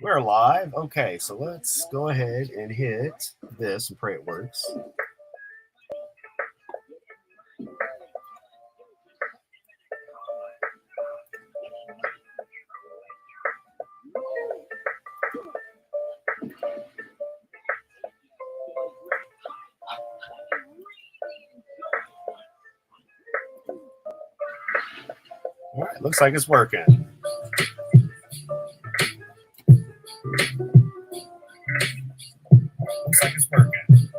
We're live. Okay, so let's go ahead and hit this and pray it works. All right, looks like it's working. Looks like it's working.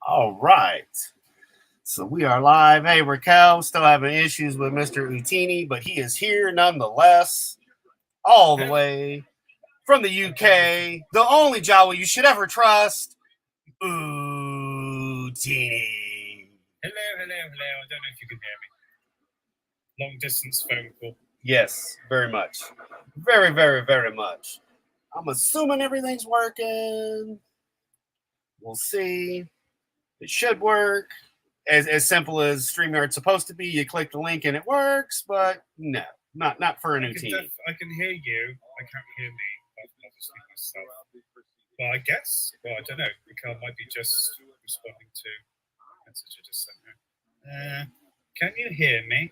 All right. So we are live. Hey, Raquel, still having issues with Mr. Ootini, but he is here nonetheless, all the way from the UK. The only Jawa you should ever trust, Ootini. Hello. I don't know if you can hear me. Long distance phone call. Yes, very much. Very, very, very much. I'm assuming everything's working. We'll see. It should work. As simple as StreamYard's supposed to be. You click the link and it works, but no, not for an Ootini. I can hear you. I can't hear me. Obviously myself. Well, I guess. Well, I don't know. Mikhail might be just responding to a message I just sent her. Can you hear me?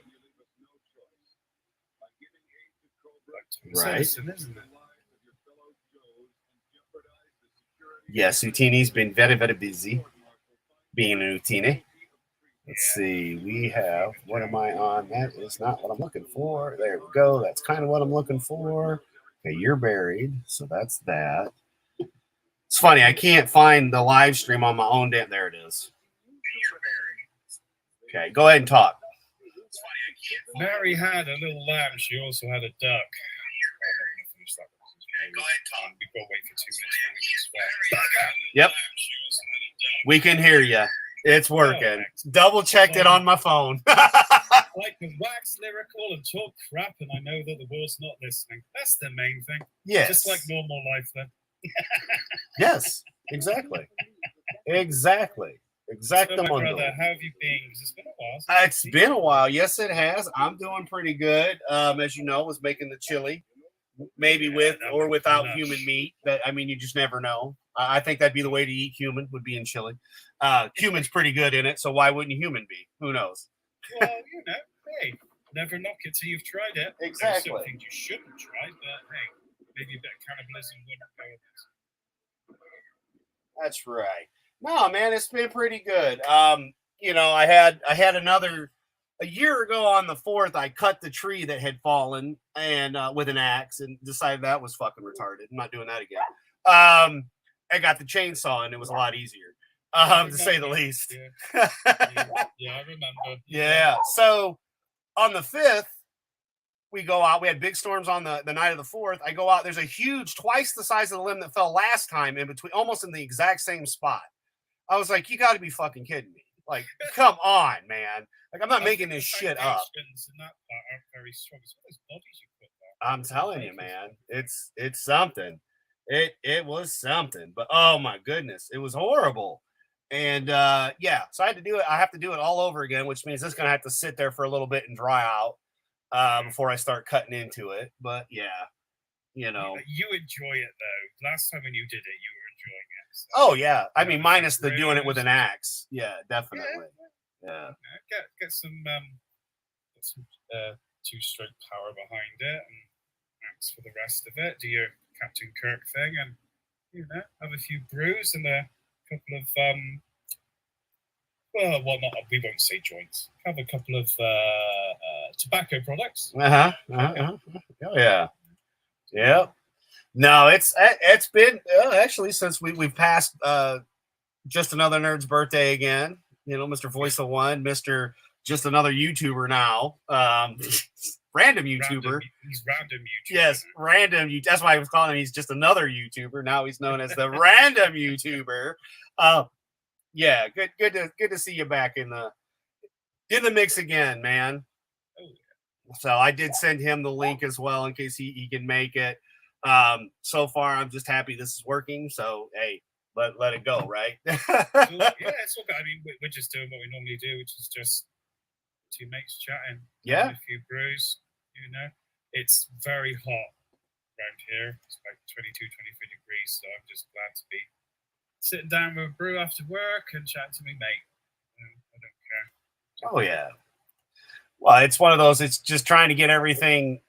Right. Citizen, isn't it? Yes, Ootini's been very, very busy being an Ootini. Let's see. We have, what am I on? That is not what I'm looking for. There we go. That's kind of what I'm looking for. Okay, you're buried. So that's that. It's funny. I can't find the live stream on my own. There it is. Okay, go ahead and talk. Mary had a little lamb. She also had a duck. Go ahead and talk. We've got to wait for 2 minutes. Yep. We can hear you. It's working. Double checked it on my phone. I can wax lyrical and talk crap, and I know that the world's not listening. That's the main thing. Yes. Just like normal life, then. Yes, exactly. Exactly. So, my brother, how have you been? It's been a while. It's been a while. Yes, it has. I'm doing pretty good. As you know, was making the chili, maybe with or without human meat. But I mean, you just never know. I think that'd be the way to eat human, would be in chili. Human's pretty good in it, so why wouldn't human be? Who knows? Well, you know, hey, never knock it till you've tried it. Exactly. There's some things you shouldn't try, but hey, maybe a bit of cannibalism wouldn't go with this. That's right. No, man, it's been pretty good. You know, I had another a year ago on the 4th. I cut the tree that had fallen and with an axe, and decided that was fucking retarded. I'm not doing that again. I got the chainsaw, and it was a lot easier, to say the least. Yeah, I remember. Yeah. So on the 5th, we go out. We had big storms on the night of the 4th. I go out. There's a huge, twice the size of the limb that fell last time in between, almost in the exact same spot. I was like, you got to be fucking kidding me. Like, come on, man. Like, I'm not making this shit up. I'm telling you, man. It's something. It was something. But, oh, my goodness. It was horrible. And, yeah, so I had to do it. I have to do it all over again, which means it's going to have to sit there for a little bit and dry out before I start cutting into it. But, yeah, you know. You enjoy it, though. Last time when you did it, you were enjoying it. So. Oh, yeah. I mean, minus the doing it with an axe. Yeah, definitely. Yeah. Get some 2-stroke power behind it and axe for the rest of it. Do your Captain Kirk thing and, you know, have a few brews and a couple of we won't say joints. Have a couple of tobacco products. Oh yeah. Yep. No, it's been actually since we've passed just another nerd's birthday again. You know, Mr. Voice of One, Mr. Just another YouTuber now. Random YouTuber. He's random YouTuber. Yes, random. That's why I was calling him. He's just another YouTuber. Now he's known as the random YouTuber. Yeah, good to see you back in the mix again, man. Oh, yeah. So I did send him the link as well in case he can make it. So far, I'm just happy this is working. So hey, let it go, right? Yeah, it's all good. I mean, we're just doing what we normally do, which is just two mates chatting. Yeah. A few brews, you know. It's very hot around here. It's like 22, 23 degrees, so I'm just glad to be sitting down with a brew after work and chatting to me mate. I don't care. Oh, yeah. Well, it's one of those, it's just trying to get everything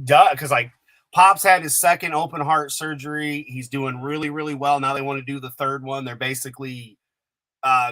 done, because like Pop's had his second open heart surgery. He's doing really, really well. Now they want to do the third one. They're basically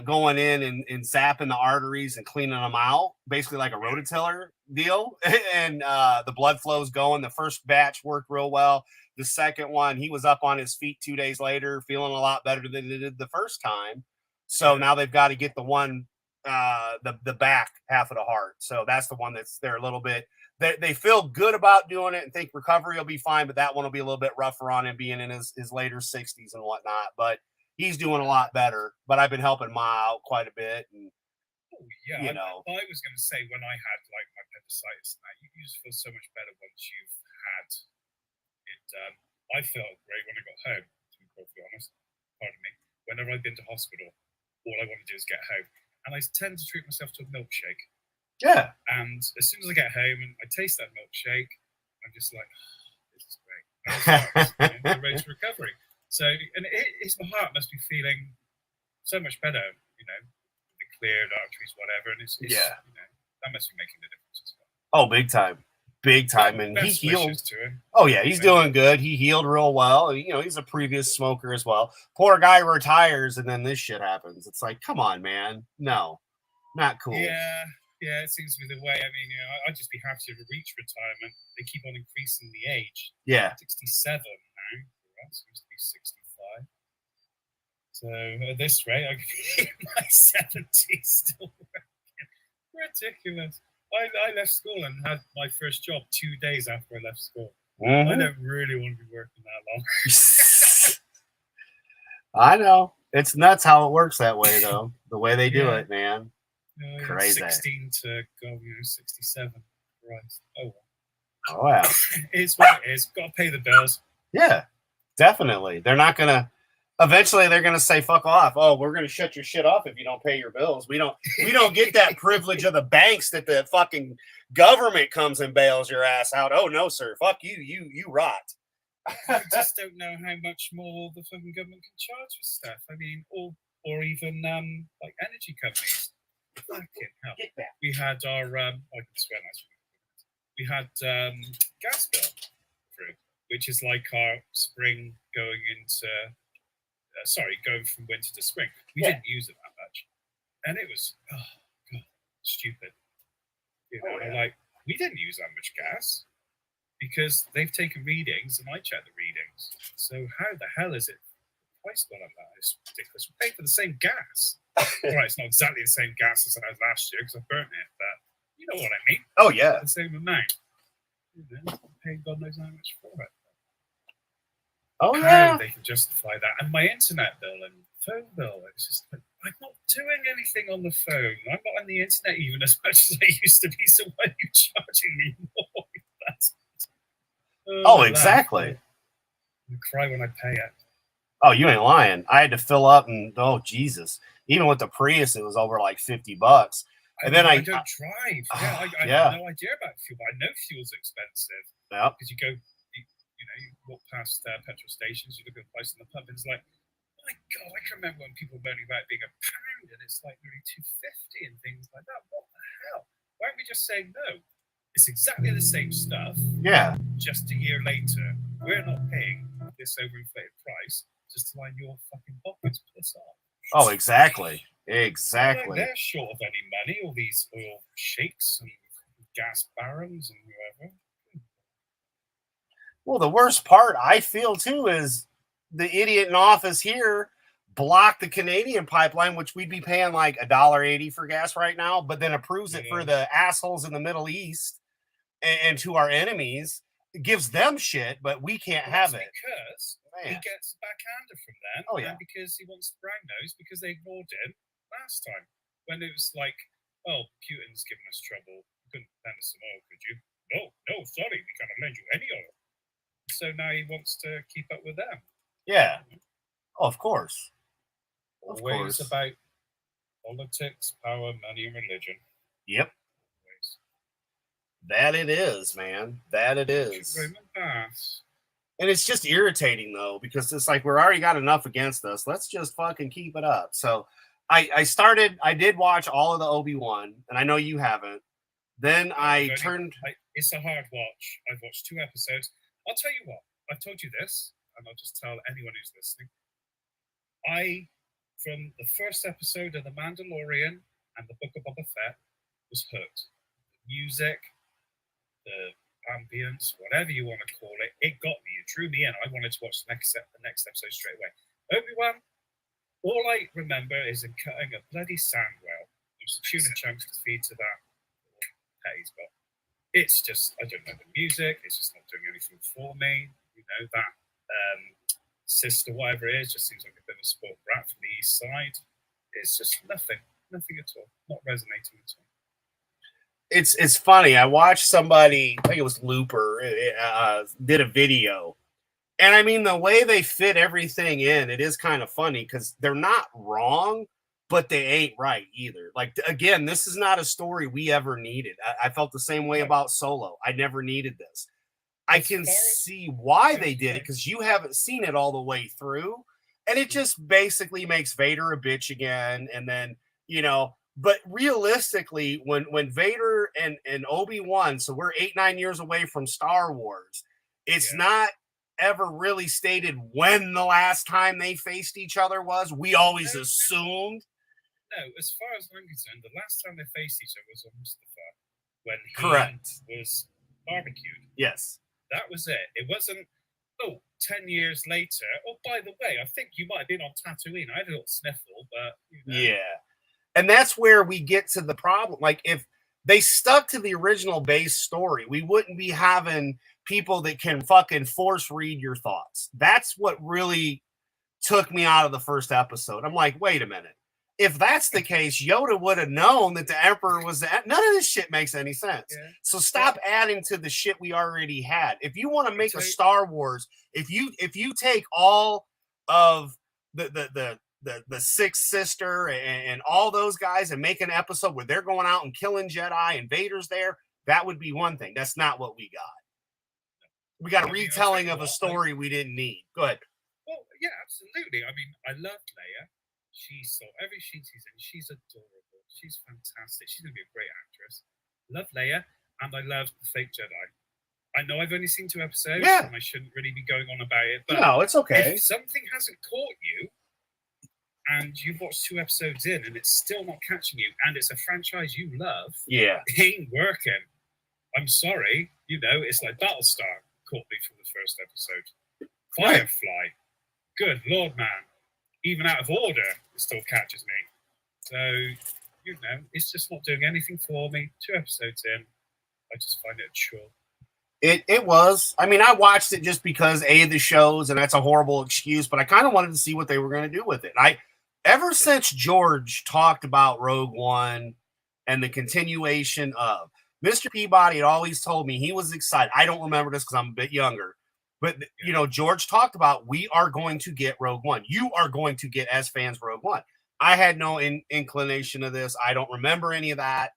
going in and zapping the arteries and cleaning them out, basically like a rototiller deal. And the blood flow's going. The first batch worked real well. The second one, he was up on his feet 2 days later, feeling a lot better than he did the first time. So now they've got to get the one, the back half of the heart. So that's the one that's there a little bit. They feel good about doing it and think recovery will be fine, but that one will be a little bit rougher on him, being in his later 60s and whatnot. But he's doing a lot better. But I've been helping Ma out quite a bit. And, I was going to say, when I had like my appendicitis, you just feel so much better once you've had it done. I felt great when I got home, to be perfectly honest. Pardon me. Whenever I've been to hospital, all I want to do is get home. And I tend to treat myself to a milkshake. Yeah. And as soon as I get home and I taste that milkshake, I'm just like, oh, this is great. I'm ready to recovery. So, and my heart must be feeling so much better, you know, the cleared arteries, whatever. And it's you know, that must be making the difference as well. Oh, big time. Big time. And he healed. To him. Oh, yeah, he's doing good. He healed real well. You know, he's a previous smoker as well. Poor guy retires and then this shit happens. It's like, come on, man. No, not cool. Yeah, it seems to be the way. I mean, you know, I'd just be happy to reach retirement. They keep on increasing the age. Yeah. 67 now. That seems to be 65. So at this rate, I could be in my 70s still working. Ridiculous. I left school and had my first job 2 days after I left school. Mm-hmm. I don't really want to be working that long. I know. It's nuts how it works that way, though. The way they do it, man. Crazy. 16 to go, 67. Christ. Oh, well. Oh, wow. It's what it is. Got to pay the bills. Yeah, definitely. They're not going to. Eventually, they're going to say, fuck off. Oh, we're going to shut your shit off if you don't pay your bills. We don't get that privilege of the banks that the fucking government comes and bails your ass out. Oh, no, sir. Fuck you. You rot. I just don't know how much more the fucking government can charge for stuff. I mean, or even like energy companies. Fucking hell. We had our, I can swear that's we had gas bill through, which is like our spring going into, going from winter to spring. We didn't use it that much. And it was, stupid. You know, like, we didn't use that much gas because they've taken readings and I checked the readings. So how the hell is it price gone up that? It's ridiculous. We're paying for the same gas. Right, it's not exactly the same gas as I had last year because I burnt it, but you know what I mean. Oh, yeah. The same amount. You know, paying God knows how much for it. Oh, yeah. They can justify that. And my internet bill and phone bill, it's just like, I'm not doing anything on the phone. I'm not on the internet even as much as I used to be, so why are you charging me more? Exactly. I cry when I pay it. Oh, you ain't lying. I had to fill up and, oh, Jesus. Even with the Prius, it was over like $50. And then I don't drive. I have no idea about fuel. I know fuel's expensive. Yeah. Because you walk past petrol stations, you look at the price on the pump, and it's like, oh my God, I can remember when people were moaning about it being £1 and it's like nearly $2.50 and things like that. What the hell? Why don't we just say no? It's exactly the same stuff. Yeah. Just a year later, we're not paying this overinflated price just to line your fucking pockets. Piss off. Oh, exactly. Exactly. They're short of any money, all these oil sheiks and gas barons and whoever. Well, the worst part, I feel, too, is the idiot in office here blocked the Canadian pipeline, which we'd be paying like $1.80 for gas right now, but then approves it for the assholes in the Middle East and to our enemies. It gives them shit, but we can't have it. Because he gets backhander from them. Oh, yeah. And because he wants the brown nose, because they ignored him last time. When it was like, oh, Putin's giving us trouble. You couldn't lend us some oil, could you? No, sorry, we can't lend you any oil. So now he wants to keep up with them. Yeah. Oh, of course. Of Always course. about politics, power, money, and religion. Yep. Always. That it is, man. That it is. Roman baths. And it's just irritating, though, because it's like we're already got enough against us. Let's just fucking keep it up. So I did watch all of the Obi-Wan, and I know you haven't. Then it's a hard watch. I've watched 2 episodes. I'll tell you what. I've told you this, and I'll just tell anyone who's listening. From the first episode of The Mandalorian and the Book of Boba Fett, was hooked. The music, the ambience, whatever you want to call it, it got me. It drew me in. I wanted to watch the next episode straight away. Obi-Wan, all I remember is him cutting a bloody sand whale. There's some tuna chunks to feed to that pet he's got. It's just, I don't know the music. It's just not doing anything for me. You know, that sister, whatever it is, just seems like a bit of a sport brat from the east side. It's just nothing at all. Not resonating at all. It's funny. I watched somebody, I think it was Looper, did a video. And I mean, the way they fit everything in, it is kind of funny because they're not wrong, but they ain't right either. Like, again, this is not a story we ever needed. I felt the same way about Solo. I never needed this. I can see why they did it because you haven't seen it all the way through. And it just basically makes Vader a bitch again. And then, you know, but realistically, when Vader and Obi-Wan, so we're 8-9 years away from Star Wars, it's not ever really stated when the last time they faced each other was. We always assumed. No, as far as I'm concerned, the last time they faced each other was on Mustafa when he was barbecued. Yes. That was it. It wasn't, 10 years later. Oh, by the way, I think you might have been on Tatooine. I had a little sniffle, but, you know. Yeah. And that's where we get to the problem. Like, if they stuck to the original base story, we wouldn't be having people that can fucking force read your thoughts. That's what really took me out of the first episode. I'm like, wait a minute. If that's the case, Yoda would have known that the Emperor was none of this shit makes any sense. Yeah. So stop adding to the shit we already had. If you want to make a Star Wars, if you take all of the Sixth Sister and all those guys and make an episode where they're going out and killing Jedi and Vader's there, that would be one thing. That's not what we got. We got a retelling of a story we didn't need. Go ahead. Well, yeah, absolutely. I mean, I loved Leia. She saw every scene she's in. She's adorable. She's fantastic. She's going to be a great actress. Love Leia, and I love the fake Jedi. I know I've only seen 2 episodes, and I shouldn't really be going on about it. But no, it's okay. If something hasn't caught you, and you've watched 2 episodes in, and it's still not catching you, and it's a franchise you love, it ain't working. I'm sorry. You know, it's like Battlestar caught me from the first episode. Firefly. Good Lord, man. Even out of order, it still catches me. So, you know, it's just not doing anything for me. 2 episodes in, I just find it a chore. It was. I mean, I watched it just because of the shows, and that's a horrible excuse, but I kind of wanted to see what they were going to do with it. Ever since George talked about Rogue One and the continuation of, Mr. Peabody had always told me he was excited. I don't remember this because I'm a bit younger. But, you know, George talked about, we are going to get Rogue One. You are going to get, as fans, Rogue One. I had no inclination of this. I don't remember any of that.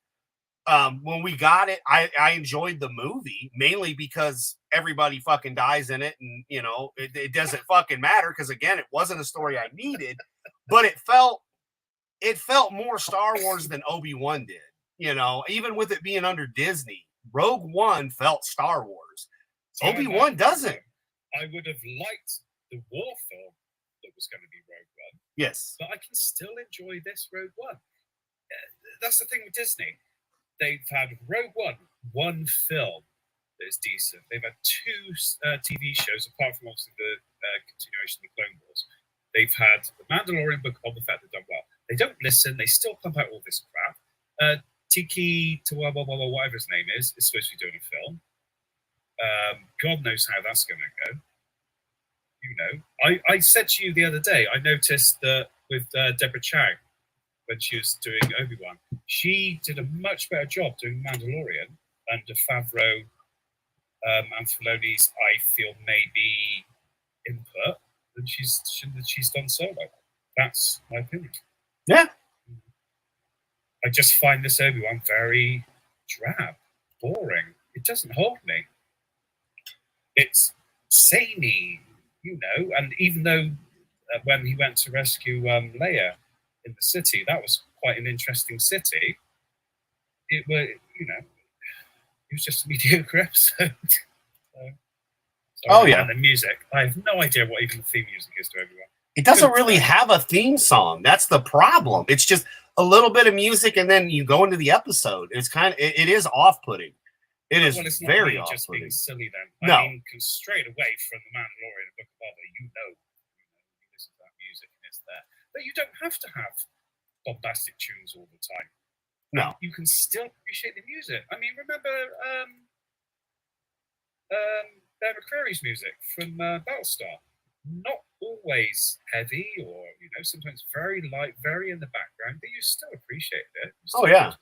When we got it, I enjoyed the movie, mainly because everybody fucking dies in it. And, you know, it doesn't fucking matter because, again, it wasn't a story I needed. But it felt more Star Wars than Obi-Wan did. You know, even with it being under Disney, Rogue One felt Star Wars. So Obi-Wan doesn't. I would have liked the war film that was going to be Rogue One. Yes. But I can still enjoy this Rogue One. That's the thing with Disney. They've had Rogue one film that is decent. They've had 2 TV shows, apart from obviously the continuation of the Clone Wars. They've had The Mandalorian, Book of Boba Fett, they've done well. They don't listen. They still pump out all this crap. Tiki Tawaba, whatever his name is supposed to be doing a film. God knows how that's going to go. You know, I said to you the other day, I noticed that with Deborah Chow, when she was doing Obi-Wan, she did a much better job doing Mandalorian under Favreau and Filoni's, I feel, maybe input than than she's done solo. That's my opinion. Yeah. I just find this Obi-Wan very drab, boring. It doesn't hold me. It's samey, you know, and even though when he went to rescue Leia in the city, that was quite an interesting city. It was just a mediocre episode. Oh yeah, and the music. I have no idea what even the theme music is to Obi-Wan. It doesn't really have a theme song. That's the problem. It's just a little bit of music, and then you go into the episode. It's kind of it is off-putting. It is it's not very really off-putting. Just being silly then. No. I mean, straight away from the Mandalorian and Book of Boba, you know this is that music and it's there. But you don't have to have bombastic tunes all the time. No. You can still appreciate the music. I mean, remember Bear McCreary's music from Battlestar? Not always heavy, or sometimes very light, very in the background, but you still appreciate it. Oh yeah.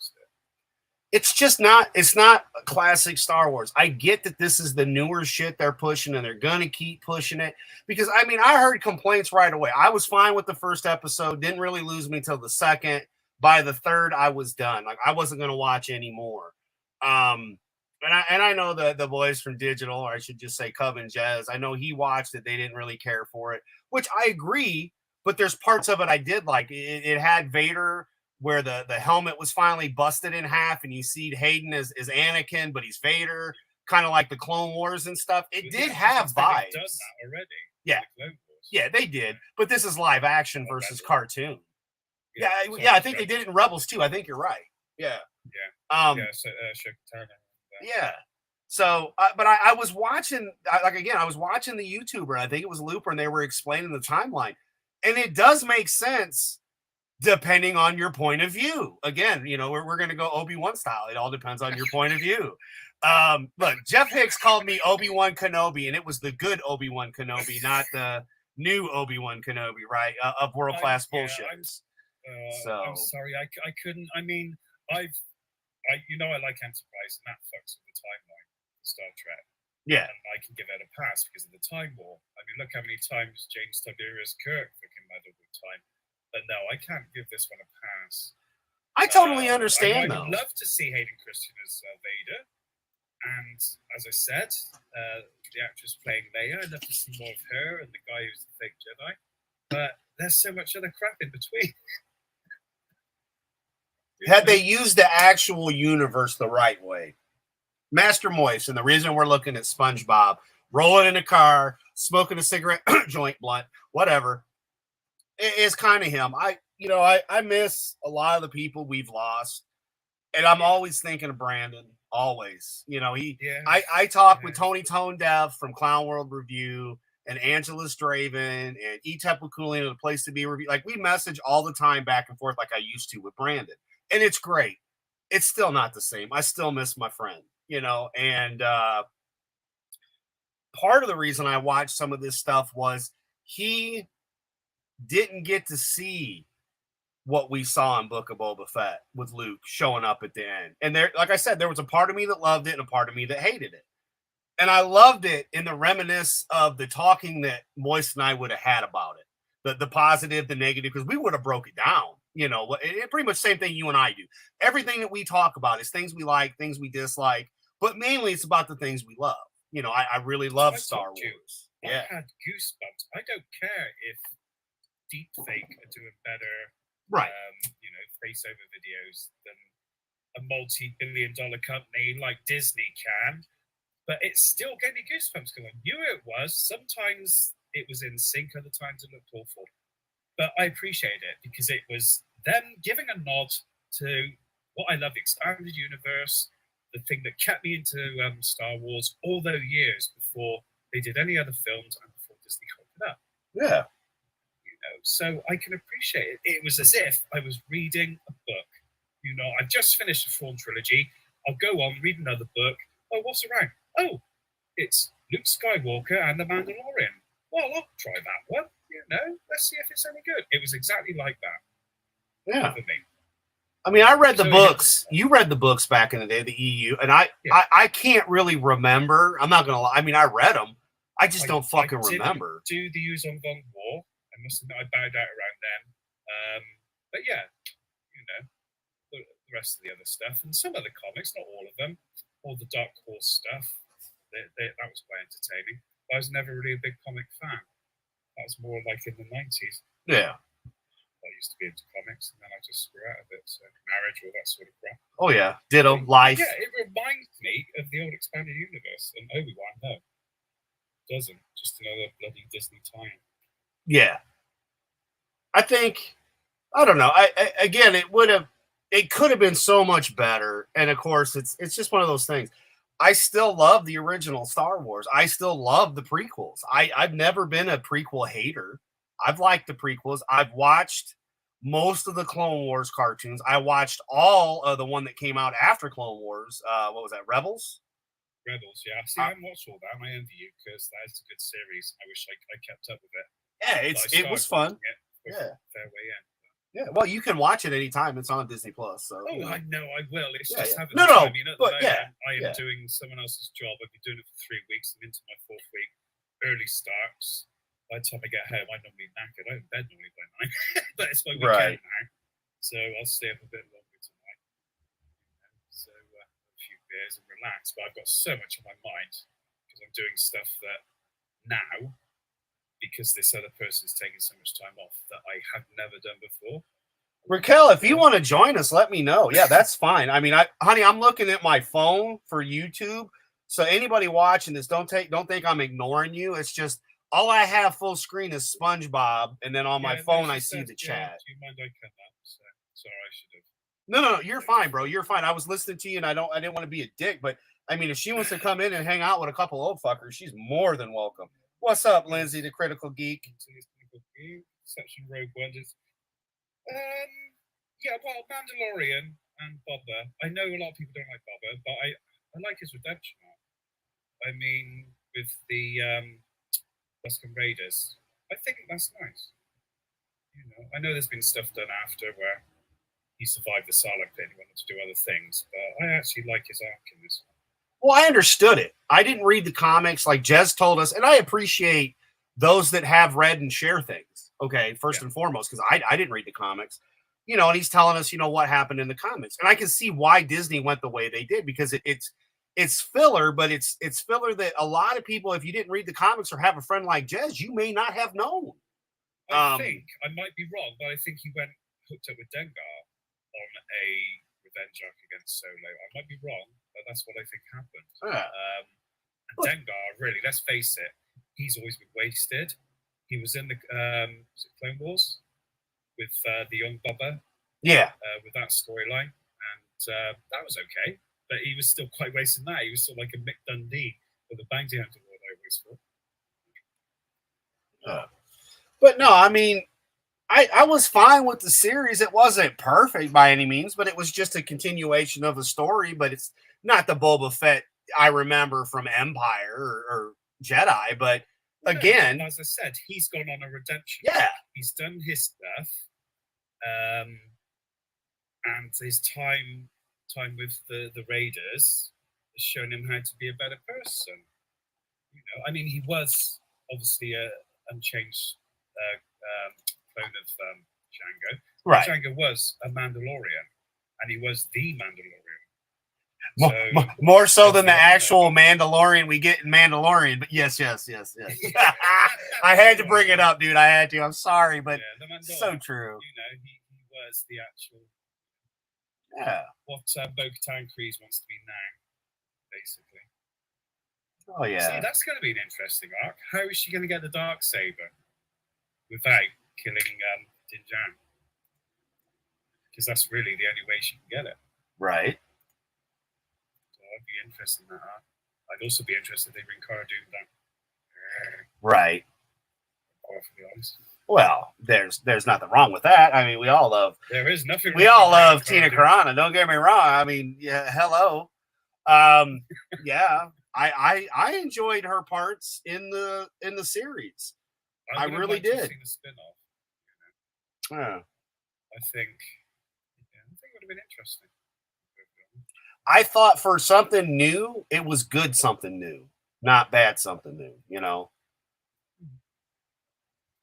It's just not. It's not a classic Star Wars. I get that this is the newer shit they're pushing, and they're gonna keep pushing it because I mean I heard complaints right away. I was fine with the first episode. Didn't really lose me until the second. By the third, I was done. Like I wasn't gonna watch anymore. And I know the boys from Digital, or I should just say Cub and Jez. I know he watched it. They didn't really care for it, which I agree. But there's parts of it I did like. It had Vader, where the helmet was finally busted in half, and you see Hayden as Anakin, but he's Vader, kind of like the Clone Wars and stuff. It did have vibes. Done that already. Yeah, yeah, they did. But this is live action versus cartoon. Yeah, I think they did it in Rebels too. I think you're right. Yeah. Yeah. So, but I was watching, I was watching the YouTuber. I think it was Looper, and they were explaining the timeline, and it does make sense depending on your point of view. Again, we're going to go Obi-Wan style. It all depends on your point of view. Look, Jeff Hicks called me Obi-Wan Kenobi, and it was the good Obi-Wan Kenobi, not the new Obi-Wan Kenobi, right? Of world-class bullshitters. I'm sorry, I couldn't. I mean, I like Enterprise, and that fucks with the timeline for Star Trek. Yeah. And I can give it a pass because of the time war. I mean, look how many times James Tiberius Kirk fucking meddled with time. But no, I can't give this one a pass. I totally understand, though. I'd love to see Hayden Christian as Vader. And as I said, the actress playing Leia, I'd love to see more of her and the guy who's the fake Jedi. But there's so much other crap in between. Had they used the actual universe the right way, Master Moist, and the reason we're looking at SpongeBob rolling in a car, smoking a cigarette joint blunt, whatever, is kind of him. I miss a lot of the people we've lost, and I'm always thinking of Brandon. Always, I talk with Tony Tone Dev from Clown World Review and AngelousDraven and Etep Wokuian, the Place to Be Review. Like we message all the time back and forth, like I used to with Brandon. And it's great. It's still not the same. I still miss my friend, and part of the reason I watched some of this stuff was he didn't get to see what we saw in Book of Boba Fett with Luke showing up at the end. And there, like I said, there was a part of me that loved it and a part of me that hated it. And I loved it in the reminiscence of the talking that Moist and I would have had about it. The positive, the negative, because we would have broke it down. Pretty much the same thing you and I do. Everything that we talk about is things we like, things we dislike, but mainly it's about the things we love. I really love Star Wars. I had goosebumps. I don't care if deepfake are doing better, right? Face-over videos than a multi-billion-dollar company like Disney can, but it still gave me goosebumps because I knew it was. Sometimes it was in sync, other times it looked awful. But I appreciate it because it was them giving a nod to what I love, the expanded universe, the thing that kept me into Star Wars all those years before they did any other films and before Disney hooked it up. Yeah. So I can appreciate it. It was as if I was reading a book. I've just finished a Thrawn trilogy. I'll go on, read another book. Oh, what's around? Oh, it's Luke Skywalker and the Mandalorian. Well, I'll try that one. Let's see if it's any good. It was exactly like that. Yeah. For me. I mean, I read the books. You read the books back in the day, the EU, and I can't really remember. I'm not going to lie. I mean, I read them. I just don't fucking remember. Do the Yuuzhan Vong War. must admit I bowed out around then. But yeah, the rest of the other stuff and some of the comics, not all of them, all the Dark Horse stuff, that was quite entertaining. But I was never really a big comic fan. That was more like in the 90s. Yeah. I used to be into comics, and then I just grew out of it. So marriage, all that sort of crap. Oh yeah, ditto. Life. Yeah, it reminds me of the old expanded universe, and Obi-Wan, no, it doesn't. Just another bloody Disney tie-in. Yeah, I think I don't know. Again, it could have been so much better, and of course, it's just one of those things. I still love the original Star Wars. I still love the prequels. I've never been a prequel hater. I've liked the prequels. I've watched most of the Clone Wars cartoons. I watched all of the one that came out after Clone Wars. What was that? Rebels? Rebels, yeah. See, I haven't watched all that. I envy you because that is a good series. I wish I kept up with it. Yeah, it was fun. Yeah. Fair way in. Yeah, well, you can watch it anytime. It's on Disney Plus. So I know I will. It's just having no, time. But I am doing someone else's job. I've been doing it for 3 weeks. I'm into my 4th week. Early starts. By the time I get home, I'm normally knackered. I'm in bed normally by 9, but it's my weekend now, so I'll stay up a bit longer tonight. So a few beers and relax. But I've got so much on my mind because I'm doing stuff that now, because this other person's taking so much time off, that I have never done before. Raquel, if you want to join us, let me know. Yeah, that's fine. I mean, honey, I'm looking at my phone for YouTube. So anybody watching this, don't think I'm ignoring you. It's just all I have full screen is SpongeBob, and then on my phone I see the chat. Do you mind I cut that? Sorry, I should have. No, you're fine, bro. You're fine. I was listening to you, and I didn't want to be a dick, but I mean, if she wants to come in and hang out with a couple old fuckers, she's more than welcome. What's up, Lindsay, the Critical Geek? Section Rogue Wonders. Yeah, well, Mandalorian and Boba. I know a lot of people don't like Boba, but I like his redemption arc. I mean, with the Tusken Raiders, I think that's nice. I know there's been stuff done after where he survived the Sarlacc pit and he wanted to do other things, but I actually like his arc in this one. Well, I understood it. I didn't read the comics like Jez told us, and I appreciate those that have read and share things. Okay, first and foremost, because I didn't read the comics, and he's telling us, what happened in the comics, and I can see why Disney went the way they did because it's filler, but it's filler that a lot of people, if you didn't read the comics or have a friend like Jez, you may not have known. I think I might be wrong, but I think he went hooked up with Dengar on a revenge arc against Solo. I might be wrong, but that's what I think happened. And Dengar, really, let's face it, he's always been wasted. He was in the Clone Wars with the young Boba. Yeah. With that storyline, and that was okay. But he was still quite wasted that. He was sort of like a Mick Dundee with a bounty hunter world, I always thought. But no, I mean, I was fine with the series. It wasn't perfect by any means, but it was just a continuation of a story. But it's not the Boba Fett I remember from Empire or Jedi. But again, as I said, he's gone on a redemption. Yeah. He's done his stuff. And his time with the Raiders has shown him how to be a better person. I mean, he was obviously a unchanged clone of Django. Right. Django was a Mandalorian, and he was the Mandalorian. More so than the actual Mandalorian we get in Mandalorian. But yes. I had to bring it up, dude. I had to. I'm sorry, but so true. He was the actual. Yeah. What Bo-Katan Kryze wants to be now, basically. Oh, yeah. See, that's going to be an interesting arc. How is she going to get the Darksaber without killing Din Djarin? Because that's really the only way she can get it. Right. So I'd be interested in that arc. I'd also be interested if they bring Cara Dune down. Right. To be honest. Well, there's nothing wrong with that. I mean, we all love. There is nothing. We all love Tina Carano. Don't get me wrong. I mean, yeah, hello. Yeah, I enjoyed her parts in the series. I really did. Seen the spin-off. Yeah. I think it would have been interesting. I thought for something new, it was good something new, not bad something new.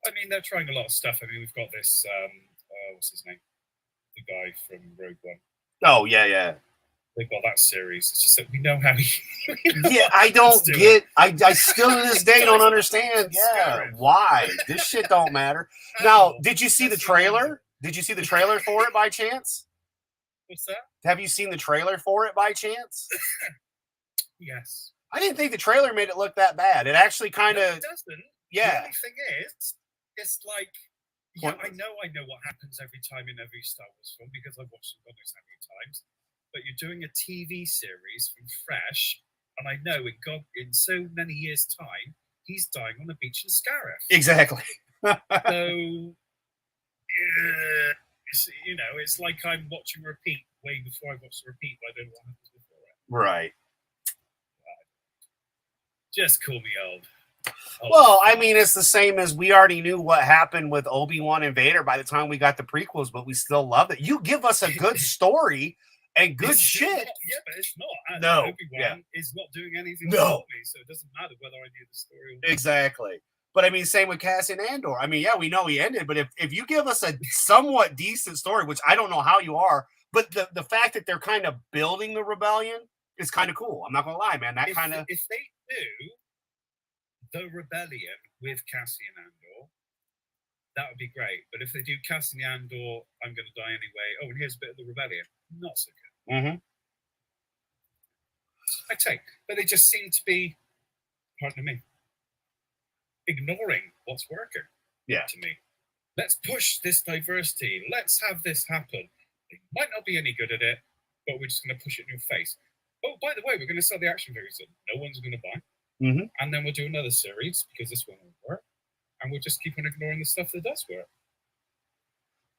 I mean, they're trying a lot of stuff. I mean, we've got this. What's his name? The guy from Rogue One. Oh yeah. They've got that series. It's just that we know how he. Yeah, I don't get. I still to this day don't understand. Yeah, why this shit don't matter. Now, did you see the trailer? Did you see the trailer for it by chance? What's that? Have you seen the trailer for it by chance? Yes. I didn't think the trailer made it look that bad. It actually kind of. It doesn't. Yeah. The only thing is, it's like. Yeah, I know what happens every time in every Star Wars film because I've watched them God knows how many times. But you're doing a TV series from Fresh, and I know in so many years' time, he's dying on the beach in Scarif. Exactly. So, it's like I'm watching repeat way before I watch the repeat, but I don't know what happens before it. Right. Just call me old. Well, I mean, it's the same as we already knew what happened with Obi-Wan and Vader by the time we got the prequels, but we still loved it. You give us a good story and good shit. Yeah, but it's not. No. Obi-Wan is not doing anything for me, so it doesn't matter whether I knew the story or not. Exactly. But I mean, same with Cassian Andor. I mean, yeah, we know he ended, but if you give us a somewhat decent story, which I don't know how you are, but the fact that they're kind of building the rebellion is kind of cool. I'm not going to lie, man. If they do the rebellion with Cassian Andor, that would be great. But if they do Cassian Andor, I'm going to die anyway. Oh, and here's a bit of the rebellion. Not so good. Mm-hmm. I take, but they just seem to be, pardon me, ignoring what's working. Yeah. To me, let's push this diversity. Let's have this happen. They might not be any good at it, but we're just going to push it in your face. Oh, by the way, we're going to sell the action figures that no one's going to buy. Mm-hmm. And then we'll do another series because this one won't work. And we'll just keep on ignoring the stuff that does work.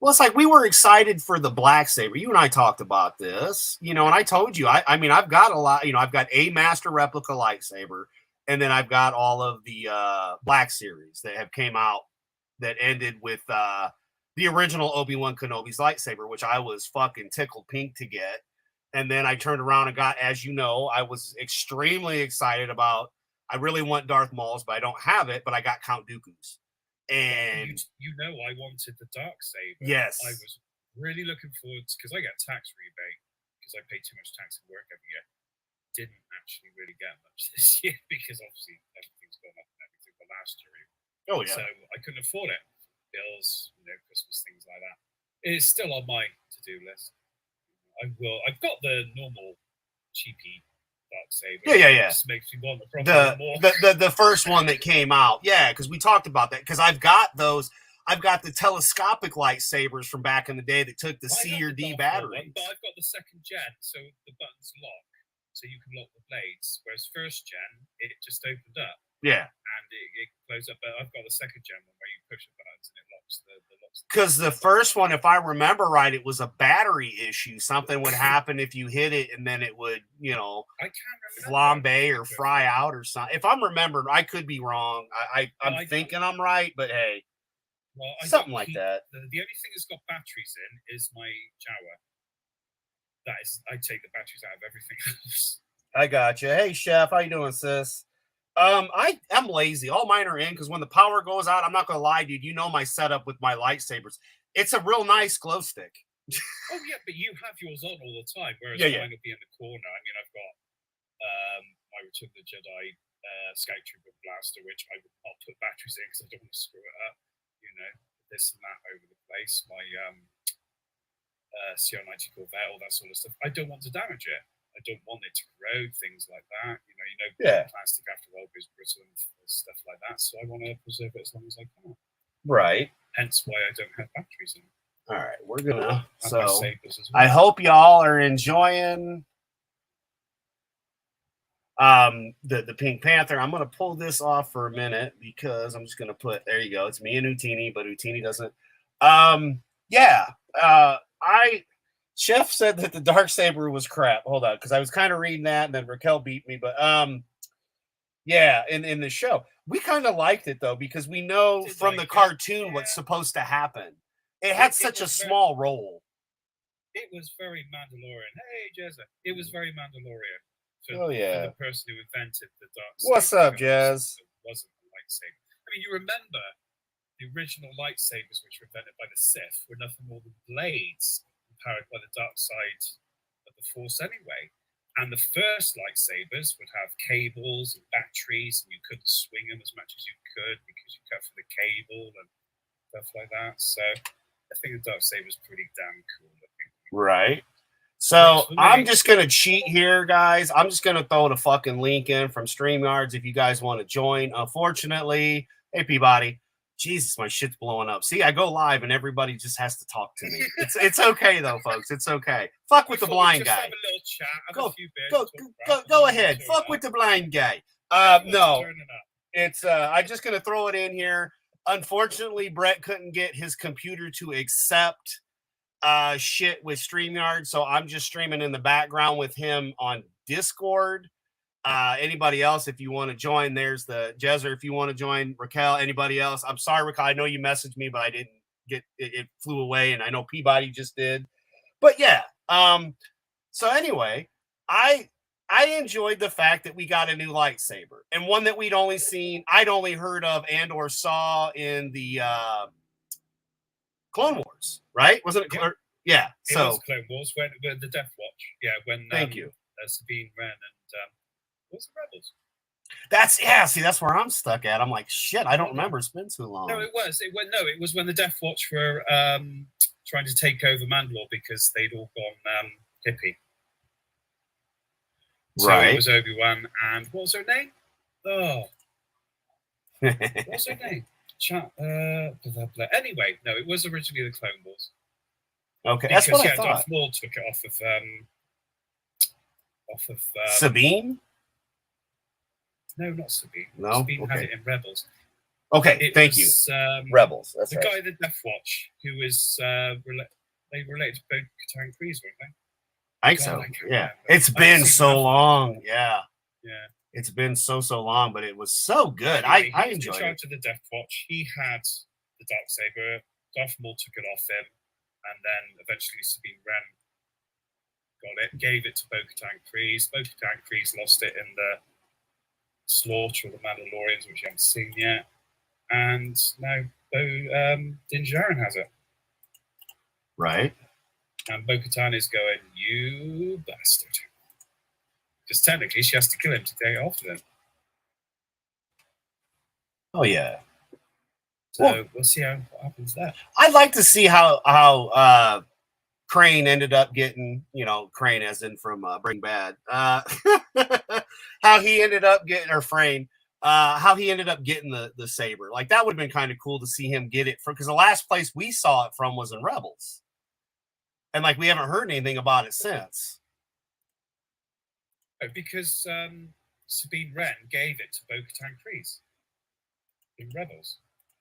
Well, it's like we were excited for the black saber. You and I talked about this, and I told you, I mean, I've got a lot, I've got a master replica lightsaber, and then I've got all of the black series that have came out that ended with the original Obi-Wan Kenobi's lightsaber, which I was fucking tickled pink to get. And then I turned around and got, as you know, I was extremely excited about, I really want Darth Maul's, but I don't have it, but I got Count Dooku's. And I wanted the dark saber. Yes. I was really looking forward to, because I get tax rebate because I pay too much tax at work every year. Didn't actually really get much this year because obviously everything's gone up and everything for last year. Oh yeah. So I couldn't afford it. Bills, Christmas, things like that. It's still on my to-do list. I've got the normal cheapy dark saber. Yeah. It just makes me want more. The first one that came out. Yeah, because we talked about that. Because I've got those. I've got the telescopic lightsabers from back in the day that took the C or D batteries. But I've got the second gen, so the buttons lock, so you can lock the blades. Whereas first gen, it just opened up. Yeah. And it closed up. But I've got the second gen one where you push the buttons and it locks the locks. Because the first one, if I remember right, it was a battery issue. Something would happen if you hit it, and then it would, I can't remember flambe or fry out or something. If I'm remembering, I could be wrong. I'm thinking I'm right, but hey, something like that. The only thing that's got batteries in is my Jawa. That is, I take the batteries out of everything else. I got you. Hey, Chef, how you doing, sis? I'm lazy. All mine are in because when the power goes out, I'm not gonna lie, dude. You know my setup with my lightsabers. It's a real nice glow stick. Oh yeah, but you have yours on all the time, whereas mine will be in the corner. I mean, I've got my Return of the Jedi Scout Trooper blaster, which I would not put batteries in because I don't want to screw it up. This and that over the place. My CR90 Corvette, all that sort of stuff. I don't want to damage it. I don't want it to corrode, things like that. Plastic after a while goes brittle and stuff like that. So I want to preserve it as long as I can. Right. Hence why I don't have batteries in. All right, we're gonna. So well. I hope y'all are enjoying the Pink Panther. I'm gonna pull this off for a minute because I'm just gonna put. There you go. It's me and Ootini, but Ootini doesn't. Chef said that the Darksaber was crap. Hold on, because I was kind of reading that, and then Raquel beat me. But in the show, we kind of liked it though because we know from the cartoon what's supposed to happen. It had such a small role. It was very Mandalorian. Hey, Jezza. It was very Mandalorian. For the person who invented the Darksaber. What's up, Jazz? It wasn't a lightsaber. I mean, you remember the original lightsabers, which were invented by the Sith, were nothing more than blades powered by the dark side of the Force anyway. And the first lightsabers would have cables and batteries, and you couldn't swing them as much as you could because you cut for the cable and stuff like that. So I think the dark saber is pretty damn cool looking. Right. So I'm just going to cheat here, guys. I'm just going to throw the fucking link in from StreamYards if you guys want to join. Unfortunately, hey, Peabody. Jesus, my shit's blowing up. See, I go live and everybody just has to talk to me. It's okay, though, folks. It's okay. Fuck with the blind guy. Go ahead. Fuck with the blind guy. No, it's I'm just going to throw it in here. Unfortunately, Brett couldn't get his computer to accept shit with StreamYard, so I'm just streaming in the background with him on Discord. Anybody else, if you want to join, there's the Jezer. If you want to join, Raquel, anybody else, I'm sorry, Raquel, I know you messaged me, but I didn't get it, it flew away, and I know Peabody just did. But yeah, so anyway, I enjoyed the fact that we got a new lightsaber, and one that I'd only heard of and or saw in the Clone Wars, right? Wasn't it? Yeah. It was Clone Wars when the Death Watch. Yeah, when thank you. Sabine Wren and what's the Rebels? See, that's where I'm stuck at. I'm like, shit, I don't remember. It's been too long. No, it was when the Death Watch were trying to take over Mandalore because they'd all gone hippie. So right. It was Obi-Wan and what was her name? Oh, what's her name? Anyway, no, it was originally the Clone Wars. Okay, because, that's what I thought. Darth Maul took it off of Sabine. No, not Sabine. No, Sabine had it in Rebels. Okay, thank you. Rebels. That's the guy in the Death Watch who was they related to Bo-Katan Kryze, weren't they? I think so. Yeah, it's been so long. Yeah. It's been so long, but it was so good. Anyway, I enjoyed it. In charge of the Death Watch, he had the Darksaber. Darth Maul took it off him, and then eventually Sabine Wren got it, gave it to Bo-Katan Kryze. Bo-Katan Kryze lost it in the slaughter of the Mandalorians, which you haven't seen yet, and now Din Djarin has it. Right. And Bo-Katan is going, you bastard. Because technically she has to kill him to take it off of him. Oh, yeah. So we'll see what happens there. I'd like to see how Crane ended up getting, Crane as in from Breaking Bad, how he ended up getting, or Frayne, how he ended up getting the saber. Like, that would have been kind of cool to see him get it from, because the last place we saw it from was in Rebels. And, like, we haven't heard anything about it since. Because Sabine Wren gave it to Bo-Katan Kryze in Rebels.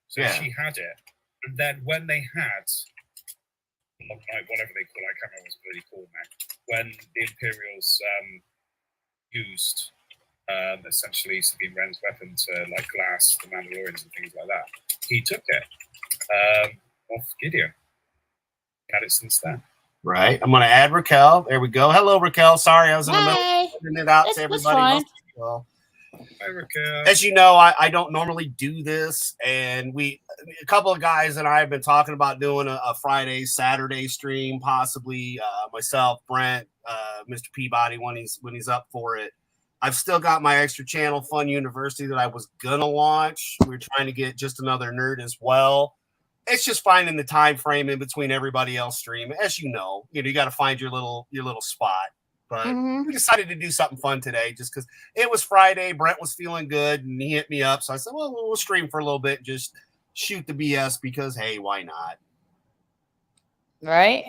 So she had it. And then when they had, whatever they call it, I can't remember what's really called now, when the Imperials used essentially Sabine Wren's weapon to, like, glass the Mandalorians and things like that, he took it off Gideon. He had it since then. Right. I'm going to add Raquel. There we go. Hello, Raquel. Sorry, I was in the middle of putting it out to everybody. Well, hi, Raquel. As you know, I don't normally do this, and a couple of guys and I have been talking about doing a Friday, Saturday stream, possibly myself, Brent, Mr. Peabody when he's up for it. I've still got my extra channel, Fun University, that I was gonna launch. We're trying to get just another nerd as well. It's just finding the time frame in between everybody else streaming. As you know, you got to find your little spot. But we decided to do something fun today just because it was Friday. Brent was feeling good, and he hit me up. So I said, well, we'll stream for a little bit, just shoot the BS because, hey, why not? Right.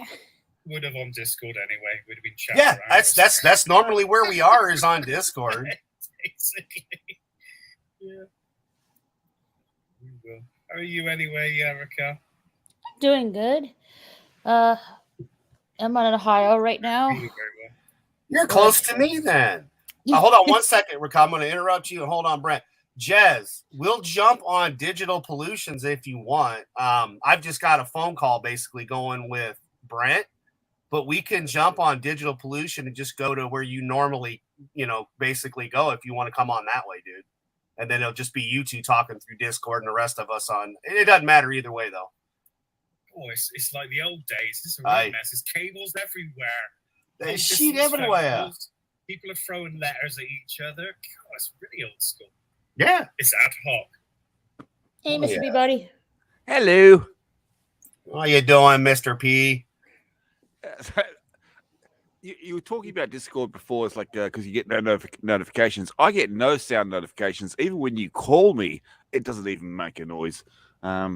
Would have on Discord anyway. Would have been chatting. Yeah, that's normally where we are, is on Discord. Basically. Yeah. We will. How are you anyway, Raquel? Doing good. I'm in Ohio right now. Very well. You're close to me then. Hold on 1 second, Raquel. I'm going to interrupt you. Hold on, Brent. Jez, we'll jump on Digital Pollutions if you want. I've just got a phone call basically going with Brent, but we can jump on Digital Pollution and just go to where you normally, basically go if you want to come on that way, dude. and then it'll just be you two talking through Discord and the rest of us on. It doesn't matter either way, though. Oh, it's like the old days. It's a Aye. real mess. There's cables everywhere. There's Long shit distance phone everywhere. calls. People are throwing letters at each other. God, it's really old school. Yeah. It's ad hoc. Hey, Oh, Mr. yeah. Peabody. Hello. How you doing, Mr. P? You were talking about Discord before. It's like because you get no notifications. I get no sound notifications. Even when you call me, it doesn't even make a noise. I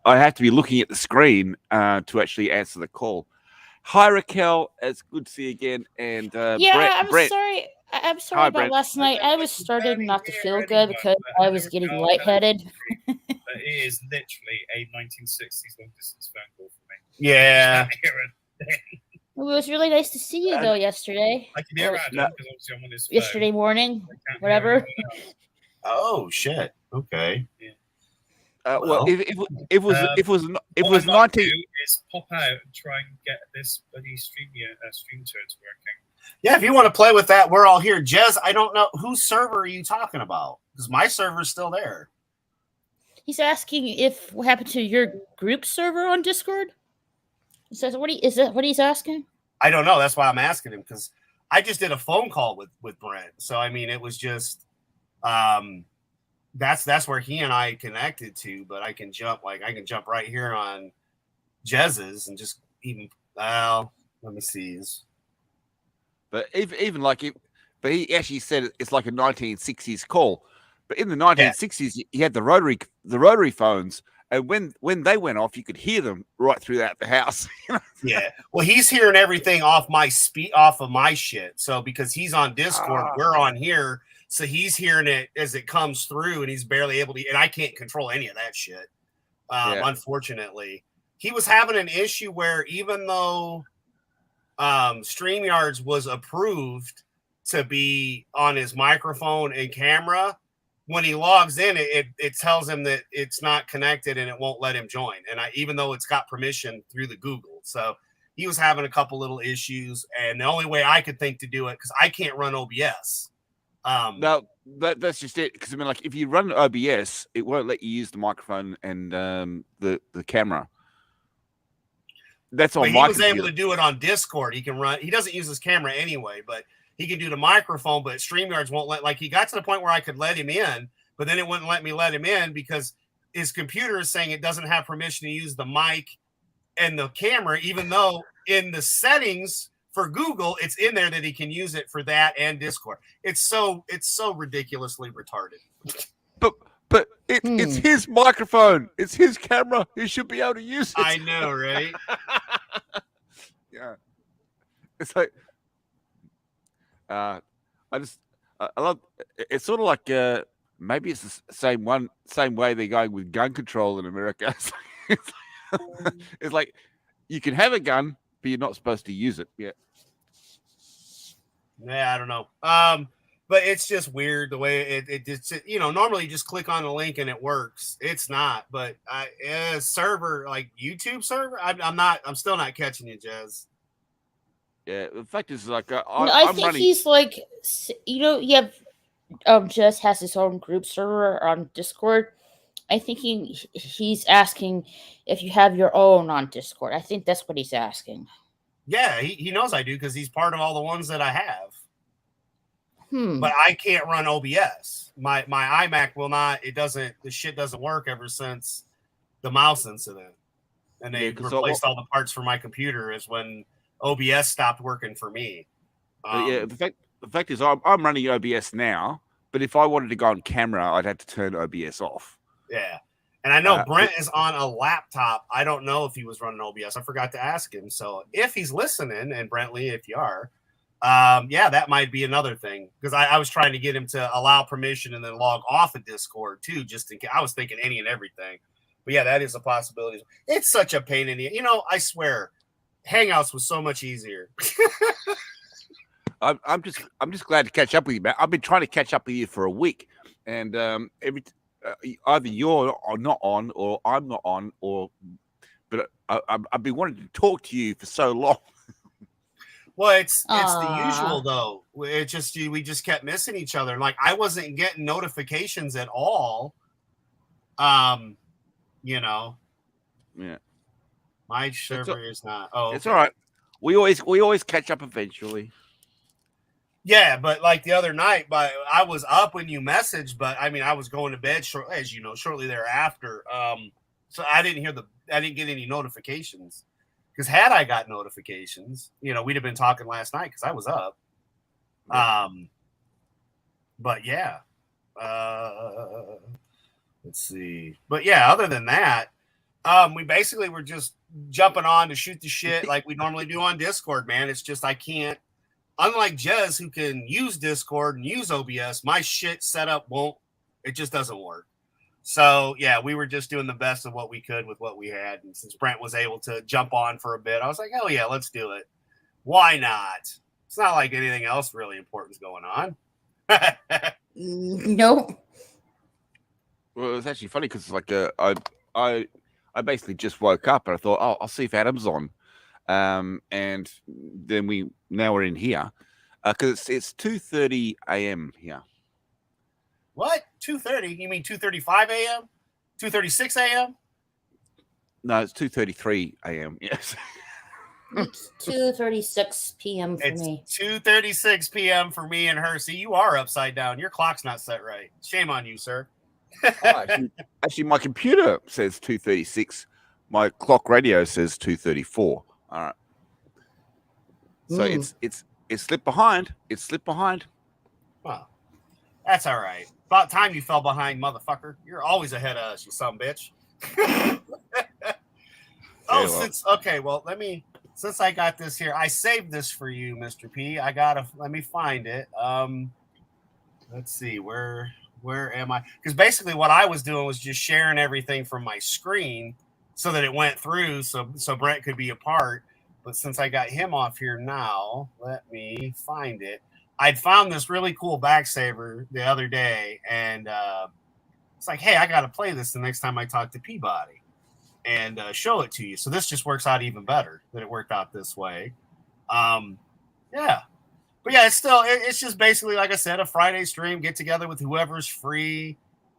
have to be looking at the screen to actually answer the call. Hi, Raquel. It's good to see you again. And Brent. Sorry. I'm sorry Hi, about Brent. last night. I was starting not to feel good because I was getting lightheaded. But it is literally a 1960s long distance phone call for me. Yeah. It was really nice to see you though yesterday. I can hear Adam no. because obviously I'm on his phone. Yesterday morning, I can't whatever. hear anyone else. Oh shit. Okay. Well, if it was What I might 19. do is pop out and try and get this bloody stream turds working. Yeah, if you want to play with that, we're all here. Jez, I don't know whose server are you talking about? Because my server's still there. He's asking if what happened to your group server on Discord. Is that what he's asking? I don't know. That's why I'm asking him, because I just did a phone call with Brent. So I mean, it was just that's where he and I connected to. But I can jump right here on Jez's and just even let me see. But even like it, but he actually said it's like a 1960s call. But in the 1960s, you had the rotary phones, and when they went off, you could hear them right throughout the house. Yeah. Well, he's hearing everything off of my shit. So because he's on Discord, we're on here, so he's hearing it as it comes through, and he's barely able to. And I can't control any of that shit. Unfortunately, he was having an issue where even though StreamYards was approved to be on his microphone and camera, when he logs in, it tells him that it's not connected and it won't let him join. And even though it's got permission through the Google, so he was having a couple little issues. And the only way I could think to do it, because I can't run OBS. No, that's just it. Because I mean, like if you run OBS, it won't let you use the microphone and the camera. That's on but my he was computer. able to do it on Discord. He can run. He doesn't use his camera anyway, but he can do the microphone. But StreamYards won't let. Like he got to the point where I could let him in, but then it wouldn't let me let him in because his computer is saying it doesn't have permission to use the mic and the camera, even though in the settings for Google, it's in there that he can use it for that and Discord. It's so ridiculously retarded. But it's his microphone. It's his camera. He should be able to use it. I know, right? Yeah. It's like, I love. It's sort of like maybe it's the same way they're going with gun control in America. It's like you can have a gun, but you're not supposed to use it. Yeah. Yeah, I don't know. But it's just weird the way it just, normally you just click on the link and it works. It's not, but server like YouTube server, I'm still not catching you, Jez. Yeah, the fact is, like, I think he's like, you have Jez has his own group server on Discord. I think he's asking if you have your own on Discord. I think that's what he's asking. Yeah, he knows I do because he's part of all the ones that I have. But I can't run OBS. My iMac will not. The shit doesn't work ever since the mouse incident, and they replaced all the parts for my computer. Is when OBS stopped working for me. The fact is, I'm running OBS now. But if I wanted to go on camera, I'd have to turn OBS off. Yeah, and I know Brent is on a laptop. I don't know if he was running OBS. I forgot to ask him. So if he's listening, and Brentley, if you are. That might be another thing because I was trying to get him to allow permission and then log off of Discord too, just in case. I was thinking any and everything, but yeah, that is a possibility. It's such a pain in the, I swear, Hangouts was so much easier. I'm just glad to catch up with you, man. I've been trying to catch up with you for a week, and either you're not on or I'm not on, but I've been wanting to talk to you for so long. Well, it's the usual though. It just we just kept missing each other. Like I wasn't getting notifications at all. You know. Yeah. My server is not. Oh, it's all right. We always catch up eventually. Yeah, but like the other night, but I was up when you messaged, but I mean I was going to bed shortly thereafter. So I didn't get any notifications. Because had I got notifications, you know, we'd have been talking last night because I was up. But yeah. Let's see. But yeah, other than that, we basically were just jumping on to shoot the shit like we normally do on Discord, man. It's just I can't. Unlike Jez, who can use Discord and use OBS, my shit setup it just doesn't work. So, yeah, we were just doing the best of what we could with what we had. And since Brent was able to jump on for a bit, I was like, hell yeah, let's do it. Why not? It's not like anything else really important is going on. Nope. Well, it was actually funny because like I basically just woke up and I thought, oh, I'll see if Adam's on. And then we're in here because it's 2:30 a.m. here. What? 2:30? You mean 2:35 a.m.? 2:36 a.m.? No, it's 2:33 a.m. Yes. It's 2:36 p.m. for me. 2:36 p.m. for me and her. See, you are upside down. Your clock's not set right. Shame on you, sir. Actually, my computer says 2:36. My clock radio says 2:34. All right. So it's slipped behind. It's slipped behind. Well, that's all right. About time you fell behind, motherfucker. You're always ahead of us, you son bitch. Since I got this here, I saved this for you, Mr. P. Let me find it. Let's see, where am I? Because basically what I was doing was just sharing everything from my screen so that it went through so Brent could be a part. But since I got him off here now, let me find it. I'd found this really cool backsaver the other day, and it's like, hey, I got to play this the next time I talk to Peabody and show it to you. So this just works out even better that it worked out this way. Yeah. But yeah, it's just basically, like I said, a Friday stream, get together with whoever's free.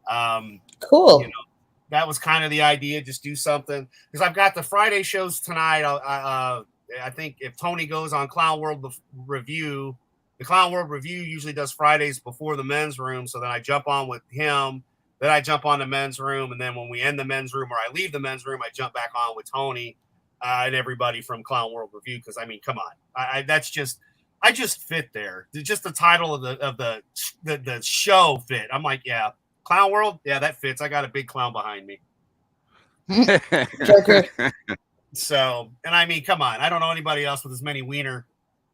Cool. You know, that was kind of the idea, just do something. Because I've got the Friday shows tonight. I think if Tony goes on Clown World Review, the Clown World Review usually does Fridays before the men's room. So then I jump on with him. Then I jump on the men's room. And then when we end the men's room or I leave the men's room, I jump back on with Tony and everybody from Clown World Review. Because, I mean, come on. I just fit there. Just the title of the show fit. I'm like, yeah, Clown World. Yeah, that fits. I got a big clown behind me. Joker. So, and I mean, come on. I don't know anybody else with as many wiener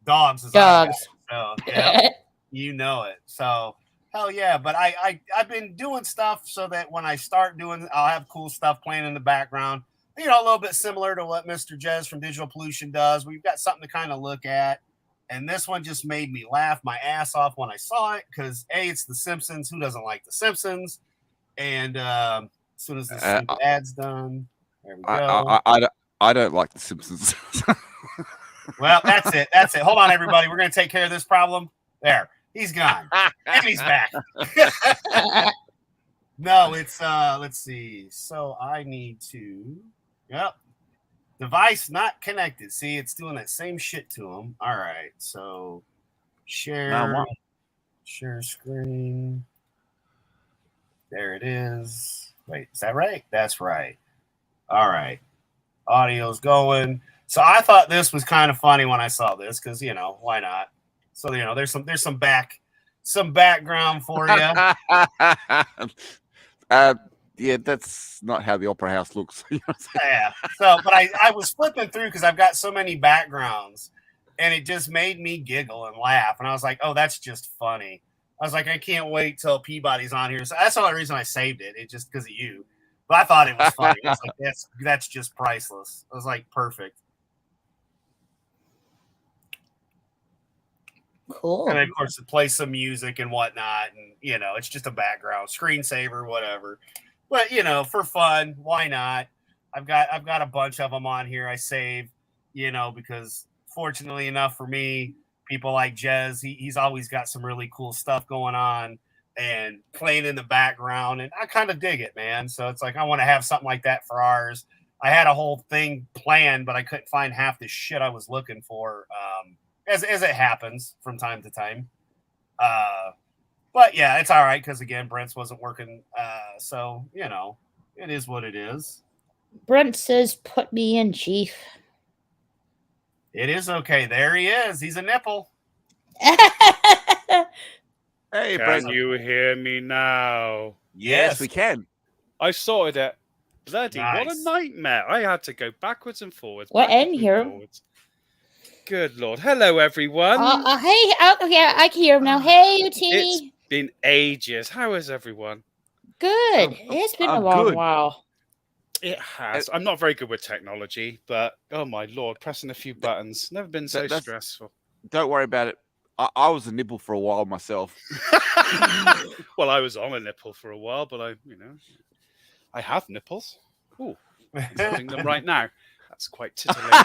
dogs as I have. So, yeah, you know it. So, hell yeah. But I've been doing stuff so that when I start doing, I'll have cool stuff playing in the background. You know, a little bit similar to what Mr. Jez from Digital Pollution does. We've got something to kind of look at. And this one just made me laugh my ass off when I saw it because, A, it's The Simpsons. Who doesn't like The Simpsons? And as soon as the ad's done, there we go. I don't like The Simpsons. Well, that's it. Hold on, everybody. We're going to take care of this problem. There. He's gone. And he's back. No, it's, let's see. So I need to, device not connected. See, it's doing that same shit to him. All right. So share screen. There it is. Wait, is that right? That's right. All right. Audio's going. So I thought this was kind of funny when I saw this because, you know, why not? So, you know, there's some background for you. Yeah, that's not how the opera house looks. Yeah. So, but I was flipping through because I've got so many backgrounds and it just made me giggle and laugh. And I was like, oh, that's just funny. I was like, I can't wait till Peabody's on here. So that's the only reason I saved it. It just because of you. But I thought it was funny. It's like, that's just priceless. I was like, perfect. Cool. And then, of course, it plays some music and whatnot. And, you know, it's just a background screensaver, whatever. But, you know, for fun, why not? I've got a bunch of them on here I save, you know, because fortunately enough for me, people like Jez, he's always got some really cool stuff going on and playing in the background, and I kind of dig it, man. So it's like I want to have something like that for ours. I had a whole thing planned, but I couldn't find half the shit I was looking for, as it happens from time to time. But yeah, it's all right because again, Brent's wasn't working, so you know, it is what it is. Brent says, "Put me in, Chief." It is okay. There he is. He's a nipple. Hey, Can Brent. you hear me now? Yes, we can. I sorted it. Bloody, what Nice. a nightmare. I had to go backwards and forwards. What, backwards and and here? forwards. Good Lord. Hello, everyone. Hey, yeah, I can hear him now. Hey, It's Ootini. been ages. How is everyone? Good. It's been a long while. It has. I'm not very good with technology, but oh my Lord, pressing a few buttons. Never been so stressful. Don't worry about it. I was a nipple for a while myself. Well, I was on a nipple for a while, but I have nipples. Ooh, I'm holding them right now. That's quite titillating.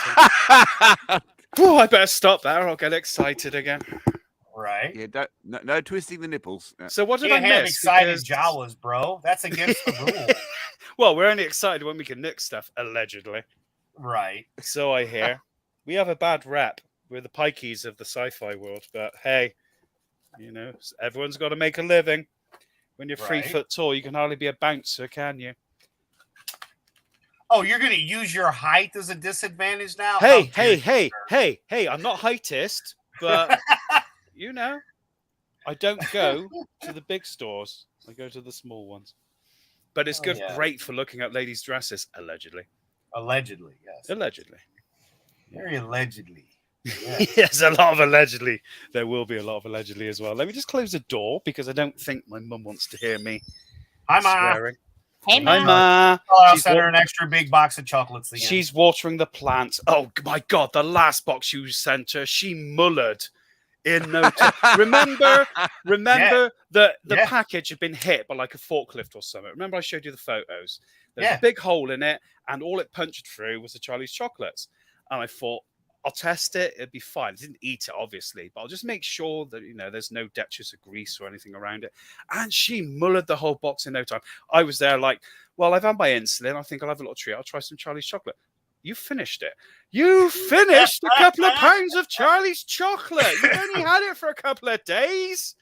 Oh, I better stop there. I'll get excited again. Right. Yeah, no twisting the nipples. So what did Can't I have miss? excited Jawas, bro. That's against the rule. Well, we're only excited when we can nick stuff, allegedly. Right. So I hear. We have a bad rep. We're the pikeys of the sci-fi world, but hey, everyone's got to make a living. When you're 3 foot tall, you can hardly be a bouncer, can you? Oh, you're going to use your height as a disadvantage now? Hey, I'm not heightist, but, I don't go to the big stores. I go to the small ones. But it's great for looking at ladies' dresses, allegedly. Allegedly, yes. Allegedly. Very allegedly. Yeah. Yes, a lot of allegedly. There will be a lot of allegedly as well. Let me just close the door because I don't think my mum wants to hear me swearing. Hey, Ma. Hi, Ma. I'll send her an extra big box of chocolates again. She's watering the plants. Oh, my God. The last box you sent her, she mullered in no time. Remember that the package had been hit by like a forklift or something. Remember I showed you the photos? There's a big hole in it, and all it punched through was the Charlie's chocolates. And I thought, I'll test it. It'd be fine. I didn't eat it, obviously, but I'll just make sure that, there's no detachures of grease or anything around it. And she mullered the whole box in no time. I was there like, well, I've had my insulin. I think I'll have a little treat. I'll try some Charlie's chocolate. You finished it. You finished a couple of pounds of Charlie's chocolate. You've only had it for a couple of days.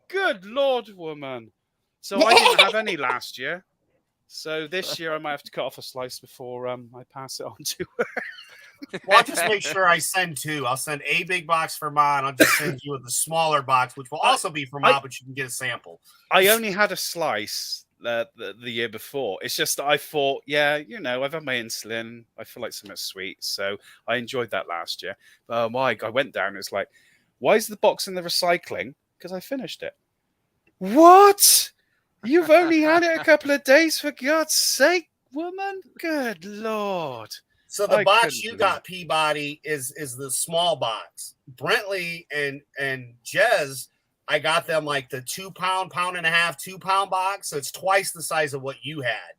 Good Lord, woman. So I didn't have any last year. So this year I might have to cut off a slice before I pass it on to her. Well, I'll just make sure I send two. I'll send a big box for Ma, and I'll just send you the smaller box, which will also be for Ma, but you can get a sample. I only had a slice the year before. It's just that I thought, I've had my insulin. I feel like something sweet. So I enjoyed that last year. But I went down. It's like, why is the box in the recycling? Because I finished it. What? You've only had it a couple of days, for God's sake, woman? Good Lord. So the box you got, Peabody, is the small box. Brentley and Jez, I got them like the 2 pound, 1.5 pound, 2 pound box. So it's twice the size of what you had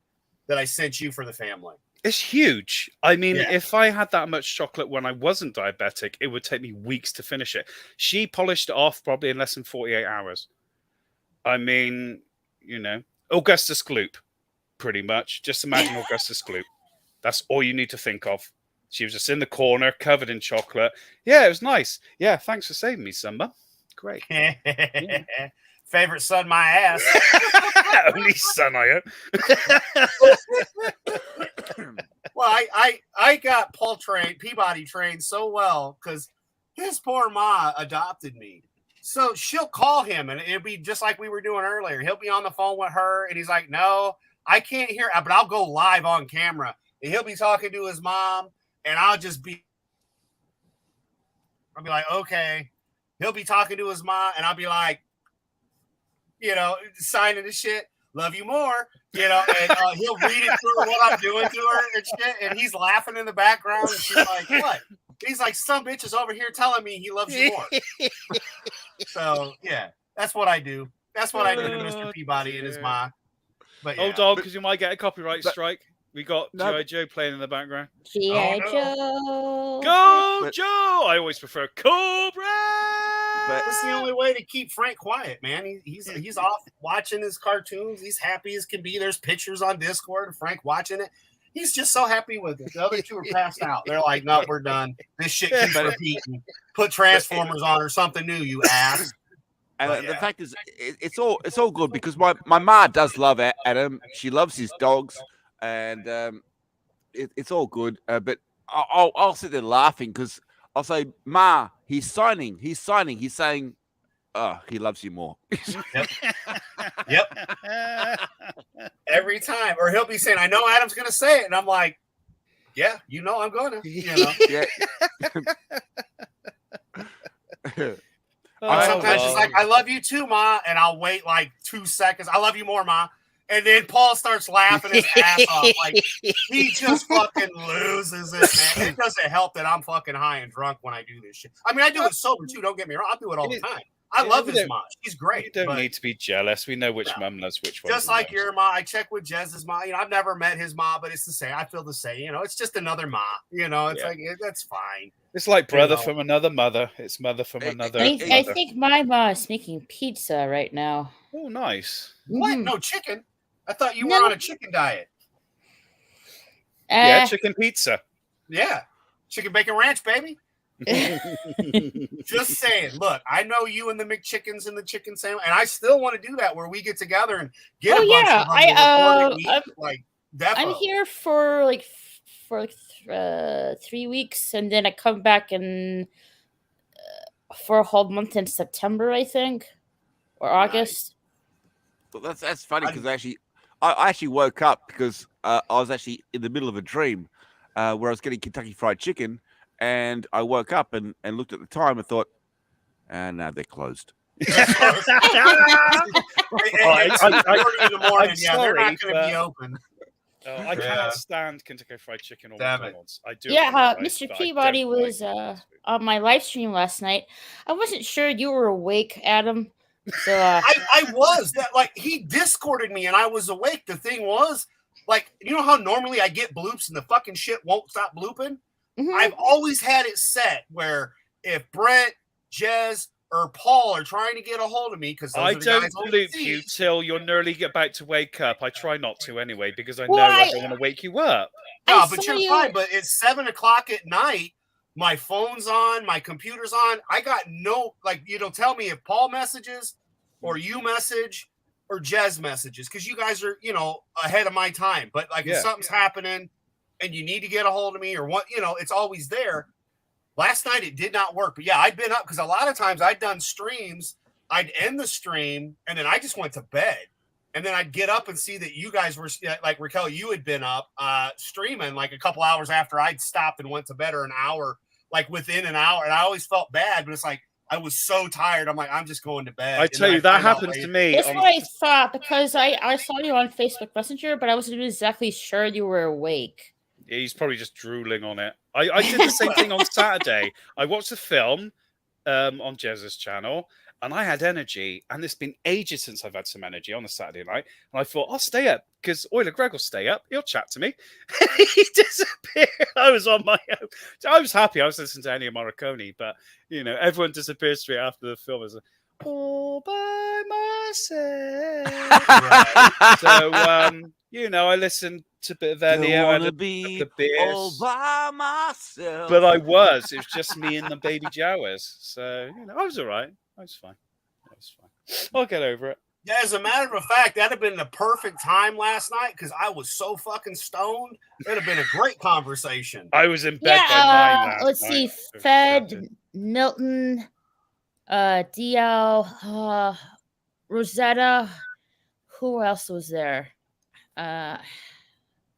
that I sent you for the family. It's huge. I mean, if I had that much chocolate when I wasn't diabetic, it would take me weeks to finish it. She polished it off probably in less than 48 hours. I mean, Augustus Gloop, pretty much. Just imagine Augustus Gloop. That's all you need to think of. She was just in the corner, covered in chocolate. Yeah, it was nice. Yeah, thanks for saving me, Summer. Great. Favorite son, my ass. Only son I am. Well, I got Peabody trained so well because his poor ma adopted me. So she'll call him, and it'll be just like we were doing earlier. He'll be on the phone with her, and he's like, no, I can't hear, but I'll go live on camera. And he'll be talking to his mom, and I'll be like, okay. He'll be talking to his mom, and I'll be like, signing the shit. Love you more, and he'll read it through what I'm doing to her and shit, and he's laughing in the background, and she's like, what? He's like, some bitch is over here telling me he loves you more. So, yeah, that's what I do. That's what I do to Mr. Peabody and his mom. But dog, because you might get a copyright strike. We got No, G.I. Joe playing in the background. G.I. no. Joe. Go, But- Joe! I always prefer Cobra! That's the only way to keep Frank quiet, man. He's off watching his cartoons. He's happy as can be. There's pictures on Discord of Frank watching it. He's just so happy with it. The other two are passed out. They're like, no, we're done. This shit keeps repeating. Put Transformers on or something new, you ass. And But the yeah. fact is, it's all good because my ma does love Adam. She loves his dogs, and it's all good. But I'll sit there laughing because I'll say, Ma, he's signing. He's saying, oh, he loves you more. Yep. Every time. Or he'll be saying, I know Adam's going to say it. And I'm like, yeah, you know I'm going to. You know? Yeah. Sometimes it's like, I love you too, Ma. And I'll wait like 2 seconds. I love you more, Ma. And then Paul starts laughing his ass off. Like, he just fucking loses it, man. It doesn't help that I'm fucking high and drunk when I do this shit. I mean, I do it sober too. Don't get me wrong. I do it all the time. I love his mom. She's great. You don't need to be jealous. We know which mum loves which one. Just like your mom. I check with Jez's mom. You know, I've never met his mom, but it's the same. I feel the same. You know, it's just another mom. You know, it's like, that's fine. It's like brother from another mother. It's mother from another mother. I think my mom is making pizza right now. Oh, nice. What? No chicken? I thought you were on a chicken diet. Yeah, chicken pizza. Yeah. Chicken bacon ranch, baby. Just saying. Look, I know you and the McChickens and the chicken sandwich, and I still want to do that where we get together and get a bunch of them. I'm here for 3 weeks, and then I come back for a whole month in September, I think, or August. Well, that's funny because I actually woke up because I was actually in the middle of a dream where I was getting Kentucky Fried Chicken, and I woke up and looked at the time and thought, no, they're closed. It's 40 in the morning. Yeah, they're not going to be open. I cannot stand Kentucky Fried Chicken or McDonald's. I do. Yeah, Mr. Peabody was on my live stream last night. I wasn't sure you were awake, Adam. So I was that he Discorded me and I was awake. The thing was, you know how normally I get bloops and the fucking shit won't stop blooping? Mm-hmm. I've always had it set where if Brent, Jez, or Paul are trying to get a hold of me, because I don't bloop you till you're nearly about to wake up. I try not to anyway, because I know I don't want to wake you up. No, but you're fine. But it's 7 o'clock at night. My phone's on, my computer's on. I got no, tell me if Paul messages or you message or Jez messages, because you guys are, ahead of my time. But if something's happening and you need to get a hold of me or what, it's always there. Last night it did not work. But yeah, I'd been up because a lot of times I'd done streams. I'd end the stream and then I just went to bed. And then I'd get up and see that you guys were, like Raquel, you had been up streaming a couple hours after I'd stopped and went to bed, or an hour, within an hour. And I always felt bad, but it's I was so tired. I'm I'm just going to bed. I tell you, that happened to me. That's what I thought, because I saw you on Facebook Messenger, but I wasn't exactly sure you were awake. Yeah, he's probably just drooling on it. I did the same thing on Saturday. I watched the film on Jez's channel, and I had energy. And it's been ages since I've had some energy on a Saturday night. And I thought, I'll stay up, because Euler Greg will stay up. He'll chat to me. He disappeared. I was on my own. I was happy. I was listening to Ennio Morricone, but, everyone disappeared straight after the film. I was all by myself. Right. So, I listened to a bit of Ennio and the beers. All by myself. But it was just me and the baby Jawas. So, I was all right. I was fine. I'll get over it. Yeah, as a matter of fact, that'd have been the perfect time last night because I was so fucking stoned. It'd have been a great conversation. I was in bed by 9 let's see. Fed, Milton, DL, Rosetta. Who else was there?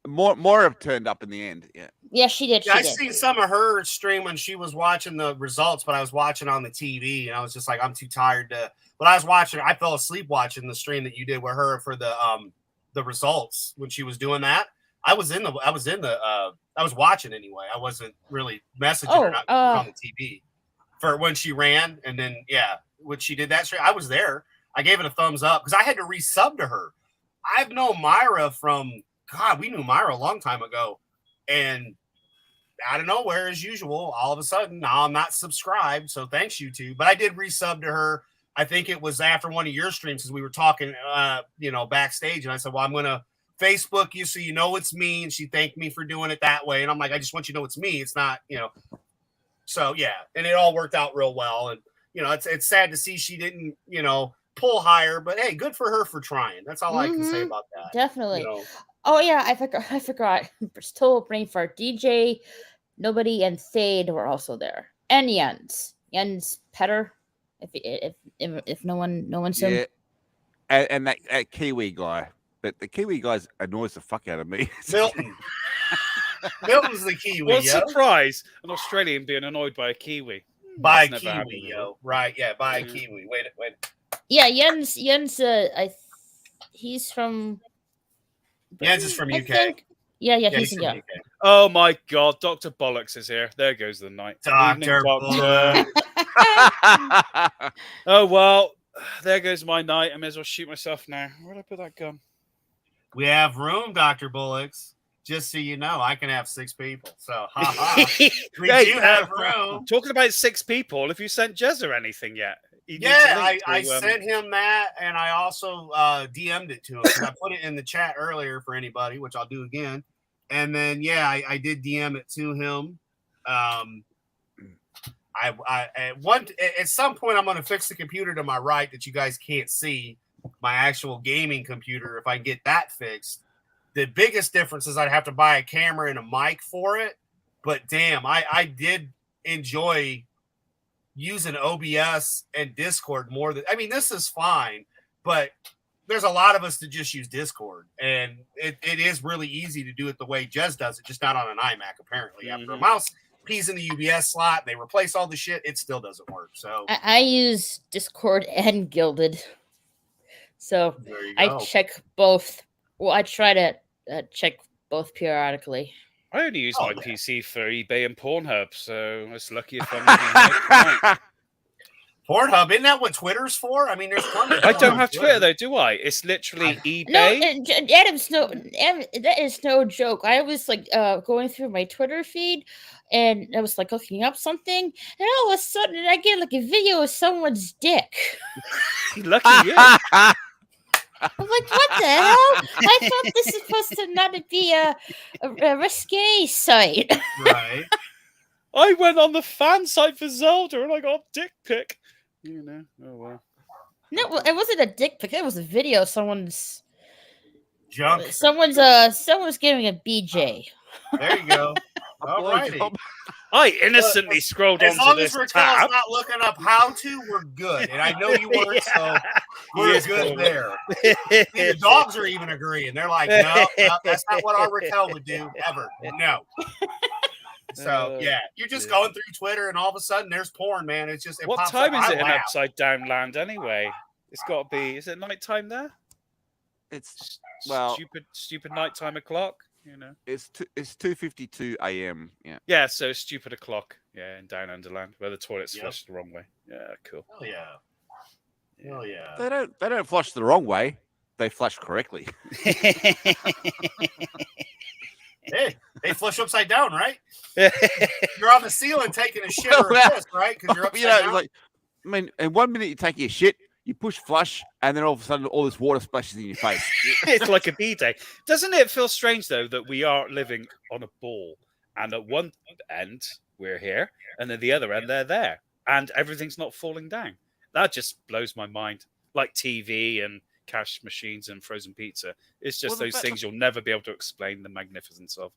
More turned up in the end. Yeah, she did. I seen some of her stream when she was watching the results, but I was watching on the TV and I was just I'm too tired to. But I was watching. I fell asleep watching the stream that you did with her for the results when she was doing that. I was watching anyway. I wasn't really messaging her on the TV for when she ran, and then when she did that stream, I was there. I gave it a thumbs up because I had to resub to her. I've known Myra from God, we knew Myra a long time ago. And out of nowhere, as usual, all of a sudden, now I'm not subscribed. So thanks, YouTube. But I did resub to her. I think it was after one of your streams because we were talking, backstage. And I said, well, I'm going to Facebook you so you know it's me. And she thanked me for doing it that way. And I'm like, I just want you to know it's me. It's not, So, yeah. And it all worked out real well. And, it's sad to see she didn't, pull higher. But, hey, good for her for trying. That's all I can say about that. Definitely. Oh, yeah. I forgot. Total brain fart. DJ, Nobody, and Thade were also there. And Jens. Peder. If no one's him. Yeah, and that Kiwi guy, but the Kiwi guy annoys the fuck out of me. Milton. Milton's the Kiwi. What surprise! An Australian being annoyed by a Kiwi. By a Kiwi, yo. Right? Yeah, by a Kiwi. Wait. Yeah, Jens. He's from. Jens is from UK. Yeah, he's from UK. Oh my God, Dr. Bollocks is here. There goes the night. Dr. Bollocks. Oh well, there goes my night. I may as well shoot myself now. Where did I put that gun? We have room, Dr. Bullocks. Just so you know, I can have 6 people. So, we do have room. Talking about 6 people, have you sent Jezza anything yet? I sent him that, and I also DM'd it to him. I put it in the chat earlier for anybody, which I'll do again. And then, I did DM it to him. At some point I'm going to fix the computer to my right that you guys can't see, my actual gaming computer. If I get that fixed, the biggest difference is I'd have to buy a camera and a mic for it. But damn, I did enjoy using OBS and Discord more than, this is fine, but there's a lot of us that just use Discord, and it is really easy to do it the way Jez does it, just not on an iMac apparently. After a mouse piece in the UBS slot, they replace all the shit, it still doesn't work. So I use Discord and Gilded, so I check both. Well, I try to check both periodically. I only use my PC for eBay and Pornhub, so it's lucky if I'm Pornhub, isn't that what Twitter's for? There's plenty. I don't have Twitter though, do I? It's literally eBay. No, that is no joke. I was going through my Twitter feed, and I was looking up something, and all of a sudden I get a video of someone's dick. Lucky you. I'm like, what the hell? I thought this is supposed to not be a risque site. Right. I went on the fan site for Zelda and I got a dick pic. Oh well. No, it wasn't a dick pic. It was a video of someone's junk. Someone's giving a BJ. There you go. All righty. I innocently scrolled onto this tab. As long as Raquel's not looking up how to, we're good. And I know you weren't, so we're good there. The dogs are even agreeing. They're like, no, that's not what our Raquel would do, ever. No. So, you're just going through Twitter, and all of a sudden, there's porn, man. It's just, what time is it in Upside Down Land, anyway? It's got to be, is it nighttime there? It's, stupid nighttime o'clock. It's 2:52 a.m. Yeah, so stupid o'clock. Yeah, in Down Underland where the toilets flush the wrong way. Yeah, cool. Hell yeah. They don't flush the wrong way. They flush correctly. Hey, they flush upside down, right? You're on the ceiling taking a shit or a piss, right? Because you're upside down. In 1 minute you're taking a shit, you push flush, and then all of a sudden all this water splashes in your face. It's like a D-Day. Doesn't it feel strange, though, that we are living on a ball, and at one end we're here, and at the other end they're there, and everything's not falling down? That just blows my mind. Like TV and cash machines and frozen pizza. It's just those things you'll never be able to explain the magnificence of.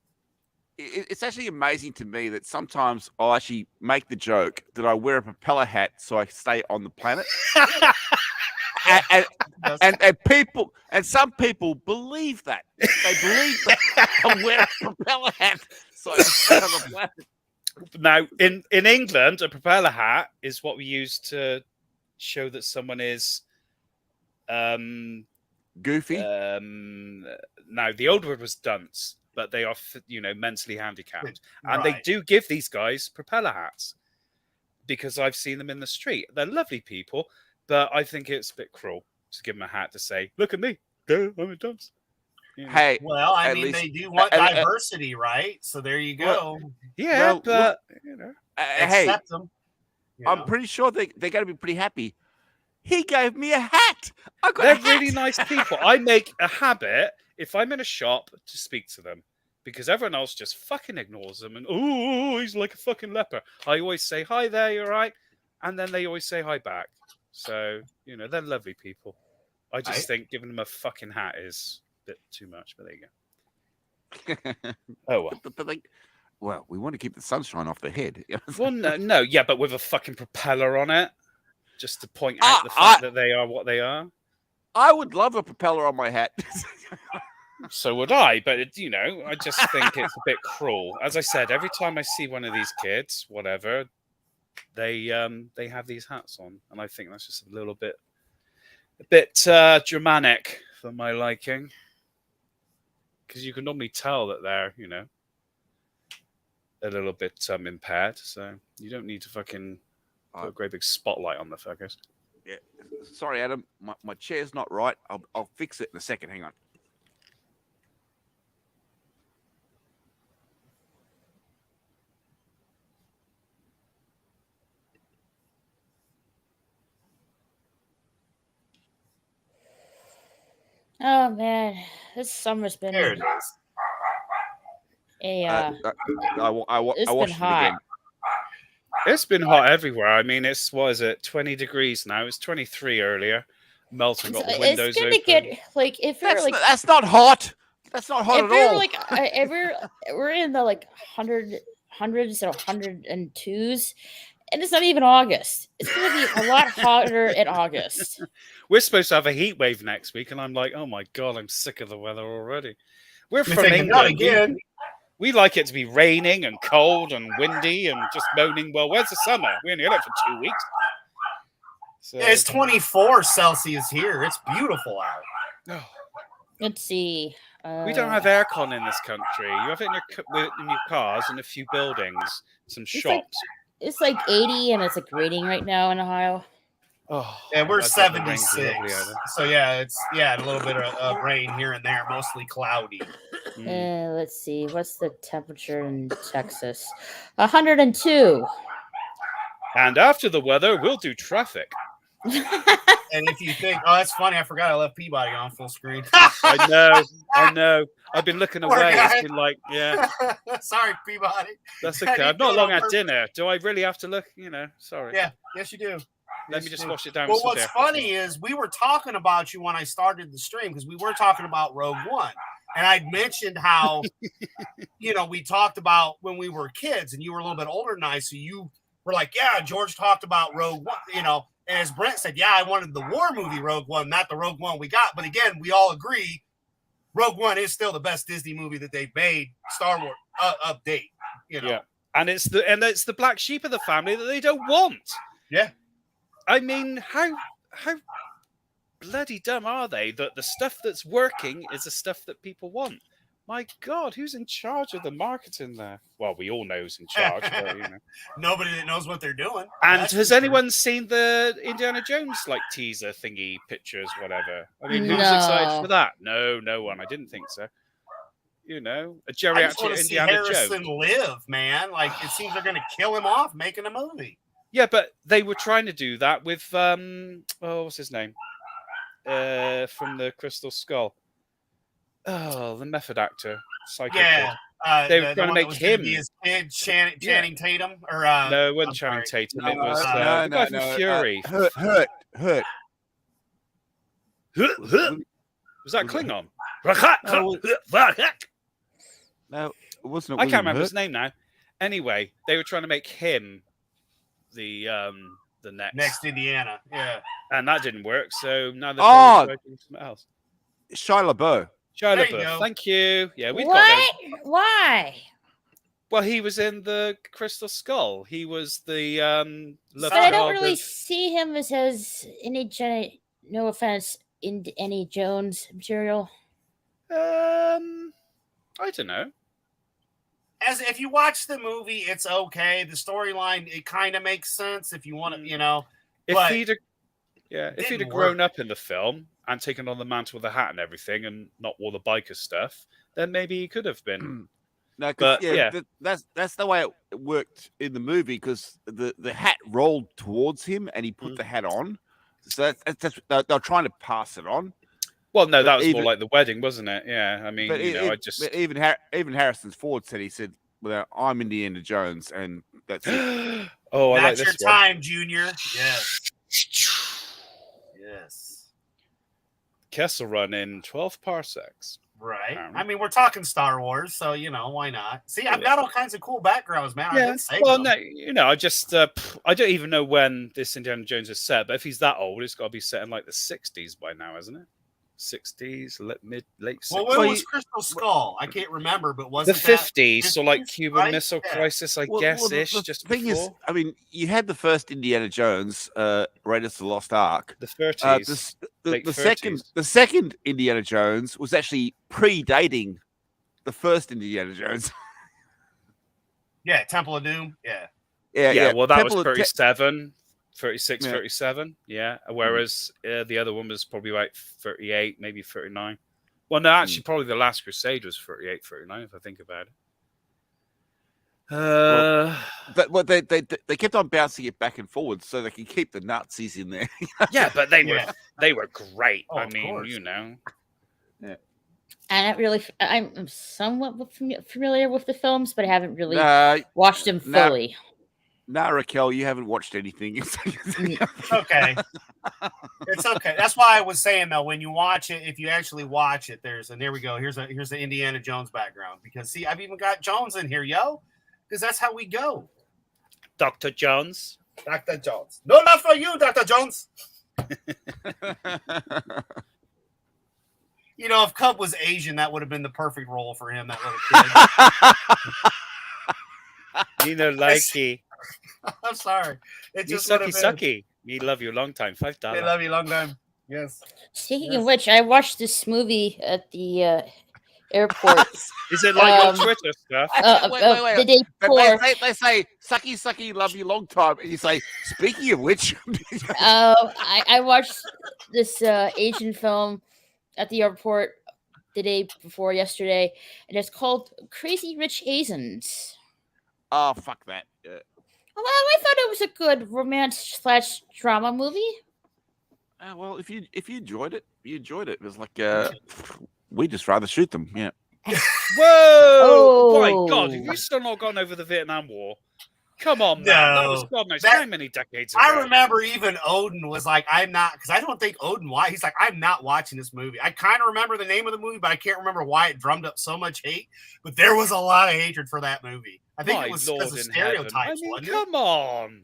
It's actually amazing to me that sometimes I'll actually make the joke that I wear a propeller hat so I stay on the planet. and some people believe that. They believe that I wear a propeller hat so I can stay on the planet. Now, in England, a propeller hat is what we use to show that someone is goofy. Now, the old word was dunce, but they are, mentally handicapped. And they do give these guys propeller hats because I've seen them in the street. They're lovely people, but I think it's a bit cruel to give them a hat to say, look at me, I'm a dunce. Hey, Well, I at mean, least- they do want at- diversity, right? So there you go. Yeah, Well, but you know, hey, Accept them. I'm pretty sure they're going to be pretty happy. He gave me a hat. I got they're a hat. really nice people. I make a habit if I'm in a shop to speak to them because everyone else just fucking ignores them and he's like a fucking leper. I always say hi there, you're right, and then they always say hi back. So they're lovely people. I just think giving them a fucking hat is a bit too much, but there you go. Oh well. Well, we want to keep the sunshine off their head. Well, no, yeah, but with a fucking propeller on it, just to point out the fact that they are what they are. I would love a propeller on my hat. So would I, but I just think it's a bit cruel. As I said, every time I see one of these kids, whatever, they have these hats on, and I think that's just a bit Germanic for my liking, because you can normally tell that they're a little bit impaired, so you don't need to fucking put a great big spotlight on the fuckers. Yeah, sorry, Adam, my chair's not right. I'll fix it in a second. Hang on. Oh man, this summer's been There it is. I It's been hot. It's been hot everywhere. I mean, it's 20 degrees now. It's 23 earlier. Melting, got the windows It's gonna open. get if you're That's not hot. That's not hot if at you're all. we're in the hundreds or 102s, and it's not even August. It's gonna be a lot hotter in August. We're supposed to have a heat wave next week, and I'm like, oh my god, I'm sick of the weather already. We're from Not England. again. We like it to be raining and cold and windy and just moaning. Well, where's the summer? We only had it for 2 weeks. So, Yeah, it's 24 Celsius here. It's beautiful out. Let's see. We don't have aircon in this country. You have it in your cars and a few buildings, some shops. It's like 80 and it's raining right now in Ohio. Oh, Yeah, we're I bet the rain's 76. lovely out there. So yeah, it's a little bit of rain here and there, mostly cloudy. Let's see. What's the temperature in Texas? 102. And after the weather, we'll do traffic. And if you think, oh, that's funny, I forgot I left Peabody on full screen. I know. I've been looking Poor away. guy. It's been like, yeah, Sorry, Peabody. that's How do okay. you I've not do it long on had purpose? dinner. Do I really have to look? Sorry. Yeah, yes, you do. Let me just wash it down. Well, with some what's beer. funny is we were talking about you when I started the stream because we were talking about Rogue One. And I'd mentioned how, we talked about when we were kids and you were a little bit older than I. So you were like, yeah, George talked about Rogue One, And as Brent said, yeah, I wanted the war movie Rogue One, not the Rogue One we got. But again, we all agree Rogue One is still the best Disney movie that they've made. Star Wars update, Yeah. And it's the black sheep of the family that they don't want. Yeah. I mean, how bloody dumb are they that the stuff that's working is the stuff that people want? My God, who's in charge of the marketing there? Well, we all know who's in charge, but Nobody that knows what they're doing. And That's has for sure. anyone seen the Indiana Jones teaser thingy pictures, whatever? I mean, who's No. excited for that? No one. I didn't think so. A I just want geriatric to see Indiana Harrison Jones. live, man. It seems they're going to kill him off making a movie. Yeah, but they were trying to do that with what's his name? From the Crystal Skull. Oh, the method actor. Psycho Yeah. kid. They were the trying to one that make was gonna him. be his kid, Channing Tatum, or No, it wasn't I'm Channing sorry. Tatum. It was No, the guy from Fury. Hurt. Was that Klingon? No, it wasn't. I can't remember his name now. Anyway, they were trying to make him the next Indiana. Yeah. and that didn't work. So now they're Oh! trying to do something else. Shia LaBeouf. Shia There you LaBeouf. go. Thank you. Yeah, we've got What? those. Why? Well, he was in the Crystal Skull. He was the love But I don't child really of- see him as no offense, in any Jones material. I don't know. As if you watch the movie, it's okay. The storyline, it kind of makes sense if you want to, If but he'd have didn't grown work. up in the film and taken on the mantle with the hat and everything, and not wore the biker stuff, then maybe he could have been. No, But, that's the way it worked in the movie, because the hat rolled towards him and he put the hat on. So that's they're trying to pass it on. Well, no, But that was even- more like the wedding, wasn't it? Yeah, I mean, But but even Harrison Ford said, well, I'm Indiana Jones, and that's it. Oh, I like That's your this one. time, Junior. Yes. Yes. Kessel Run in 12 parsecs. Right. I mean, we're talking Star Wars, so why not? See, I've got all kinds of cool backgrounds, man. I Yeah. didn't say Well, them. no, I just I don't even know when this Indiana Jones is set, but if he's that old, it's got to be set in like the 60s by now, isn't it? 60s, late 60s. Well, when was Crystal Skull? I can't remember, but wasn't the 50s, so like Cuban right? Missile Crisis, I Well, guess, the just thing before. is, I mean, you had the first Indiana Jones, Raiders of the Lost Ark. The 30s. The second Indiana Jones was actually predating the first Indiana Jones. Yeah, Temple of Doom. Yeah. Yeah, well, that Temple was of 37, 36, Yeah. 37. Yeah, whereas the other one was probably like 38, maybe 39. Well, no, actually, probably The Last Crusade was 38, 39, if I think about it. Well, they kept on bouncing it back and forward so they can keep the Nazis in there. Yeah, but they were great. Oh, I of mean, course. And I'm somewhat familiar with the films, but I haven't really Nah, watched them fully. Raquel, you haven't watched anything. It's okay. It's okay. That's why I was saying, though, when you watch it, if you actually watch it, there we go. Here's the Indiana Jones background. Because see, I've even got Jones in here, yo. Because that's how we go. Dr. Jones. Dr. Jones. No, not for you, Dr. Jones. You know, if Cub was Asian, that would have been the perfect role for him, that little kid. You know, likey. I'm sorry. It You just would have been. sucky. Me love you long time. $5. I love you long time. Yes. Speaking of which, I watched this movie at the airport. Is it like your Twitter stuff? The day before. They say, sucky, sucky, love you long time. And you say, speaking of which. I watched this Asian film at the airport the day before yesterday, and it's called Crazy Rich Asians. Oh, fuck that. Yeah. Well, I thought it was a good romance/drama movie. Well, if you enjoyed it, you enjoyed it. It was like we just rather shoot them. Yeah. Whoa! My God, have you still not gone over the Vietnam War? Come on, man. That was God knows how many decades ago. I remember even Odin was like, I'm not, because I don't think Odin, why? He's like, I'm not watching this movie. I kind of remember the name of the movie, but I can't remember why it drummed up so much hate. But there was a lot of hatred for that movie. I think it was because of stereotypes. I mean, come on.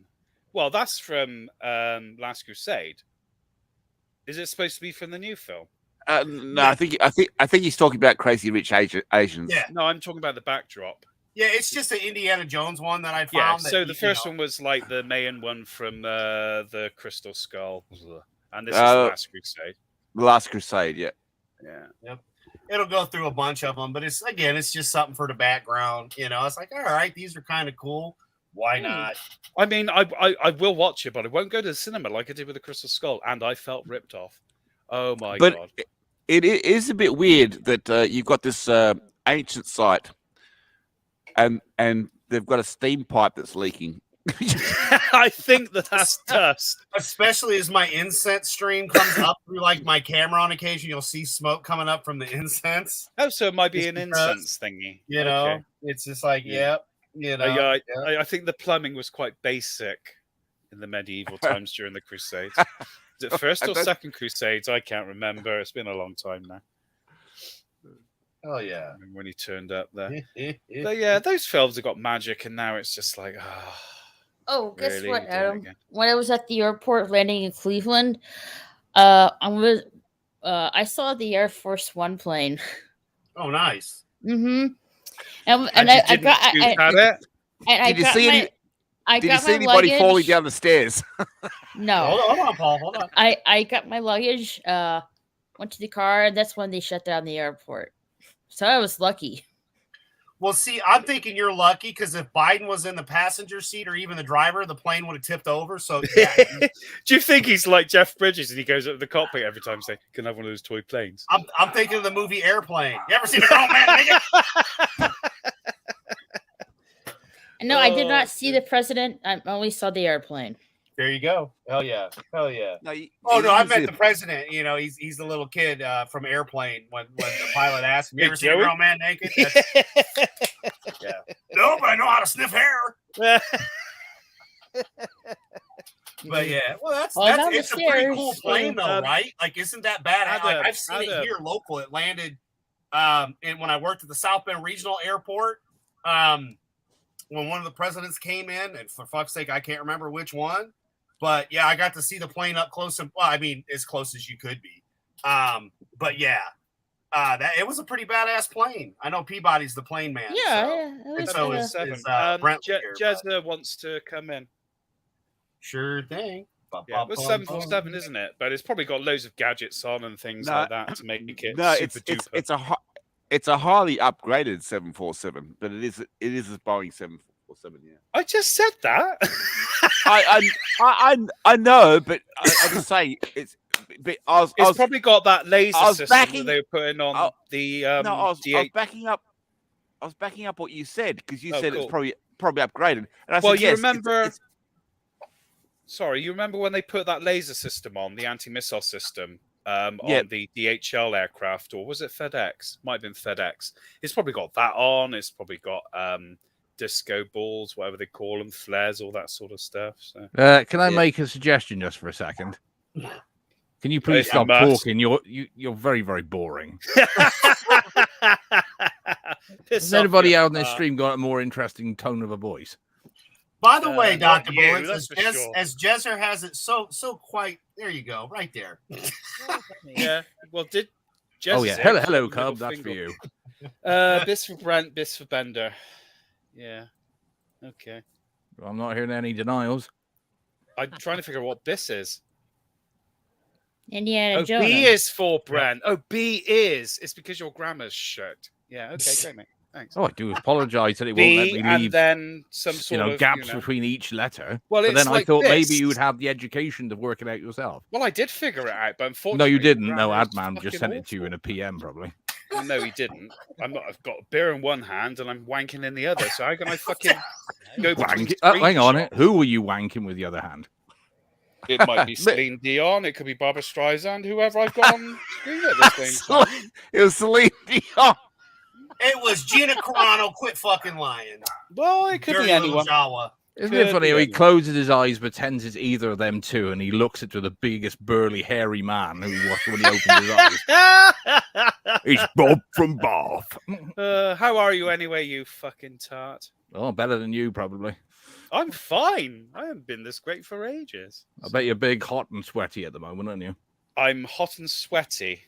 Well, that's from Last Crusade. Is it supposed to be from the new film? No, I think he's talking about Crazy Rich Asians. Yeah. No, I'm talking about the backdrop. Yeah, it's just an Indiana Jones one that I found. Yeah, that, so the first one was like the Mayan one from the Crystal Skull. And this is the Last Crusade. The Last Crusade, yeah. Yeah. Yep. It'll go through a bunch of them, but it's just something for the background. You know, it's like, all right, these are kind of cool. Why not? I mean, I will watch it, but I won't go to the cinema like I did with the Crystal Skull, and I felt ripped off. Oh my God. It is a bit weird that you've got this ancient site and they've got a steam pipe that's leaking. I think that's dust. Especially as my incense stream comes up through like my camera on occasion, you'll see smoke coming up from the incense. Oh, so it might be Just an because, incense thingy. You know, Okay. it's just like, yep. You know, I think the plumbing was quite basic in the medieval times during the Crusades. Is it first or second Crusades? I can't remember. It's been a long time now. Oh yeah, when he turned up there. But yeah, those films have got magic, and now it's just like, oh, guess really? what, Doing it Adam? again? When I was at the airport landing in Cleveland, I saw the Air Force One plane. Oh, nice. Mm-hmm. Did you see anybody falling down the stairs? No. Hold on, Paul. Hold on. I got my luggage, went to the car, and that's when they shut down the airport. So I was lucky. Well, see, I'm thinking you're lucky because if Biden was in the passenger seat or even the driver, the plane would have tipped over. So, yeah. Do you think he's like Jeff Bridges and he goes up to the cockpit every time saying, "Can I have one of those toy planes?" I'm thinking of the movie Airplane. You ever seen a grown man, nigga? No, I did not see the president. I only saw the airplane. There you go. Hell yeah. Hell yeah. No, No, I meant the president. You know, he's the little kid from Airplane when the pilot asked him, "You ever seen a grown man naked?" Yeah. No, but I know how to sniff hair. But yeah, well, it's a pretty cool plane though, right? Like, isn't that bad? I've seen it here local. It landed and when I worked at the South Bend Regional Airport, when one of the presidents came in, and for fuck's sake, I can't remember which one. But yeah, I got to see the plane up close and as close as you could be. But yeah, it was a pretty badass plane. I know Peabody's the plane man. Yeah, and so is Brent. Jesna wants to come in. Sure thing. Yeah, it was 747, isn't it? But it's probably got loads of gadgets on and things like that to make it super duper. It's a highly upgraded 747, but it is a Boeing 747. Yeah, I just said that. I know, but I just say it's. But it's probably got that laser system that they were putting on the. I was backing up. I was backing up what you said because you said it's probably upgraded. And I said, you remember. Sorry, you remember when they put that laser system on, the anti-missile system, on the DHL aircraft, or was it FedEx? Might have been FedEx. It's probably got that on. It's probably got disco balls, whatever they call them, flares, all that sort of stuff. So, can I make a suggestion just for a second? Can you please stop talking? You're very, very boring. Has anybody out on this stream got a more interesting tone of a voice? By the way, Dr. Bullets, as Jesser has it so quite, there you go, right there. Yeah. Well, hello, Cub. That's for you. Bis for Brent, bis for Bender. Yeah. Okay. Well, I'm not hearing any denials. I'm trying to figure out what bis is. Indiana Jones. B is for Brent. Oh, B is. It's because your grammar's shit. Yeah. Okay, great, mate. Thanks. Oh, I do apologise that it won't let me leave. And then some sort of gaps between each letter. Well, but then I thought maybe you would have the education to work it out yourself. Well, I did figure it out, but unfortunately, no, you didn't. No, Adman just sent it to you in a PM, probably. Well, no, he didn't. I've got a beer in one hand and I'm wanking in the other. So how can I fucking go between hang on, who were you wanking with the other hand? It might be Celine Dion. It could be Barbara Streisand. Whoever I've got on screen at this thing. It was Celine Dion. It was Gina Carano. Quit fucking lying. Well, it could be anyone. Isn't it funny how he closes his eyes, pretends it's either of them two, and he looks into the biggest, burly, hairy man who he was when he opened his eyes. He's Bob from Bath. How are you anyway, you fucking tart? Oh, better than you, probably. I'm fine. I haven't been this great for ages. I bet you're big, hot, and sweaty at the moment, aren't you? I'm hot and sweaty.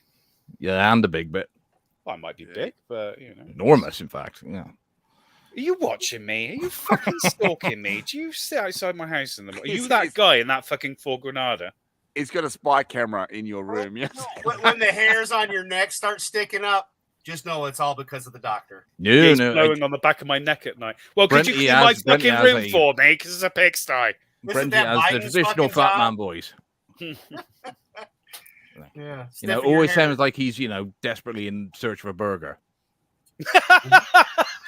Yeah, and a big bit. I might be big, but enormous, in fact. Yeah. Are you watching me? Are you fucking stalking me? Do you sit outside my house in the morning? Are you that guy in that fucking Ford Granada? He's got a spy camera in your room. Yes. When the hairs on your neck start sticking up, just know it's all because of the doctor. He's blowing on the back of my neck at night. Well, could you clean my fucking room for me? Because it's a pigsty. Brenty has the traditional fat man voice. Yeah. Always sounds like he's, desperately in search of a burger. I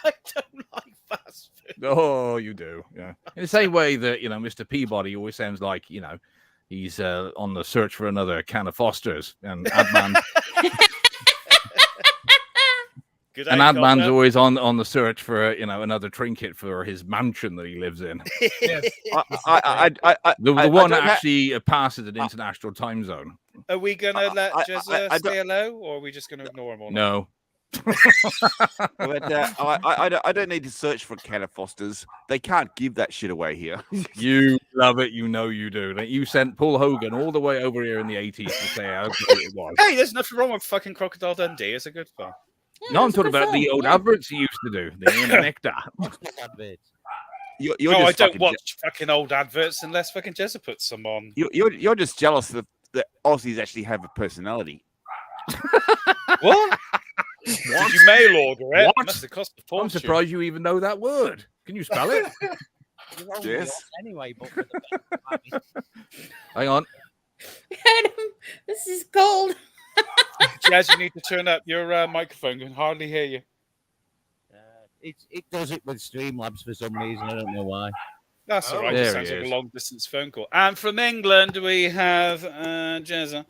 don't like fast food. Oh, you do. Yeah. In the same way that, Mr. Peabody always sounds like, he's on the search for another can of Foster's. And Adman. And Adman's always on the search for, another trinket for his mansion that he lives in. Yes. The one that actually passes an international time zone. Are we going to let Jezza stay hello, or are we just going to ignore him all night? No. But I don't need to search for a can of Foster's. They can't give that shit away here. You love it. You know you do. You sent Paul Hogan all the way over here in the 80s to say how good it was. Hey, there's nothing wrong with fucking Crocodile Dundee. It's a good film. Yeah, no, I'm talking about the old adverts he used to do. The nectar. I don't watch fucking old adverts unless fucking Jezza puts some on. You're just jealous that Aussies actually have a personality. What? Did you mail order it? What? Must have cost a I'm fortune. surprised you even know that word. Can you spell it? You're only Yes. yours anyway, but for the Hang on. Adam, this is cold. Jazz, you need to turn up your microphone. I can hardly hear you. it does it with Streamlabs for some reason. I don't know why. That's all right. There It he sounds like a is. long distance phone call. And from England, we have Jazza.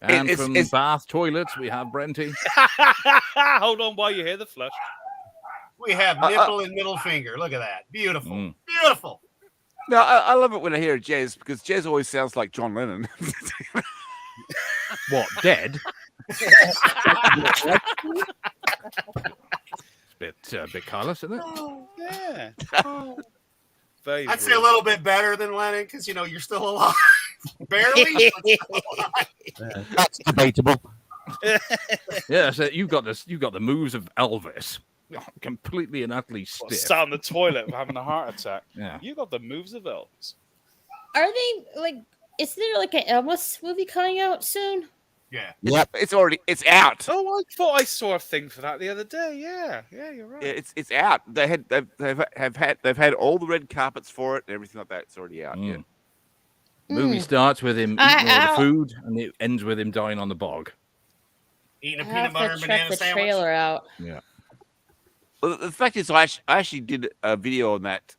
And It's- from it's- Bath Toilets, we have Brenty. Hold on while you hear the flush. We have nipple and middle finger. Look at that. Beautiful. Mm. Beautiful. No, I love it when I hear Jez because Jez always sounds like John Lennon. What, dead? It's a bit callous, isn't it? Yeah. Very I'd say a rude. little bit better than Lennon because, you're still alive. Barely. but still alive. That's debatable. Yeah, so you've got the moves of Elvis. Completely and utterly Well, stiff. sat on the toilet having a heart attack. Yeah. You got the moves of Elvis. Are they like? Is there like an Elvis movie coming out soon? Yeah. Yep, it's out. Oh, I thought I saw a thing for that the other day. Yeah, you're right. Yeah, it's out. They've had all the red carpets for it and everything like that. It's already out. Yeah. The movie starts with him eating all the food, and it ends with him dying on the bog. Eating a I peanut have butter to and check banana the sandwich. trailer out. Yeah. Well, the fact is, I actually did a video on that,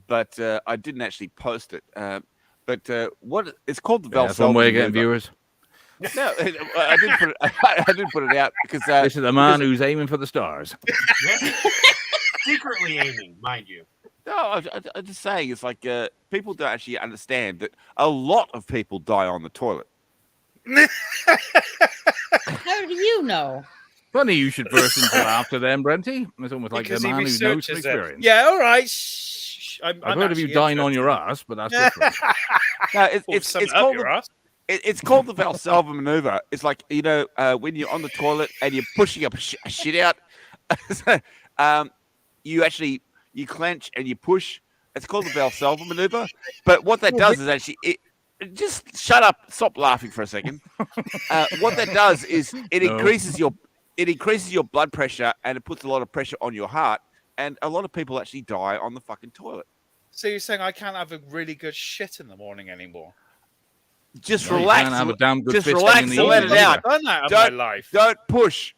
but I didn't actually post it. But what it's called the That's one way of getting maneuver. viewers. No, I didn't put it. I didn't put it out because This is the man who's aiming for the stars. Yeah. Secretly aiming, mind you. No, I'm just saying it's like people don't actually understand that a lot of people die on the toilet. How do you know? Funny you should burst into laughter then, Brenty. It's almost like Because the he man who knows from researches it. experience. Yeah, all right. Shh. I've heard of you dying on your ass, but that's different. No, It's it's called your ass. it's called the Valsalva maneuver. It's like when you're on the toilet and you're pushing a shit out. You clench and you push. It's called the Valsalva maneuver. But what that does is actually just shut up. Stop laughing for a second. What that does is it increases your blood pressure and it puts a lot of pressure on your heart. And a lot of people actually die on the fucking toilet. So you're saying I can't have a really good shit in the morning anymore? Just No, you relax. can't have a damn good just fisting relax in the and let it evening out. I've done that in Don't- my life. Don't push.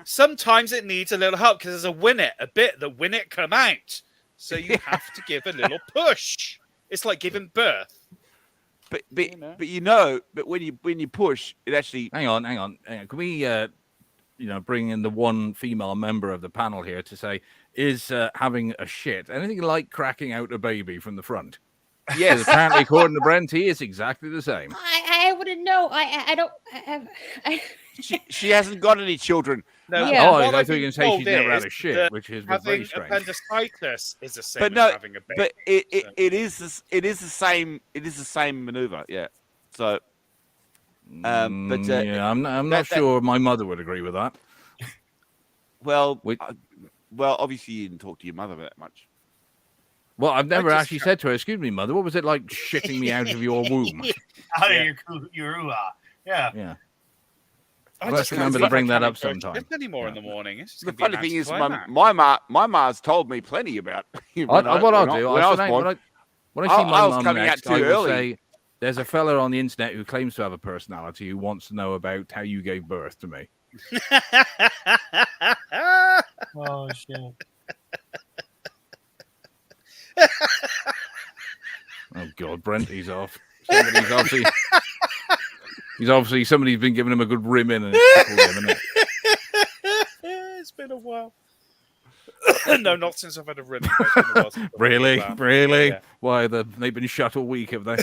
Sometimes it needs a little help because there's a bit that when it come out. So you have to give a little push. It's like giving birth. But know. but when you push, it actually Hang on. Can we, bring in the one female member of the panel here to say, is having a shit anything like cracking out a baby from the front? yes. Apparently, according to Brent, he is exactly the same. I wouldn't know. I don't. She hasn't got any children. No, Yeah. Oh, what I I've thought you been were going to say told she's never had a is shit, that which is very having strange. appendicitis is the same But as no, having a baby. but it is the same maneuver. Yeah. So, I'm not that- sure my mother would agree with that. well, Wait. obviously you didn't talk to your mother that much. Well, I've never just actually said to her, "Excuse me, mother, what was it like shitting me out of your womb?" Out Yeah. of your hoo-ha. Yeah. Yeah. I Let's just remember can't to bring believe that I up can't go to sometime. bed anymore in the morning. It's just The gonna be funny an thing is, anticlimax. my ma's told me plenty about. What I'll do, when I was when born. I see I my was mum coming out next, too I will early. say, there's a fella on the internet who claims to have a personality who wants to know about how you gave birth to me. Oh, shit. Oh God, Brent, he's off. Somebody's somebody's been giving him a good rim in and it's tickled him, isn't it? It's been a while. No, not since I've had a rim. It's been a while since I've had a Really? laugh. Really? Yeah. Why they've been shut all week, have they?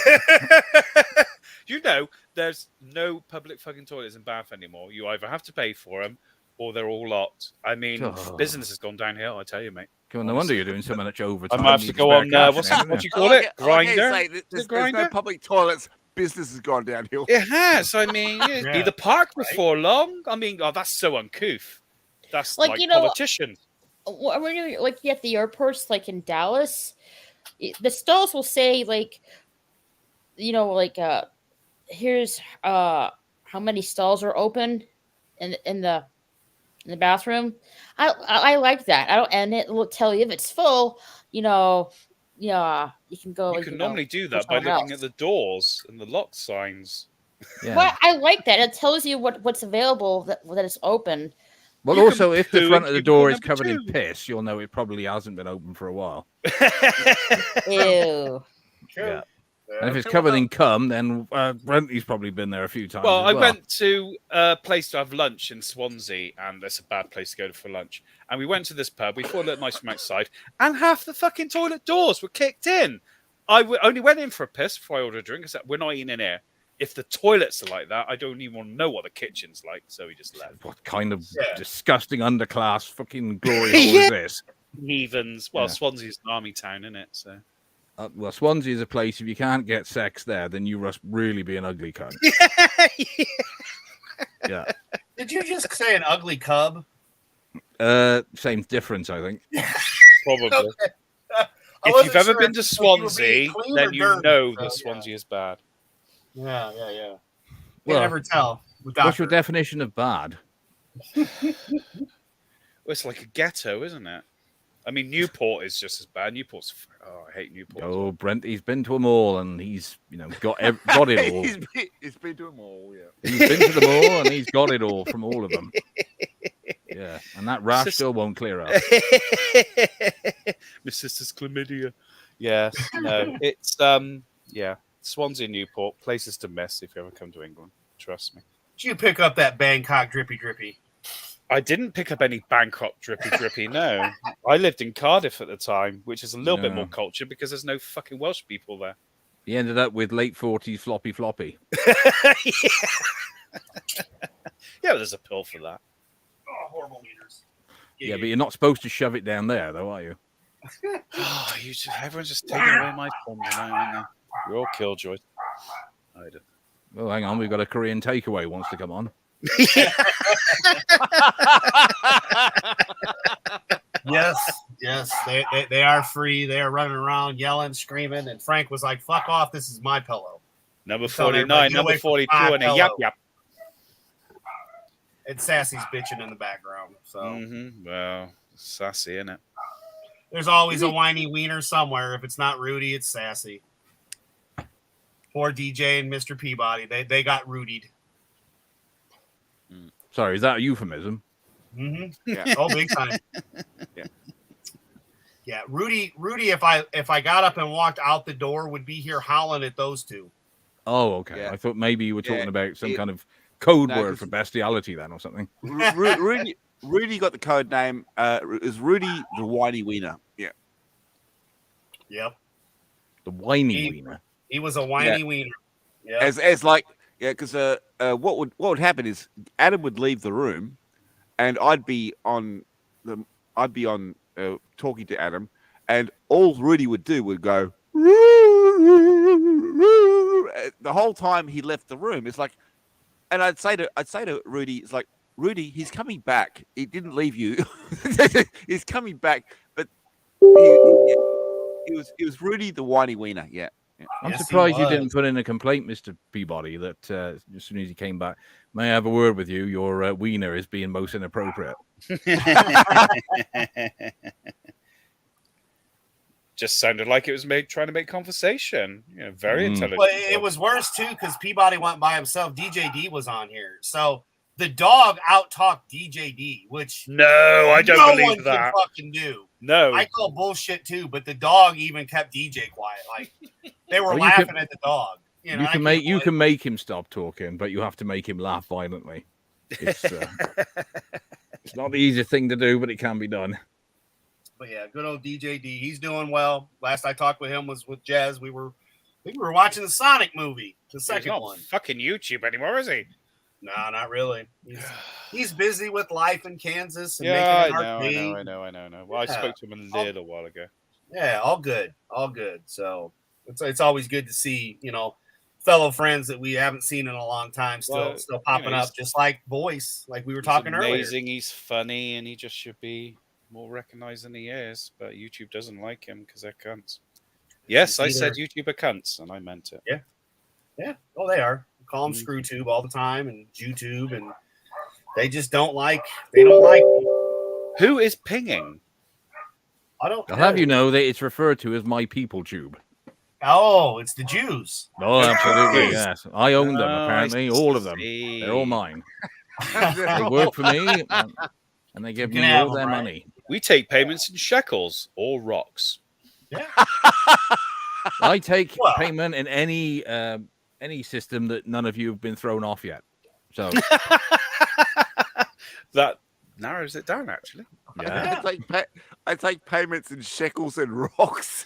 There's no public fucking toilets in Bath anymore. You either have to pay for them or they're all locked. I mean, Oh. business has gone downhill, I tell you, mate. God, no wonder you're doing so much overtime. I might have to Need go spare on, cash what's now, that? What do isn't you call it? Grinder? There's Grinder? no public toilets. Business has gone downhill. It has. I mean, Yeah. either park before long. I mean, that's so uncouth. That's Like, like you know- politicians. When you're like at the airports, like in Dallas, the stalls will say like, here's how many stalls are open in the in the bathroom. I like that. I don't, and it will tell you if it's full. You know, yeah, you can go. You can normally do that by looking at the doors and the lock signs. Yeah. Well, I like that. It tells you what's available that it's open. Well, You also, can if the poo front in of the cubicle door is number covered in 2. piss, you'll know it probably hasn't been open for a while. Ew. Yeah. And if it's covered in cum, then Brent's probably been there a few times. Well, as I went to a place to have lunch in Swansea, and that's a bad place to go for lunch. And we went to this pub. We thought it looked nice from outside, and half the fucking toilet doors were kicked in. I only went in for a piss before I ordered a drink. I said, we're not eating in here. If the toilets are like that, I don't even want to know what the kitchen's like. So we just left. What kind of disgusting underclass fucking glory hole is this? Heathens. Well, Swansea's an army town, isn't it? So. Well, Swansea is a place, if you can't get sex there, then you must really be an ugly cunt. Yeah. Did you just say an ugly cub? Same difference, I think. Probably. Okay. If you've ever been to Swansea, then you know that Swansea is bad. Yeah. Well, You never tell. What's your definition of bad? Well, it's like a ghetto, isn't it? I mean, Newport is just as bad. Newport's... Oh, I hate Newport. Oh, Brent, he's been to them all, and he's, got it all. He's been to them all, yeah. He's been to them all, and he's got it all from all of them. Yeah, and that rash still won't clear up. My sister's chlamydia. Yes, no, it's Swansea, Newport, places to miss if you ever come to England. Trust me. Did you pick up that Bangkok drippy? I didn't pick up any Bangkok drippy. No, I lived in Cardiff at the time, which is a little bit more culture because there's no fucking Welsh people there. He ended up with late 40s floppy. Yeah, there's a pill for that. Oh, horrible meters. Yeah, but you're not supposed to shove it down there, though, are you? Oh, everyone's just taking away my fun tonight, aren't they? You're all killjoys. I don't. Well, hang on, we've got a Korean takeaway wants to come on. Yes, they are free. They are running around yelling, screaming, and Frank was like, "Fuck off! This is my pillow." Number 49, number 42, and a yap. And Sassy's bitching in the background. So, well, sassy, isn't it? There's always a whiny wiener somewhere. If it's not Rudy, it's Sassy. Poor DJ and Mr. Peabody. They got Rudied. Sorry, is that a euphemism? Yeah. Oh, big time. Yeah. Rudy. If I got up and walked out the door, would be here howling at those two. Oh, okay. Yeah. I thought maybe you were talking about some kind of code word for bestiality then, or something. Rudy got the code name. Is Rudy the whiny wiener? Yeah. Yep. The whiny wiener. He was a whiny wiener. Yeah. As like, because what would happen is Adam would leave the room, and I'd be on talking to Adam, and all Rudy would do would go the whole time he left the room. It's like, and I'd say to Rudy, it's like, Rudy, he's coming back. He didn't leave you. He's coming back, but he was Rudy the whiny wiener. Yeah. I'm surprised you didn't put in a complaint, Mr. Peabody, that as soon as he came back, may I have a word with you? Your wiener is being most inappropriate. Just sounded like it was trying to make conversation. Very intelligent. Well, it was worse too because Peabody went by himself. DJD was on here, so the dog out-talked DJD, which no, I don't believe that. Can fucking do. No, I call bullshit too, but the dog even kept DJ quiet. Like they were laughing at the dog. You can make him stop talking, but you have to make him laugh violently. It's it's not the easiest thing to do, but it can be done. But yeah, good old DJD. He's doing well. Last I talked with him was with Jez. I think we were watching the Sonic movie, the second one. Fucking YouTube anymore, is he? No, not really. He's busy with life in Kansas. And I making know. Well, I spoke to him a little while ago. Yeah, all good. So it's always good to see, fellow friends that we haven't seen in a long time still popping up, just like Voice, like we were talking earlier. Amazing. He's funny, and he just should be more recognized than he is. But YouTube doesn't like him because they're cunts. Yes, I said YouTube are cunts, and I meant it. Yeah. Oh, they are. Call them ScrewTube all the time, and YouTube, and They just don't like. They don't like. Who is pinging? I don't. I'll have you know that it's referred to as my people tube. Oh, it's the Jews. Oh, absolutely, Jews. yes. I own them, Oh, apparently. I All of them. see. They're all mine. They work for me, and they give You me can have all them, their right? money. We take payments in shekels or rocks. Yeah. I take Well. payment in any system that none of you have been thrown off yet. So, That narrows it down, actually. yeah. I take payments in shekels and rocks.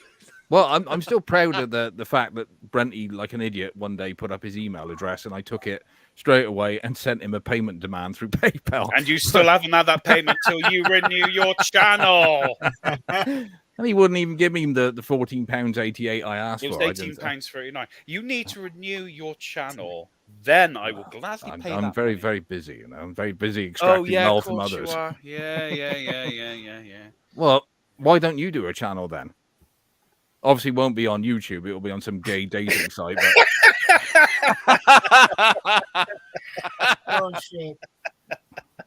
Well, I'm still proud of the fact that Brenty, like an idiot, one day put up his email address, and I took it straight away and sent him a payment demand through PayPal. And you still haven't had that payment till you renew your channel. And he wouldn't even give me the £14.88 I asked It was for. I didn't- £18.39. You need to renew your channel. Then I will gladly pay I'm that very, money. very busy. You know, I'm very busy extracting of wealth from course others. you are. Yeah. Well, why don't you do a channel then? Obviously, it won't be on YouTube. It'll be on some gay dating site. But Oh shit.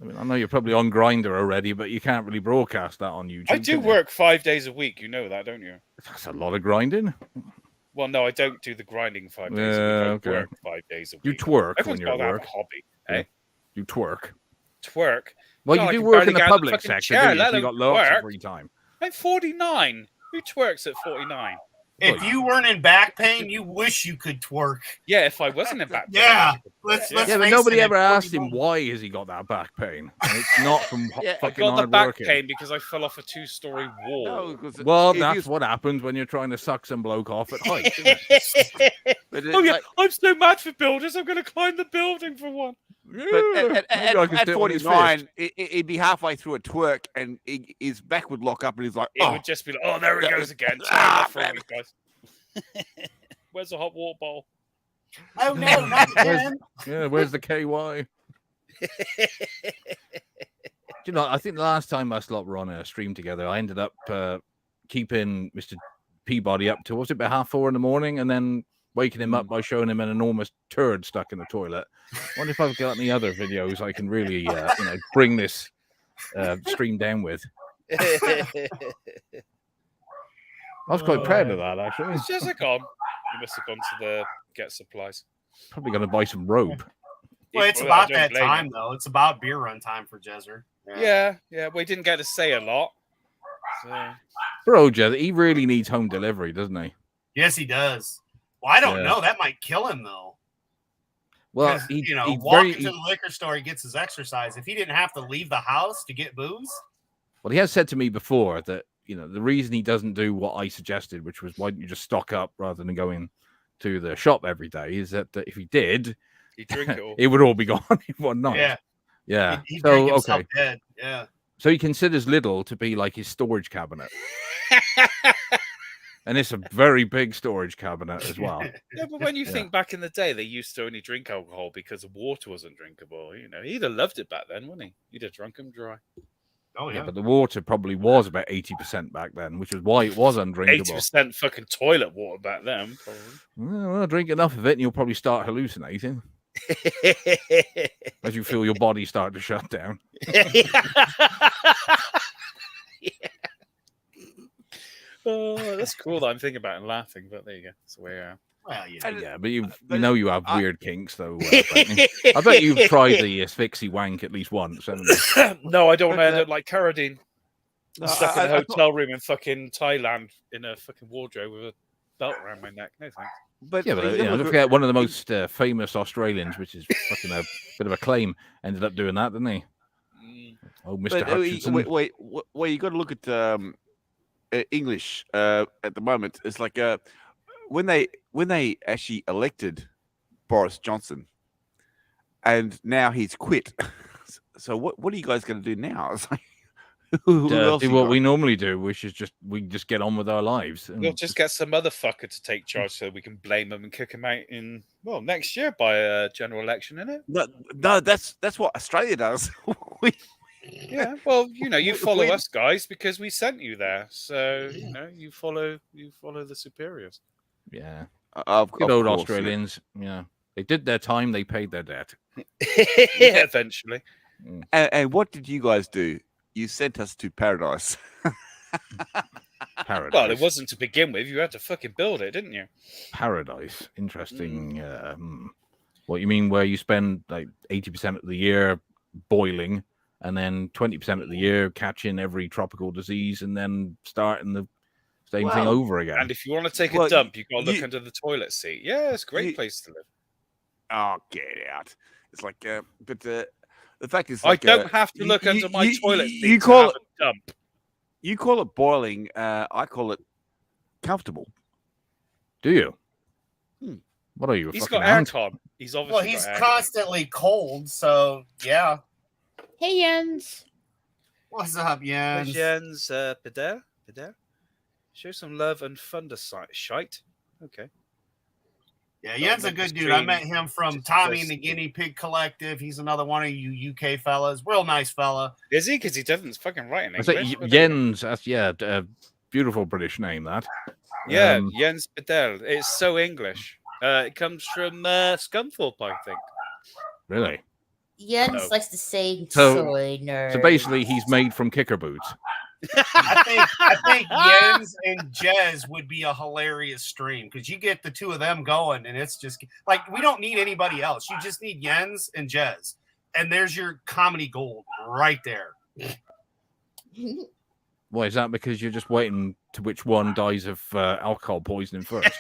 I mean, I know you're probably on Grindr already, but you can't really broadcast that on YouTube. I do can you? work 5 days a week. You know that, don't you? That's a lot of grinding. Well, no, I don't do the grinding 5 days a week. Yeah, I okay. work 5 days a week. You twerk Everyone's when you're at got to have work. a hobby, Yeah. eh? You twerk. Twerk. Well, God, I you do can work barely in the get out of the public fucking sector, chair, do you? let So you got alone lots of work. free time. I'm 49. Who twerks at 49? If you weren't in back pain, you wish you could twerk. Yeah, if I wasn't in back pain. Yeah. Let's Yeah, but face nobody it, ever at asked him 41 why has he got that back pain. And it's not from I fucking got the hard back working. pain because I fell off a 2-story wall. No, 'cause Well, if that's you- what happens when you're trying to suck some bloke off at height. Isn't it? but Oh yeah, like- I'm so mad for builders. I'm going to climb the building for one. But Maybe I can at do it with his 49, he'd be halfway through a twerk and his back would lock up and he's like, It oh, would just be like, oh, there it that goes was- again. Ah, For all these guys. Where's the hot water bowl? Oh no, not Where's- again. Yeah, where's the KY? Do you know, I think the last time us lot were on a stream together, I ended up keeping Mr. Peabody up to, was it about 4:30 in the morning, and then waking him up by showing him an enormous turd stuck in the toilet. I wonder if I've got any other videos I can really, bring this stream down with. I was quite proud of that, actually. Is Jessica gone? You must have gone to the get supplies. Probably going to buy some rope. Well, it's I about don't that blame time him. though. It's about beer run time for Jezzer. Yeah. We didn't get to say a lot. So. Bro, he really needs home delivery, doesn't he? Yes, he does. Well, I don't Yeah. know. That might kill him though. Well, 'Cause, he walking to the liquor store, he gets his exercise. If he didn't have to leave the house to get booze, Well, he has said to me before that, the reason he doesn't do what I suggested, which was why don't you just stock up rather than going to the shop every day, is that if he did, You drink it all. it would all be gone in one night. yeah, Yeah. he'd So, drink himself okay. dead. Yeah, So he considers Lidl to be like his storage cabinet. And it's a very big storage cabinet as well. Yeah, but when you Yeah. think back in the day, they used to only drink alcohol because the water wasn't drinkable. He'd have loved it back then, wouldn't he? He'd have drunk them dry. Oh Yeah, yeah. but the water probably was about 80% back then, which is why it was undrinkable. 80% fucking toilet water back then, probably. Well, drink enough of it and you'll probably start hallucinating as you feel your body start to shut down. Oh, that's cool that I'm thinking about it and laughing, but there you go. That's the way I am. Well, yeah. And- Yeah, but you but know you have weird kinks, though. Brenton. I bet you've tried the asphyxie wank at least once, haven't you? No, I don't want to But, end up like Carradine. No, Stuck in a I thought- hotel room in fucking Thailand in a fucking wardrobe with a belt around my neck. No thanks. but Yeah, but you don't look at- forget one of the most famous Australians, which is fucking a bit of a claim, ended up doing that, didn't he? Oh, Mr. But Hutchinson. wait, you got to look at English at the moment. It's like when they actually elected Boris Johnson, and now he's quit. So what are you guys going to do now? It's like, who else Do you what got? we normally do, which is we just get on with our lives. And We'll just get some motherfucker to take charge so we can blame him and kick him out in next year by a general election, innit? No, that's what Australia does. Yeah. Well, you follow we- us guys because we sent you there. So you follow the superiors. yeah, Of good old course, Australians. Yeah, they did their time. They paid their debt. Yeah, eventually. And what did you guys do? You sent us to paradise. Paradise. Well, it wasn't to begin with. You had to fucking build it, didn't you? Paradise. Interesting. What you mean? Where you spend like 80% of the year boiling, and then 20% of the year catching every tropical disease, and then starting the same thing over again. And if you want to take a dump, you've got to look under the toilet seat. Yeah, it's a great place to live. Oh, get out! It's like, but the fact is, I like, don't have to look under my toilet seat. You call it a dump. You call it boiling. I call it comfortable. Do you? What are you? He's got aircon. He's obviously he's constantly cold, so yeah. Hey Jens. What's up, Jens? Jens, Peder. Show some love and thunder shite. Okay. Yeah, Jens a good dude. I met him from Tommy and the Guinea Pig Collective. He's another one of you UK fellas. Real nice fella. Is he? Because he doesn't fucking write in English. Jens, that's a beautiful British name, that. Yeah, Jens Peder. It's so English. It comes from Scunthorpe, I think. Really? Jens likes to say soy nerd. So basically, he's made from kicker boots. I think Jens and Jez would be a hilarious stream because you get the two of them going, and it's just like we don't need anybody else. You just need Jens and Jez, and there's your comedy gold right there. Why is that? Because you're just waiting to which one dies of alcohol poisoning first.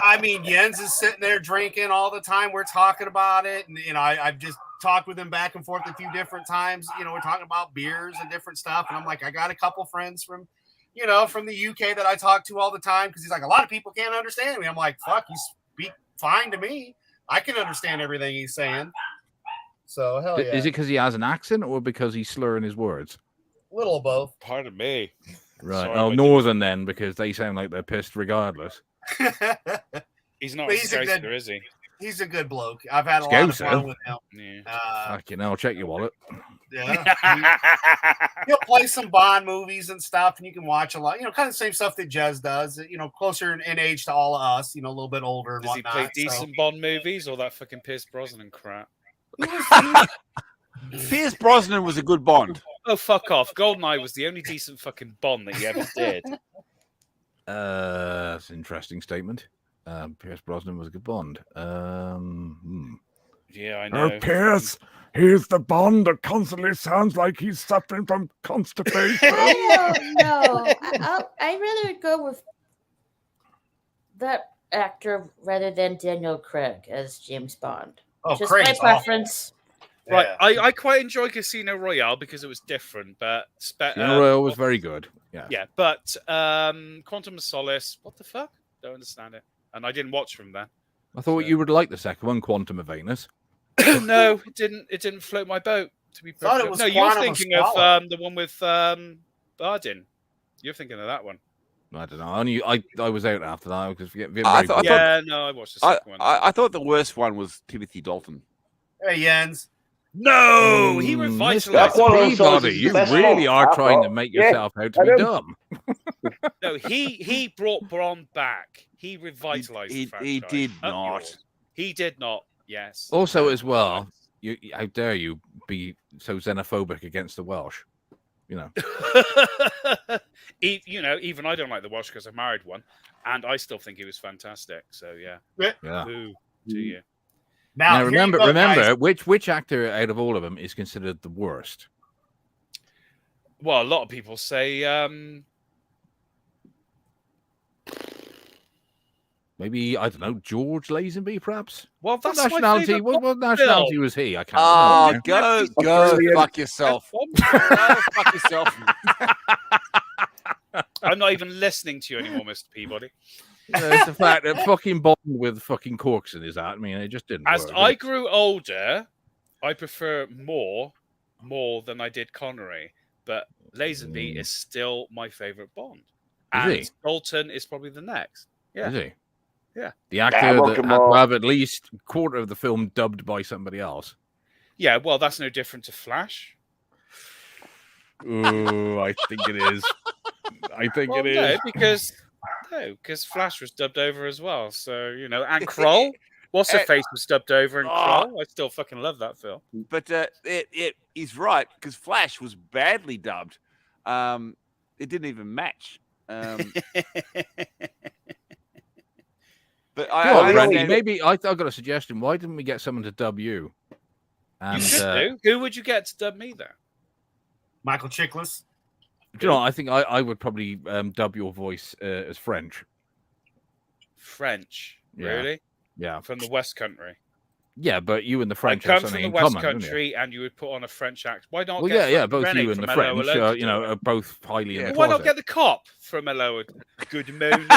I mean, Jens is sitting there drinking all the time. We're talking about it, and I've just talked with him back and forth a few different times. We're talking about beers and different stuff, and I'm like, I got a couple friends from the UK that I talk to all the time because he's like, a lot of people can't understand me. I'm like, fuck, you speak fine to me. I can understand everything he's saying. So hell yeah. Is it because he has an accent or because he's slurring his words? Little of both. Pardon me. Right. Northern then, because they sound like they're pissed regardless. He's not a Scouser, is he? He's a good bloke. I've had a lot of fun with him. Yeah. Fucking hell, check your wallet. Yeah. He'll play some Bond movies and stuff, and you can watch a lot. Kind of the same stuff that Jez does. Closer in age to all of us. A little bit older and Does whatnot. He play decent Bond movies or that fucking Pierce Brosnan crap? Pierce Brosnan was a good Bond. Oh, fuck off. GoldenEye was the only decent fucking Bond that he ever did. That's an interesting statement. Pierce Brosnan was a good Bond. Yeah, I know. Pierce, he's the Bond that constantly sounds like he's suffering from constipation. No. I'd rather go with that actor rather than Daniel Craig as James Bond. Oh, just Craig's my preference. Right, I quite enjoy Casino Royale because it was different, but Casino Royale was very good. Yeah, but Quantum of Solace, what the fuck? Don't understand it, and I didn't watch from there. I thought you would like the second one, Quantum of Venus. No, it didn't. It didn't float my boat. To be perfect. No, you're thinking of the one with Bardin. You're thinking of that one. I don't know. I was out after that because I watched the second one. I thought the worst one was Timothy Dalton. Hey, Jens. No, he revitalized Peabody. You really are trying to make yourself out to be dumb. No, he brought Bron back. He revitalized the franchise. He did not. He did not. Yes. Also, as well, how dare you be so xenophobic against the Welsh? Even I don't like the Welsh because I married one, and I still think he was fantastic. So yeah. Boo to you. Now remember, which actor out of all of them is considered the worst? Well, a lot of people say maybe, I don't know, George Lazenby, perhaps. Well, that's what nationality. What nationality was he? I can't. Oh, go fuck yourself. Go fuck yourself. I'm not even listening to you anymore, Mr. Peabody. It's the fact that fucking Bond with fucking corks in his hat. I mean, it just didn't. As work, I grew older, I prefer more than I did Connery, but Lazenby is still my favorite Bond. And Dalton is probably the next. Yeah. Is he? Yeah. The actor that had to have at least a quarter of the film dubbed by somebody else. Yeah, well, that's no different to Flash. Oh, I think it is. It is. No, because Flash was dubbed over as well. So, and Kroll. What's her face was dubbed over in Kroll. I still fucking love that film. But he's right, because Flash was badly dubbed. It didn't even match. But maybe I've got a suggestion. Why didn't we get someone to dub you? And, you should do. Who would you get to dub me then? Michael Chiklis. Do you know, I think I would probably dub your voice as French. French, Yeah. really? Yeah, from the West Country. Yeah, but you and the French I have come something from the in West common, Country, and you would put on a French accent. Why not? Well, get yeah, both Rennie you and the from French, Hello, are both highly in the Why not closet. get the cop from Hello? Good morning.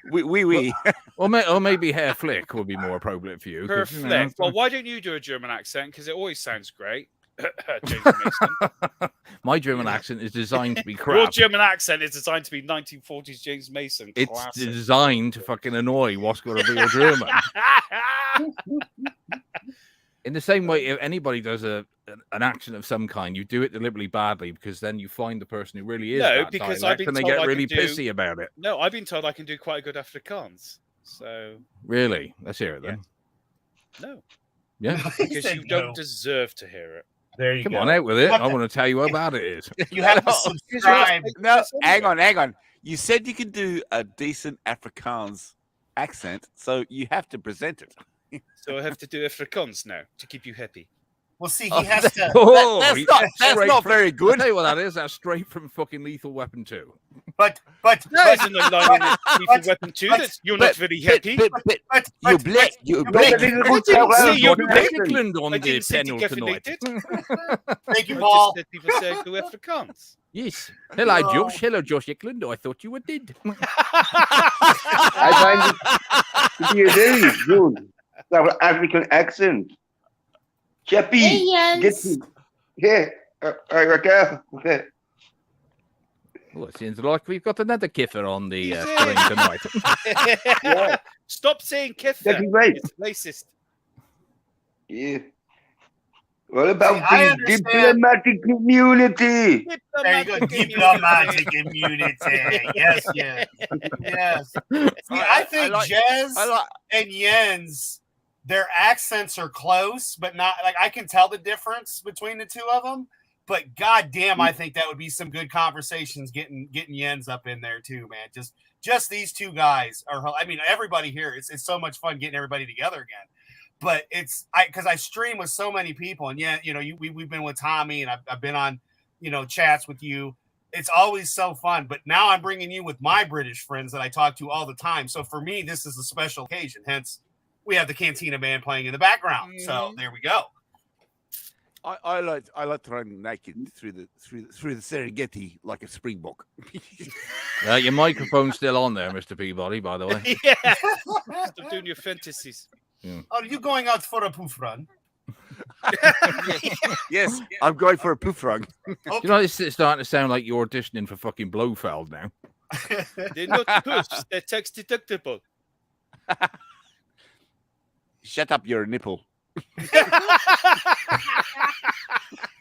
Oui. Or maybe Hair Flick would be more appropriate for you. Her Flick. Well, why don't you do a German accent? Because it always sounds great. James Mason. My German accent is designed to be crap. Your German accent is designed to be 1940s James Mason. It's Classic. designed to fucking annoy what's got a real German. In the same way, if anybody does an accent of some kind, you do it deliberately badly because then you find the person who really is that because dialect, I've been and they told get I really can do... pissy about it. No, I've been told I can do quite a good Afrikaans. So really, let's hear it then. No. Yeah, because you don't deserve to hear it. There you Come go. on out with it. I want to tell you how bad it is. You have to subscribe. No, hang on. You said you can do a decent Afrikaans accent, so you have to present it. So I have to do Afrikaans now to keep you happy. Well, see, he has to. That's not very good. I'll tell you what that is. That's straight from fucking Lethal Weapon 2. But There's an line in Lethal Weapon 2 that you're not very happy. But you black. I didn't say you're black. England on I the didn't say panel definitely tonight. did. Thank you, I Paul. just said people say do Afrikaans. Yes. Hello, Josh. Hello, Josh Eklund. I thought you were dead. I find it to be a very good South African accent. Chappie, Hey, get Jens. me. Here, Raquel. Well, it seems like we've got another kiffer on the screen tonight. Yeah, Stop saying that'd kiffer. be right. It's racist. Yeah. What about I the understand. diplomatic community? There you go, diplomatic immunity. Yes. See, I think Jez and Jens, their accents are close, but not like I can tell the difference between the two of them. But goddamn, I think that would be some good conversations getting Jens up in there too, man. Just these two guys are. I mean, everybody here. It's so much fun getting everybody together again. But because I stream with so many people, and we've been with Tommy, and I've been on, chats with you. It's always so fun. But now I'm bringing you with my British friends that I talk to all the time. So for me, this is a special occasion. Hence, we have the Cantina band playing in the background. So there we go. I like to run naked through the Serengeti like a springbok. Your microphone's still on there, Mr. Peabody, by the way. Yeah. Stop doing your fantasies. Are you going out for a poof run? Yes, I'm going for a poof run. Okay. You know, it's starting to sound like you're auditioning for fucking Blofeld now. They're not poofs. They're tax deductible. Shut up, your nipple.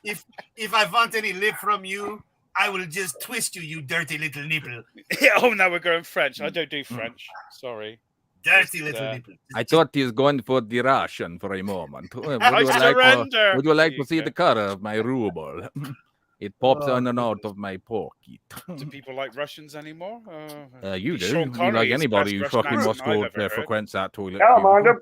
If I want any lip from you, I will just twist you, you dirty little nipple. Oh, now we're going French. I don't do French. Sorry. Dirty little nipple. I thought he was going for the Russian for a moment. Would surrender. you like to see the color of my ruble? It pops on and out of my pocket. Do people like Russians anymore? You do. Sean You Connery like is the anybody who best fucking Russian Moscow accent I've ever heard. frequents that toilet. Yeah, cubicle. Amanda.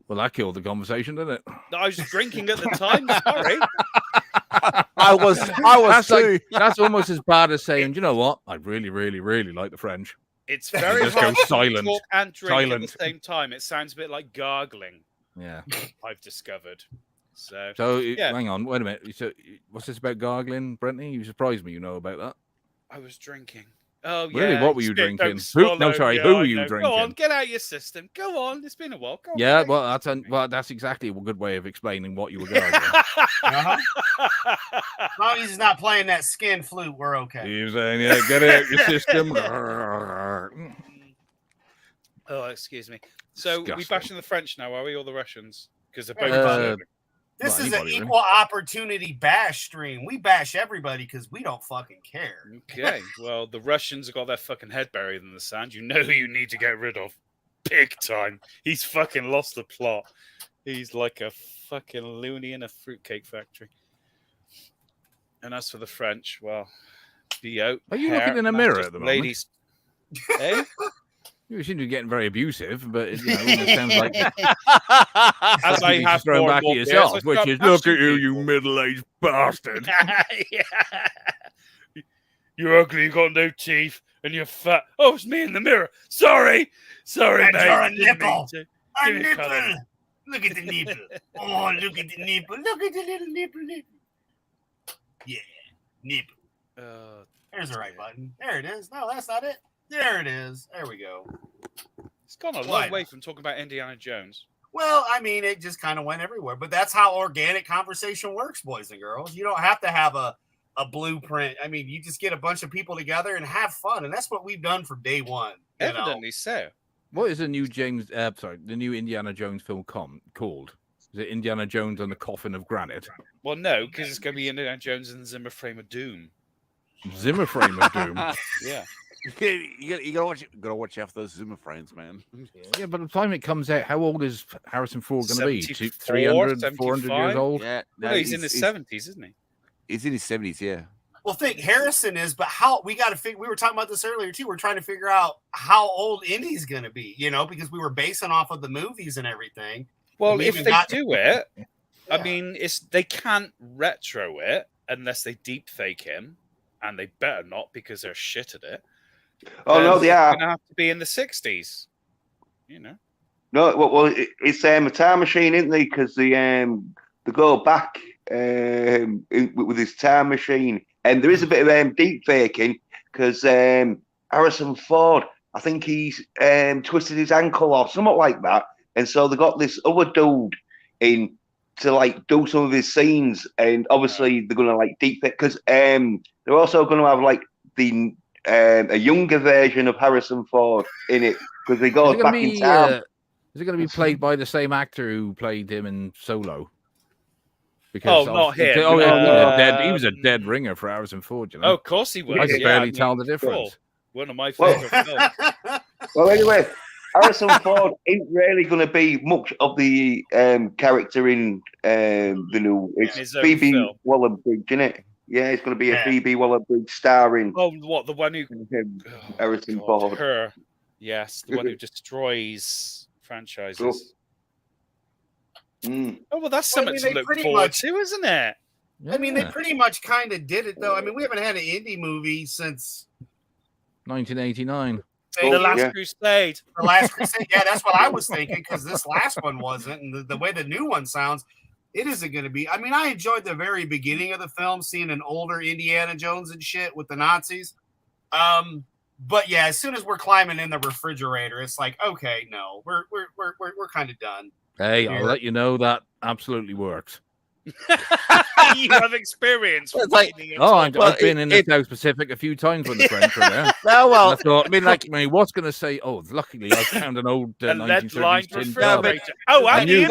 Well, that killed the conversation, didn't it? I was drinking at the time. Sorry. I was That's too. that's almost as bad as saying, you know what? I really, really, really like the French. It's very Just go hard to silent. talk and drink Silent. at the same time. It sounds a bit like gargling. Yeah. I've discovered. So Hang on, wait a minute. So, what's this about gargling, Brenty? You surprised me. You know about that? I was drinking. Oh yeah. Really? What were you Spit, don't drinking? swallow. Who Yeah, were I you know. drinking? Go on, get out your system. Go on. It's been a while. Go on, Yeah, drink. well, that's exactly a good way of explaining what you were gargling. As long as he's not playing that skin flute, we're okay. You're saying, yeah, get out your system. Oh, excuse me. So we Disgusting. bashing the French now, are we, or the Russians? Because they're both Uh, deserving. This Well, is an anybody, really. equal opportunity bash stream. We bash everybody because we don't fucking care. Okay, well, the Russians have got their fucking head buried in the sand. You know who you need to get rid of. Big time. He's fucking lost the plot. He's like a fucking loony in a fruitcake factory. And as for the French, well, be-out. Are you looking in a mirror at the moment? Ladies. Eh? You seem to be getting very abusive, but it sounds like As I have thrown more back and more at yourself, beers, I which start is look at bashing you, people." you middle-aged bastard. Yeah. You're ugly, you got no teeth, and you're fat. Oh, it's me in the mirror. Sorry, That's mate. your Didn't nipple. mean to. A Give me a cuddle. nipple. Look at the nipple. Oh, look at the nipple. Look at the little nipple. Yeah, nipple. There's the right button. There it is. No, that's not it. There it is. There we go. It's gone a long What? way from talking about Indiana Jones. Well, I mean, it just kind of went everywhere. But that's how organic conversation works, boys and girls. You don't have to have a blueprint. I mean, you just get a bunch of people together and have fun. And that's what we've done from day one. you know? Evidently so. What is the new the new Indiana Jones film called? Is it Indiana Jones and the Coffin of Granite? Well, no, because it's going to be Indiana Jones and the Zimmer Frame of Doom. Zimmer Frame of Doom. Yeah. You gotta watch out for those Zimmer frames, man. Yeah, but by the time it comes out, how old is Harrison Ford going to be? 74, 300, 400 years 75? old? Yeah, No, he's in his 70s, isn't he? He's in his 70s, yeah. Well, think Harrison is, but how we got to figure. We were talking about this earlier too. We're trying to figure out how old Indy's going to be, because we were basing off of the movies and everything. Well, We if even they got- do it, Yeah. I mean, they can't retro it unless they deep fake him, and they better not because they're shit at it. Oh no, they are. It's gonna have to be in the 60s. No, well, it's a time machine, isn't they? Because they go back with this time machine, and there is a bit of deep faking because Harrison Ford, I think he's twisted his ankle or something like that, and so they got this other dude in to do some of his scenes, and obviously they're gonna deep fake because they're also gonna have the a younger version of Harrison Ford in it because they go back in time. Is it going to be played by the same actor who played him in Solo? Because not him. Oh, yeah, he was a dead ringer for Harrison Ford. Oh, of course he was. I could barely tell the difference. One of my favorite films. Well, anyway, Harrison Ford ain't really going to be much of the character in the new. It's Phoebe Waller-Bridge, isn't it? Yeah, it's going to be a Phoebe Waller-Bridge starring. Oh, what, the one who Harrison Ford? Her, yes, the one who destroys franchises. Oh well, that's something to look forward to, isn't it? I mean, they pretty much kind of did it, though. I mean, we haven't had an indie movie since 1989. The Last Crusade. The Last Crusade. Yeah, that's what I was thinking because this last one wasn't, and the way the new one sounds, it isn't going to be. I mean, I enjoyed the very beginning of the film, seeing an older Indiana Jones and shit with the Nazis. But yeah, as soon as we're climbing in the refrigerator, it's like, okay, no, we're kind of done. Hey, I'll let you know that absolutely works. You have experience. It's like, I've been in the South Pacific a few times when the French were there. No, well, I thought, what's going to say? Oh, luckily I found an old 1930s tin can. I knew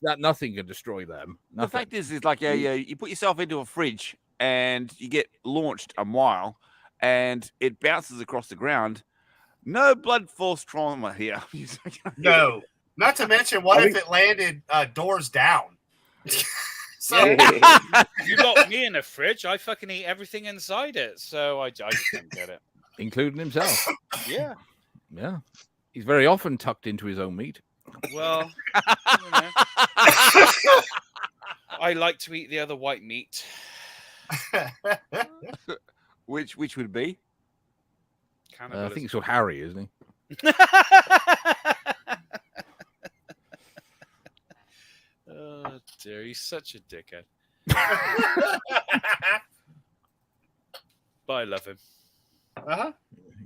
that nothing could destroy them. Nothing. The fact is you put yourself into a fridge and you get launched a mile and it bounces across the ground. No blood force trauma here. No. Not to mention, what if it landed doors down? You lock me in a fridge, I fucking eat everything inside it. So I just don't get it. Including himself. Yeah. Yeah. He's very often tucked into his own meat. Well, I like to eat the other white meat. Which would be? I think it's called Harry, isn't he? Oh dear, he's such a dickhead. But I love him.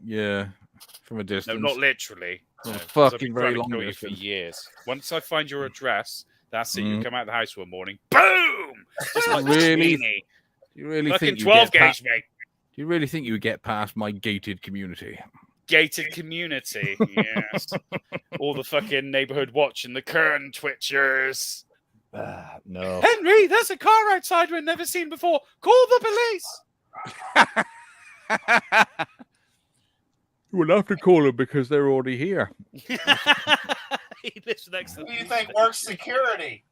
Yeah, from a distance. No, not literally. Fucking very long for distance. years. Once I find your address, that's it. You come out of the house one morning, boom! Just like Really? You really fucking think 12 gauge, mate? Do you really think you would get past my gated community? Gated community, yes. All the fucking neighborhood watch and the curtain twitchers. No. Henry, there's a car outside we've never seen before. Call the police. We'll have to call them because they're already here. He lives next to Who do you think works security?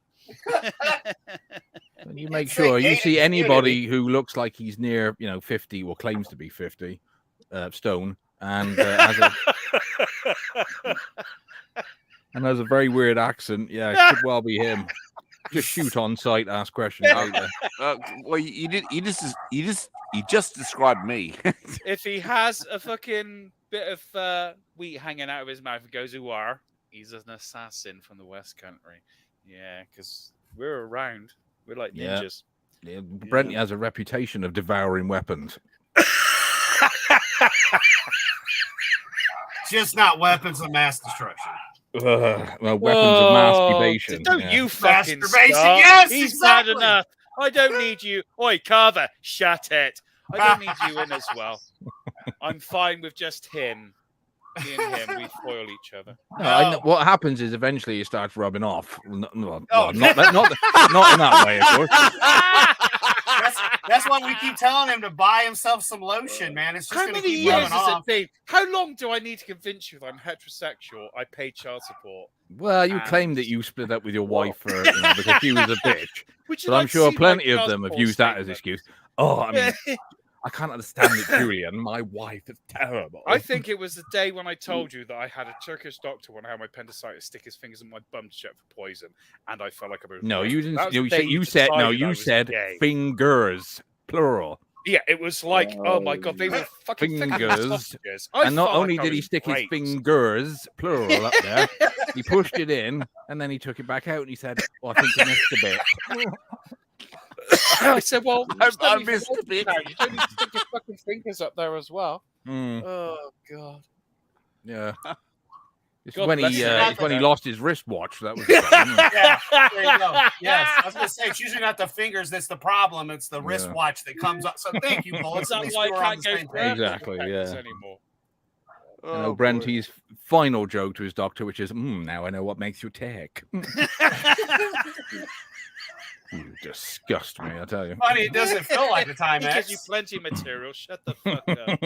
And you make It's sure like you gated see anybody community. who looks like he's near, 50 or claims to be 50 stone and has a very weird accent. Yeah, it could well be him. Just shoot on sight, ask questions. Well, you just described me. If he has a fucking bit of wheat hanging out of his mouth and goes, "Who are?" He's an assassin from the West Country. Yeah, because we're around. We're like ninjas. Yeah, Brent has a reputation of devouring weapons. Just not weapons of mass destruction. Well, weapons of masturbation. Don't you fucking Masturbation, start. yes, He's exactly. bad enough. I don't need you. Oi, Carver, shut it. I don't need you in as well. I'm fine with just him. Me and him, we foil each other. No, I know, what happens is eventually he starts rubbing off. Not in that way, of course. That's why we keep telling him to buy himself some lotion, man. It's just How going to many keep years rubbing has off. it been? How long do I need to convince you that I'm heterosexual? I pay child support. Well, you claim that you split up with your wife for, because she was a bitch. Would you But I'm like to sure see plenty my of them have passport used that as statement? excuse. Oh, I mean, I can't understand it, Julian. My wife is terrible. I think it was the day when I told you that I had a Turkish doctor when I had my appendicitis stick his fingers in my bum to check for poison, and I felt like I was. No, you That didn't. was You the said, day you said no. decided I You was said gay. fingers, plural. Yeah, it was like, oh my god, they were fucking Fingers. sausages. And not felt only like I did he was stick his raped. fingers, plural, up there, he pushed it in, and then he took it back out, and he said, "Well, I think you missed a bit." I said, well, I missed a bit. You don't need to stick your fucking fingers up there as well. Mm, Oh god. yeah. It's God when bless he you. it's when he lost his wristwatch. That was the problem, wasn't it? Yeah, there you go. Yes, I was going to say, it's usually not the fingers that's the problem. It's the wristwatch that comes up. So thank you, Bullets. Is At that least why I we're on can't the go same for page. Exactly, yeah. anymore? You know, Brenty's final joke to his doctor, which is, now I know what makes you tick. You disgust me, I tell you. Funny, it doesn't feel like a time He gives you X. plenty of material. Shut the fuck up.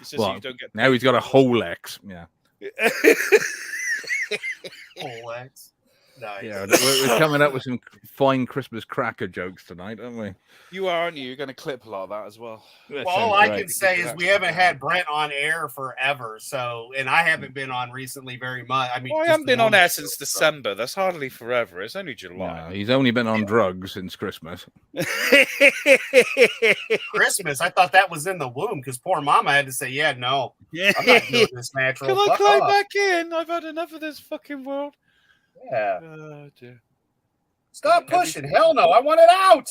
It's just Well, you don't get now he's got a whole X. Yeah. Whole X. Nice. Yeah, we're coming up with some fine Christmas cracker jokes tonight, aren't we? You are, aren't you? You're going to clip a lot of that as well. Well, all I can say is we haven't had Brent on air forever, and I haven't been on recently very much. I mean, Well, I just haven't the been on normal air show, since so. December. That's hardly forever. It's only July. No, he's only been on drugs since Christmas. Christmas, I thought that was in the womb because poor mama had to say, "Yeah, no, I'm not doing this natural." Can I Fuck climb off. back in? I've had enough of this fucking world. Yeah. Oh, dear. Stop pushing. Hell no, I want it out.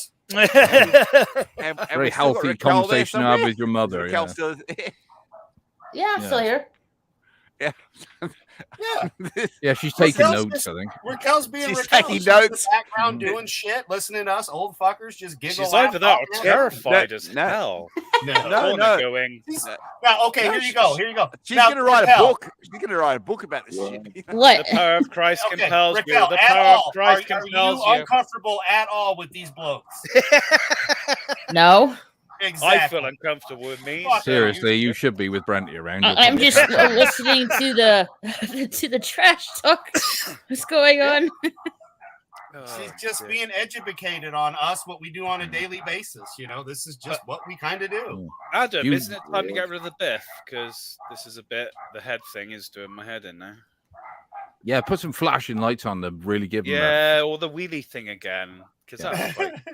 Very healthy conversation to have with your mother. Yeah. Yeah, I'm still here. Yeah. Yeah, she's taking Raquel's notes, just- I think. Raquel's being She's Raquel. taking She's in the notes. background doing shit, listening to us old fuckers just giggle. She's laugh, either that or talk, terrified as No. hell. No. Corner no. Going. Now, okay, No, here you go. Here you go. She's Now, going to write a Raquel, book. She's going to write a book about this shit. What? The power of Christ Okay, compels Raquel, you. The at power all, of Christ are compels you you. uncomfortable at all with these blokes? No. Exactly. I feel uncomfortable with me. Fuck Seriously, you should be with Brenty around. I'm just listening to the trash talk. What's going on? She's just being educated on us, what we do on a daily basis. You know, this is just what we kind of do. Adam, You- isn't it time to get rid of the biff? Because this is a bit, the head thing is doing my head in now. Yeah, put some flashing lights on them. Really give them. Yeah, or the wheelie thing again. Because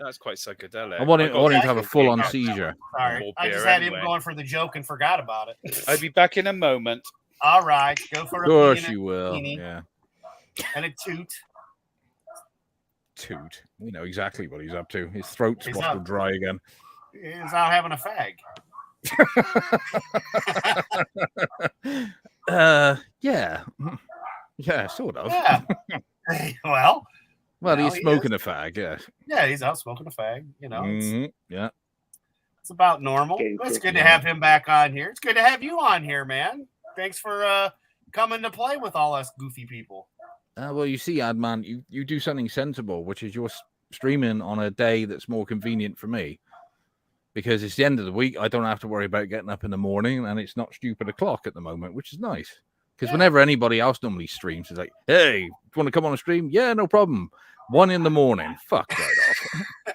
that's quite psychedelic. I want him to have a full-on got seizure. Sorry, More I beer just had anyway. him going for the joke and forgot about it. I'll be back in a moment. All right, go for Of a course pee and you will. Guinea. Yeah. and a toot. Toot. We know exactly what he's up to. His throat's He's supposed to up. dry again. He's out having a fag. Yeah. Yeah, sort of. Yeah. Well, Well, Well, he's he smoking a fag, yeah. yeah, he's out smoking a fag. You know, Mhm, yeah. it's about normal. It's good to have him back on here. It's good to have you on here, man. Thanks for coming to play with all us goofy people. Well, you see, Adman, you do something sensible, which is you're streaming on a day that's more convenient for me. Because it's the end of the week, I don't have to worry about getting up in the morning, and it's not stupid o'clock at the moment, which is nice. Because whenever anybody else normally streams, it's like, hey, you want to come on a stream? Yeah, no problem. 1 a.m. Fuck right off.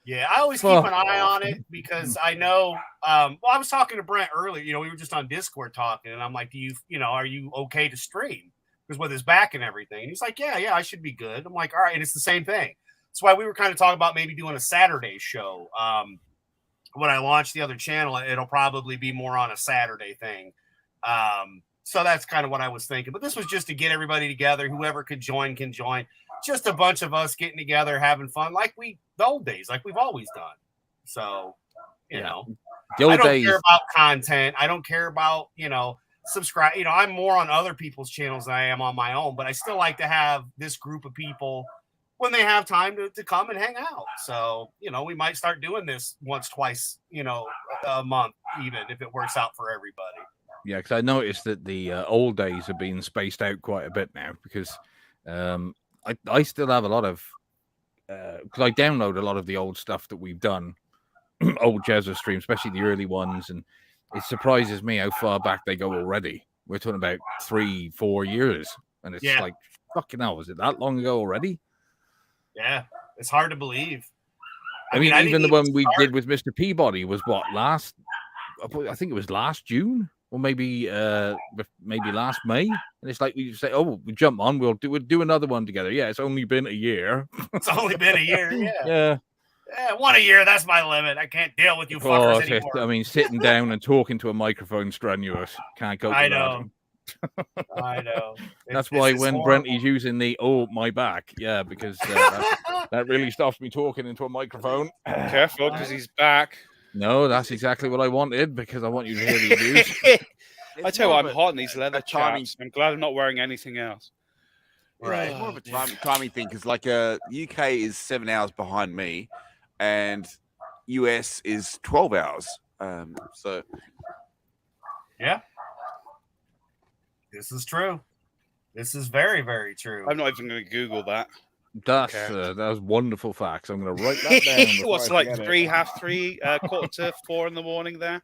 Yeah, I always keep an eye on it because I know. Well, I was talking to Brent earlier. You know, we were just on Discord talking, and I'm like, are you okay to stream? Because with his back and everything, and he's like, yeah, I should be good. I'm like, all right, and it's the same thing. That's why we were kind of talking about maybe doing a Saturday show. When I launch the other channel, it'll probably be more on a Saturday thing. So that's kind of what I was thinking. But this was just to get everybody together. Whoever could join can join. Just a bunch of us getting together, having fun, like the old days, like we've always done. So, you know, I don't care about content. I don't care about, subscribe. I'm more on other people's channels than I am on my own, but I still like to have this group of people when they have time to come and hang out. So, we might start doing this once, twice, a month, even if it works out for everybody. Yeah, because I noticed that the old days have been spaced out quite a bit now because I still have a lot of, because I download a lot of the old stuff that we've done, old Jezza streams, especially the early ones, and it surprises me how far back they go already. We're talking about 3-4 years, and it's like, fucking hell, was it that long ago already? Yeah, it's hard to believe. I mean even the one we did with Mr. Peabody was what, I think it was last June, or maybe last May. And it's like we say, oh, we jump on, we'll do another one together. Yeah, it's only been a year. It's only been a year, yeah. Yeah, 1 a year, that's my limit. I can't deal with you fuckers anymore. I mean, sitting down and talking to a microphone strenuous. Can't go. I know. I know. That's why when Brent is using the my back, because that really stops me talking into a microphone. Careful, because he's back. No, that's exactly what I wanted, because I want you to hear the abuse. I tell you what, I'm hot in these leather chaps. I'm glad I'm not wearing anything else. Right. It's more of a timing thing, because like UK is 7 hours behind me, and US is 12 hours. So yeah. This is true. This is very, very true. I'm not even going to Google that. That was wonderful facts. I'm going to write that down. What's like 3:30, 4:45 in the morning there?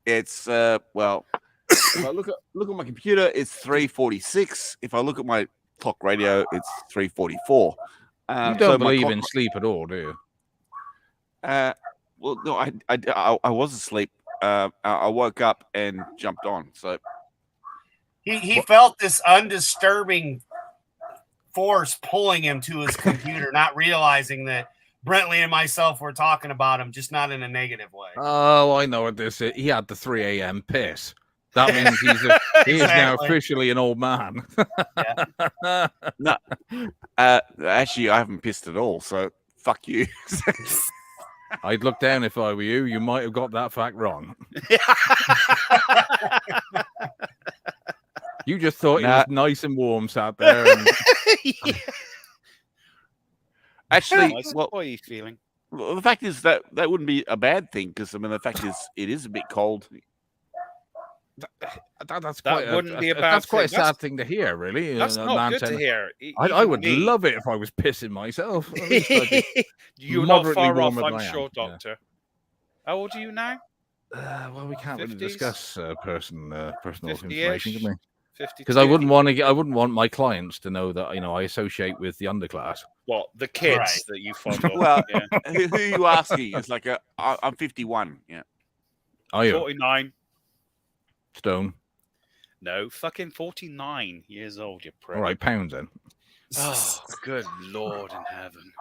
It's well. If I look at my computer, it's 3:46. If I look at my clock radio, it's 3:44. You don't believe in sleep at all, do you? Well, no, I was asleep. I woke up and jumped on. So he felt this undisturbing force pulling him to his computer, not realizing that Brentley and myself were talking about him, just not in a negative way. Oh, I know what this is. He had the 3 a.m. piss. That means he is now officially an old man. No, actually, I haven't pissed at all. So fuck you. I'd look down if I were you. You might have got that fact wrong. You just thought it was nice and warm sat there. And... Actually, what are you feeling? Well, the fact is that wouldn't be a bad thing, because I mean the fact is it is a bit cold. That's quite a sad thing to hear, really. That's not good to hear. I would love it if I was pissing myself. You're not far off, I'm sure, Doctor. How old are you now? Well, we can't 50s? Really discuss personal information, can we? 52. Because I wouldn't want my clients to know that I associate with the underclass. What, the kids that you follow? Well, who are you asking? It's like I'm 51. Yeah. Are you 49? Stone. No, fucking 49 years old, you prick. All right, pounds then. Oh, good Lord in heaven.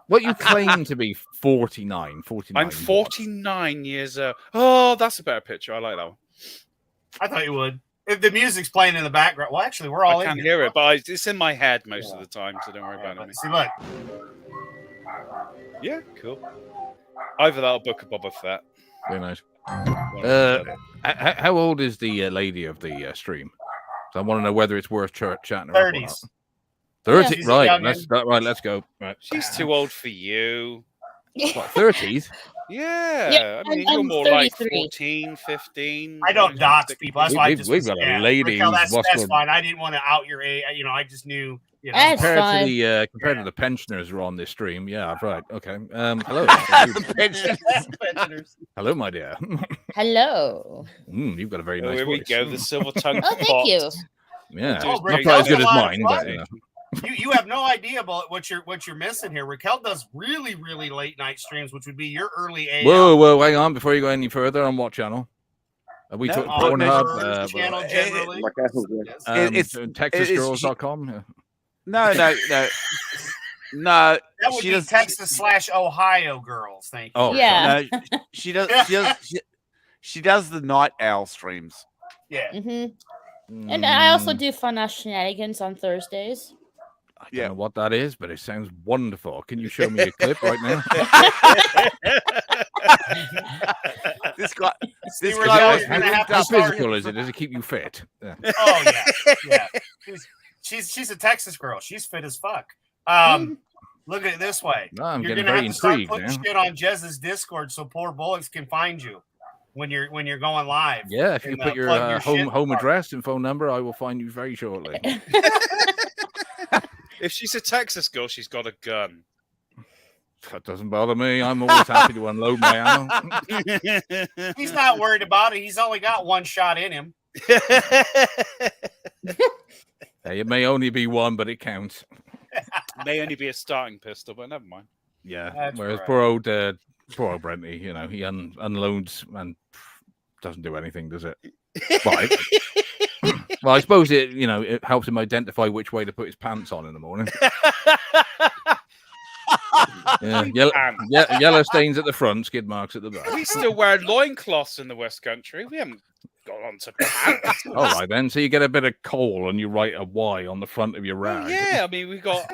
What you claim to be 49. I'm 49 years old. Oh, that's a better picture. I like that one. I thought you would. If the music's playing in the background, well, actually, we're all I can't hear it, but it's in my head most of the time, so don't worry about it. See, look. Yeah, cool. Either that or Book of Boba Fett. Very nice. How old is the lady of the stream? So I want to know whether it's worth chatting about. 30s. 30, yeah, right? Let's go. Right. She's too old for you. What, 30s? Yeah, I mean, I'm you're more like 33. 14, 15. I don't dox people. That's why I just We've got a lady Raquel, who's that's fine. I didn't want to out your age. I just knew. That's fine. Compared to the pensioners who are on this stream, yeah, right. Okay. Hello. Hello, my dear. Hello. You've got a very nice Here voice. we go, the silver tongue. Oh, thank you. Yeah, Oh, not Raquel's quite as good a as lot of mine, fun. but You have no idea about what you're missing here. Raquel does really, really late night streams, which would be your early AM. Whoa, hang on before you go any further. On what channel? Are we talking on Pornhub? her channel generally. It's TexasGirls.com. Yeah. No. That would be Texas/Ohio girls. Thank you. Oh, Yeah. No, she does the night owl streams. Yeah. And I also do fun ass shenanigans on Thursdays. I don't know what that is, but it sounds wonderful. Can you show me a clip right now? This guy. How physical is it? Does it keep you fit? Yeah. Oh yeah. She's a Texas girl. She's fit as fuck. Look at it this way. No, I'm You're getting gonna very have to start intrigued putting now. shit on Jez's Discord so poor Bullocks can find you when you're going live. Yeah, if you And, put your plug shit home part. address and phone number, I will find you very shortly. If she's a Texas girl, she's got a gun. That doesn't bother me. I'm always happy to unload my ammo. He's not worried about it. He's only got one shot in him. Hey, it may only be one, but it counts. May only be a starting pistol, but never mind. Yeah. That's Whereas right. poor old Brenty, he unloads and doesn't do anything, does it? Right. Well, I suppose it helps him identify which way to put his pants on in the morning. Yeah, yellow stains at the front, skid marks at the back. We still wear loincloths in the West Country. We haven't got on to pants. All right, then. So you get a bit of coal and you write a Y on the front of your rag. Yeah, I mean, we got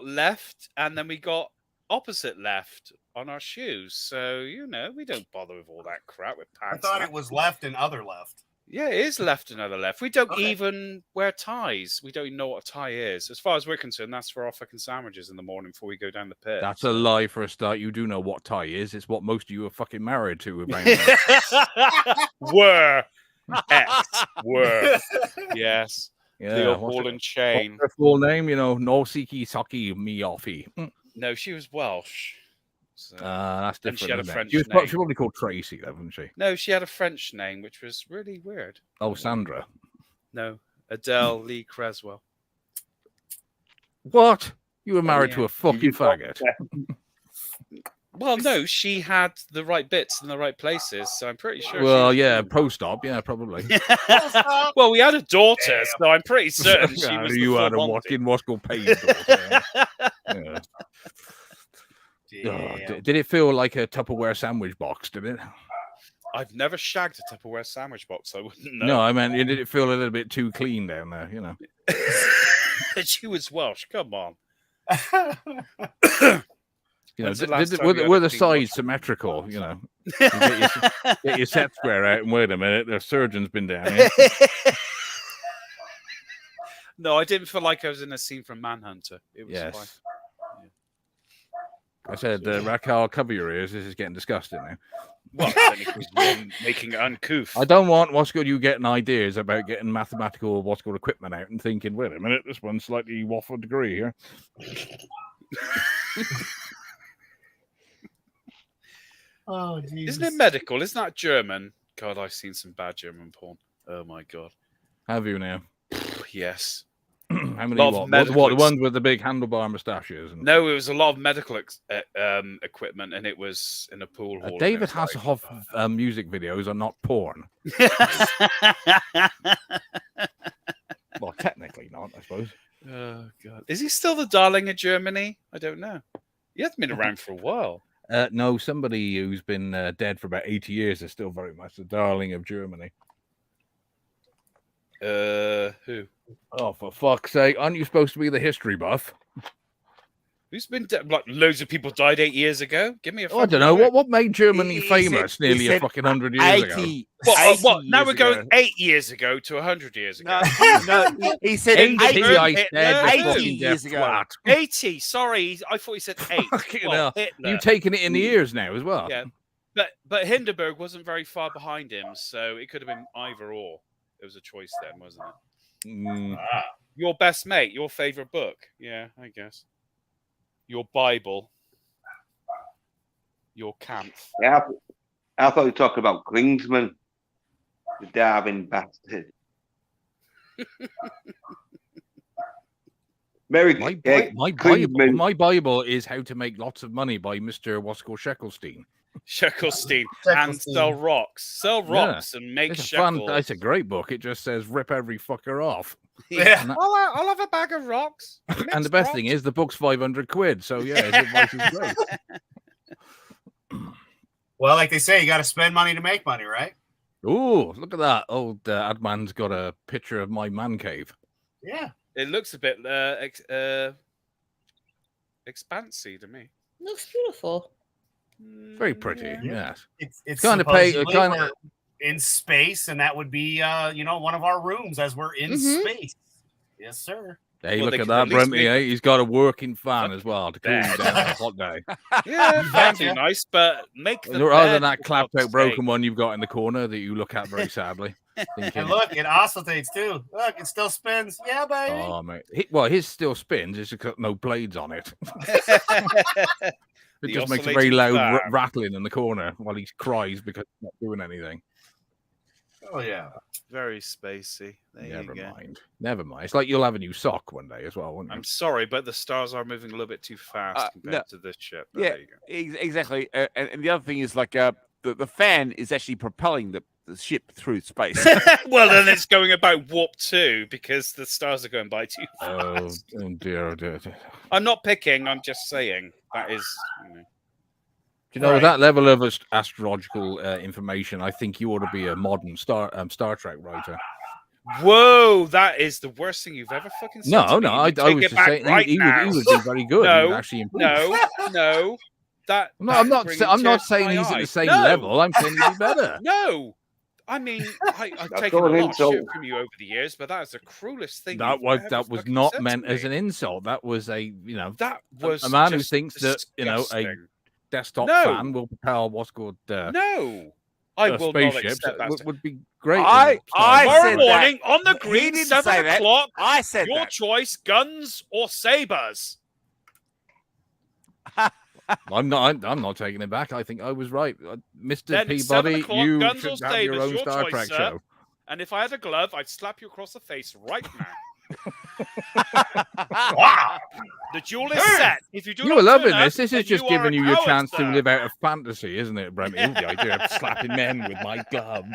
left and then we got opposite left on our shoes. So, we don't bother with all that crap with I pants. thought it was left and other left. Yeah, it is left and other left. We don't Okay. even wear ties. We don't even know what a tie is. As far as we're concerned, that's for our fucking sandwiches in the morning before we go down the pit. That's a lie for a start. You do know what tie is. It's what most of you are fucking married to. Were. Yes. Yeah, The old what's ball and chain. her full name? Nosiki Saki Miyofi. No, she was Welsh. So. That's And different. she had a isn't it? French She was name. probably called Tracy, though, wasn't she? No, she had a French name, which was really weird. Oh, Sandra. No, Adele Lee Creswell. What? You were married Yeah. to a fucking faggot. Well, no, she had the right bits in the right places, so I'm pretty sure. Well, yeah, pro-stop, yeah, probably. Well, we had a daughter, so I'm pretty certain she Yeah, was. you the had a full walking Monty. Moscow paid daughter. Yeah. Oh, did it feel like a Tupperware sandwich box? Did it? I've never shagged a Tupperware sandwich box. I wouldn't know. No, I mean, did it feel a little bit too clean down there? She was Welsh. Come on. Were When's the last the time you had a clean sides wash? symmetrical? You get your set square out and wait a minute, the surgeon's been down here. No, I didn't feel like I was in a scene from Manhunter. It was Yes. fine. I said, Raquel, cover your ears. This is getting disgusting now. Well, then it was making it uncouth. I don't want what's good you getting ideas about getting mathematical what's called equipment out and thinking, wait a minute, this one's slightly waffle degree here. Oh, Jesus. Isn't it medical? Isn't that German? God, I've seen some bad German porn. Oh my God. Have you now? Yes. How many Lot of what? medical The ones with the big handlebar moustaches? And... No, it was a lot of medical equipment, and it was in a pool hall. David Hasselhoff music videos are not porn. Well, technically not, I suppose. Oh God, is he still the darling of Germany? I don't know. He hasn't been around for a while. No, somebody who's been dead for about 80 years is still very much the darling of Germany. Who? Oh, for fuck's sake. Aren't you supposed to be the history buff? Who's been dead? Like, loads of people died 8 years ago. Give me a. Oh, I don't know. fucking What made Germany He famous said- nearly he a said fucking 100 years ago? 80. What? Now 80 we're years going ago. 8 years ago to 100 years ago. No, he said 80, 80. I Hitler, said, Hitler. 80 years years ago. ago. 80. Sorry, I thought he said 8. Fucking Well, hell. Hitler. You've taken it in the ears now as well. Yeah. But Hindenburg wasn't very far behind him, so it could have been either or. It was a choice then, wasn't it? Your best mate, your favorite book. Yeah, I guess. Your Bible. Your camp. Yeah, I thought you were talking about Klingsman, the Darwin bastard. My Bible is How to Make Lots of Money by Mr. Wasko Sheckelstein. And sell rocks. And make shekels. It's a great book. It just says rip every fucker off. Yeah. I'll have a bag of rocks. And the best thing is the book's 500 quid. So yeah, his advice is great. Well, like they say, you got to spend money to make money, right? Oh, look at that. Old Adman's got a picture of my man cave. Yeah. It looks a bit expansive to me. Looks beautiful. Very pretty. Yes. It's kind of in space, and that would be one of our rooms as we're in space. Yes, sir. Hey, look at that, Brent. He's got a working fan as well to cool him down on a hot day. Yeah, that'd be nice, but rather than that clapped out broken one you've got in the corner that you look at very sadly. And look, it oscillates too. Look, it still spins. Yeah, baby. Oh, mate. His still spins. It's just got no blades on it. It just makes a very loud rattling in the corner while he cries because he's not doing anything. Oh, yeah. Very spacey. Never mind. It's like you'll have a new sock one day as well, won't you? I'm sorry, but the stars are moving a little bit too fast compared to this ship. But yeah, exactly. And the other thing is like the fan is actually propelling the ship through space. Well, then it's going about warp 2 because the stars are going by too fast. Oh dear. I'm not picking. I'm just saying that is. With that level of astrological information, I think you ought to be a modern Star Trek writer. Whoa, that is the worst thing you've ever fucking said. No, I was just saying he would be very good. No. I'm not saying he's at the same level. I'm saying he'd be better. No. I mean, I've taken a lot of shit from you over the years, but that is the cruelest thing. That was not meant as an insult. That was a man who thinks that a desktop fan will propel what's called no. I will not accept that. Would be great. Tomorrow morning on the green, 7 o'clock. I said your choice: guns or sabers. I'm not taking it back. I think I was right, Mr. Peabody. You should have your own Star Trek show. And if I had a glove, I'd slap you across the face right now. Wow. The duel is set. If you were loving this. This is just giving you your chance to live out a fantasy, isn't it, Brent? The idea of slapping men with my glove.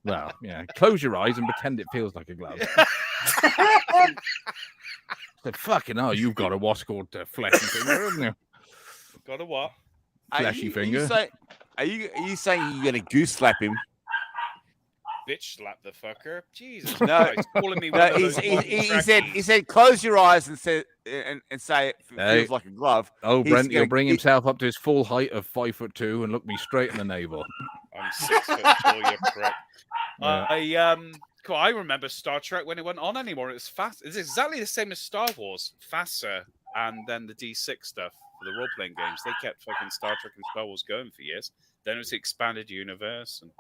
Well, yeah. Close your eyes and pretend it feels like a glove. Fucking hell, you've got a what's called fleshy finger, haven't you? Got a what? Fleshy finger. Are you saying you're gonna goose slap him? Bitch slap the fucker. Jesus no, Christ. Calling me he said close your eyes and say it feels like a glove. Oh, Brent, he'll bring himself up to his full height of 5'2" and look me straight in the navel. I'm 6 foot tall, you prick. Yeah. I remember Star Trek when it wasn't on anymore. It was fast. It's exactly the same as Star Wars. Faster, and then the D6 stuff for the role-playing games. They kept fucking Star Trek and Star Wars going for years. Then it was the expanded universe and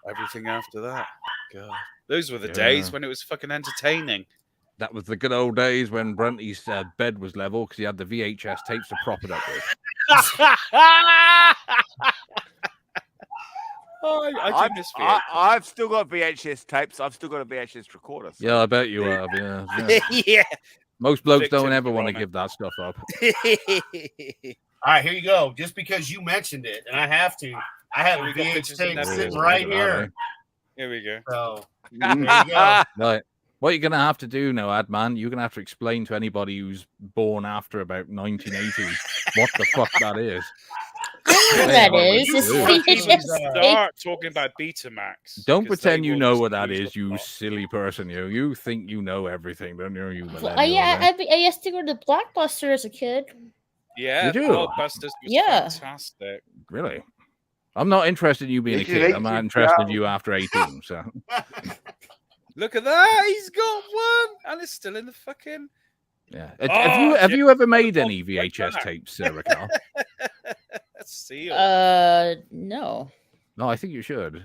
everything after that. God, those were the days when it was fucking entertaining. That was the good old days when Brenty's bed was level because he had the VHS tapes to prop it up with. I've still got VHS tapes. I've still got a VHS recorder. So. Yeah, I bet you have. Yeah. Yeah. Most blokes don't ever want to give that stuff up. All right, here you go. Just because you mentioned it, and I have to. I have a VHS tape sitting right here. Here we go. So, there you go. Right. What you're going to have to do now, Adman, you're going to have to explain to anybody who's born after about 1980 what the fuck that is. That is. Start talking about Betamax. Don't pretend you know what that is, you silly person. You think you know everything, don't you? I used to go to Blockbuster as a kid. Yeah, you do? Blockbusters was fantastic. Really? I'm not interested in you being a kid. I'm not interested in you after 18. So. Look at that! He's got one, and it's still in the fucking. Yeah. Have you ever made any VHS tapes, Raquel? Seal. No. No, I think you should.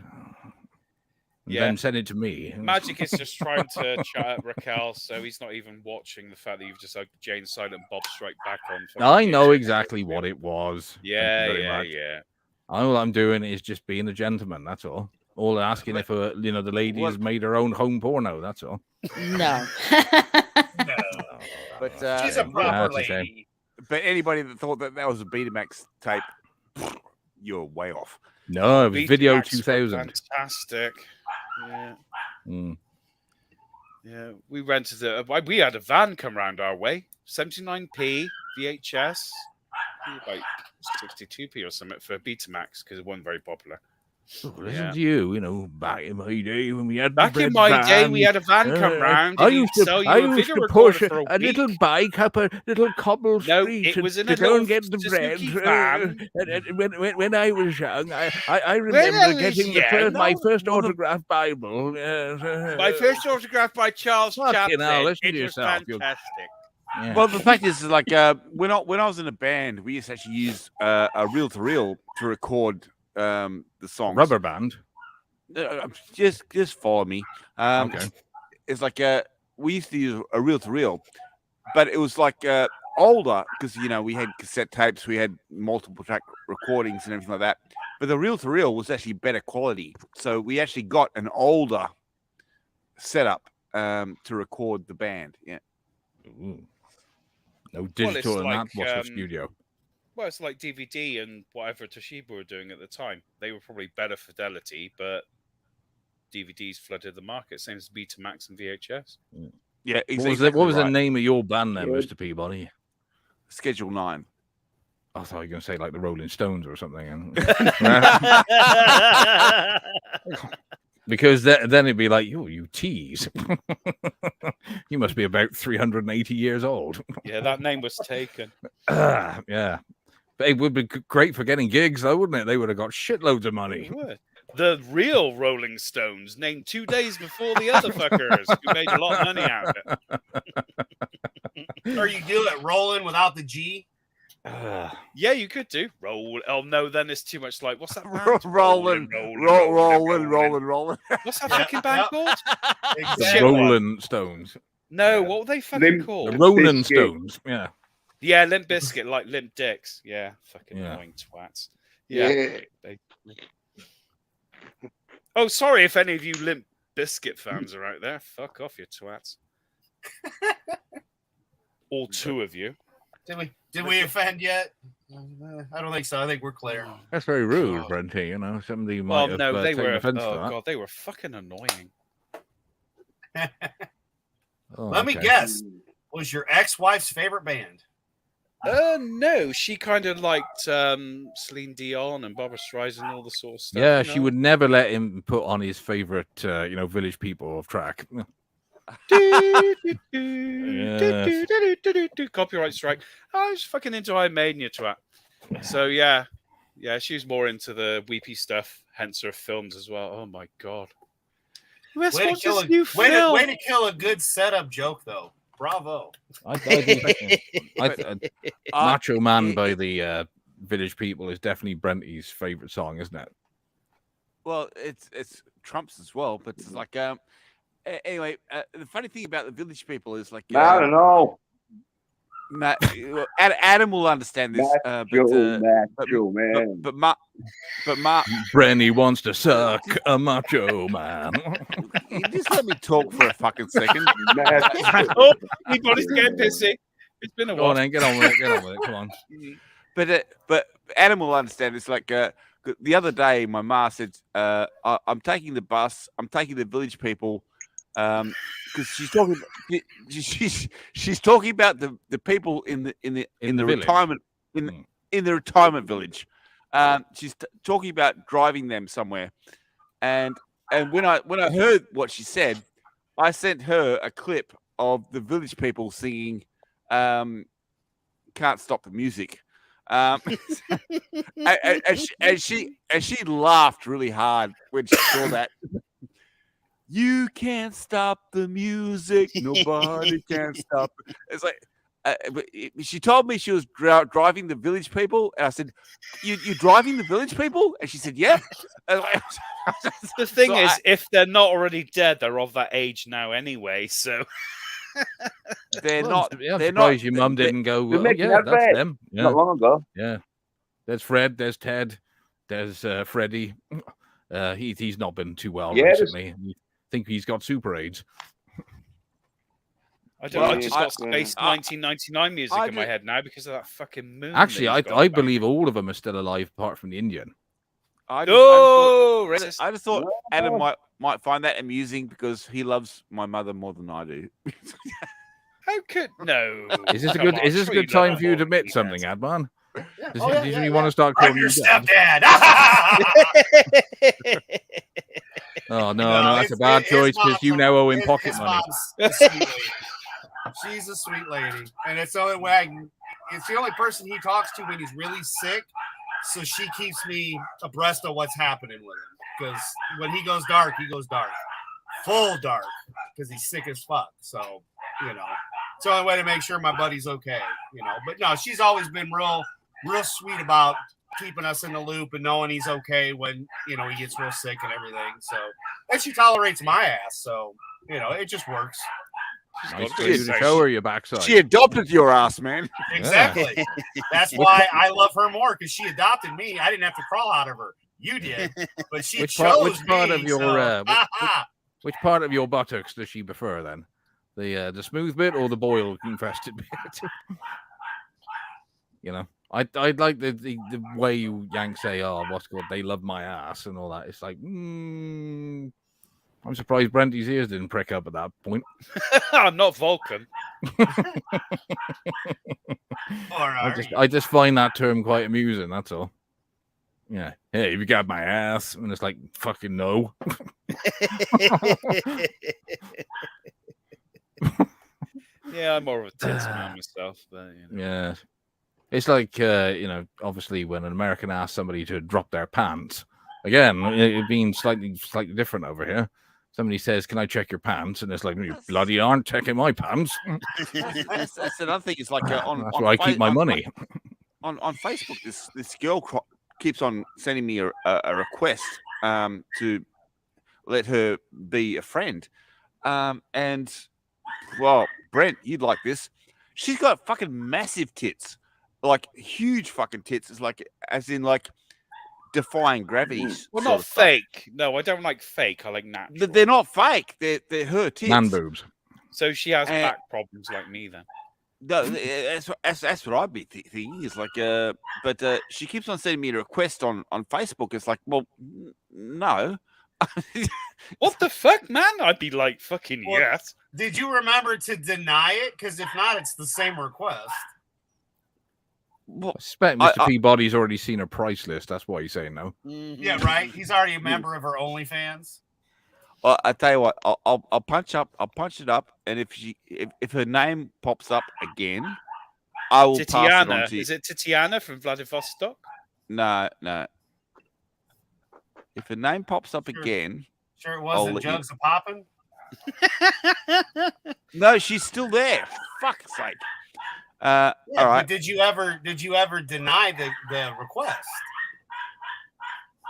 Yeah. Then send it to me. Magic is just trying to chat at Raquel, so he's not even watching the fact that you've just like Jane Silent Bob straight back on. I know exactly what it was. Yeah. All I'm doing is just being a gentleman. That's all. All asking if the lady has made her own home porno. That's all. No. But She's a proper lady. shame. But anybody that thought that was a Betamax tape, you're way off. No, it was Video Betamax were 2000. Fantastic. Yeah. Mm. Yeah, we rented we had a van come round our way, 79p VHS, like 62p or something for Betamax because it wasn't very popular. So listen to you, back in my day when we had Back in my day, we had a van come round. I used to push a little bike up a little cobble street it was in to a go and little get the Suzuki bread. van. When I was young, I remember getting my first autograph Bible. My first autograph by Charles Chaplin. Listen It to was yourself. fantastic. Yeah. Well, the fact is, like, when I was in a band, we used to actually use a reel-to-reel to record the songs. Rubber band. Just follow me. Okay. It's like we used to use a reel-to-reel, but it was like older because we had cassette tapes, we had multiple track recordings and everything like that. But the reel-to-reel was actually better quality, so we actually got an older setup to record the band. Yeah. Ooh. No digital in that. What's the studio? Well, it's like DVD and whatever Toshiba were doing at the time. They were probably better fidelity, but DVDs flooded the market, same as Betamax and VHS. Yeah, exactly. What was the name of your band then, Mr. Peabody? Schedule 9. I thought you were going to say like the Rolling Stones or something. Because then it'd be like, you tease. You must be about 380 years old. Yeah, that name was taken. Yeah. But it would be great for getting gigs, though, wouldn't it? They would have got shitloads of money. It would. The real Rolling Stones, named 2 days before the other fuckers, who made a lot of money out of it. Or you do it rolling without the G. Yeah, you could do roll. Oh no, then it's too much like what's that band? rolling. What's that fucking band called? The Rolling Stones. No, what were they fucking called? The Rolling Stones. Yeah. Yeah, Limp Bizkit, like Limp Dicks. Yeah, fucking annoying twats. Yeah. Oh, sorry if any of you Limp Bizkit fans are out there. Fuck off, you twats. All 2 of you. Did we offend yet? I don't think so. I think we're clear. That's very rude, Brenty. Somebody might have they taken were. offense Oh to that. god, they were fucking annoying. Let me guess. Was your ex-wife's favorite band? No, she kind of liked Celine Dion and Barbra Streisand and all the sort of stuff. Yeah, she would never let him put on his favorite, Village People of track. Copyright strike. I was fucking into Iron Maiden, you twat. So yeah, she was more into the weepy stuff, hence her films as well. Oh my god. Way to kill a good setup joke, though. Bravo. Macho Man by the Village People is definitely Brenty's favorite song, isn't it? Well, it's Trump's as well, but it's like anyway, the funny thing about the Village People is like I don't know. Adam will understand this. Macho man. But Mark, Brenny wants to suck a macho man. Just let me talk for a fucking second. Oh, anybody's getting pissy. It's been a while. Go on, then, get on with it. Come on. But Adam will understand. It's like the other day, my ma said, "I'm taking the bus. I'm taking the Village People." Because she's talking about the people in the retirement in the retirement village. She's talking about driving them somewhere, and when I heard what she said, I sent her a clip of the Village People singing "Can't Stop the Music," and she laughed really hard when she saw that. You can't stop the music. Nobody can stop. It's like, she told me she was driving the village people, and I said, "You driving the village people?" And she said, "Yep." The thing is, if they're not already dead, they're of that age now anyway. So they're Well, not. I'm They're surprised not. your mum didn't go. They're Oh, making yeah, that that's bet them. Yeah, not long ago. yeah. There's Fred. There's Ted. There's Freddie. He's not been too well Yeah, recently. I think he's got super AIDS. I don't. Well, I just got Space I- 1999 music in my head now because of that fucking moon. Actually, that I he's got I back. believe all of them are still alive, apart from the Indian. I racist. just thought Adam might find that amusing because he loves my mother more than I do. How could no? Is this a Come good? on, Is this a sure good you love time her for you to more than admit he something, does. Adman? Yeah. Does Oh, he yeah, you yeah, want to start I'm calling your you dad? stepdad. Oh no, that's a bad choice because you now owe him pocket money. Mom's a sweet lady. She's a sweet lady, and it's the only way it's the only person he talks to when he's really sick. So she keeps me abreast of what's happening with him. Because when he goes dark, full dark, because he's sick as fuck. So it's the only way to make sure my buddy's okay. But no, she's always been real sweet about keeping us in the loop and knowing he's okay when he gets real sick and everything. So, and she tolerates my ass. So it just works. Nice for you to show her your backside. She adopted your ass, man. Exactly. That's why I love her more, because she adopted me. I didn't have to crawl out of her. You did, but she chose which part me, of your so, which part of your buttocks does she prefer then? The smooth bit or the boil infested bit? I'd like the way you Yanks say, "Oh, what's called they love my ass" and all that. It's like, I'm surprised Brenty's ears didn't prick up at that point. I'm not Vulcan. I just find that term quite amusing. That's all. Yeah. Hey, you got my ass, and it's like fucking no. Yeah, I'm more of a tits man myself, but Yeah. It's like obviously when an American asks somebody to drop their pants, again, it being slightly different over here. Somebody says, "Can I check your pants?" And it's like, "You bloody aren't checking my pants." That's another thing. It's like on that's where I keep my money. On Facebook, this girl keeps on sending me a request to let her be a friend, and well, Brent, you'd like this. She's got fucking massive tits, like huge fucking tits. It's like, as in like defying gravity. Well, not fake. No, I don't like fake. I like natural. They're not fake. They're her tits. Man boobs. So she has back problems like me then. No, that's what I'd be thinking. Is like, but she keeps on sending me a request on Facebook. It's like, well, no. What the fuck, man? I'd be like, fucking yes. Did you remember to deny it? Because if not, it's the same request. I suspect Mr. Peabody's already seen her price list. That's why he's saying no. Mm-hmm. Yeah, right. He's already a member of her OnlyFans. I tell you what, I'll punch it up, and if her name pops up again, I will pass it on to you. Is it Tatiana from Vladivostok? No. If her name pops up again, sure it wasn't Jugs of Poppin'. No, she's still there. Fuck's sake. Yeah, all right. But did you ever deny the request?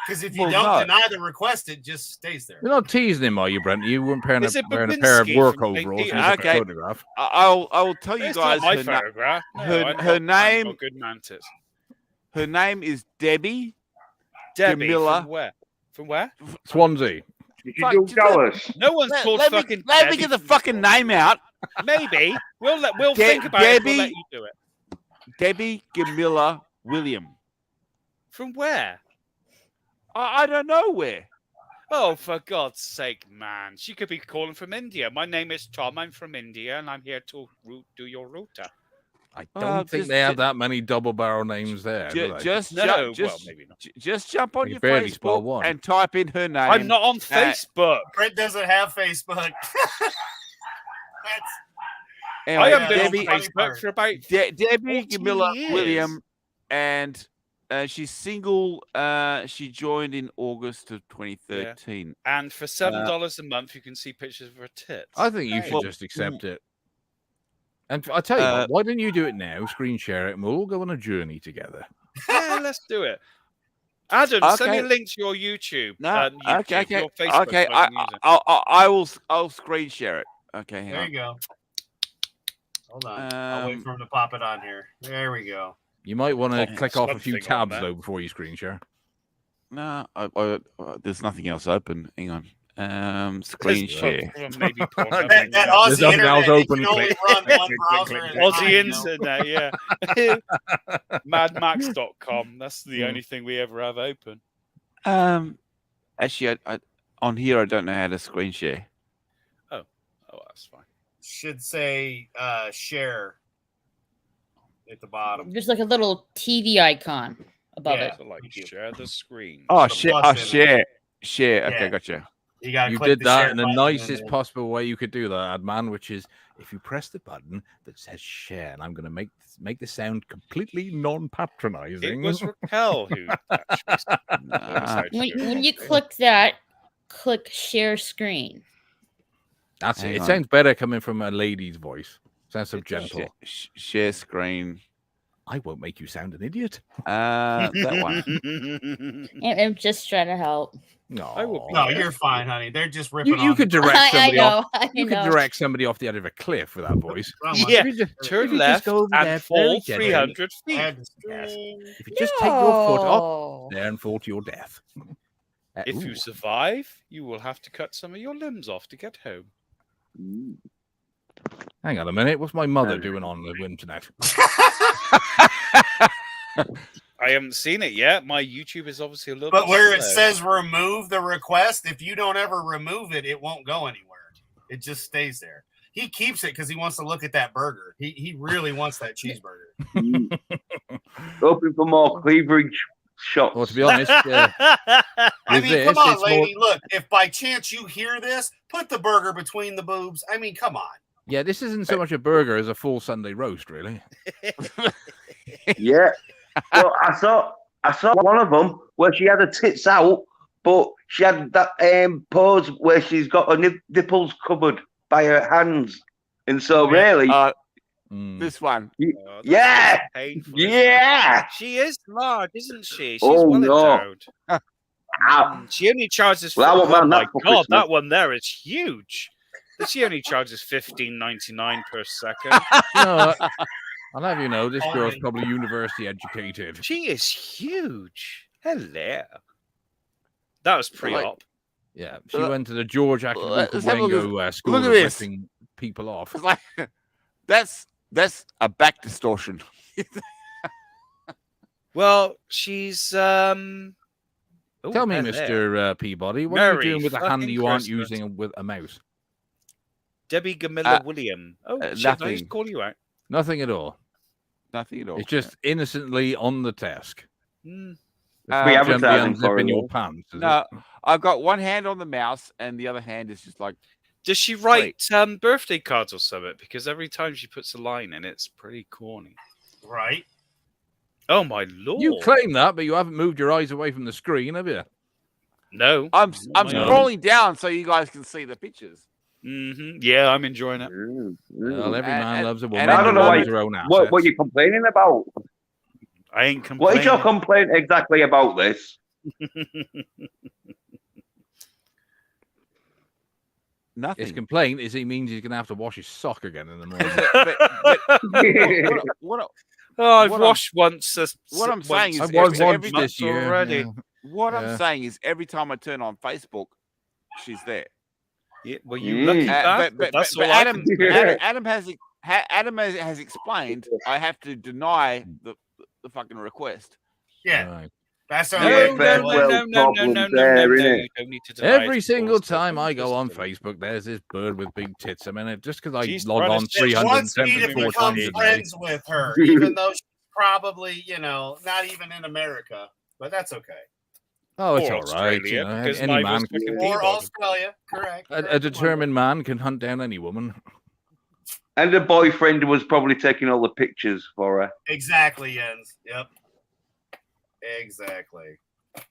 Because if you don't deny the request, it just stays there. You're not teasing him, are you, Brent? You weren't wearing a pair of Babinski work from overalls. Peter? Okay. Photograph. I will tell you It's guys not my photograph. No, her name. got good mantis. Her name is Debbie. Camilla. From where? From where? Swansea. You jealous? No one's called fucking. Let me get the fucking name out. Maybe we'll think about it. We'll let you do it. Debbie Camilla William. From where? I don't know where. Oh, for God's sake, man! She could be calling from India. My name is Tom. I'm from India, and I'm here to do your router. I don't think they have that many double barrel names there. Just maybe not. Just jump on your barely spell Facebook one. and type in her name. I'm not on Facebook. Brent doesn't have Facebook. Anyway, I haven't been Debbie, on Facebook for about Debbie Camilla years. William, and she's single. She joined in August of 2013. Yeah. And for $7 a month, you can see pictures of her tits. I think you should just accept it. And I tell you what, why don't you do it now? Screen share it, and we'll all go on a journey together. Yeah, let's do it. Adam, send me a link to your YouTube. No, okay. Your Facebook. Okay, so I can use it. I'll screen share it. Okay, hang There on. you go. Hold on. I'll wait for him to pop it on here. There we go. You might want to click off a few something on tabs that. though before you screen share. No, there's nothing else open. Hang on. Screen share. Maybe That Aussie There's nothing else internet, open. you can only run one browser at a time, Aussie you know? internet, yeah. Madmax.com. That's the only thing we ever have open. Actually, I on here I don't know how to screen share. Oh, that's fine. Should say share at the bottom. There's like a little TV icon above it. So like share the screen. Oh, The share. plus in it. Share. Okay, Yeah. gotcha. You got. You did that in the nicest possible way you could do that, Adman, which is if you press the button that says share, and I'm going to make this sound completely non-patronizing. It was Raquel who actually When you click that, click share screen. That's it. Hang It on. sounds better coming from a lady's voice. Sounds so gentle. Share screen. I won't make you sound an idiot. That one. I'm just trying to help. No, No, you're fine, honey. They're just ripping. You could direct I somebody off. know. You could direct somebody off the edge of a cliff with that voice. Yeah, If you just- if turn you just left go over there and fall very gently. 300 feet. Yes. If you just take your foot off there and fall to your death. If you survive, you will have to cut some of your limbs off to get home. Hang on a minute. What's my mother doing on the internet? I haven't seen it yet. My YouTube is obviously a little But bit where it slow. says remove the request, if you don't ever remove it, it won't go anywhere. It just stays there. He keeps it because he wants to look at that burger. He really wants that cheeseburger. Hoping for more cleavage shots. Well, to be honest, I mean, this, come on, it's lady. Look, if by chance you hear this, put the burger between the boobs. I mean, come on. yeah, this isn't so much a burger as a full Sunday roast, really. Yeah. Well, I saw one of them where she had her tits out, but she had that pose where she's got her nipples covered by her hands, and so really, this one. Yeah, painful, yeah. She is large, isn't she? She's Oh, well no. endowed. She only charges. Well, I want oh that my for god, Christmas. that one there is huge. But she only charges $15.99 per second. No, I'll have you know, this girl's probably university educated. She is huge. Hello. That was pre-op. Yeah, she went to the George let's have a look Academic School look of at this. ripping people off. It's like that's a back distortion. Well, she's Tell me, Mr. Peabody, what are you Merry doing with a hand fucking you aren't Christmas. using with a mouse? Debbie Gamilla William. Oh, shit, I nothing. just call you out. Nothing at all. Nothing at all. It's just innocently on the desk. Mm. Free advertising for in her, your though. pants. Is No, it? I've got one hand on the mouse and the other hand is just like. Does she write birthday cards or something? Because every time she puts a line in, it's pretty corny. Right? Oh my lord! You claim that, but you haven't moved your eyes away from the screen, have you? No, I'm No. scrolling down so you guys can see the pictures. Yeah, I'm enjoying it. Well, every man loves a woman. I don't know who why. loves her own assets. What you're complaining about? I ain't complaining. What is your complaint exactly about this? Nothing. His complaint is he means he's going to have to wash his sock again in the morning. I've what washed once. What I'm saying is I was every once this year already. What Yeah. I'm saying is every time I turn on Facebook, she's there. Yeah, well, you lucky bastard. That's all I Adam, can do. Adam has explained I have to deny the fucking request. Yeah. Right. That's No, all no, right. no. You don't need to deny Every it. single time I go on Facebook, there's this bird with big tits. I mean, just because I She's log trying on to- She wants me to 374 become times a day. friends with her, even though she's probably, not even in America. But that's okay. Oh, it's Or all right. Australia, because Any mine man, was fucking Or Peabody. Australia, correct. a determined man can hunt down any woman. And her boyfriend was probably taking all the pictures for her. Exactly, Jens. Yep. Exactly.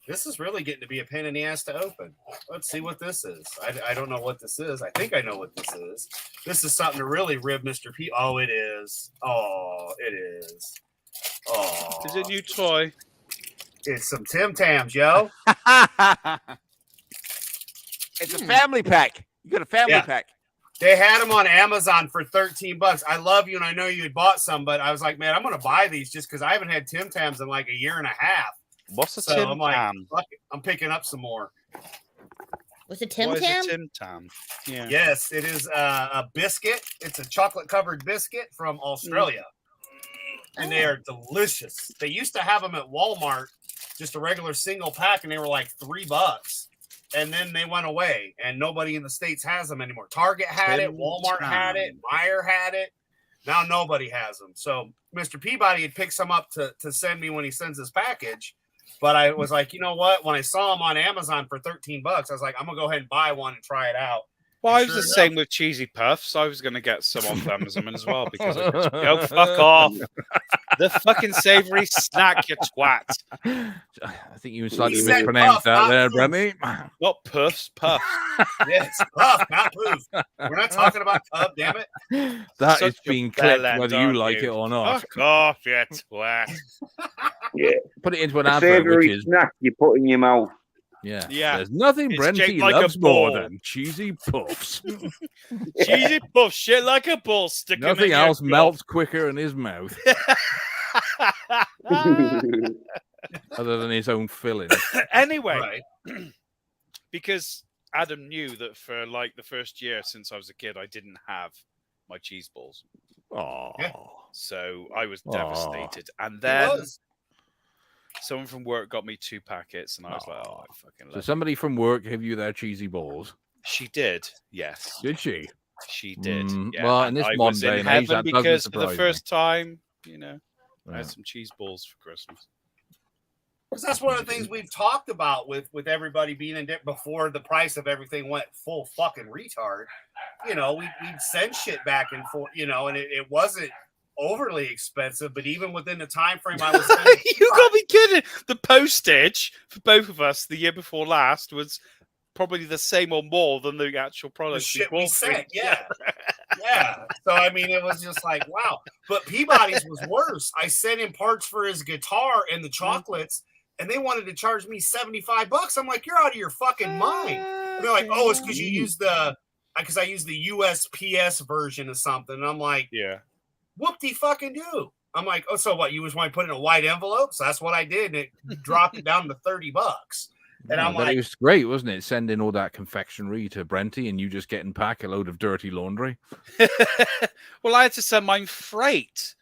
This is really getting to be a pain in the ass to open. Let's see what this is. I don't know what this is. I think I know what this is. This is something to really rib Mr. P. Oh, it is. Oh, it is. Oh. Is it a new toy? It's some Tim Tams, yo. It's a family pack. You got a family pack. They had them on Amazon for $13. I love you, and I know you had bought some, but I was like, man, I'm going to buy these just because I haven't had Tim Tams in like a year and a half. What's a So Tim I'm like, Tam? fuck it, I'm picking up some more. Was it Tim What Tam? is a Tim Tam? Yeah. Yes, it is a biscuit. It's a chocolate-covered biscuit from Australia. And they are delicious. They used to have them at Walmart, just a regular single pack, and they were like $3. And then they went away, and nobody in the States has them anymore. Target had it, Walmart had it, Meijer had it. Now nobody has them. So Mr. Peabody had picked some up to send me when he sends his package. But I was like, you know what? When I saw them on Amazon for $13, I was like, I'm going to go ahead and buy one and try it out. Well, And I was sure the enough- same with Cheesy Puffs. I was going to get some off Amazon as well because I could go fuck off. The fucking savory snack, you twat. I think you slightly He said mispronounced puff, that not there, poof. Bremmy. Not puffs, puff. Yes, puff, not poof. We're not talking about tub, damn it. That Such is a being clipped bellend, whether you aren't like you? it or not. Fuck off, you twat. Yeah. Put it into an A advert, which savoury is snack you put in your mouth. yeah. Yeah. There's nothing It's Brenty shaped like a loves more ball. than cheesy puffs. Cheesy puff, shit like a bull. Stick 'em in Nothing your else gob. melts quicker in his mouth other than his own filling. Anyway, Right. because Adam knew that for like the first year since I was a kid, I didn't have my cheese balls. Oh, Yeah. So I was Aw. devastated. And It then was. someone from work got me 2 packets, and I was like, oh, I fucking so love it. somebody from work gave you their cheesy balls? She did, yes. Did she? She did. Mm, Yeah. well, in and this I modern was day in and age, heaven that doesn't because for the surprise me. first time, you know, I Yeah. had some cheese balls for Christmas. Because that's one of the things we've talked about with everybody being in debt before the price of everything went full fucking retard. You know, we'd send shit back and forth, you know, and it wasn't overly expensive, but even within the time frame I was spending, You got me kidding. The postage for both of us the year before last was probably the same or more than the actual the product shit we bought. sent, yeah. Yeah. So I mean it was just like, wow. But Peabody's was worse. I sent him parts for his guitar and the chocolates, and they wanted to charge me $75. I'm like, you're out of your fucking mind. And they're like, oh, it's because you use because I use the USPS version of something. And I'm like, Yeah. whoop-de fucking do. I'm like, oh, so what? You just want to put it in a white envelope? So that's what I did. And it dropped it down to $30. And I'm but like, it was great, wasn't it? Sending all that confectionery to Brenty and you just getting back a load of dirty laundry. Well, I had to send mine freight.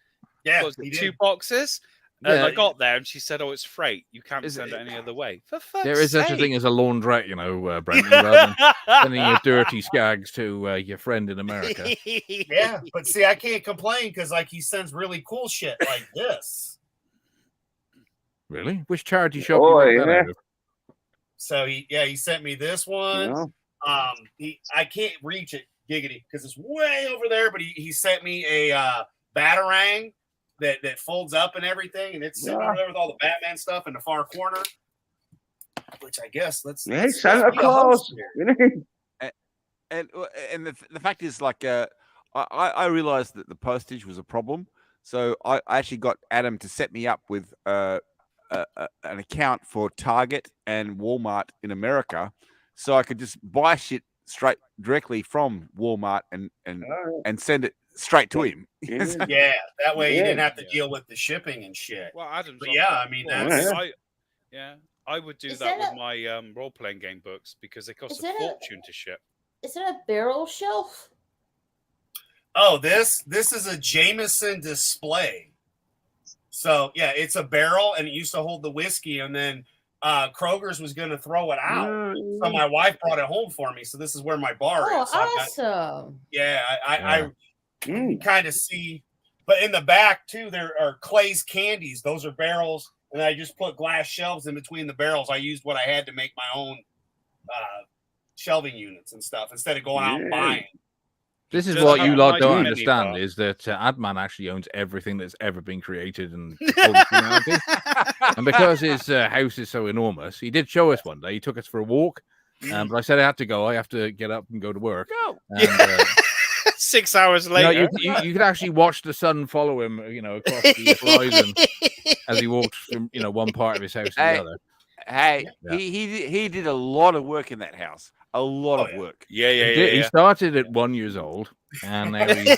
yeah, What was he it, did. 2 boxes? And Yeah. I got there and she said, oh, it's freight. You can't Is send it- it any other way. For fuck's There is such a sake. thing as a laundrette, you know, Brenty, rather than sending your dirty skags to your friend in America. Yeah, but see, I can't complain because like he sends really cool shit like this. Really? Which charity shop Oh, you got that yeah. out of? So he sent me this one. Yeah. I can't reach it, giggity, because it's way over there. But he sent me a batarang that folds up and everything, and it's sitting over there with all the Batman stuff in the far corner. Which I guess let's Yeah, let's Santa be a host Claus. here. And the fact is, like, I realized that the postage was a problem, so I actually got Adam to set me up with an account for Target and Walmart in America, so I could just buy shit directly from Walmart and send it straight to him. Yeah, that way you Yeah. didn't have to deal with the shipping and shit. Well, Adam's But on yeah, that I mean, before. that's- I would do Is that that with my role-playing game books because they cost Is a that a- fortune to ship. Is it a barrel shelf? Oh, this is a Jameson display. So yeah, it's a barrel and it used to hold the whiskey, and then Kroger's was going to throw it out. So my wife brought it home for me. So this is where my bar Oh, is. So I've got- awesome. yeah, Yeah. I kind of see, but in the back too, there are Clay's candies. Those are barrels, and I just put glass shelves in between the barrels. I used what I had to make my own shelving units and stuff instead of going out and Yeah. buying. This is Just what have you a lot nice don't mini understand bar. is that Adman actually owns everything that's ever been created and humanity. And because his house is so enormous, he did show us one day. He took us for a walk, but I said I had to go. I have to get up and go to work. Go. And, 6 hours you, later. you could actually watch the sun follow him, across the horizon as he walked from one part of his house to the other. Hey, Yeah. he did a lot of work in that house. A lot of work. Yeah. He started at 1 year old, and now he's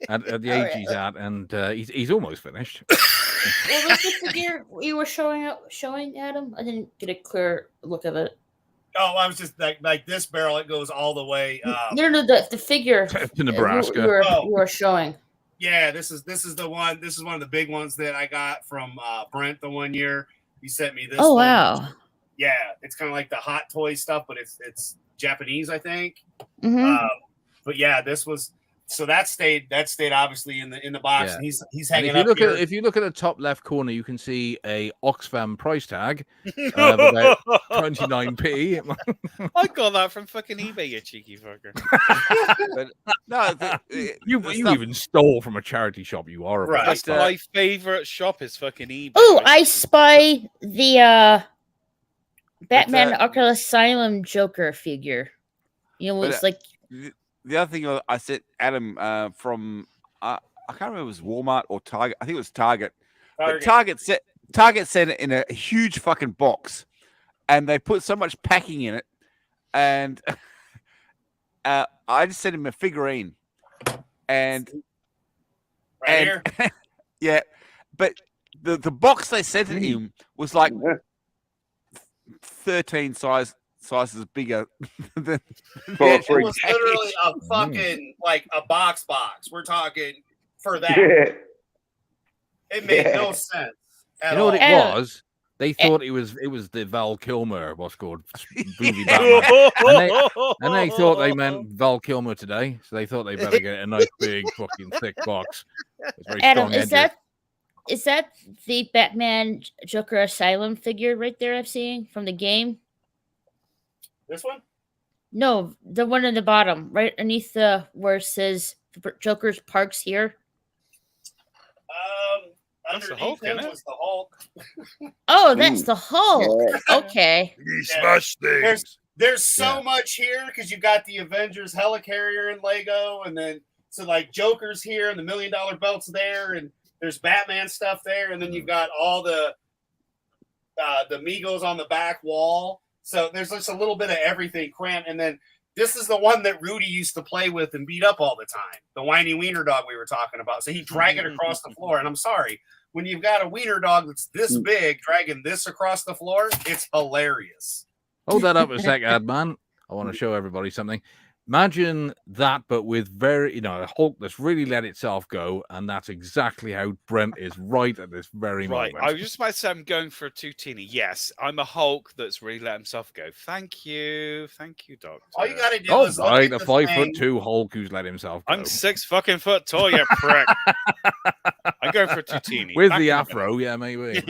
at the age he's at, and he's almost finished. What was the figure you were showing Adam? I didn't get a clear look of it. Oh, I was just like this barrel. It goes all the way. No, the figure to Nebraska. You were showing. Yeah, this is the one. This is one of the big ones that I got from Brent the one year. He sent me this. Oh one. wow! Yeah, it's kind of like the Hot Toy stuff, but it's Japanese, I think. Mm-hmm. But yeah, this was so that stayed obviously in the box, Yeah. and he's And hanging if you up look here. if you look at the top left corner, you can see a Oxfam price tag of about 29p. I got that from fucking eBay, you cheeky fucker. But no, you even stole from a charity shop. You are Right. That's my favorite shop is fucking eBay. Oh, I spy the Batman But, Arkham Asylum Joker figure. It's like the other thing I sent Adam from I can't remember if it was Walmart or Target. I think it was Target. But Target sent it in a huge fucking box, and they put so much packing in it, and I just sent him a figurine, and here. Yeah, but the box they sent it him was like 13 sizes bigger than It was literally a fucking like a box. We're talking for that. It made no sense. You know what it was? They thought it was the Val Kilmer, what's called movie Batman, and they thought they meant Val Kilmer today, so they thought they better get a nice big fucking thick box. Adam, is that the Batman Joker Asylum figure right there I'm seeing from the game? This one? No, the one in the bottom, right underneath where it says Joker's Parks here. Underneath him was the Hulk. Oh, that's the Hulk. Okay. He smashed things. There's so much here because you've got the Avengers Helicarrier in Lego, and then so like Joker's here, and the $1 Million Belt's there, and there's Batman stuff there, and then you've got all the Migos on the back wall. So there's just a little bit of everything cramped, and then this is the one that Rudy used to play with and beat up all the time. The whiny wiener dog we were talking about. So he'd drag it across the floor, and I'm sorry. When you've got a wiener dog that's this big dragging this across the floor, it's hilarious. Hold that up a sec, Adman. I want to show everybody something. Imagine that, but with a Hulk that's really let itself go, and that's exactly how Brent is right at this very moment. I was just about to say I'm going for a Ootini. Yes, I'm a Hulk that's really let himself go. Thank you, Doctor. All you got to do is look at a the 5'2" Hulk who's let himself go. I'm 6 fucking foot tall, you prick. I'm going for a Ootini. With the afro, yeah, maybe.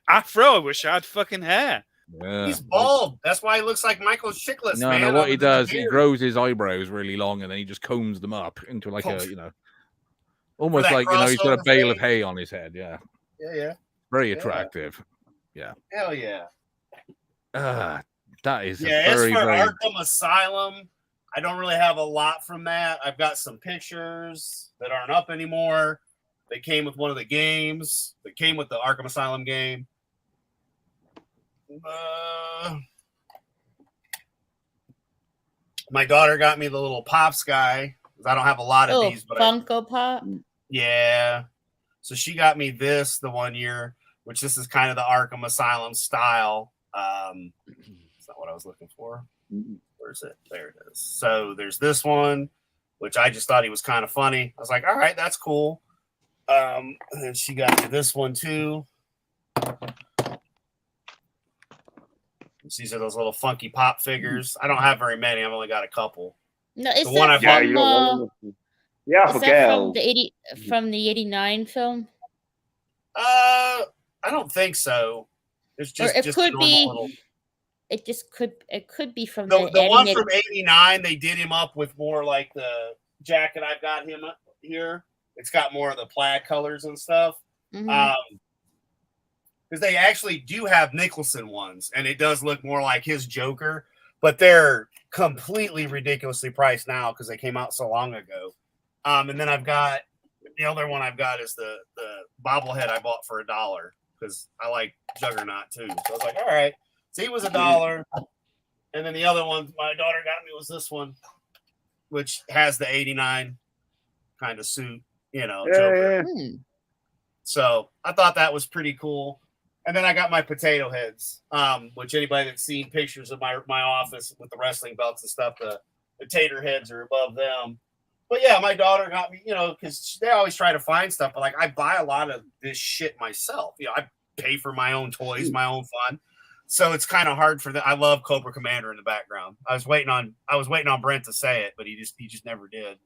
Afro, I wish I had fucking hair. Yeah. He's bald. That's why he looks like Michael Chiklis. No, what he does, he grows his eyebrows really long, and then he just combs them up into like almost like he's got a bale of hay on his head. Yeah. Yeah. Very attractive. Yeah. Hell yeah. That is it's for Arkham Asylum. I don't really have a lot from that. I've got some pictures that aren't up anymore. They came with one of the games. They came with the Arkham Asylum game. My daughter got me the little Pops guy. I don't have a lot of these, but Funko Pop. Yeah. So she got me this the one year, which this is kind of the Arkham Asylum style. It's not what I was looking for. Where's it? There it is. So there's this one, which I just thought he was kind of funny. I was like, all right, that's cool. And then she got me this one too. These are those little funky pop figures. I don't have very many. I've only got a couple. No, is the that one from, is that from the 89 film? I don't think so. It's just, or it just could be. little... it just could be from The one animated. from '89, they did him up with more like the jacket I've got him up here. It's got more of the plaid colors and stuff. Mhm. Because they actually do have Nicholson ones, and it does look more like his Joker, but they're completely ridiculously priced now because they came out so long ago. And then I've got the other one I've got is the bobblehead I bought for $1 because I like Juggernaut too. So I was like, all right. So he was $1. And then the other one my daughter got me was this one, which has the '89 kind of suit, Joker. So I thought that was pretty cool. And then I got my potato heads, which anybody that's seen pictures of my office with the wrestling belts and stuff, the tater heads are above them. But yeah, my daughter got me, because they always try to find stuff. But like I buy a lot of this shit myself. I pay for my own toys, my own fun. So it's kind of hard for that. I love Cobra Commander in the background. I was waiting on Brent to say it, but he just never did.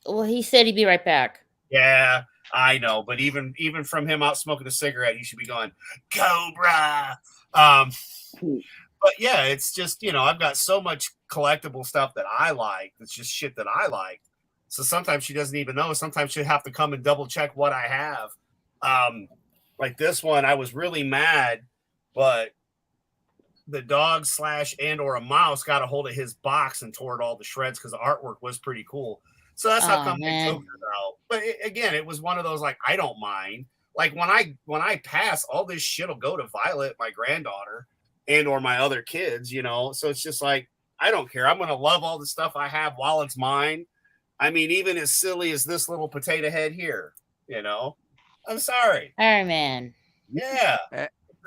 Well, he said he'd be right back. Yeah, I know, but even from him out smoking a cigarette, you should be going Cobra. But yeah, it's just I've got so much collectible stuff that I like. It's just shit that I like. So sometimes she doesn't even know. Sometimes she'll have to come and double check what I have. Like this one, I was really mad, but the dog / and or a mouse got a hold of his box and tore it all to shreds because the artwork was pretty cool. So that's how come they took it out. But again, it was one of those like I don't mind. Like when I pass, all this shit will go to Violet, my granddaughter, and or my other kids. So it's just like I don't care. I'm gonna love all the stuff I have while it's mine. I mean, even as silly as this little potato head here. I'm sorry. Iron Man. Yeah,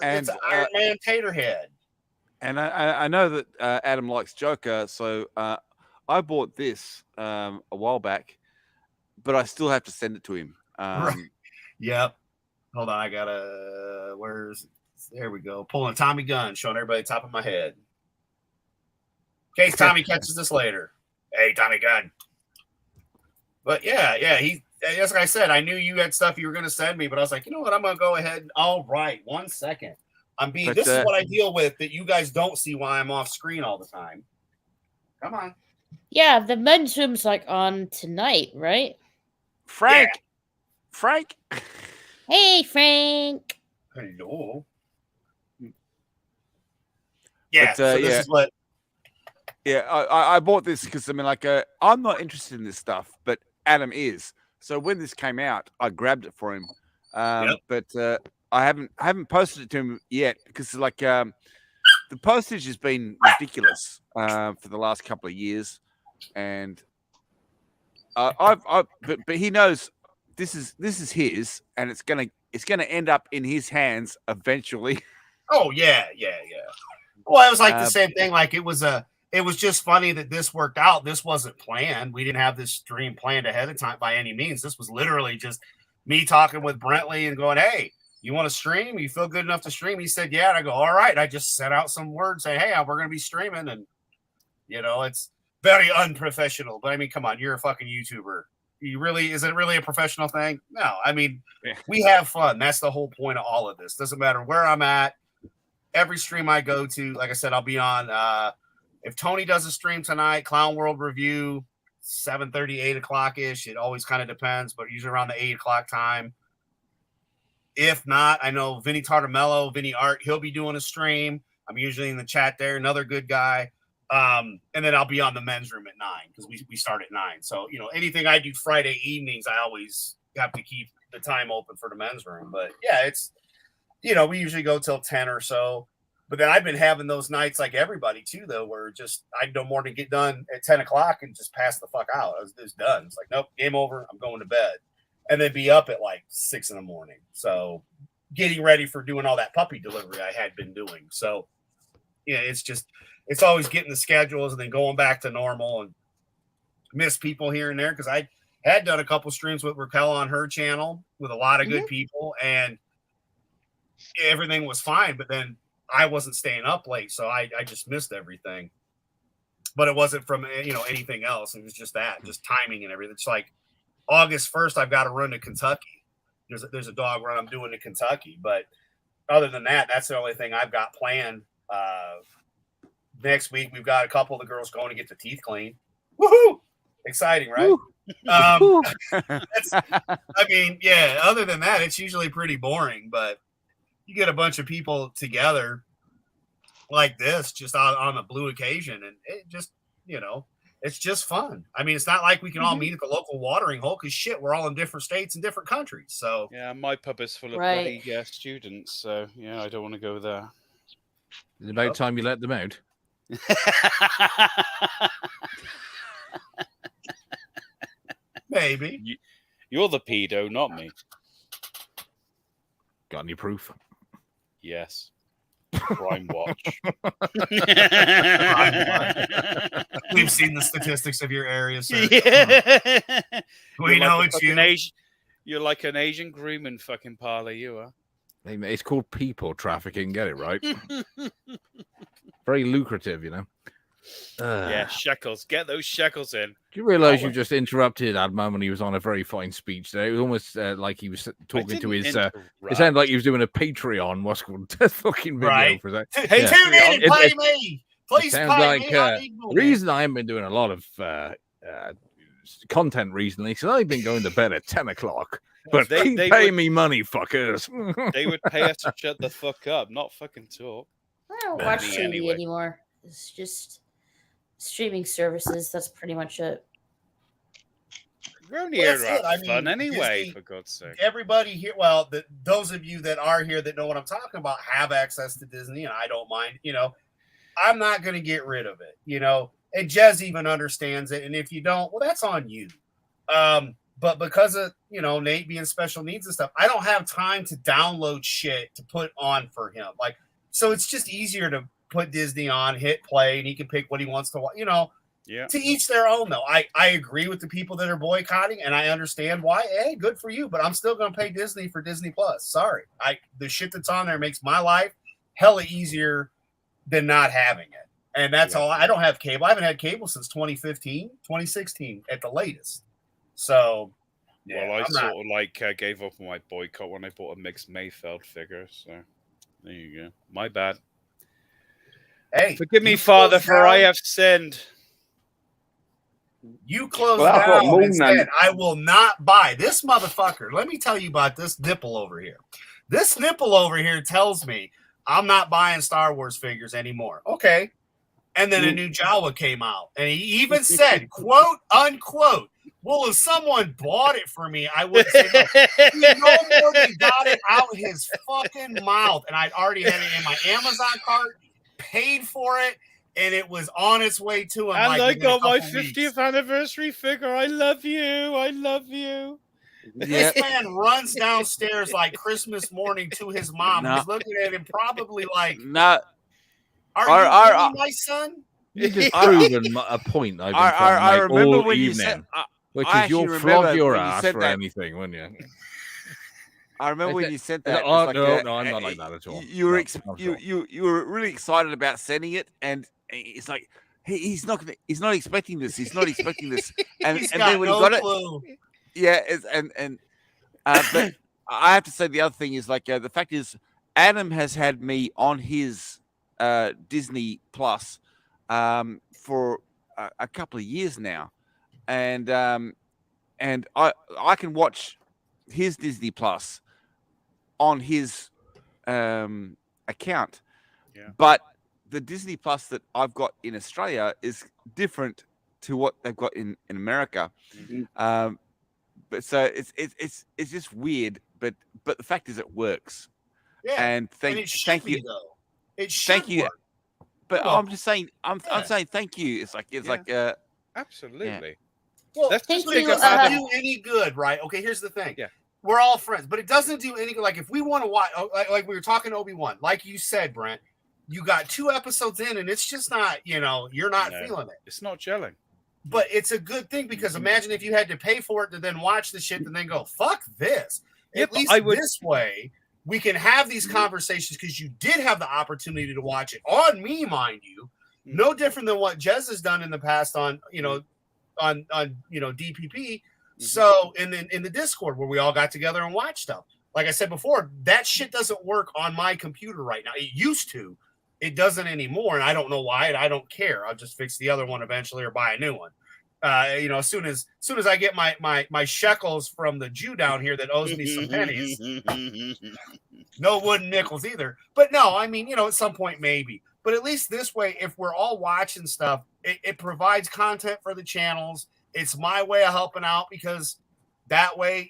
it's an Iron Man tater head. And I know that Adam likes Joker, so I bought this a while back, but I still have to send it to him. Right. Yep. Hold on, I gotta. There we go. Pulling Tommy gun, showing everybody the top of my head. In case Tommy catches this later. Hey, Tommy gun. But yeah, as I said, I knew you had stuff you were going to send me, but I was like, you know what? I'm going to go ahead. All right, 1 second. This is what I deal with that you guys don't see while I'm off screen all the time. Come on. Yeah, the men's room's like on tonight, right? Frank. Yeah. Frank. Hey, Frank. Hello. Yeah. But, this is what. Yeah, I bought this because I'm not interested in this stuff, but Adam is. So when this came out, I grabbed it for him. But I haven't posted it to him yet because the postage has been ridiculous for the last couple of years, and but he knows this is his, and it's gonna end up in his hands eventually. Oh yeah. Well, it was like the same thing. Like it was just funny that this worked out. This wasn't planned. We didn't have this stream planned ahead of time by any means. This was literally just me talking with Brentley and going, hey, you want to stream? You feel good enough to stream? He said, yeah. And I go, all right. I just sent out some words saying, hey, we're going to be streaming. And, it's very unprofessional. But I mean, come on, you're a fucking YouTuber. Is it really a professional thing? No. I mean, we have fun. That's the whole point of all of this. Doesn't matter where I'm at. Every stream I go to, like I said, I'll be on, if Tony does a stream tonight, Clown World Review, 7:30, 8 o'clock-ish. It always kind of depends, but usually around the 8 o'clock time. If not, I know Vinnie Tartamello, Vinnieart, he'll be doing a stream. I'm usually in the chat there, another good guy. And then I'll be on the men's room at 9 because we start at 9. So, anything I do Friday evenings, I always have to keep the time open for the men's room. But yeah, it's, we usually go till 10 or so. But then I've been having those nights like everybody too, though, where just I no more to get done at 10 o'clock and just pass the fuck out. It's done. It's like, nope, game over. I'm going to bed. And then be up at like 6 in the morning. So getting ready for doing all that puppy delivery I had been doing. So, it's always getting the schedules and then going back to normal and miss people here and there. Because I had done a couple streams with Raquel on her channel with a lot of good people and everything was fine. But then I wasn't staying up late, so I just missed everything. But it wasn't from anything else. It was just timing and everything. It's like August 1st, I've got to run to Kentucky. There's a dog run I'm doing to Kentucky, but other than that, that's the only thing I've got planned next week we've got a couple of the girls going to get their teeth cleaned. Woohoo! Exciting, right? I mean, yeah, other than that, it's usually pretty boring, but you get a bunch of people together like this just on a blue occasion, and it just, it's just fun. I mean, it's not like we can all meet at the local watering hole because shit, we're all in different states and different countries. So yeah, my pub is full of bloody students, so yeah, I don't want to go there. It's about time you let them out. Maybe. You're the pedo, not me. Got any proof? Yes. Crime Watch. We've seen the statistics of your area, sir. Yeah. We know it's you. You're like an Asian grooming fucking parlor, you are. It's called people trafficking. Get it right. Very lucrative, Yeah, shekels. Get those shekels in. Do you realize you just interrupted Adman when he was on a very fine speech there? It was almost like he was talking to his. It sounded like he was doing a Patreon, what's called fucking video right. for that. Hey, tune in and play me. Please play like, me. The reason I haven't been doing a lot of content recently, because I've been going to bed at 10 o'clock. But they pay me money, fuckers. They would pay us to shut the fuck up, not fucking talk. I don't watch TV anymore. It's just streaming services. That's pretty much it. We're only here to have fun anyway, for God's sake. Everybody here, those of you that are here that know what I'm talking about have access to Disney, and I don't mind. I'm not going to get rid of it. And Jez even understands it. And if you don't, well, that's on you. But because of, Nate being special needs and stuff, I don't have time to download shit to put on for him. So it's just easier to put Disney on, hit play, and he can pick what he wants to watch, Yeah. To each their own, though. I agree with the people that are boycotting, and I understand why. Hey, good for you, but I'm still going to pay Disney for Disney Plus. Sorry. The shit that's on there makes my life hella easier than not having it. And that's all. I don't have cable. I haven't had cable since 2015, 2016 at the latest. So, yeah. Well, I gave up on my boycott when I bought a mixed Mayfeld figure. So, there you go. My bad. Hey, forgive me, Father, for I have sinned. You close down and said, I will not buy this motherfucker. Let me tell you about this nipple over here. This nipple over here tells me I'm not buying Star Wars figures anymore. Okay. And then a new Jawa came out. And he even said, quote, unquote, well, if someone bought it for me, I would say no. He no more than got it out his fucking mouth. And I'd already had it in my Amazon cart, paid for it, and it was on its way to him. And I got my 50th anniversary figure. I love you. I love you. This man runs downstairs like Christmas morning to his mom. He's looking at him probably like, Are you really my son? You just proven a point I've been trying to make all evening. Which is you'll flog your ass for anything, wouldn't you? I remember when you said that. No, I'm not like that at all. You were really excited about sending it, and it's like he's not expecting this. He's not expecting this, and then when he got it, but I have to say the other thing is the fact is Adam has had me on his Disney Plus for a couple of years now, and I can watch his Disney Plus on his account, but the Disney Plus that I've got in Australia is different to what they've got in America. Mm-hmm. But so it's just weird, but the fact is it works. Yeah, and thank you. Though. It thank you. Work. But I'm just saying, I'm saying thank you. It's absolutely. Yeah. Well, that's it doesn't do any good, right? Okay, here's the thing. Yeah, we're all friends, but it doesn't do any good. Like if we want to watch, like we were talking Obi-Wan, like you said, Brent, you got 2 episodes in, and it's just not, you're not feeling it. It's not gelling. But it's a good thing because imagine if you had to pay for it to then watch the shit and then go, fuck this. At least this way, we can have these conversations because you did have the opportunity to watch it on me, mind you. No different than what Jez has done in the past on DPP. So in the Discord where we all got together and watched stuff. Like I said before, that shit doesn't work on my computer right now. It used to. It doesn't anymore, and I don't know why, and I don't care. I'll just fix the other one eventually or buy a new one. As soon as I get my shekels from the Jew down here that owes me some pennies. No wooden nickels either. But no, I mean, at some point maybe. But at least this way, if we're all watching stuff, it provides content for the channels. It's my way of helping out because that way,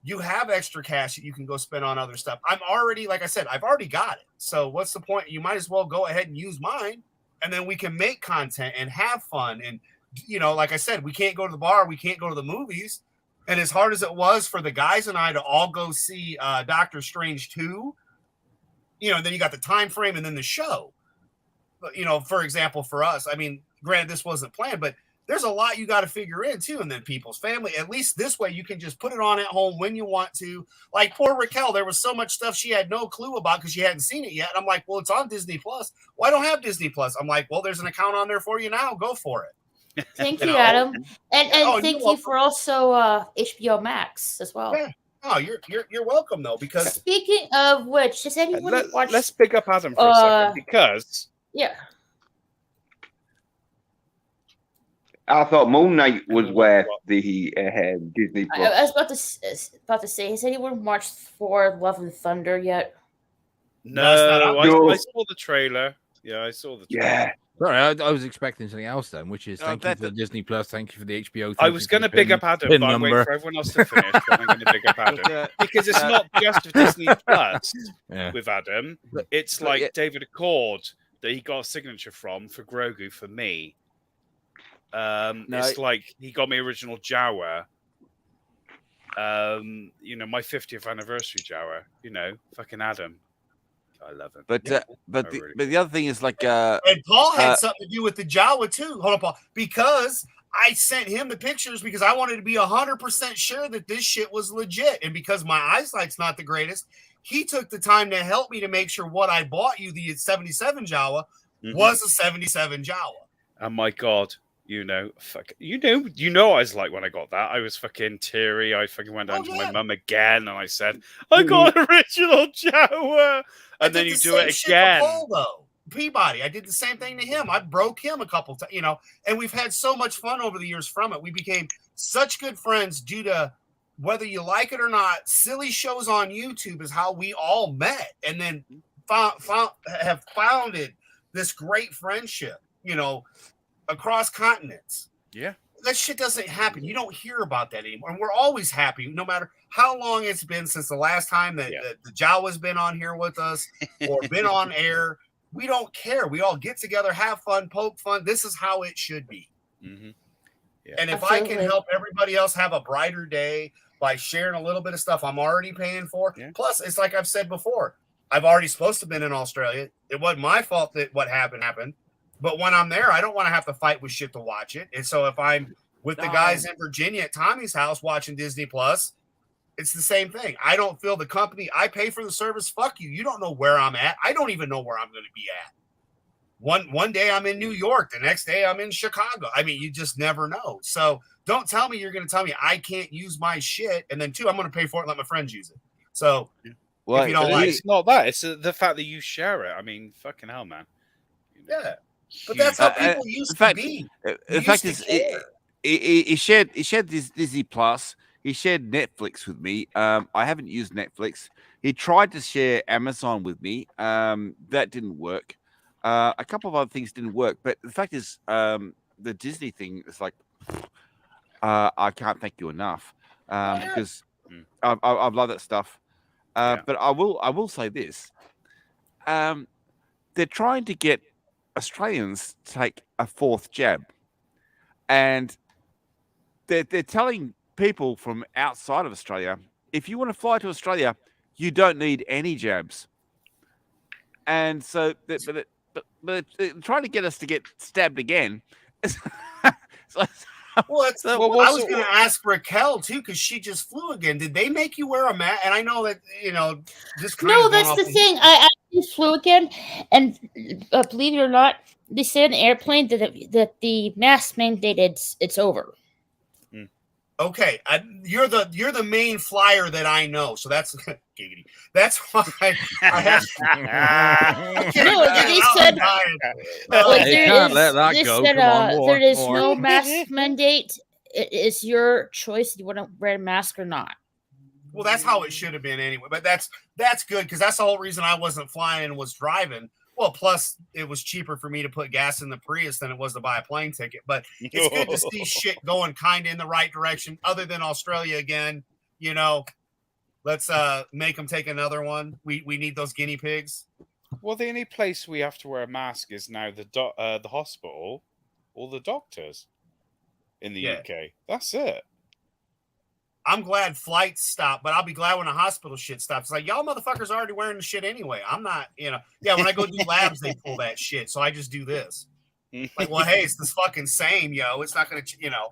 you have extra cash that you can go spend on other stuff. I'm already, like I said, I've already got it. So what's the point? You might as well go ahead and use mine, and then we can make content and have fun. And, like I said, we can't go to the bar. We can't go to the movies. And as hard as it was for the guys and I to all go see Doctor Strange 2, then you got the time frame and then the show. But, for example, for us, I mean, granted, this wasn't planned, but there's a lot you got to figure in too. And then people's family, at least this way, you can just put it on at home when you want to. Like poor Raquel, there was so much stuff she had no clue about because she hadn't seen it yet. And I'm like, well, it's on Disney Plus. Well, I don't have Disney Plus. I'm like, well, there's an account on there for you now. Go for it. Thank you, Adam. And thank you for also HBO Max as well. Yeah. Oh, you're welcome though, because speaking of which, does anyone watch? Let's pick up Adam for a second because I thought Moon Knight was where the Disney Plus. I was about to say, has anyone watched Thor: Love and Thunder yet? No, I saw the trailer. Yeah, I saw the trailer. Yeah. Sorry, I was expecting something else then, which is thank you for the Disney Plus, thank you for the HBO. I was going to big up Adam, but I'm waiting for everyone else to finish. But I'm going to big up Adam because it's not just for Disney Plus with Adam. It's like David Accord that he got a signature from for Grogu for me. It's like he got me original Jawa. My 50th anniversary Jawa. Fucking Adam. I love him. But the other thing is like and Paul had something to do with the Jawa too. Hold on, Paul, because I sent him the pictures because I wanted to be 100% sure that this shit was legit, and because my eyesight's not the greatest, he took the time to help me to make sure what I bought you, the 77 Jawa, was a 77 Jawa. Oh my god. I was like when I got that. I was fucking teary. I fucking went down to my mum again and I said, I got original Jawa. And then you do it again. Paul, though. Peabody, I did the same thing to him. I broke him a couple times, and we've had so much fun over the years from it. We became such good friends due to, whether you like it or not, silly shows on YouTube is how we all met, and then have founded this great friendship, across continents. Yeah. That shit doesn't happen. You don't hear about that anymore. And we're always happy, no matter how long it's been since the last time that the Jawa's been on here with us or been on air. We don't care. We all get together, have fun, poke fun. This is how it should be. Mm-hmm. Yeah. And if I can help everybody else have a brighter day by sharing a little bit of stuff I'm already paying for. Yeah. Plus, it's like I've said before, I've already supposed to have been in Australia. It wasn't my fault that what happened. But when I'm there, I don't want to have to fight with shit to watch it. And so if I'm with the guys in Virginia at Tommy's house watching Disney Plus, it's the same thing. I don't feel the company. I pay for the service. Fuck you. You don't know where I'm at. I don't even know where I'm going to be at. One day I'm in New York. The next day I'm in Chicago. I mean, you just never know. So don't tell me you're going to tell me I can't use my shit. And then two, I'm going to pay for it and let my friends use it. So if you don't like, it's not that. It's the fact that you share it. I mean, fucking hell, man. Yeah. But that's how people used to be. The fact is, he shared this Disney Plus. He shared Netflix with me. I haven't used Netflix. He tried to share Amazon with me. That didn't work. A couple of other things didn't work. But the fact is, the Disney thing is like, I can't thank you enough because I've loved that stuff. But I will say this: they're trying to get Australians take a fourth jab, and they're telling people from outside of Australia, if you want to fly to Australia, you don't need any jabs. And so, but they're trying to get us to get stabbed again. I was going to ask Raquel too, because she just flew again. Did they make you wear a mask? And I know that this. No, that's the thing. I flew again, and believe it or not, they said in the airplane that the mask mandate it's over. Okay, you're the main flyer that I know, so that's giggity. That's why I have. No, they said like You there can't is. let that They go. said Come on, more, there is more. no mask mandate. It is your choice. You want to wear a mask or not? Well, that's how it should have been anyway. But that's good because that's the whole reason I wasn't flying and was driving. Well, plus it was cheaper for me to put gas in the Prius than it was to buy a plane ticket. But it's good to see shit going kind of in the right direction. Other than Australia again, you know, let's make them take another one. We need those guinea pigs. Well, the only place we have to wear a mask is now the hospital or the doctors in the UK. That's it. I'm glad flights stop, but I'll be glad when the hospital shit stops. It's like, y'all motherfuckers are already wearing the shit anyway. I'm not, you know. Yeah, when I go do labs, they pull that shit. So I just do this. Like, well, hey, it's this fucking same, yo. It's not going to, you know.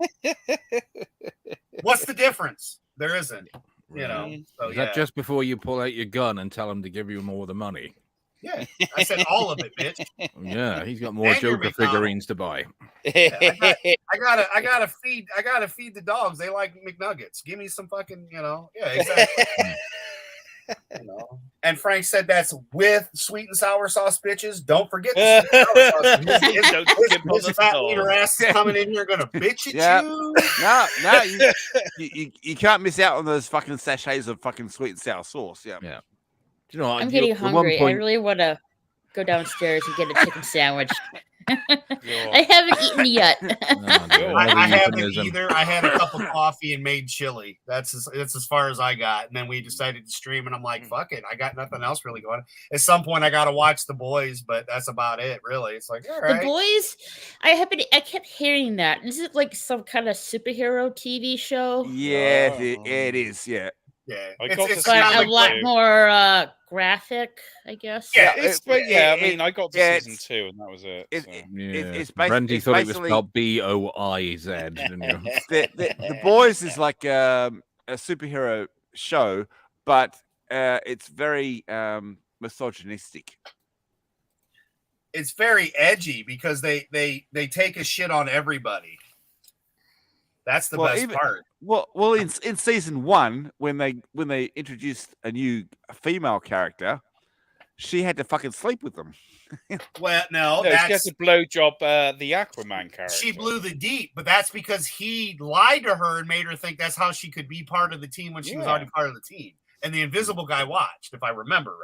What's the difference? There isn't, you know. So, Is that just before you pull out your gun and tell him to give you more of the money? Yeah, I said all of it, bitch. Yeah, he's got more And your Joker figurines to buy. Yeah, I gotta feed the dogs. They like McNuggets. Give me some fucking, you know. Yeah, exactly. You know. And Frank said that's with sweet and sour sauce, bitches. Don't forget the sweet and sour sauce. His fat wiener ass is coming in here gonna bitch at you. No, you can't miss out on those fucking sachets of fucking sweet and sour sauce. Yeah. Do you know, I'm getting hungry. I really want to go downstairs and get a chicken sandwich. I haven't eaten yet. I haven't either. I had a cup of coffee and made chili. That's as far as I got. And then we decided to stream, and I'm like, fuck it. I got nothing else really going on. At some point, I got to watch The Boys, but that's about it, really. It's like, all right. The Boys, I kept hearing that. Is it like some kind of superhero TV show? Yeah, it is. Yeah. Yeah, it's a lot more graphic, I guess. Yeah, I mean, I got to season 2, and that was it. It's Brenty thought it was spelled BOIZ. The Boys is like a superhero show, but it's very misogynistic. It's very edgy because they take a shit on everybody. That's the best part. Well, in season 1, when they introduced a new female character, she had to fucking sleep with them. Well, no, she had to blowjob the Aquaman character. She blew the deep, but that's because he lied to her and made her think that's how she could be part of the team when she was already part of the team. And the Invisible Guy watched, if I remember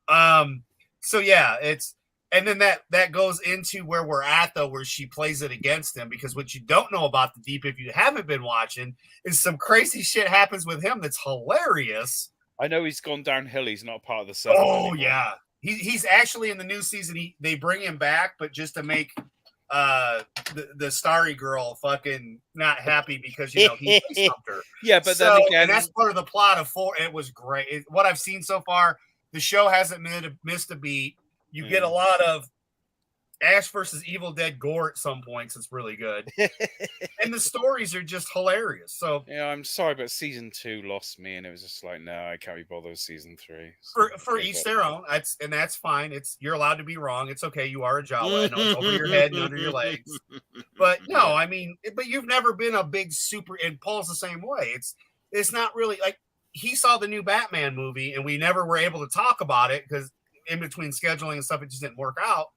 right. So yeah, and then that goes into where we're at, though, where she plays it against him, because what you don't know about the Deep, if you haven't been watching, is some crazy shit happens with him that's hilarious. I know he's gone downhill. He's not part of the set. Oh, anymore. yeah. He's actually in the new season. They bring him back, but just to make the Starry Girl fucking not happy because, you know, he stumped her. Yeah, but then again... And that's part of the plot of 4. It was great. What I've seen so far, the show hasn't missed a beat. You get a lot of Ash versus Evil Dead gore at some points. It's really good. And the stories are just hilarious. So yeah, I'm sorry, but season 2 lost me, and it was just like, no, I can't be bothered with season 3. For each their own. That's fine. You're allowed to be wrong. It's okay. You are a Jawa. I know it's over your head and under your legs. But no, I mean, but you've never been a big super, and Paul's the same way. It's not really like he saw the new Batman movie, and we never were able to talk about it because in between scheduling and stuff, it just didn't work out.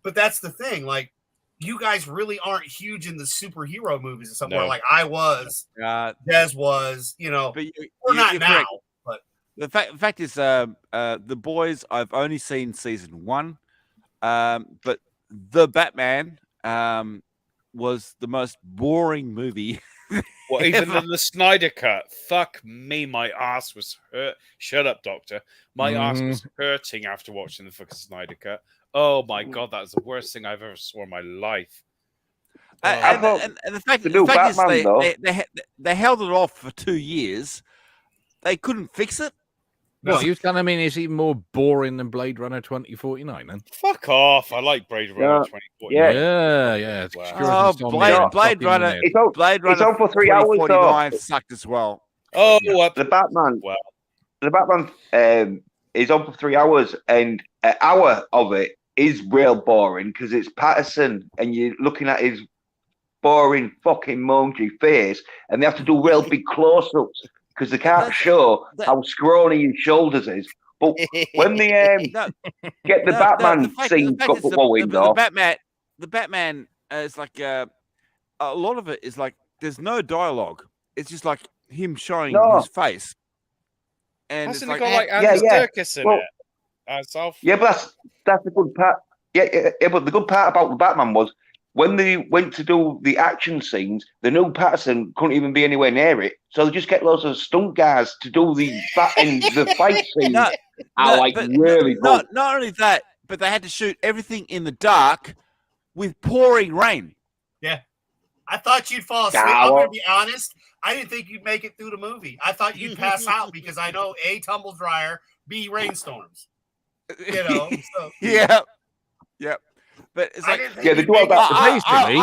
But that's the thing. Like, you guys really aren't huge in the superhero movies and stuff. No. Where like I was, Des was, you know, but we're not now. But the fact is, The Boys, I've only seen season 1, but The Batman was the most boring movie. Well, even in the Snyder Cut, fuck me, my ass was hurt. Shut up, Doctor. My ass was hurting after watching the fucking Snyder Cut. Oh my god, that is the worst thing I've ever saw in my life. And the fact is, they held it off for 2 years. They couldn't fix it. No. Well, you kind mean it's even more boring than Blade Runner 2049 then? Fuck off. I like Blade Runner 2049. Yeah. Wow. Blade Runner. It's on for 3 hours though. Sucked as well. Oh, the Batman. Well, the Batman is on for 3 hours, and an hour of it is real boring because it's Patterson, and you're looking at his boring fucking monkey face, and they have to do real big close-ups because they can't show how scrawny his shoulders is. But when they get the Batman scene going, though, the Batman is like a lot of it is like there's no dialogue. It's just like him showing his face. And hasn't it's it like, got like Andy Serkis in it? Yeah, but that's the good part. Yeah, but the good part about the Batman was when they went to do the action scenes, the new Patterson couldn't even be anywhere near it. So they just get lots of stunt guys to do the fight scenes. Really good. Not only that, but they had to shoot everything in the dark with pouring rain. Yeah. I thought you'd fall asleep. I'm going to be honest. I didn't think you'd make it through the movie. I thought you'd pass out because I know A, tumble dryer, B, rainstorms. You know? So. Yeah. But it's like they do all that. Basically,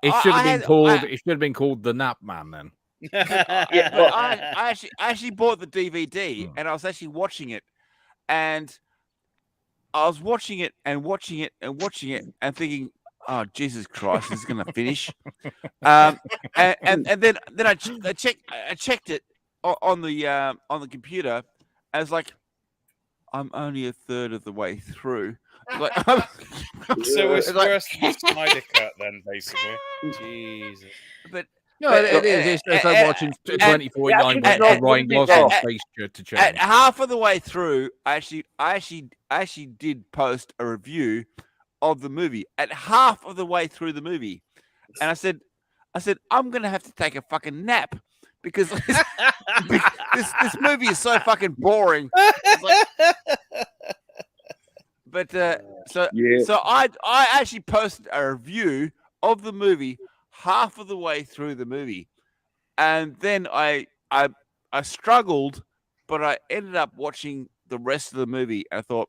it should have been called. It should have been called the Nap Man then. I actually bought the DVD and I was actually watching it, and I was watching it and thinking, "Oh Jesus Christ, this is going to finish." And then I checked it on the computer. I was like, I'm only a third of the way through. Like, so it's worse than the Snyder Cut then, basically. Jesus. But no, it is. It's like watching 2049 with Ryan Gosling's face to change. At half of the way through, I actually did post a review of the movie. At half of the way through the movie, and I said, I'm gonna have to take a fucking nap because this movie is so fucking boring. But so I actually posted a review of the movie half of the way through the movie, and then I struggled, but I ended up watching the rest of the movie. And I thought,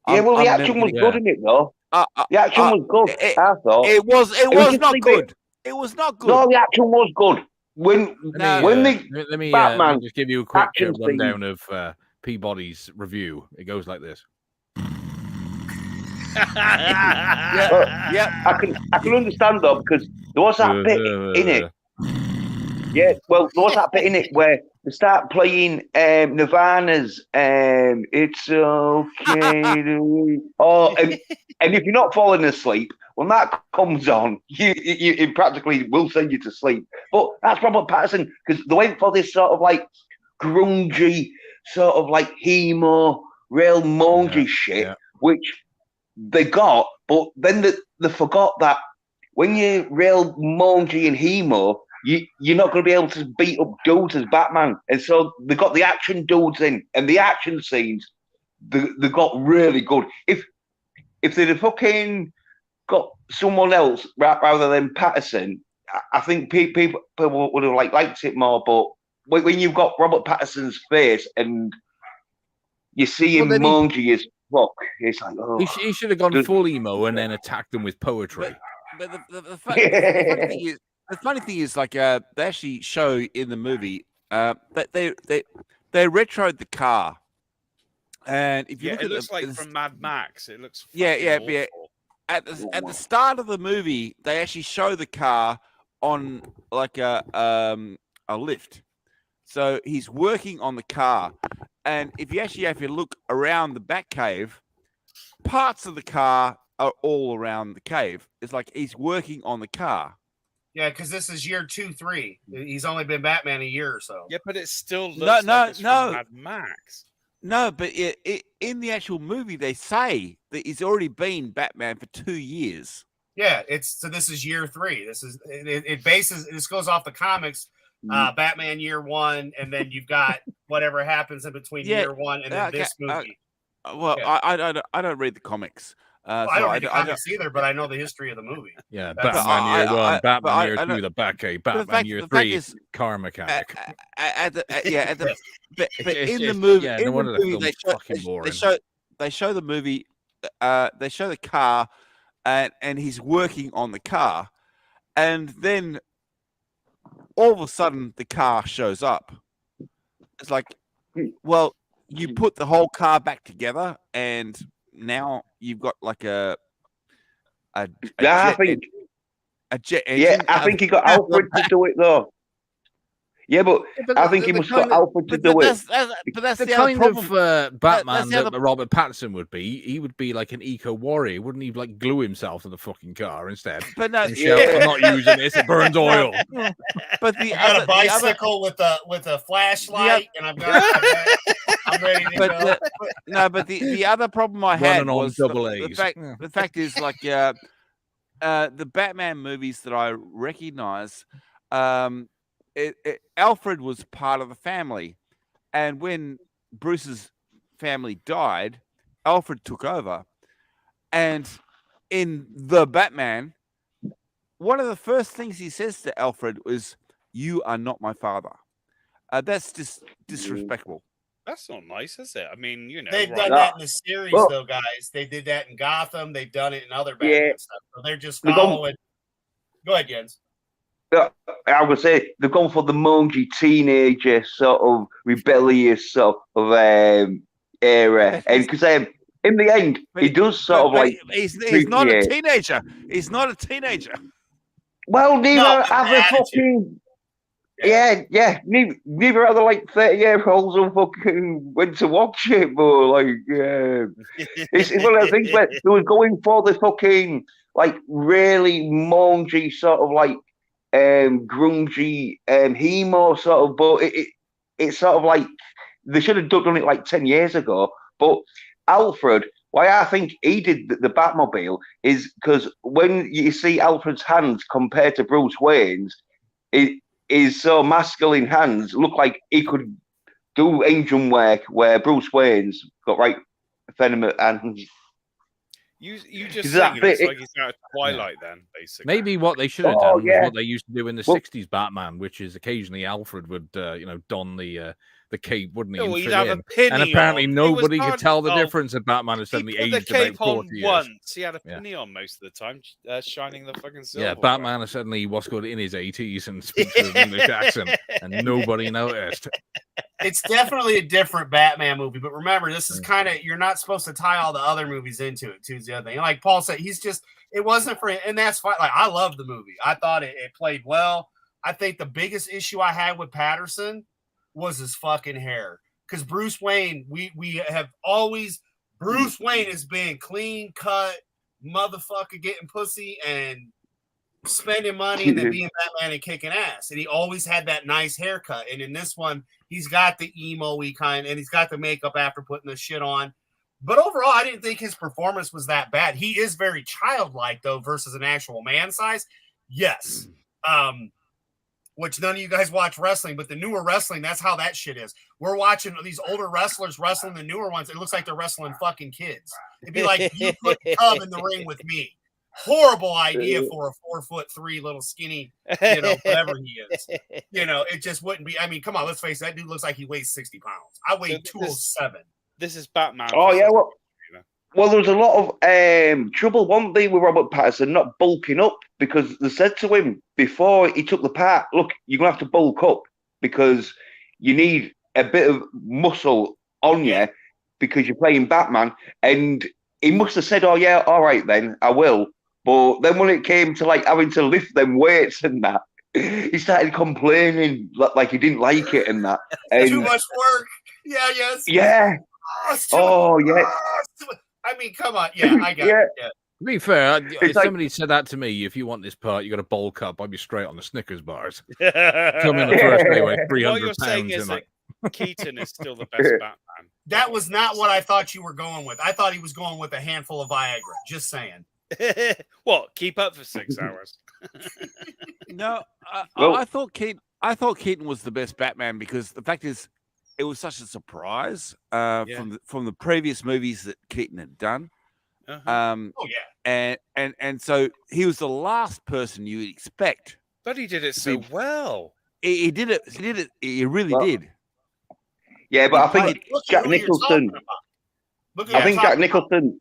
the action was good in it though. The action was good. I thought it was not good. It was not good. No, the action was good. Let me Batman just give you a quick rundown of Peabody's review. It goes like this. I can understand though, because there was that bit in it. Yeah, well, there was that bit in it where they start playing Nirvana's "It's Okay." And if you're not falling asleep when that comes on, it practically will send you to sleep. But that's Robert Pattinson, because they went for this sort of like grungy, sort of like emo, real mongy shit, which they got, but then they forgot that when you're real mongy and emo, you're not going to be able to beat up dudes as Batman. And so they got the action dudes in, and the action scenes, they got really good. If they'd have fucking got someone else rather than Patterson, I think people would have liked it more. But when you've got Robert Patterson's face and you see him mongy as fuck, it's like, oh. He should have gone full emo and then attacked them with poetry. But the funny thing is, like, they actually show in the movie that they retroed the car, and if you look it at looks like from Mad Max. It looks awful. At the start of the movie, they actually show the car on like a lift, so he's working on the car, and if you actually have to look around the back cave, parts of the car are all around the cave. It's like he's working on the car. Yeah, because this is year 2-3. He's only been Batman a year or so. Yeah, but it still looks like it's from Mad Max. No, but in the actual movie, they say that he's already been Batman for 2 years. Yeah, this is year 3. This is this goes off the comics, Batman year 1, and then you've got whatever happens in between year 1 and then this movie. I don't read the comics. I don't read the comics either, but I know the history of the movie. Yeah, Batman year 1, Batman year 2, the Batcave, Batman year 3, car mechanic. But in the movie, they show the movie. They show the car, and he's working on the car, and then all of a sudden the car shows up. It's like, well, you put the whole car back together, and now you've got like a A jet Yeah, engine. I think he got Alfred to do it though. Yeah, but I think he must got Alfred to do it. But that's the the other kind problem. of Batman the other- that Robert Pattinson would be. He would be like an eco warrior, wouldn't he? Like glue himself to the fucking car instead. But no, And shout, I'm not using this. It burns oil. But the I got other, a bicycle with a flashlight, and I'm ready to go. But the other problem I Running had on was double the A's. fact. Yeah. The fact is, like, the Batman movies that I recognize, Alfred was part of the family, and when Bruce's family died, Alfred took over. And in the Batman, one of the first things he says to Alfred was, "You are not my father." That's just disrespectful. That's not nice, is it? I mean, you know, They've right. done that in the series, though, guys. They did that in Gotham. They've done it in other Batman stuff. So they're just following. Go ahead, Jens. I would say they've gone for the mangy teenager sort of rebellious sort of era, and because in the end he does sort of like he's not a teenager. He's not a teenager. Well, neither have a fucking neither are the like 30-year-olds who fucking went to watch it, but like it's one of the things where they were going for the fucking like really mangy sort of like grungy emo sort of, but it's sort of like they should have done it like 10 years ago. But Alfred, why I think he did the Batmobile is because when you see Alfred's hands compared to Bruce Wayne's, his so masculine hands look like he could do engine work, where Bruce Wayne's got right effeminate hands. You just think it's like he's out of Twilight then, basically. Maybe what they should have done was what they used to do in the 60s Batman, which is occasionally Alfred would, don the cape, wouldn't he? Oh, and he'd fill have in. a penny and apparently on. nobody could tell the difference that Batman had suddenly He put aged the cape about 40 on years. once. He had a penny on most of the time, shining the fucking silver. Yeah, Batman is suddenly what's called in his 80s and speaks with an English accent, and nobody noticed. It's definitely a different Batman movie, but remember, this is kind of, you're not supposed to tie all the other movies into it, too, is the other thing. Like Paul said, it wasn't for him, and that's fine. Like, I love the movie. I thought it played well. I think the biggest issue I had with Patterson was his fucking hair. Because Bruce Wayne, we have always, Bruce Wayne has been clean cut, motherfucker getting pussy and spending money and then being Batman and kicking ass. And he always had that nice haircut. And in this one, he's got the emo-y kind, and he's got the makeup after putting the shit on. But overall, I didn't think his performance was that bad. He is very childlike, though, versus an actual man size. Yes. Which none of you guys watch wrestling, but the newer wrestling, that's how that shit is. We're watching these older wrestlers wrestling the newer ones. It looks like they're wrestling fucking kids. It'd be like, you put Cub in the ring with me. Horrible idea for a 4'3" little skinny, whatever he is. It just wouldn't be. I mean, come on, let's face it. That dude looks like he weighs 60 pounds. I weigh 207. This is Batman. Oh, yeah, well, there was a lot of trouble, one day with Robert Pattinson not bulking up, because they said to him before he took the part, look, you're going to have to bulk up because you need a bit of muscle on you because you're playing Batman. And he must have said, oh, yeah, all right, then, I will. But then when it came to like having to lift them weights and that, he started complaining like he didn't like it and that. And, too much work. Yeah, yes. Yeah. Yeah. I mean, come on. Yeah, I got it. Yeah. To be fair, if somebody said that to me, if you want this part, you got to bulk up. I'd be straight on the Snickers bars. Come in the first day with 300 pounds in it. Keaton is still the best Batman. That was not what I thought you were going with. I thought he was going with a handful of Viagra. Just saying. What? Keep up for 6 hours? No, I thought Keaton was the best Batman because the fact is, it was such a surprise from the previous movies that Keaton had done. And so he was the last person you would expect. But he did it so well. He did it. He really did. Yeah, but I think Jack Nicholson. Jack Nicholson.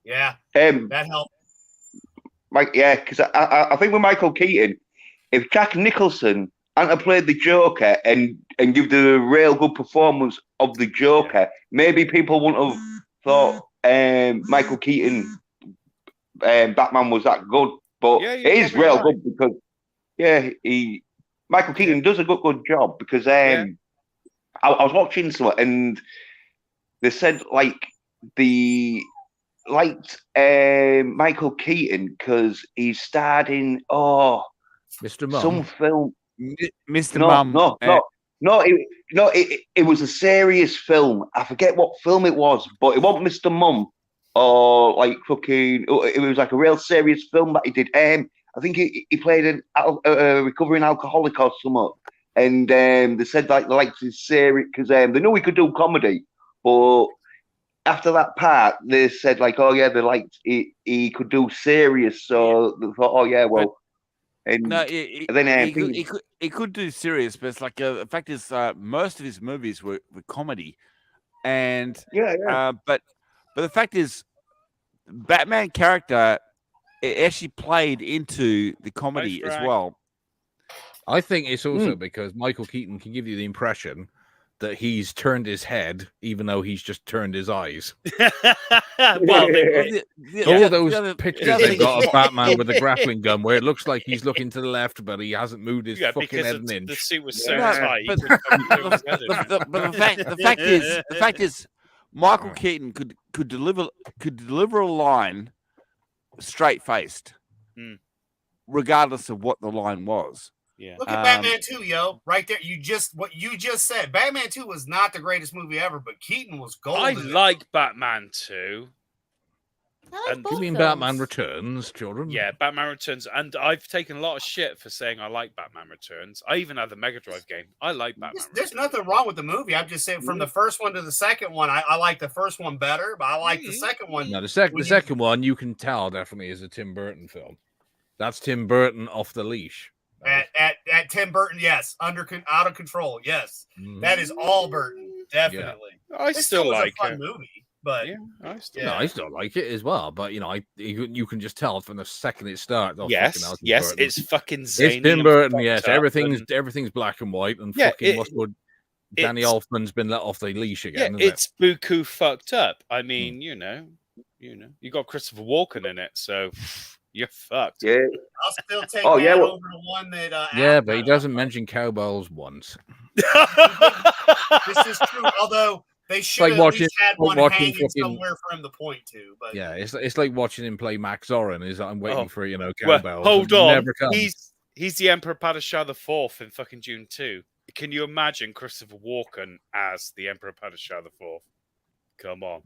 Yeah, that helped. Because I think with Michael Keaton, if Jack Nicholson hadn't played the Joker and give the real good performance of the Joker, maybe people wouldn't have thought Michael Keaton Batman was that good. But Yeah, it is you're real probably good because Michael Keaton does a good job because I was watching some and they said like the liked Michael Keaton because he starred in Mr. some Mum. film. Mr. Mum. It was a serious film. I forget what film it was, but it wasn't Mr. Mum or like fucking. It was like a real serious film that he did. I think he played a recovering alcoholic or something. And they said like they liked his series because they knew he could do comedy, but after that part, they said like, oh yeah, they liked he could do serious, so they thought, oh yeah, well. And No, then he could do serious, but it's like the fact is, most of his movies were comedy, and but the fact is, Batman character it actually played into the comedy as well. I think it's also because Michael Keaton can give you the impression that he's turned his head, even though he's just turned his eyes. Well, all those pictures they've got of Batman with a grappling gun, where it looks like he's looking to the left, but he hasn't moved his fucking head an inch. The suit was so tight. But the fact is, Michael Keaton could deliver a line straight faced, regardless of what the line was. Yeah. Look at Batman 2, yo, right there. What you just said. Batman 2 was not the greatest movie ever, but Keaton was golden. I like Batman 2. You mean Batman Returns, children? Yeah, Batman Returns. And I've taken a lot of shit for saying I like Batman Returns. I even had the Mega Drive game. I like Batman There's nothing wrong with the movie. I'm just saying from the first one to the second one, I like the first one better, but I like the second one. No, the second one, you can tell definitely is a Tim Burton film. That's Tim Burton off the leash. At Tim Burton, yes, out of control, yes, that is all Burton, definitely. Yeah. I still like a fun movie, but I still like it as well. But you can just tell from the second it starts. Oh, yes, it's fucking zany. It's Tim Burton. Yes, everything's black and white, and Danny Elfman's been let off the leash again. Yeah, it's buku fucked up. I mean, you got Christopher Walken in it, so. You're fucked. Yeah. I'll still take over the one that. But he doesn't mention cowbells once. This is true. Although they should have at least had one hanging somewhere for him to point to. But yeah, it's like watching him play Max Zorin. I'm waiting for cowbells. Well, hold on. He's the Emperor Padishah IV in fucking June 2. Can you imagine Christopher Walken as the Emperor Padishah IV? Come on.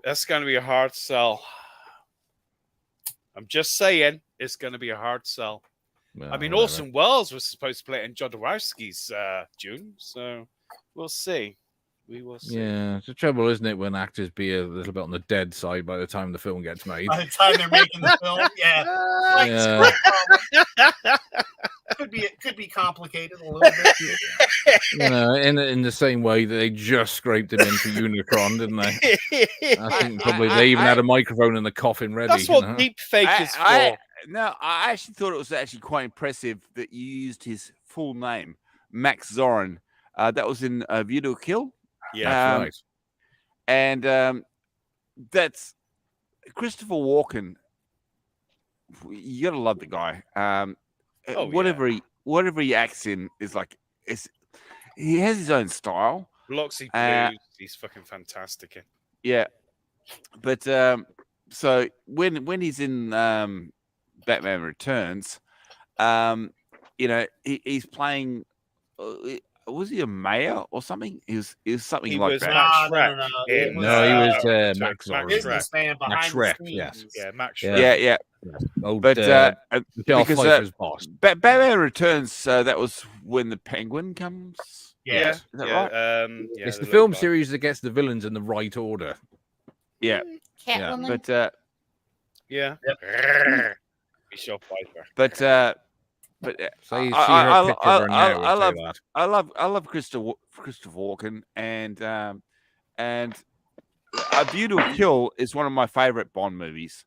That's going to be a hard sell. I'm just saying, it's going to be a hard sell. No, I mean, Orson Welles was supposed to play it in Jodorowsky's June, so we'll see. We will see. Yeah, the trouble, isn't it, when actors be a little bit on the dead side by the time the film gets made. By the time they're making the film, could be complicated a little bit. In the same way that they just scraped him in for Unicron, didn't they? I think probably they even had a microphone in the coffin ready. That's what deep fake is for. I actually thought it was actually quite impressive that you used his full name, Max Zorin. That was in View to a Kill. Yeah, that's right. And that's Christopher Walken. You gotta love the guy. Whatever he acts in is like he has his own style. Biloxi Blues, he's fucking fantastic. Yeah, but so when he's in Batman Returns, he's playing. Was he a mayor or something? He was something like that. He was Max businessman behind the scenes. Yes. Yeah, Max. Yeah. Because Batman Returns, that was when the Penguin comes. Yeah. Is that right? It's the film series that gets the villains in the right order. Yeah. Catwoman. But yeah. Michelle Pfeiffer. But I love Christopher Walken, and A View to a Kill is one of my favorite Bond movies.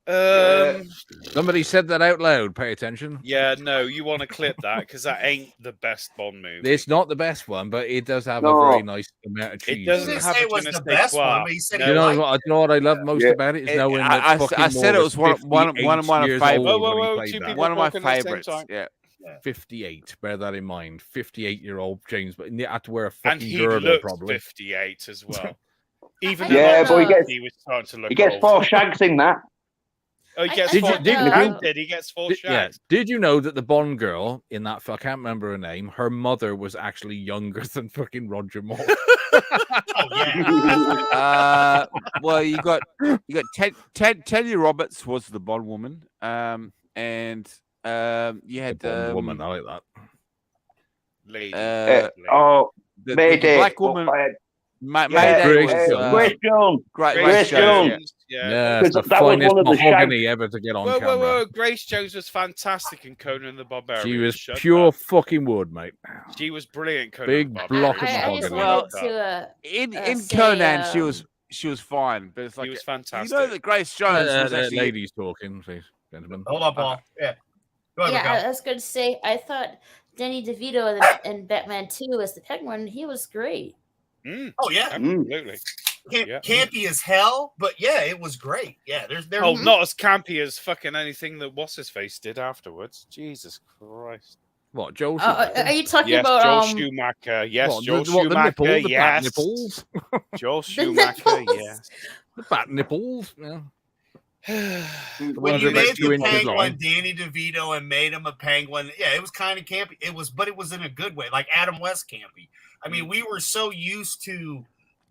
Somebody said that out loud. Pay attention. Yeah, no, you want to clip that because that ain't the best Bond movie. It's not the best one, but it does have No. a very nice amount of cheese. It doesn't He didn't have say a it was je ne the sais best quoi. one, but he said No. he You know liked what? You know what I love most about it is knowing that I fucking said Moore it was one of my 58 years favorites. old when he Whoa, played two that. people One of my talking at the same favorites. time. Yeah. 58. Bear that in mind. 58-year-old James, but he had to wear a And fucking he girdle looked probably. 58 as well. Even Yeah, though but he was starting to look He gets old. 4 shags in that. Oh, he gets Did four. you- did He you- did. He gets 4 Yeah. shags. Did you know that the Bond girl in that? I can't remember her name. Her mother was actually younger than fucking Roger Moore. Oh yeah. Well, you got Teddy Roberts was the Bond woman, and you had Bond woman. I like that. Lady. the Mayday. black woman. Grace Mayday was Jones. Grace Jones. Yeah, Because it's the that was finest one of the mahogany ever to get on Whoa, camera. whoa, whoa! Grace Jones was fantastic in Conan the Barbarian. She was Shut pure up. fucking wood, mate. She was brilliant. Conan Big the Barbarian. block of I just mahogany. wanted to In say, Conan, she was fine, but it's like He was you fantastic. know that Grace Jones was actually ladies talking, please, gentlemen. Hold on, Paul. Yeah. Go ahead, yeah, Raquel. I was going to say, I thought Danny DeVito in Batman 2 as the Penguin, he was great. Oh yeah, absolutely. Campy as hell, but yeah, it was great. Yeah, there's Oh, not as campy as fucking anything that what's his face did afterwards. Jesus Christ! What, Joel? Are you talking yes, about Joel Schumacher? Yes, what, Joel the Schumacher. nipple, the yes, bat nipples. Joel Schumacher. Yes, the bat nipples. Yeah. When you made the Penguin long. Danny DeVito and made him a Penguin, yeah, it was kind of campy. But it was in a good way, like Adam West campy. I mean, we were so used to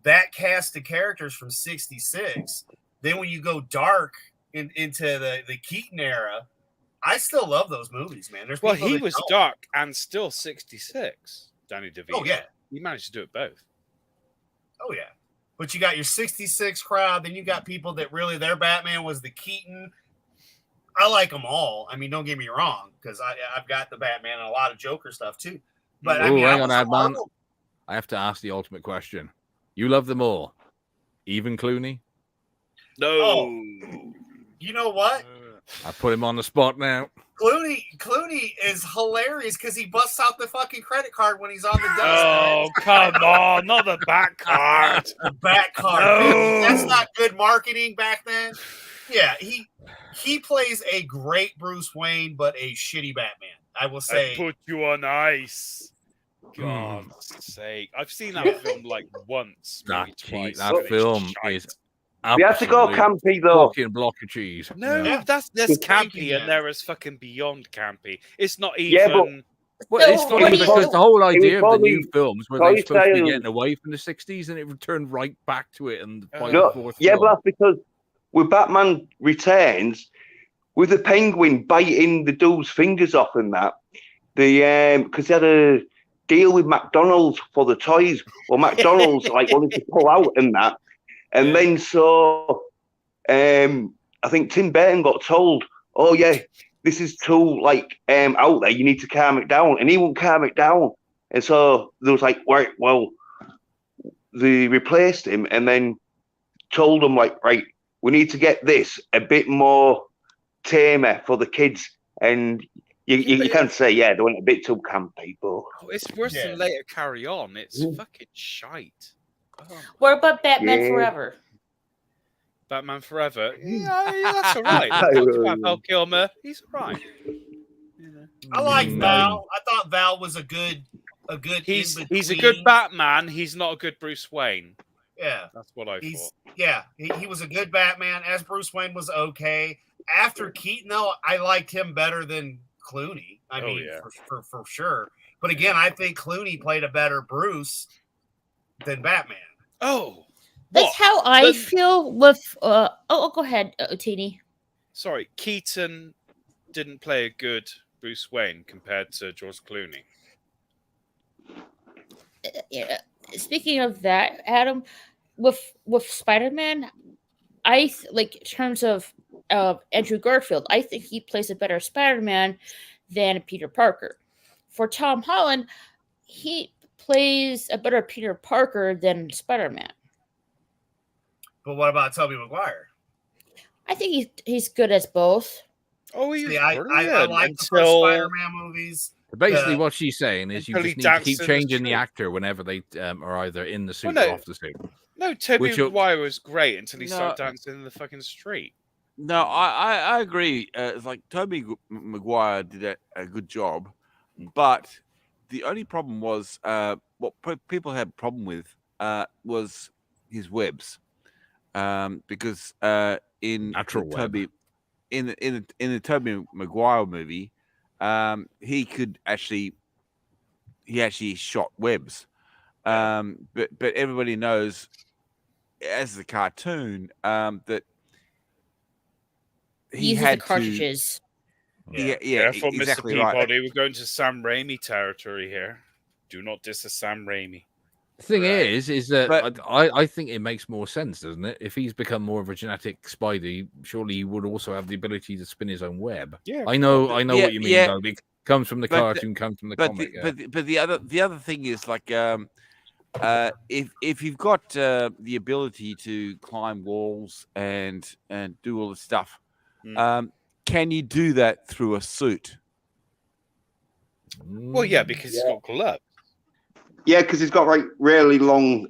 that cast of characters from '66. Then when you go dark into the Keaton era, I still love those movies, man. There's well, people he that was don't. dark and still 66. Danny DeVito. Oh yeah, he managed to do it both. Oh yeah. But you got your 66 crowd, then you got people that really their Batman was the Keaton. I like them all. I mean, don't get me wrong, because I've got the Batman and a lot of Joker stuff too. But I mean, hang on, Adman. I have to ask the ultimate question. You love them all, even Clooney? No. Oh, you know what? I put him on the spot now. Clooney is hilarious because he busts out the fucking credit card when he's on the desk. Oh, come on, not the back card. The back card. No. That's not good marketing back then. Yeah, he plays a great Bruce Wayne, but a shitty Batman. I will say. I put you on ice. God's sake. I've seen that film like once. Maybe twice. That film is we have to go campy though. Fucking block of cheese. No, Yeah. that's campy, and there is fucking beyond campy. It's not even. Yeah, but well, it's funny because the whole idea of the new films were they supposed to be getting away from the 60s and it returned right back to it. And by the fourth yeah, film. but that's because with Batman Returns, with the Penguin biting the dude's fingers off and that, because they had a deal with McDonald's for the toys, or McDonald's like wanted to pull out and that. And then so I think Tim Burton got told, oh yeah, this is too like out there, you need to calm it down. And he won't calm it down. And so there was like, right, well, they replaced him and then told him like, right, we need to get this a bit more tamer for the kids. And you can't say, yeah, they went a bit too campy, but it's worse than Later Carry On. It's fucking shite. What about Batman Forever? Batman Forever? Yeah, that's all right. That's not too bad. Val Kilmer, he's all right. I like Val. I thought Val was a good. He's a good Batman. He's not a good Bruce Wayne. Yeah, that's what I thought. Yeah, he was a good Batman. As Bruce Wayne was okay. After Keaton, though, I liked him better than Clooney. I mean, for sure. But again, I think Clooney played a better Bruce than Batman. Oh, that's how I feel with. Go ahead, Ootini. Sorry, Keaton didn't play a good Bruce Wayne compared to George Clooney. Yeah. Speaking of that, Adam, with Spider-Man, I like in terms of Andrew Garfield, I think he plays a better Spider-Man than Peter Parker. For Tom Holland, he plays a better Peter Parker than Spider-Man. But what about Tobey Maguire? I think he's good as both. Oh, he's See, I brilliant like the first until Spider-Man movies. Basically, what she's saying is you until he just need to keep dances in the changing the street. actor whenever they are either in the suit Well, or no. off the suit. No, Tobey Which you'll- Maguire was great until he No. started dancing in the fucking street. No, I agree. It's like Tobey Maguire did a good job, but the only problem was what people had a problem with was his webs, because in Natural web. Tobey, in the Tobey Maguire movie, he actually shot webs, but everybody knows as the cartoon that he Uses had the cartridges. Yeah, Careful, exactly Mr. right. Peabody. We're going to Sam Raimi territory here. Do not diss a Sam Raimi. The thing is that But- I think it makes more sense, doesn't it? If he's become more of a genetic Spidey, surely he would also have the ability to spin his own web. Yeah, I know Yeah, what you mean, yeah. though. It comes from the But the- cartoon, comes from the comic. But the other thing is like if you've got the ability to climb walls and do all this stuff, can you do that through a suit? Well, yeah, because he's got gloves. Yeah, because he's got like really long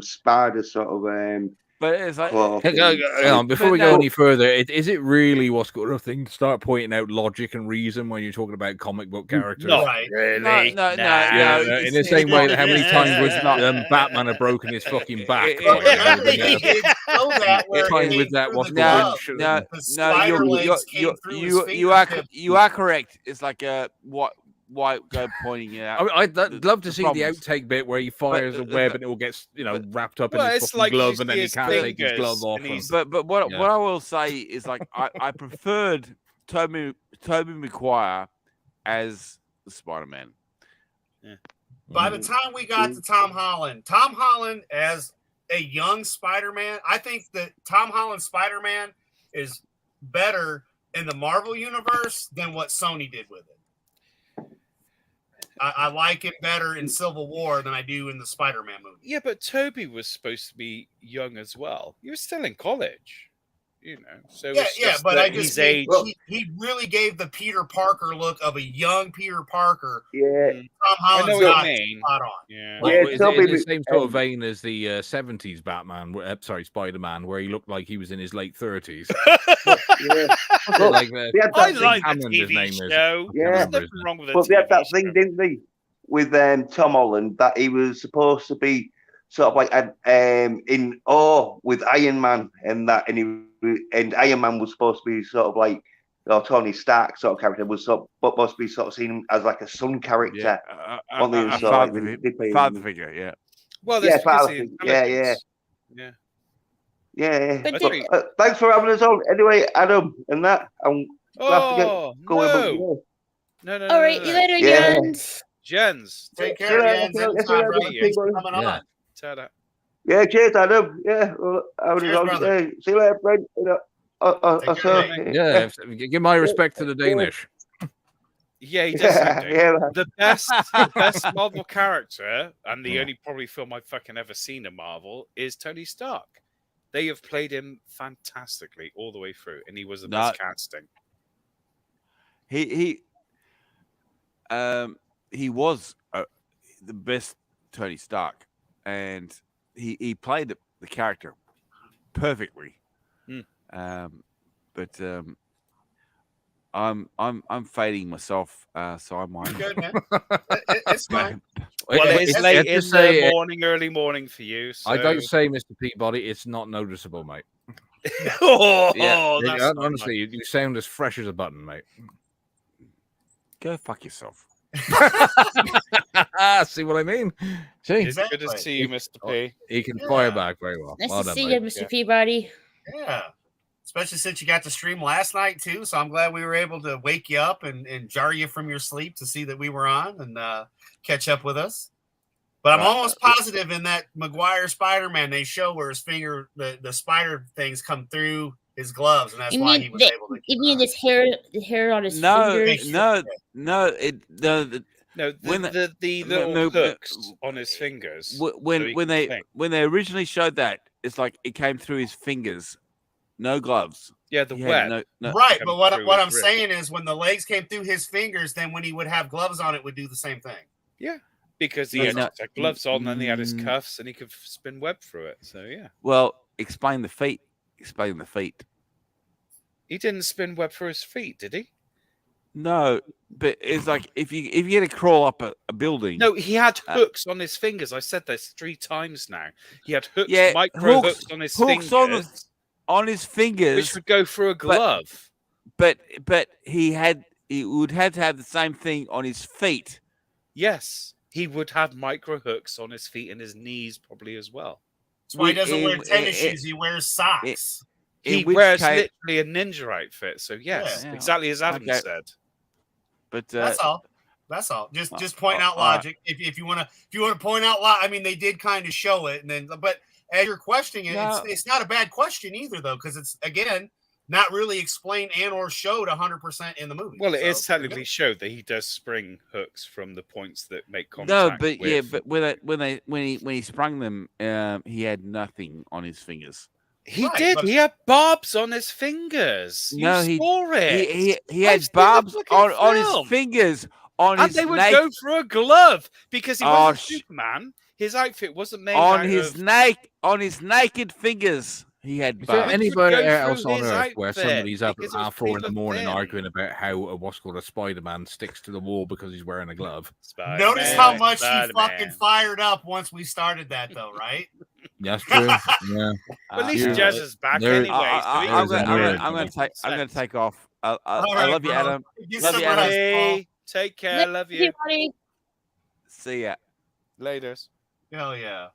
spider sort of But it's like claw. Hang on, before But we go no- any further, is it really what's got a thing to start pointing out logic and reason when you're talking about comic book characters? Not Right. really. No, Yeah, in the same way that how many times was Batman have broken his fucking back. It- Like, He did know that where it Fine came with that, through what's the the glove. bullshit? The spider legs came through his fingertips. you are correct. It's like why go pointing it out? I'd love to see the problems. outtake bit where he fires a web and it all gets wrapped up in Well, his it's fucking like glove his- and then he his can't take his fingers glove off. and he's- But what Yeah. I will say is like I preferred Tobey Maguire as the Spider-Man. By the time we got to Tom Holland as a young Spider-Man, I think that Tom Holland Spider-Man is better in the Marvel universe than what Sony did with it. I like it better in Civil War than I do in the Spider-Man movie. Yeah, but Toby was supposed to be young as well. He was still in college, So it's just but that I just he's aged. he really gave the Peter Parker look of a young Peter Parker. Yeah, Tom I Holland's know what got you it mean. spot on. Yeah. Well, Yeah, is it Toby in the was- same sort of vein as the 70s Batman, Spider-Man, where he looked like he was in his late 30s. yeah. Well, like they had I that thing, like the Hammond, his TV name is. show. Yeah. There's nothing wrong with it. but they had that thing, didn't they, with Tom Holland, that he was supposed to be sort of like in awe with Iron Man, and that, and Iron Man was supposed to be sort of like, Tony Stark sort of character was supposed to be sort of seen as like a son character. On the inside, father figure, yeah. Well, Yeah, that's because father of the figure. Yeah, intelligence. Yeah. Yeah. But But, did- thanks for having us on. Anyway, Adam, and that, I'm glad to Oh, go in. no. No. All right, you later, Yeah. Jens. Jens. Take See you care, later, Jens. see you Anytime, later, brother. Thanks for Peabody. coming Yeah. on. Ta-da. Yeah, cheers, Adam. Yeah, well, having Cheers, us on. brother. Yeah, see you later, Brent. Take care, mate. Yeah, give my respect to the Danish. Yeah, he does. Yeah, man. The best Marvel character, and the only probably film I've fucking ever seen in Marvel, is Tony Stark. They have played him fantastically all the way through, and he was the best casting. He was the best Tony Stark, and he played the character perfectly. But I'm fading myself, so I might. Good, man. It's fine. Well, it's I'd late to in say- the morning, early morning for you. So... I'd like to say, Mr. Peabody, it's not noticeable, mate. oh, Yeah, that's not honestly, you sound as fresh as a button, mate. Go fuck yourself. See what I mean? See, It's good to see you, Mr. P. he can fire back very well. Nice Well to done, see mate. you, Mr. Peabody. Yeah. Especially since you got to stream last night, too. So I'm glad we were able to wake you up and jar you from your sleep to see that we were on and catch up with us. But I'm almost positive in that Maguire Spider-Man, they show where his finger, the spider things come through his gloves, and that's You why mean he was the- able to. You mean the hair on his No, fingers? no. No, When the little no, hooks on his fingers. when so he when can they think. when they originally showed that, it's like it came through his fingers, no gloves. Yeah, the He had web. no- Right, Come but what through his I'm wrist. saying is when the legs came through his fingers, then when he would have gloves on, it would do the same thing. Yeah, because he Yeah, had no, his gloves on, and he had his mm. cuffs, and he could spin web through it. So yeah, Well, explain the feet. Explain the feet. he didn't spin web through his feet, did he? No, but it's like if you get to crawl up a building. No, he had hooks on his fingers. I said this 3 times now. He had hooks, Yeah, micro hooks- hooks on his hooks fingers, on his fingers, which would go through a glove. but he would have to have the same thing on his feet. Yes, he would have micro hooks on his feet and his knees probably as well. That's why he doesn't wear tennis shoes. He wears socks. He In which wears case- literally a ninja outfit. So yes, Yeah. exactly as Adam Okay. said. But That's all. That's all. Just point out all right. logic. If you want to point out I mean, they did kind of show it, and then but as you're questioning it, No. it's not a bad question either, though, because it's again not really explained and or showed 100% in the movie. Well, it So, is technically showed that he does spring hooks from the points that make contact. No, but with... yeah, but when he sprung them, he had nothing on his fingers. he Right, did. but- He had barbs on his fingers. No, you he- saw it. He I've had seen the barbs fucking on film. his fingers. On And his they would naked, go through a glove because he Oh, wasn't sh- Superman. His outfit wasn't made on out his of... on his naked fingers. He had Is there barbs. anybody go else through on his Earth where outfit somebody's up because at it was 4 in the paper morning thin. arguing about how what's called a Spider-Man sticks to the wall because he's wearing a glove? Spider-Man, Notice how much you Spider-Man. fucking fired up once we started that, though, right? That's true. Yeah. Well, at least Yeah. Jazz is back There- anyway. so he there's can a nerd. I'm gonna take off. I All right, love you, bro. Adam. Get Love some you, Adam. rest, Paul. Hey, take care. Love you. Everybody. See ya. Laters. Hell yeah.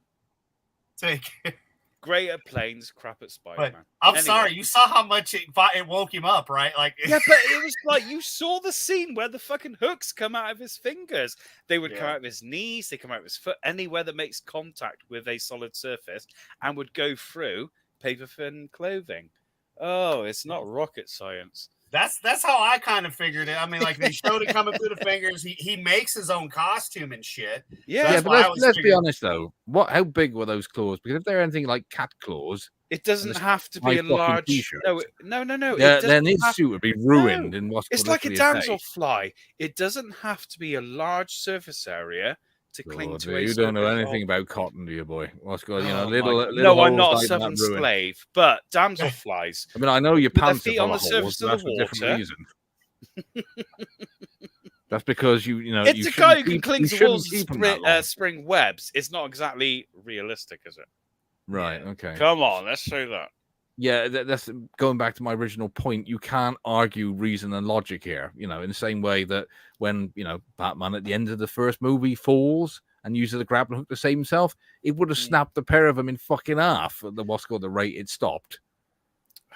Take it. Great at planes, crap at Spider-Man. But I'm Anyway. sorry, you saw how much it woke him up, right? Like, Yeah, but it was like you saw the scene where the fucking hooks come out of his fingers. They would come Yeah. out of his knees, they come out of his foot, anywhere that makes contact with a solid surface, and would go through paper thin clothing. Oh, it's not rocket science. that's how I kind of figured it. I mean, like they showed it coming through the fingers. He makes his own costume and shit. Yeah, That's Yeah, but why I let's, was let's be figuring- honest though. How big were those claws? Because if they're anything like cat claws, it doesn't this have to high be a fucking large. t-shirt. No. then his suit would be ruined in what's It's called like a literally damsel day. fly. It doesn't have to be a large surface area to cling God, to a you don't know surface. anything about cotton, do you, boy? What's going? Oh, little. No, I'm holes not a like that southern ruin. slave, but damsel flies. I mean, I know your With their pants are feet full on of the holes, surface but of that's the for a different water. reason. That's because you know. It's you a guy who shouldn't can keep- cling you to shouldn't walls and keep 'em that long. spring webs. It's not exactly realistic, is it? Right. Okay. Come on, let's say that. Yeah, that's going back to my original point. You can't argue reason and logic here. In the same way that when Batman at the end of the first movie falls and uses the grappling hook to save himself, it would have snapped the pair of them in fucking half at the what's called the rate it stopped.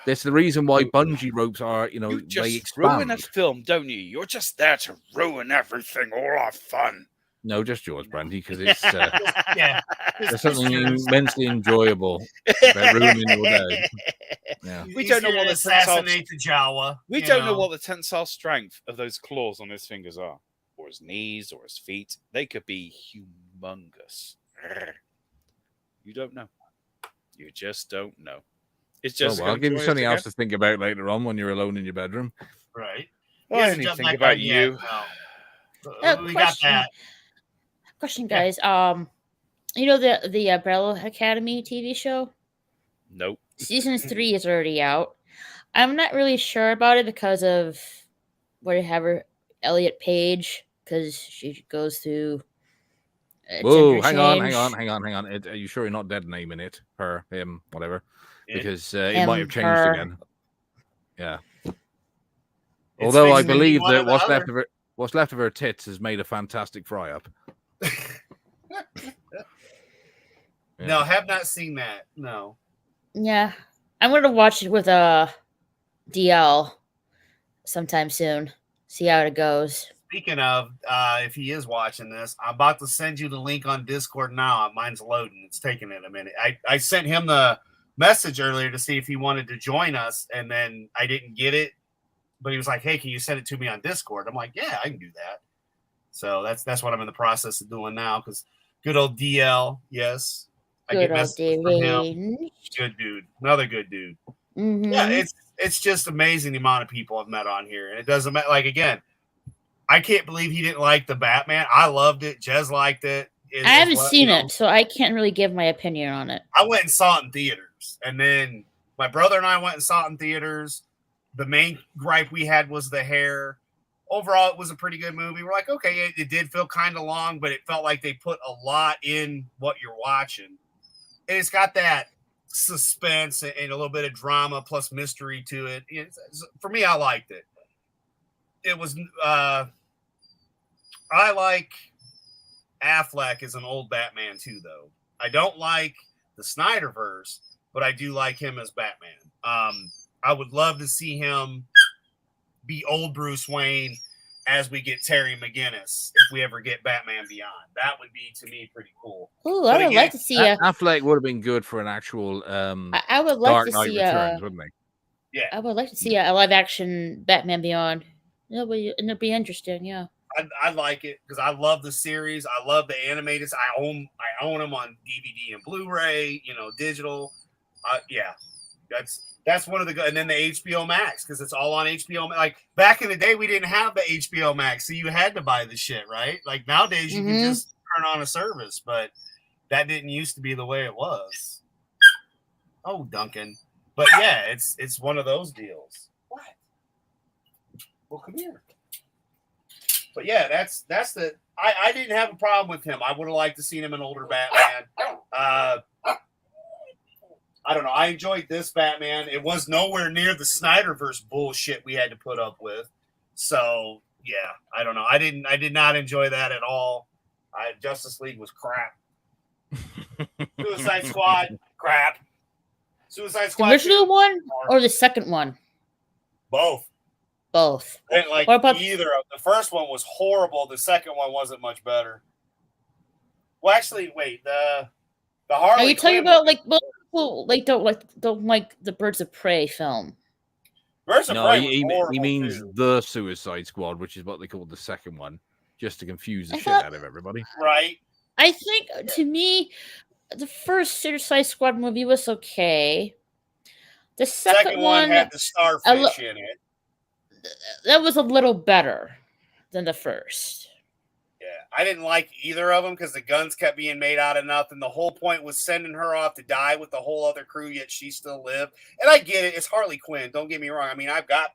That's the reason why bungee ropes are, You they just ruin a expand. film, don't you? You're just there to ruin everything, all our fun. No, just yours, Brandy, because it's Yeah. there's something immensely enjoyable about ruining your day. Yeah. We don't know what the assassinate the Jawa. We you don't know what the tensile strength of those claws on his fingers are, or his knees, or his feet. They could be humongous. You don't know. You just don't know. It's just. I'll give you something else to think about later on when you're alone in your bedroom. Right. I He hasn't only jumped think back about on yet, you. no. We got that. Question, guys. The Umbrella Academy TV show? Nope. Season 3 is already out. I'm not really sure about it because of whatever Elliot Page, because she goes through. Whoa, gender hang on. Are you sure you're not dead naming it? Her, him, whatever. Because it might have changed her. again. Yeah. Although I believe that what's left of her tits has made a fantastic fry up. No, have not seen that. No. Yeah, I'm gonna watch it with DL sometime soon. See how it goes. Speaking of, if he is watching this, I'm about to send you the link on Discord now. Mine's loading. It's taking it a minute. I sent him the message earlier to see if he wanted to join us, and then I didn't get it. But he was like, "Hey, can you send it to me on Discord?" I'm like, "Yeah, I can do that." So that's what I'm in the process of doing now. Because good old DL, yes, I Good get old messages from him. Deranged. Good dude, another good dude. Yeah, it's just amazing the amount of people I've met on here, and it doesn't matter. Like again, I can't believe he didn't like the Batman. I loved it. Jez liked it. I haven't seen it, so I can't really give my opinion on it. I went and saw it in theaters, and then my brother and I went and saw it in theaters. The main gripe we had was the hair. Overall, it was a pretty good movie. We're like, okay, it did feel kind of long, but it felt like they put a lot in what you're watching. And it's got that suspense and a little bit of drama plus mystery to it. For me, I liked it. It was, I like Affleck as an old Batman too, though. I don't like the Snyderverse, but I do like him as Batman. I would love to see him be old Bruce Wayne as we get Terry McGinnis if we ever get Batman Beyond. That would be, to me, pretty cool. Ooh, I would like to see Affleck would have been good for an actual I would like Dark to Knight see Returns, wouldn't he? Yeah, I would like to see a live action Batman Beyond. It'd be interesting, yeah. I like it because I love the series. I love the animated. I own them on DVD and Blu-ray, digital. Yeah, that's one of the good. And then the HBO Max, because it's all on HBO. Like back in the day, we didn't have the HBO Max, so you had to buy the shit, right? Like nowadays, you can just turn on a service, but that didn't used to be the way it was. Oh, Duncan. But yeah, it's one of those deals. What? Well, come here. But yeah, that's the. I didn't have a problem with him. I would have liked to seen him an older Batman. I don't know. I enjoyed this Batman. It was nowhere near the Snyderverse bullshit we had to put up with. So yeah, I don't know. I did not enjoy that at all. Justice League was crap. Suicide Squad, crap. Suicide Squad. The original one or the second one? Both. Both. I didn't like either of the first one was horrible. The second one wasn't much better. Well, actually, wait. The Harley. Are you talking about like most people don't like the Birds of Prey film? Birds of Prey. He means the Suicide Squad, which is what they call the second one, just to confuse the shit out of everybody. Right. I think to me, the first Suicide Squad movie was okay. The second one had the starfish in it. That was a little better than the first. Yeah, I didn't like either of them because the guns kept being made out of nothing. The whole point was sending her off to die with the whole other crew, yet she still lived. And I get it. It's Harley Quinn. Don't get me wrong. I mean, I've got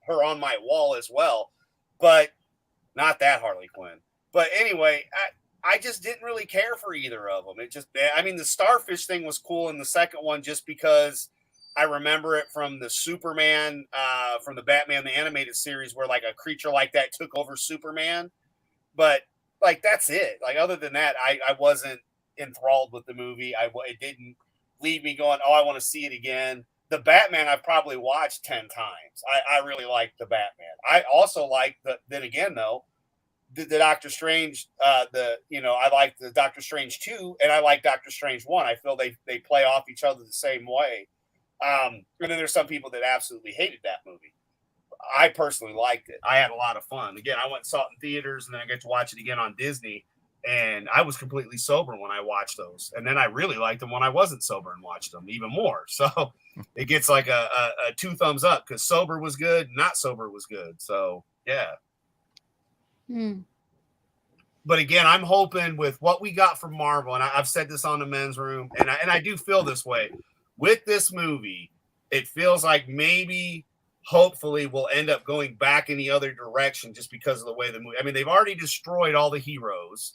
her on my wall as well, but not that Harley Quinn. But anyway, I just didn't really care for either of them. The starfish thing was cool in the second one just because I remember it from the Superman, from the Batman, the animated series, where like a creature like that took over Superman. But like, that's it. Like, other than that, I wasn't enthralled with the movie. It didn't leave me going, oh, I want to see it again. The Batman I've probably watched 10 times. I really like the Batman. I also like then again though, the Doctor Strange, I like the Doctor Strange 2 and I like Doctor Strange 1. I feel they play off each other the same way. And then there's some people that absolutely hated that movie. I personally liked it. I had a lot of fun. Again, I went and saw it in theaters, and then I got to watch it again on Disney. And I was completely sober when I watched those. And then I really liked them when I wasn't sober and watched them even more. So it gets like a 2 thumbs up because sober was good, not sober was good. So yeah. But again, I'm hoping with what we got from Marvel, and I've said this on the men's room, and I do feel this way. With this movie, it feels like maybe, hopefully, we'll end up going back in the other direction just because of the way the movie. I mean, they've already destroyed all the heroes,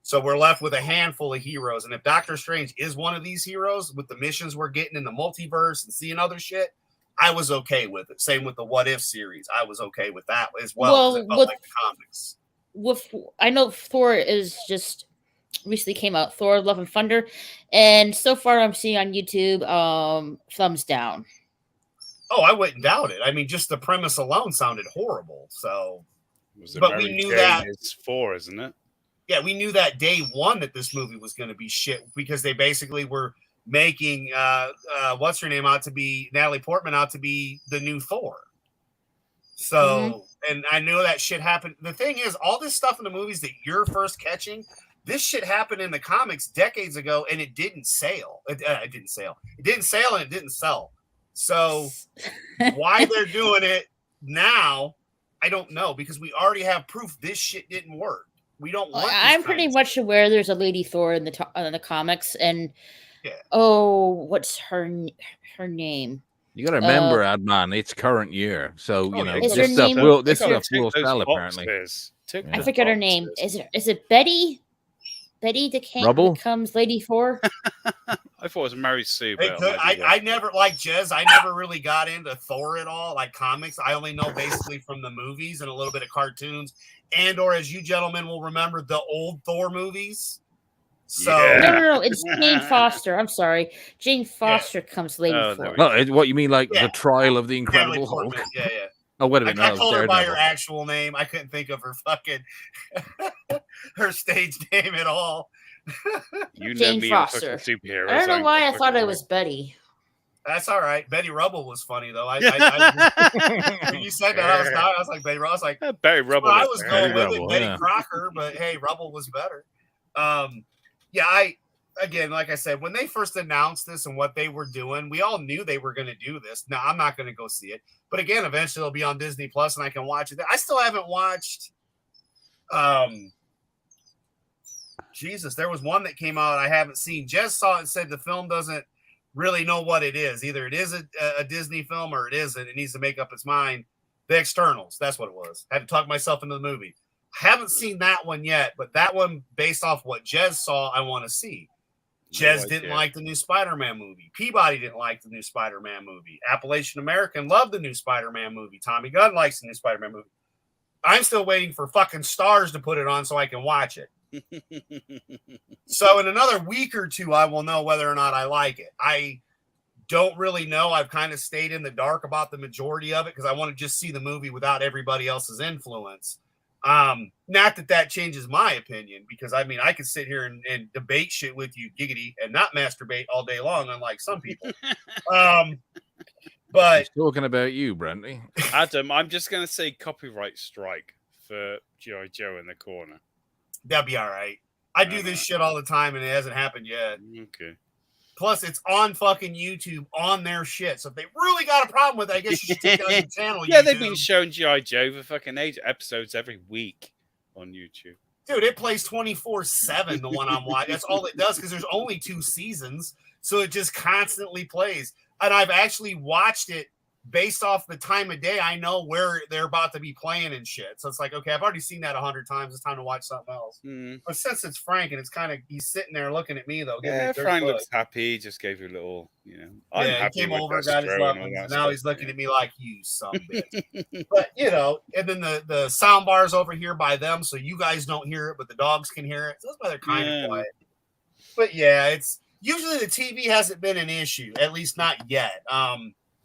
so we're left with a handful of heroes. And if Doctor Strange is one of these heroes, with the missions we're getting in the multiverse and seeing other shit, I was okay with it. Same with the What If series, I was okay with that as well. It felt like the comics. I know Thor is just recently came out, Thor Love and Thunder, and so far I'm seeing on YouTube thumbs down. Oh, I wouldn't doubt it. I mean, just the premise alone sounded horrible. So but we knew that it's 4, isn't it? Yeah, we knew that day one that this movie was going to be shit because they basically were making what's her name out to be Natalie Portman out to be the new Thor. So and I know that shit happened. The thing is, all this stuff in the movies that you're first catching, this shit happened in the comics decades ago, and it didn't sail. It didn't sail. It didn't sail, and it didn't sell. So why they're doing it now, I don't know, because we already have proof this shit didn't work. We don't want. I'm pretty much aware there's a Lady Thor in the comics, and what's her name? You got to remember, Adman, it's current year, so you know Is this her stuff name- will this is her- stuff will sell apparently. I forget her name. Is it Betty? Betty Rubble? becomes Lady Thor. I thought it was Mary Sue. It could. I never, like Jez, I never really got into Thor at all, like comics. I only know basically from the movies and a little bit of cartoons, and or as you gentlemen will remember, the old Thor movies. So No, it's Jane Foster. I'm sorry, Jane Foster comes Lady Thor. No, what you mean, like the trial of the Incredible Natalie Hulk? Portman, yeah. Oh, wait a minute. I told her by her actual name. I couldn't think of her fucking her stage name at all. You know Jane me, Foster. I'm fucking superhero. I don't know why I thought it was Betty. That's all right. Betty Rubble was funny though. When you said that, I was like Betty Rubble. I was like Betty Rubble. I was going with Rubble, it, Betty Crocker, but hey, Rubble was better. Again, like I said, when they first announced this and what they were doing, we all knew they were going to do this. Now, I'm not going to go see it, but again, eventually it'll be on Disney Plus, and I can watch it. I still haven't watched. Jesus, there was one that came out I haven't seen. Jez saw it and said the film doesn't really know what it is. Either it is a Disney film or it isn't. It needs to make up its mind. The Externals, that's what it was. I had to talk myself into the movie. Haven't seen that one yet, but that one, based off what Jez saw, I want to see. Jez didn't like the new Spider-Man movie. Peabody didn't like the new Spider-Man movie. Appalachian American loved the new Spider-Man movie. Tommy Gunn likes the new Spider-Man movie. I'm still waiting for fucking Stars to put it on so I can watch it. So in another week or two, I will know whether or not I like it. I don't really know. I've kind of stayed in the dark about the majority of it because I want to just see the movie without everybody else's influence. Not that changes my opinion, because I mean, I could sit here and debate shit with you, giggity, and not masturbate all day long, unlike some people. But he's talking about you, Brenty. Adam, I'm just going to say copyright strike for G.I. Joe in the corner. That'd be all right. I do this shit all the time, and it hasn't happened yet. Okay. Plus, it's on fucking YouTube on their shit. So if they really got a problem with it, I guess you should take down your channel. Yeah, YouTube. they've been showing G.I. Joe for fucking 8 episodes every week on YouTube. Dude, it plays 24/7, the one I'm watching. That's all it does, because there's only 2 seasons. So it just constantly plays. And I've actually watched it based off the time of day. I know where they're about to be playing and shit. So it's like, okay, I've already seen that 100 times. It's time to watch something else. But since it's Frank and it's kind of, he's sitting there looking at me, though. Yeah, Frank looks happy. He just gave you a little, I'm happy he came with over, Destro got his loved and all ones, that and now stuff, he's looking at me like, you son of a bitch. But, and then the sound bar's over here by them, so you guys don't hear it, but the dogs can hear it. So that's why they're kind of quiet. But, yeah, it's usually the TV hasn't been an issue, at least not yet,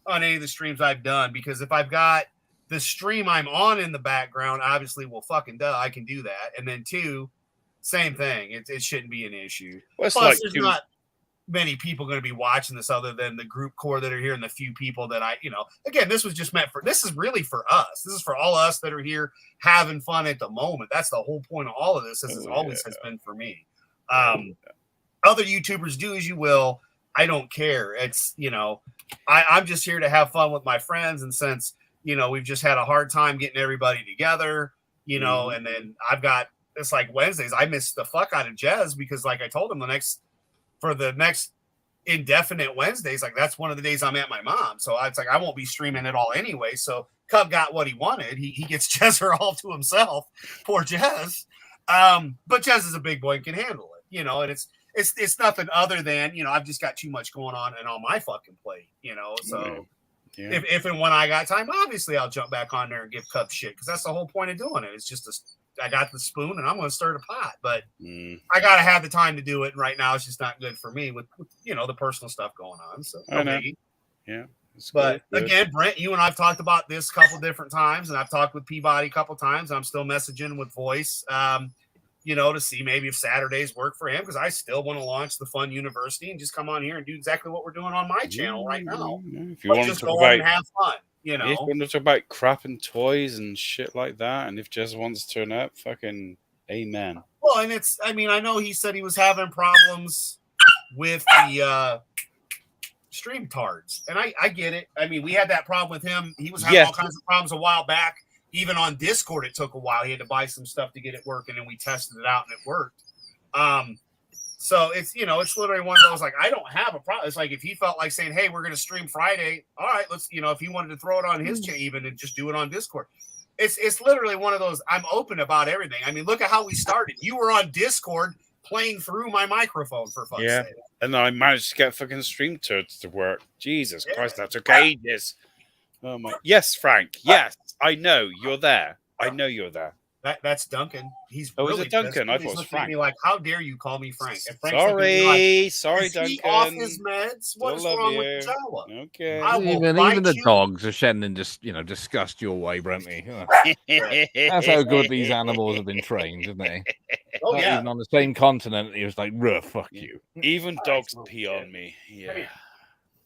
on any of the streams I've done, because if I've got the stream I'm on in the background, obviously, well, fucking duh, I can do that. And then 2, same thing. It shouldn't be an issue. Well, Plus, there's not many people going to be watching this other than the group core that are here and the few people that again, this was just meant for, this is really for us. This is for all us that are here having fun at the moment. That's the whole point of all of this. This has always has been for me. Other YouTubers, do as you will. I don't care. It's, I'm just here to have fun with my friends. And since, we've just had a hard time getting everybody together, and then I've got, it's like Wednesdays, I miss the fuck out of Jez because like I told him for the next indefinite Wednesdays, like that's one of the days I'm at my mom. So it's like, I won't be streaming at all anyway. So Cub got what he wanted. He gets Jezzer all to himself. Poor Jez. But Jez is a big boy and can handle it, and it's nothing other than, I've just got too much going on and on my fucking plate, so if and when I got time, obviously I'll jump back on there and give Cub shit. Cause that's the whole point of doing it. It's just I got the spoon and I'm going to stir the pot, but I got to have the time to do it. And right now it's just not good for me with the personal stuff going on. So, yeah. But again, Brent, you and I've talked about this a couple different times, and I've talked with Peabody a couple times. And I'm still messaging with Voice, to see maybe if Saturdays work for him, because I still want to launch the Fun University and just come on here and do exactly what we're doing on my channel right now. If you want to just go on and have fun, If you want to talk about crap and toys and shit like that, and if Jez wants to turn up, fucking amen. Well, and I know he said he was having problems with the stream tards. And I get it. I mean, we had that problem with him. He was having all kinds of problems a while back. Even on Discord, it took a while. He had to buy some stuff to get it working, and we tested it out, and it worked. So it's, it's literally one of those, like, I don't have a problem. It's like if he felt like saying, hey, we're going to stream Friday. All right, let's, if he wanted to throw it on his channel even and just do it on Discord. It's literally one of those, I'm open about everything. I mean, look at how we started. You were on Discord playing through my microphone for fun. Yeah. And then I managed to get fucking stream turds to work. Jesus Christ, that took ages. Oh my. Yes, Frank. Yes, I know you're there. I know you're there. That's Duncan. He's was really it Duncan? pissed. I He's thought it was looking at Frank. me like, how dare you call me Frank? And Frank's Sorry, looking at me like, sorry, is Duncan. he off his meds? What's wrong with Jawa? Okay. Even the dogs are shedding just disgust your way, Brenty. That's how good these animals have been trained, isn't they? Oh, Not yeah. even on the same continent, he was like, fuck you. Even dogs pee on me. Yeah.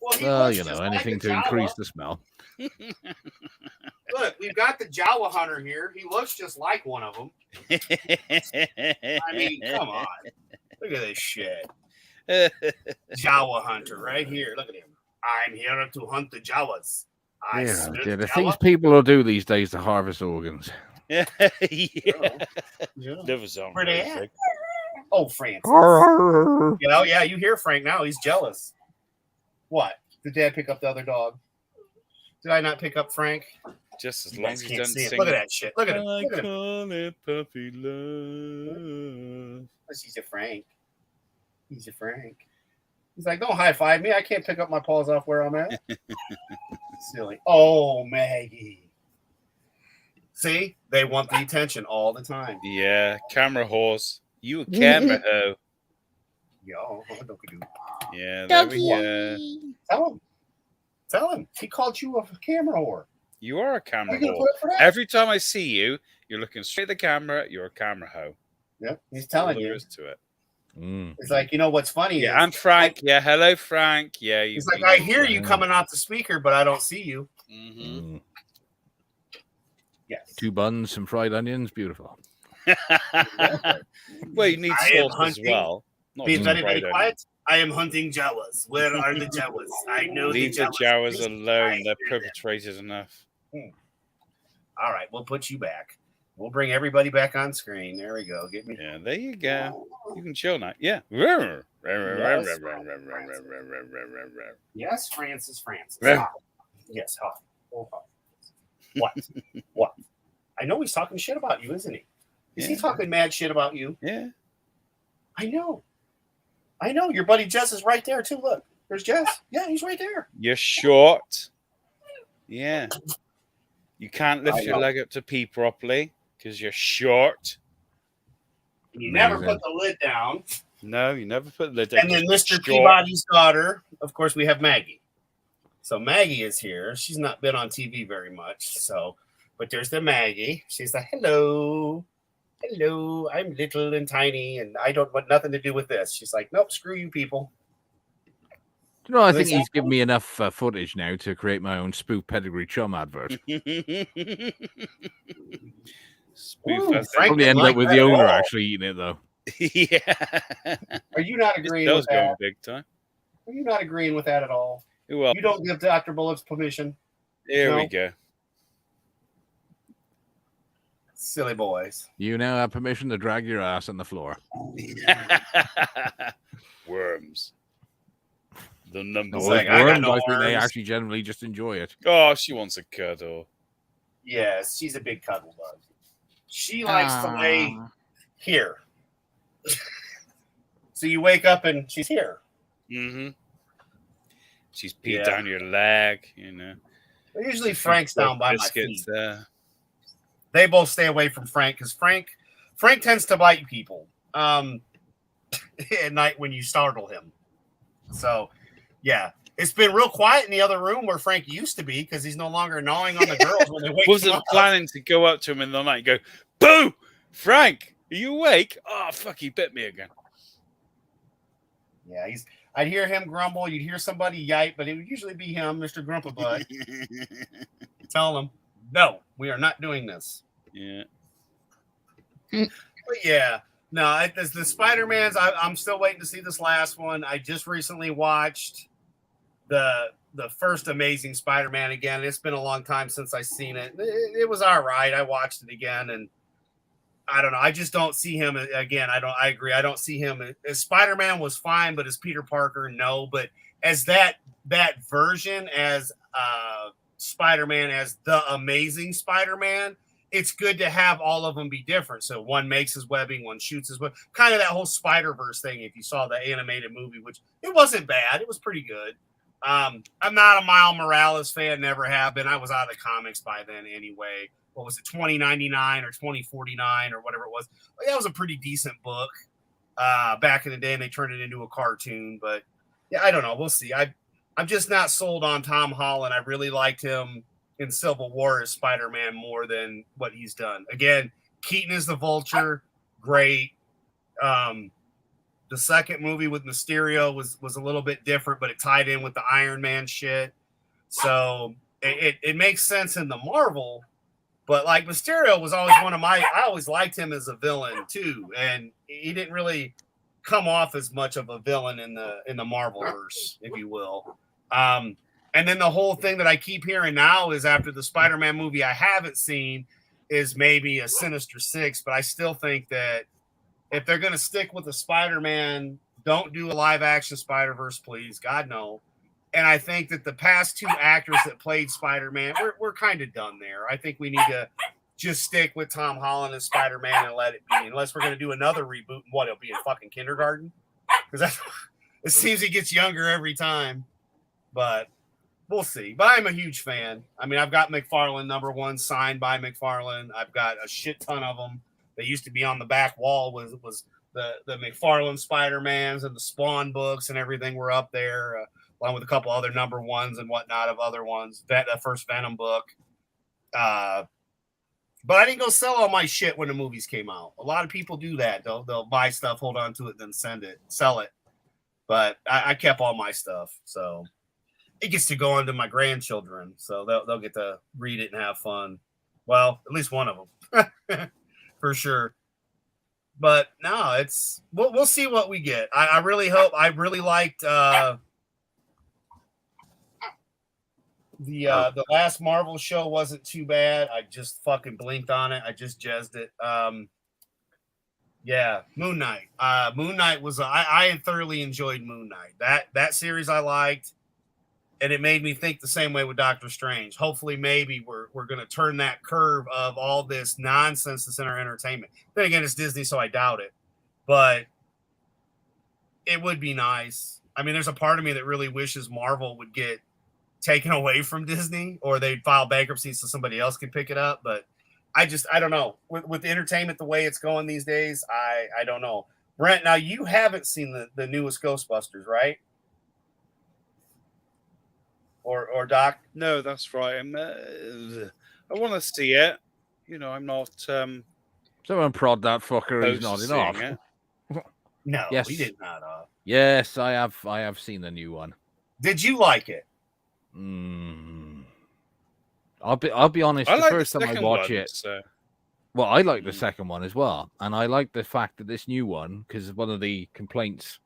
Well, anything to increase the smell. Look, we've got the Jawa hunter here. He looks just like one of them. I mean, come on. Look at this shit. Jawa hunter right here. Look at him. I'm here to hunt the Jawas. The things people will do these days to harvest organs. Yeah. Livers on. Where they at? Oh, Francis. Yeah, you hear Frank now. He's jealous. What? Did Dad pick up the other dog? Did I not pick up Frank? Just as long as he doesn't sing. Look at that shit. Look at him. I Look at him. call it puppy love. He's a Frank. He's a Frank. He's like, don't high five me. I can't pick up my paws off where I'm at. Silly. Oh, Maggie. See? They want the attention all the time. Yeah, camera horse. You a camera hoe. Yo, yeah, there we go. Tell him. He called you a camera whore. You are a camera Are you gonna hoe. put up for that? Every time I see you, you're looking straight at the camera. You're a camera hoe. Yep, he's telling All you. there is to it. It's like, what's funny? Yeah, I'm Frank. Yeah, hello, Frank. Yeah, he's like, I hear you coming out the speaker, but I don't see you. Mm-hmm. Yes. 2 buns, some fried onions, beautiful. Well, you need sauce as well. Not Be just very, fried very onion. quiet. I am hunting Jawas. Where are the Jawas? I know Leave the Jawas alone. They're perpetrated enough. All right, we'll put you back. We'll bring everybody back on screen. There we go. Get me. Yeah, there you go. You can chill now. Yeah. Yes, Francis. Right. Yes, Huff. Oh, Huff. What? What? I know he's talking shit about you, isn't he? Is he talking mad shit about you? Yeah. I know. Your buddy Jess is right there, too. Look. There's Jess. Yeah, he's right there. You're short. Yeah. You can't lift your leg up to pee properly because you're short. You never put the lid down. No, you never put the lid down. And then Mr. Peabody's daughter, of course, we have Maggie. So Maggie is here. She's not been on TV very much. But there's the Maggie. She's like, hello. Hello. I'm little and tiny, and I don't want nothing to do with this. She's like, nope, screw you people. I think he's given me enough footage now to create my own spoof pedigree chum advert. Probably end up with the owner actually eating it, though. Yeah. Are you not agreeing with going that? big time. Are you not agreeing with that at all? Well, you don't give Dr. Bullets permission. Here we go. Silly boys. You now have permission to drag your ass on the floor. Worms. The number one. I think they actually generally just enjoy it. Oh, she wants a cuddle. Yes, she's a big cuddle bug. She likes to lay here. So you wake up and she's here. Mm-hmm. She's peed down your leg, Usually Frank's down by my feet. There. They both stay away from Frank because Frank tends to bite people at night when you startle him. So, yeah. It's been real quiet in the other room where Frank used to be because he's no longer gnawing on the girls when they wake Wasn't up. planning to go up to him in the night and go, boo! Frank, are you awake? Oh, fuck, he bit me again. Yeah, I'd hear him grumble. You'd hear somebody yipe, but it would usually be him, Mr. Grumpabutt. Tell him, no, we are not doing this. Yeah. But yeah, no, the Spider-Mans, I'm still waiting to see this last one. I just recently watched the first Amazing Spider-Man again. It's been a long time since I've seen it. It was all right. I watched it again, and I don't know. I just don't see him again. I agree. I don't see him as Spider-Man was fine, but as Peter Parker, no. But as that version as Spider-Man, as the Amazing Spider-Man, it's good to have all of them be different. So one makes his webbing, one shoots his web. Kind of that whole Spider-Verse thing. If you saw the animated movie, which it wasn't bad, it was pretty good. I'm not a Miles Morales fan, never have been. I was out of the comics by then anyway. What was it, 2099 or 2049 or whatever it was? Like, that was a pretty decent book back in the day, and they turned it into a cartoon. But yeah, I don't know. We'll see. I'm just not sold on Tom Holland. I really liked him in Civil War as Spider-Man more than what he's done. Again, Keaton is the Vulture, great. The second movie with Mysterio was a little bit different, but it tied in with the Iron Man shit. So it makes sense in the Marvel, but like Mysterio was always I always liked him as a villain too. And he didn't really come off as much of a villain in the Marvelverse, if you will. And then the whole thing that I keep hearing now is after the Spider-Man movie I haven't seen is maybe a Sinister Six, but I still think that if they're going to stick with the Spider-Man, don't do a live-action Spider-Verse, please. God, no. And I think that the past two actors that played Spider-Man, we're kind of done there. I think we need to just stick with Tom Holland as Spider-Man and let it be. Unless we're going to do another reboot. What, it'll be in fucking kindergarten? Because it seems he gets younger every time. But we'll see. But I'm a huge fan. I mean, I've got McFarlane #1 signed by McFarlane. I've got a shit ton of them. They used to be on the back wall was the McFarlane Spider-Mans and the Spawn books and everything were up there, along with a couple other #1s and whatnot of other ones. The first Venom book. But I didn't go sell all my shit when the movies came out. A lot of people do that. They'll buy stuff, hold on to it, then sell it. But I kept all my stuff, so it gets to go on to my grandchildren, so they'll get to read it and have fun. Well, at least one of them. For sure. But no, we'll see what we get. I really hope. I really liked the last Marvel show wasn't too bad. I just fucking blinked on it. I just jazzed it. Yeah, Moon Knight. Moon Knight was I thoroughly enjoyed Moon Knight. That series I liked. And it made me think the same way with Doctor Strange. Hopefully, maybe we're going to turn that curve of all this nonsense that's in our entertainment. Then again, it's Disney, so I doubt it. But it would be nice. I mean, there's a part of me that really wishes Marvel would get taken away from Disney, or they'd file bankruptcy so somebody else could pick it up. But I don't know. With entertainment the way it's going these days, I don't know. Brent, now you haven't seen the newest Ghostbusters, right? Or Doc? No, that's right. I want to see it. You know, I'm not. Someone prod that fucker. He's nodding off. No, yes. He did not. Yes, I have seen the new one. Did you like it? I'll be honest. I the like first the time I watch it, so. well, I like the second one as well, and I like the fact that this new one, because one of the complaints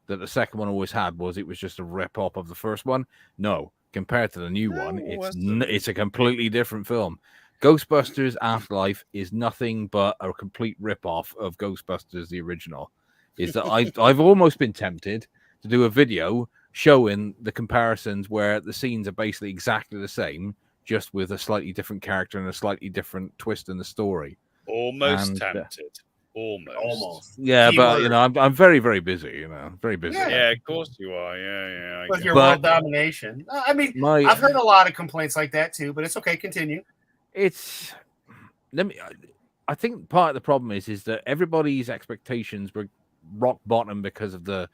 that the second one always had was it was just a rip-off of the first one. No, compared to the new one, it's a completely different film. Ghostbusters Afterlife is nothing but a complete rip-off of Ghostbusters the original. Is that I've almost been tempted to do a video showing the comparisons where the scenes are basically exactly the same, just with a slightly different character and a slightly different twist in the story. Almost tempted. Almost. Yeah, but you know, I'm very, very busy. You know, very busy. Yeah, of course you are. Yeah. With your world domination. I mean, I've heard a lot of complaints like that too, but it's okay. Continue. I think part of the problem is that everybody's expectations were rock bottom because of the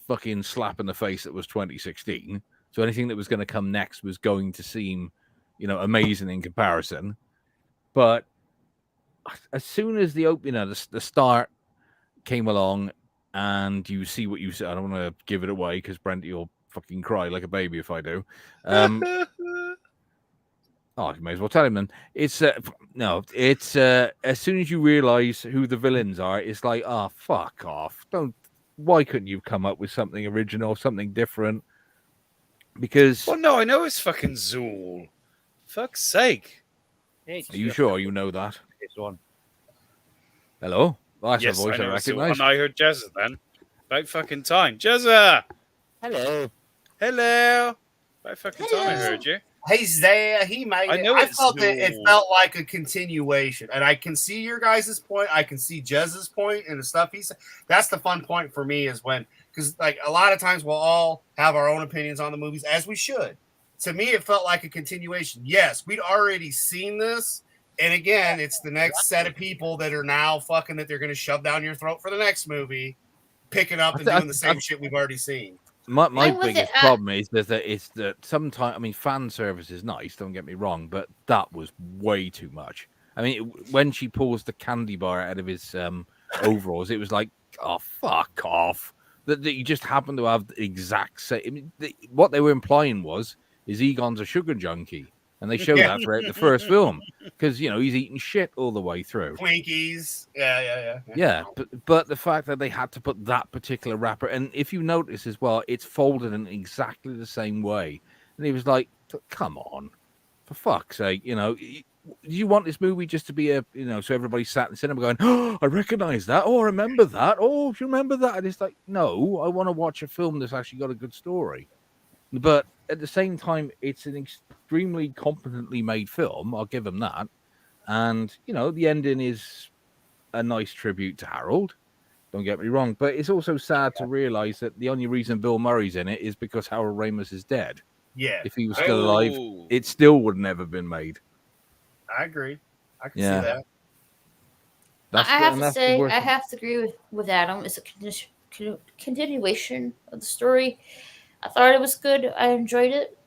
fucking slap in the face that was 2016. So anything that was going to come next was going to seem, you know, amazing in comparison. But as soon as the start came along, and you see what you said, I don't want to give it away because Brent, you'll fucking cry like a baby if I do. Oh, you may as well tell him then. It's as soon as you realize who the villains are, it's like, oh, fuck off. Why couldn't you come up with something original, something different? Because Well, no, I know it's fucking Zool. Fuck's sake. are you sure you know that? This one. Hello? Well, that's Yes, a voice I know it's Zool. recognize. And I heard Jezza then. About fucking time. Jezza! Hello. Hello! About fucking time I Hello. heard you. He's there. He made I it. know I it's felt it Zool. felt like a continuation, and I can see your guys' point. I can see Jez's point and the stuff he said. That's the fun point for me is when, because like a lot of times we'll all have our own opinions on the movies, as we should. To me, it felt like a continuation. Yes, we'd already seen this, and again, it's the next set of people that are now fucking that they're going to shove down your throat for the next movie, picking up and doing the same shit we've already seen. My I'm with biggest it. problem is that sometimes, I mean, fan service is nice, don't get me wrong, but that was way too much. I mean, when she pulls the candy bar out of his overalls, it was like, oh, fuck off. That you just happen to have the exact same. I mean, what they were implying is Egon's a sugar junkie. And they show that throughout the first film because, you know, he's eating shit all the way through. Twinkies. Yeah. Yeah, but the fact that they had to put that particular wrapper, and if you notice as well, it's folded in exactly the same way. And he was like, come on, for fuck's sake, you know, do you want this movie just to be a, you know, so everybody sat in the cinema going, oh, I recognize that. Oh, I remember that. Oh, you remember that? And it's like, no, I want to watch a film that's actually got a good story. But at the same time, it's an extremely competently made film. I'll give him that. And, you know, the ending is a nice tribute to Harold. Don't get me wrong. But it's also sad to realize that the only reason Bill Murray's in it is because Harold Ramis is dead. Yeah. If he was still alive, it still would never been made. I agree. I can see that. I have to say, I have to agree with Adam. It's a continuation of the story. I thought it was good. I enjoyed it.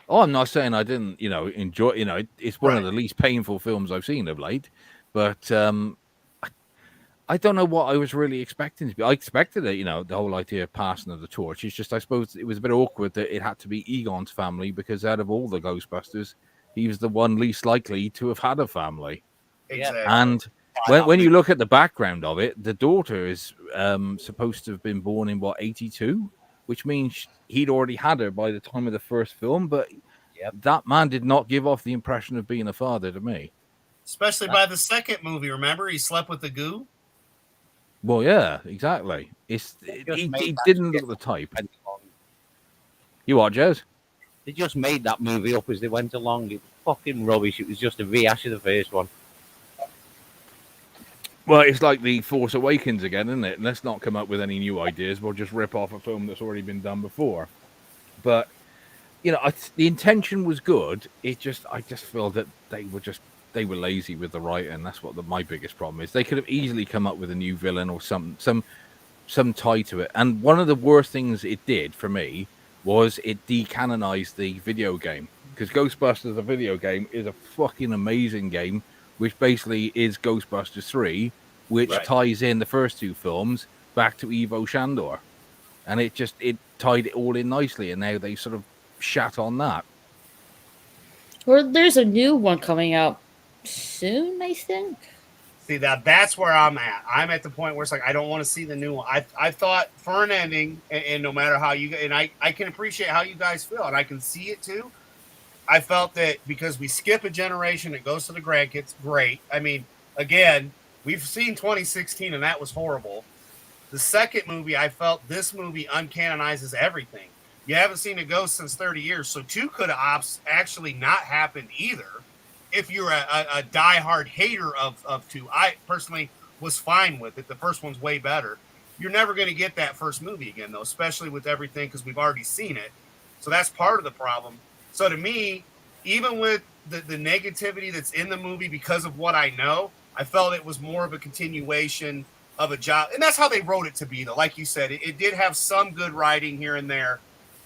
Oh, I'm not saying I didn't, you know, enjoy. You know, it's one of the least painful films I've seen of late. But I don't know what I was really expecting to be. I expected it, you know, the whole idea of passing of the torch. It's just, I suppose, it was a bit awkward that it had to be Egon's family because out of all the Ghostbusters, he was the one least likely to have had a family. Exactly. And when you look at the background of it, the daughter is supposed to have been born in, 82? Which means he'd already had her by the time of the first film, but that man did not give off the impression of being a father to me. Especially by the second movie, remember? He slept with the goo? Well, yeah, exactly. He didn't look the type. You what, Jez? They just made that movie up as they went along. It was fucking rubbish. It was just a rehash of the first one. Well, it's like the Force Awakens again, isn't it? Let's not come up with any new ideas. We'll just rip off a film that's already been done before. But, you know, the intention was good. I just feel that they were lazy with the writing. That's what my biggest problem is. They could have easily come up with a new villain or some tie to it. And one of the worst things it did for me was it decanonized the video game. Because Ghostbusters, the video game, is a fucking amazing game, which basically is Ghostbusters 3, which ties in the first two films back to Ivo Shandor. And it tied it all in nicely, and now they sort of shat on that. Or there's a new one coming out soon, I think. See, that's where I'm at. I'm at the point where it's like, I don't want to see the new one. I thought for an ending, and no matter how you, and I can appreciate how you guys feel, and I can see it too. I felt that because we skip a generation, it goes to the grandkids. Great. I mean, again, we've seen 2016, and that was horrible. The second movie, I felt this movie uncanonizes everything. You haven't seen a ghost since 30 years, so 2 could have actually not happened either. If you're a diehard hater of 2, I personally was fine with it. The first one's way better. You're never going to get that first movie again, though, especially with everything, because we've already seen it. So that's part of the problem. So to me, even with the negativity that's in the movie because of what I know, I felt it was more of a continuation of a job. And that's how they wrote it to be, though. Like you said, it did have some good writing here and there,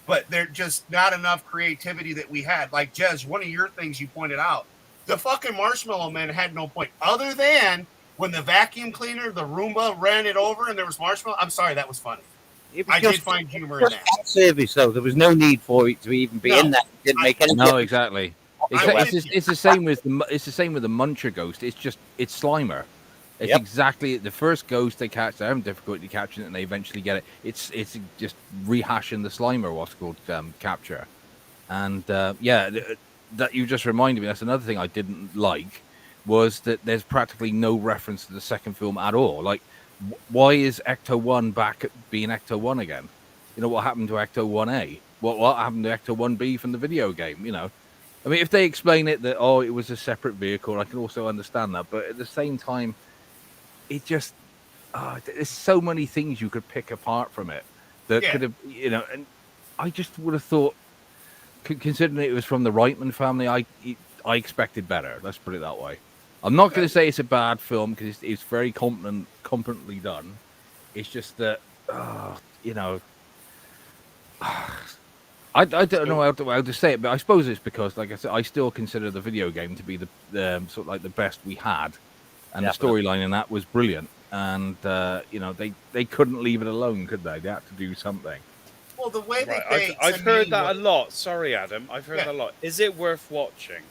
but there's just not enough creativity that we had. Like, Jez, one of your things you pointed out, the fucking Marshmallow Man had no point other than when the vacuum cleaner, the Roomba, ran it over and there was marshmallow. I'm sorry, that was funny. I did find humor in that. Service, though. There was no need for it to even be in that. It didn't make any sense. No, exactly. It's the same with the Muncher Ghost. It's Slimer. It's exactly the first ghost they catch. They're having difficulty catching it, and they eventually get it. It's just rehashing the Slimer, what's called capture. And that you just reminded me. That's another thing I didn't like, was that there's practically no reference to the second film at all. Like, why is Ecto 1 back at being Ecto 1 again? You know, what happened to Ecto 1A? What happened to Ecto 1B from the video game? You know, I mean, if they explain it that it was a separate vehicle, I can also understand that. But at the same time, it just there's so many things you could pick apart from it that could have, you know. And I just would have thought, considering it was from the Reitman family, I expected better. Let's put it that way. I'm not going to say it's a bad film because it's very competently done. It's just that, you know, I don't know how to say it, but I suppose it's because, like I said, I still consider the video game to be the sort of like the best we had, and the storyline in that was brilliant. And you know, they couldn't leave it alone, could they? They had to do something. Well, the way they I've heard that a lot. Sorry, Adam. I've heard that a lot. Is it worth watching,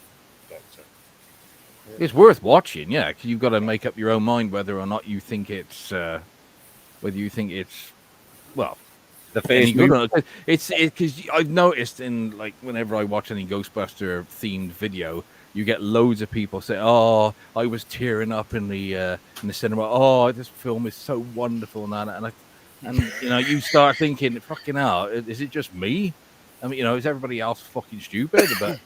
Doctor? It's worth watching, yeah. Because you've got to make up your own mind whether or not you think it's well. The first movie. It's because I've noticed in, like, whenever I watch any Ghostbuster themed video, you get loads of people say, "Oh, I was tearing up in the cinema. Oh, this film is so wonderful," and you know, you start thinking, "Fucking hell, is it just me? I mean, you know, is everybody else fucking stupid?" But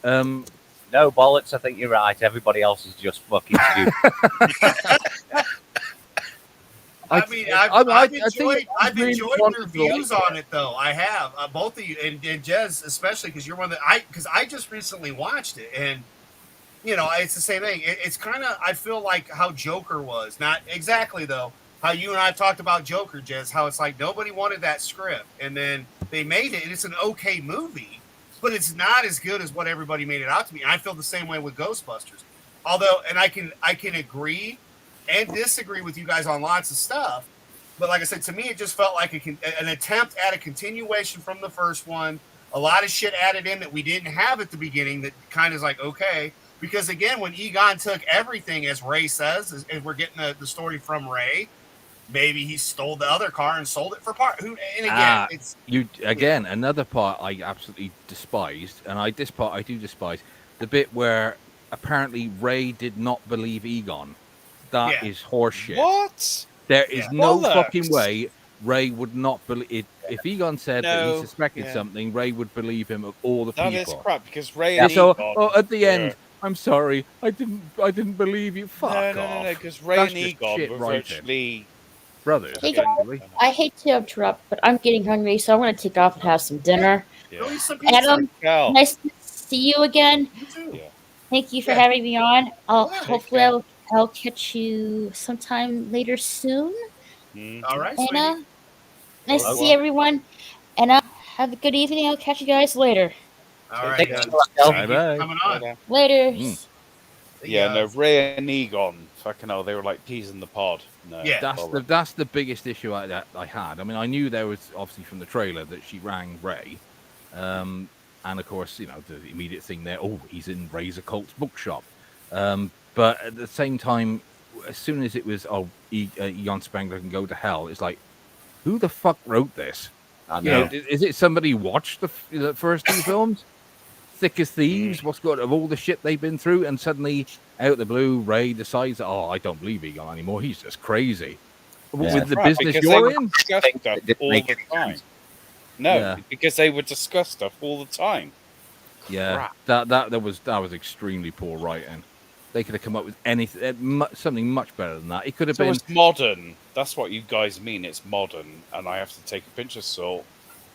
no bollocks. I think you're right. Everybody else is just fucking stupid. I've enjoyed your views on it, though. I have, both of you, and Jez especially, because you're one that I just recently watched it, and you know, it's the same thing. It's kind of, I feel like how Joker was, not exactly though. How you and I talked about Joker, Jez, how it's like nobody wanted that script, and then they made it, and it's an okay movie, but it's not as good as what everybody made it out to be. And I feel the same way with Ghostbusters. Although, and I can agree and disagree with you guys on lots of stuff, but like I said, to me, it just felt like an attempt at a continuation from the first one. A lot of shit added in that we didn't have at the beginning that kind of is like, okay. Because again, when Egon took everything, as Ray says, and we're getting the story from Ray, maybe he stole the other car and sold it for part. And again, it's another part I absolutely despised, and I do despise the bit where apparently Ray did not believe Egon. That is horseshit. What? There is no fucking way Ray would not believe it. If Egon said that he suspected something, Ray would believe him of all the people. That is crap, because Ray and Egon... at the end, I'm sorry, I didn't believe you. Fuck off. No, because Ray and Egon were virtually brothers. Hey guys, I hate to interrupt, but I'm getting hungry, so I'm going to take off and have some dinner. Adam, nice to see you again. You too. Yeah. Thank you for having me on. Hopefully I'll catch you sometime later soon. All right, Anna, nice to see everyone. And have a good evening. I'll catch you guys later. All right, bye. Coming on. Later. Yeah, no, Ray and Egon, fucking hell, they were like peas in the pod. No, that's the biggest issue I had. I mean, I knew there was obviously from the trailer that she rang Ray, and of course, you know, the immediate thing there. Oh, he's in Ray's occult bookshop. But at the same time, as soon as it was, Egon Spengler can go to hell, it's like, who the fuck wrote this? You know, is it somebody who watched the first two films? Thick as Thieves, what's good of all the shit they've been through, and suddenly, out of the blue, Ray decides, I don't believe Egon anymore. He's just crazy. With the business you're in? All the time. No, because they would discuss stuff all the time. Yeah, that was extremely poor writing. They could have come up with anything, something much better than that. It could have been. It's modern. That's what you guys mean. It's modern, and I have to take a pinch of salt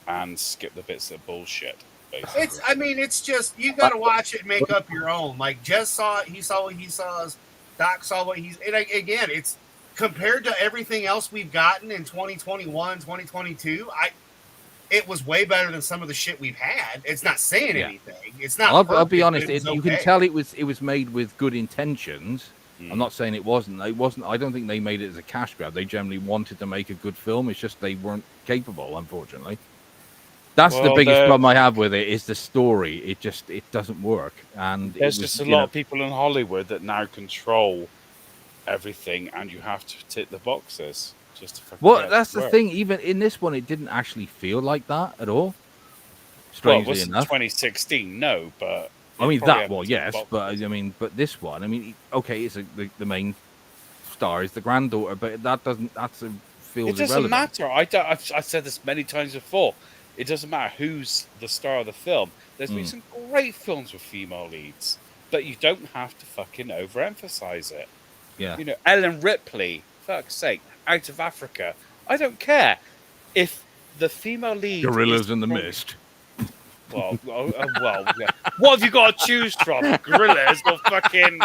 and skip the bits that bullshit. Basically. It's just you got to watch it and make up your own. Like Jess saw it, he saw what he saw. Doc saw what he's. And again, it's compared to everything else we've gotten in 2021, 2022. It was way better than some of the shit we've had. It's not saying anything. It's not. I'll be honest. You can tell it was made with good intentions. I'm not saying it wasn't. It wasn't. I don't think they made it as a cash grab. They generally wanted to make a good film. It's just they weren't capable, unfortunately. That's the biggest problem I have with it is the story. It doesn't work. And there's just a lot of people in Hollywood that now control everything, and you have to tick the boxes just to fucking Well, get it that's to the work. thing. Even in this one, it didn't actually feel like that at all. Well, it Strangely was enough. 2016, no, but I it mean probably that had one, tick yes, boxes. but I mean, but this one, I mean, okay, it's the main star is the granddaughter, but that doesn't. Feels It doesn't irrelevant. matter. I've said this many times before. It doesn't matter who's the star of the film. There's been some great films with female leads, but you don't have to fucking overemphasize it. Yeah. You know, Ellen Ripley, fuck's sake, Out of Africa. I don't care if the female lead Gorillas is in the from- Mist. Well, yeah. What have you got to choose from? Gorillas or fucking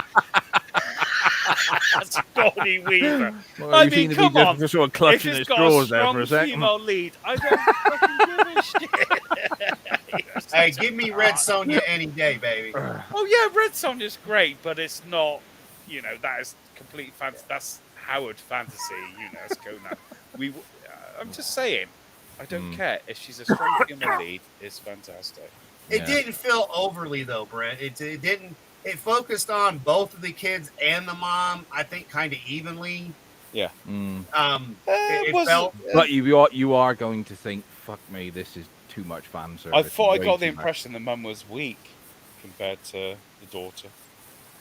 Scotty Weaver? Well, I you mean, seem to come be on. just sort of If clutching it's its got a straws there for strong a second. female lead, I don't fucking give a shit. Hey, give me Red Sonja any day, baby. Oh yeah, Red Sonja's great, but it's not. You know, that is complete fantasy. That's Howard fantasy. You know, it's Conan. I'm just saying. I don't care if she's a strong female lead. It's fantastic. It didn't feel overly though, Brent. It didn't. It focused on both of the kids and the mom. I think kind of evenly. Yeah. It felt. But you are going to think, fuck me, this is too much fan service. I thought I way got the too much. impression the mum was weak compared to the daughter.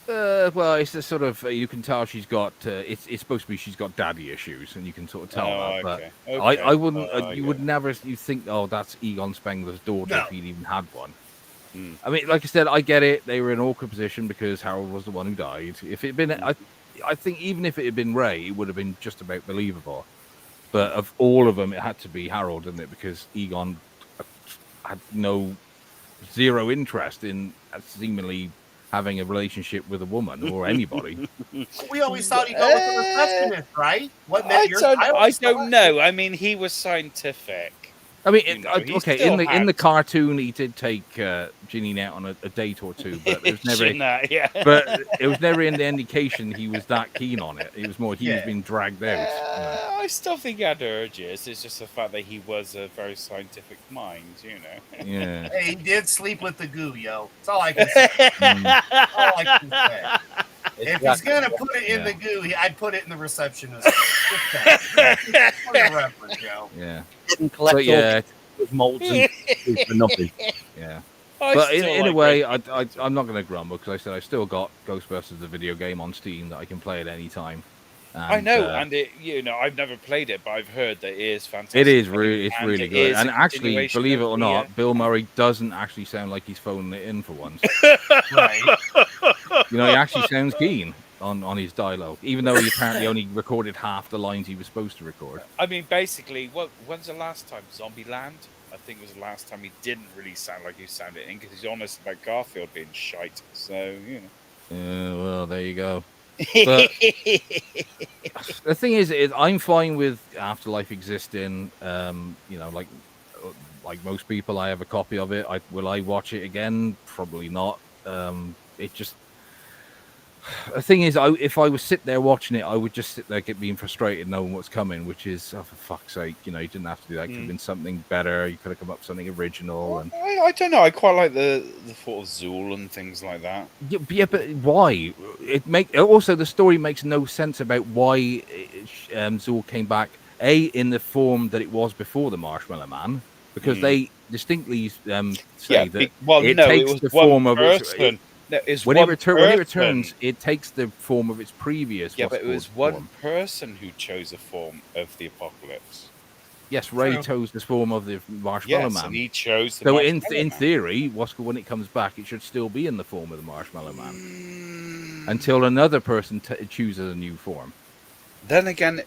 Well, it's a sort of you can tell she's got. It's supposed to be she's got daddy issues, and you can sort of tell that. But okay. I wouldn't. You would never. You think, oh, that's Egon Spengler's daughter if he'd even had one. I mean, like I said, I get it. They were in an awkward position because Harold was the one who died. If it had been, I think even if it had been Ray, it would have been just about believable. But of all of them, it had to be Harold, didn't it? Because Egon had zero interest in seemingly having a relationship with a woman or anybody. We always thought he'd go with the receptionist, right? Wasn't that I don't know. I mean, he was scientific. I mean, You know, he okay. still In the cartoon, he did take Ginny out on a date or two, but it was never. But it was never in the indication he was that keen on it. It was more he was being dragged out. I still think he had urges. It's just the fact that he was a very scientific mind, you know. Yeah. Hey, he did sleep with the goo, yo. That's all I can say. All I can say. If he's gonna put it in the goo, I'd put it in the receptionist. For the reference, yo. Yeah. Didn't collect all with molds and for nothing. Yeah. I But still in a like way, Red I'm not going to grumble because I said I still got Ghostbusters, the video game, on Steam that I can play at any time. I know, and it, you know, I've never played it, but I've heard that it is fantastic. It is really, it's really good. And actually, continuation believe it of or not, Bill Murray doesn't actually sound like he's phoning it in for once. Right. You know, he actually sounds keen on his dialogue, even though he apparently only recorded half the lines he was supposed to record. I mean, basically, when's the last time Zombieland? I think it was the last time he didn't really sound like he sounded in, because he's honest about Garfield being shite. So, you know. Yeah, well, there you go. But the thing is, I'm fine with Afterlife existing. You know, like most people, I have a copy of it. Will I watch it again? Probably not. It just the thing is, if I was sit there watching it, I would just sit there being frustrated, knowing what's coming. Which is, oh, for fuck's sake, you know, you didn't have to do that. It could have been something better. You could have come up with something original. And I don't know. I quite like the thought of Zool and things like that. yeah, but why? Also the story makes no sense about why Zool came back. In the form that it was before the Marshmallow Man, because they distinctly say that it takes the form of its. When it returns, it takes the form of its previous. Yeah, but it was one person who chose a form of the apocalypse. Yes, Ray chose the form of the Marshmallow Man. And he chose. So in theory, when it comes back, it should still be in the form of the Marshmallow Man until another person chooses a new form. Then again,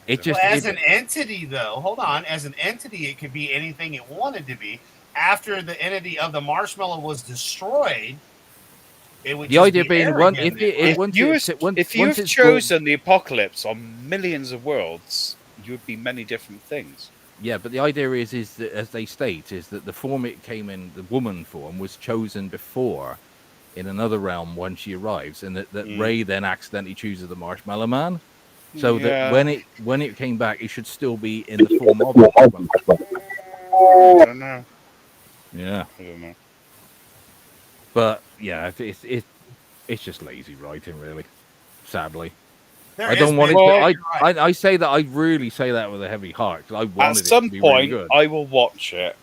as an entity, though, hold on. As an entity, it could be anything it wanted to be. After the entity of the marshmallow was destroyed, it would. The idea being, if you've chosen the apocalypse on millions of worlds, you would be many different things. Yeah, but the idea is that, as they state, is that the form it came in, the woman form, was chosen before in another realm when she arrives, and that Ray then accidentally chooses the Marshmallow Man. So that when it came back, it should still be in the form of the Marshmallow. I don't know. Yeah, I don't know. But yeah, it's just lazy writing, really. sadly. There I is don't want it. been- Well, To, I say that. I really say that with a heavy heart. 'Cause I At wanted it to some be really point, good. I will watch it.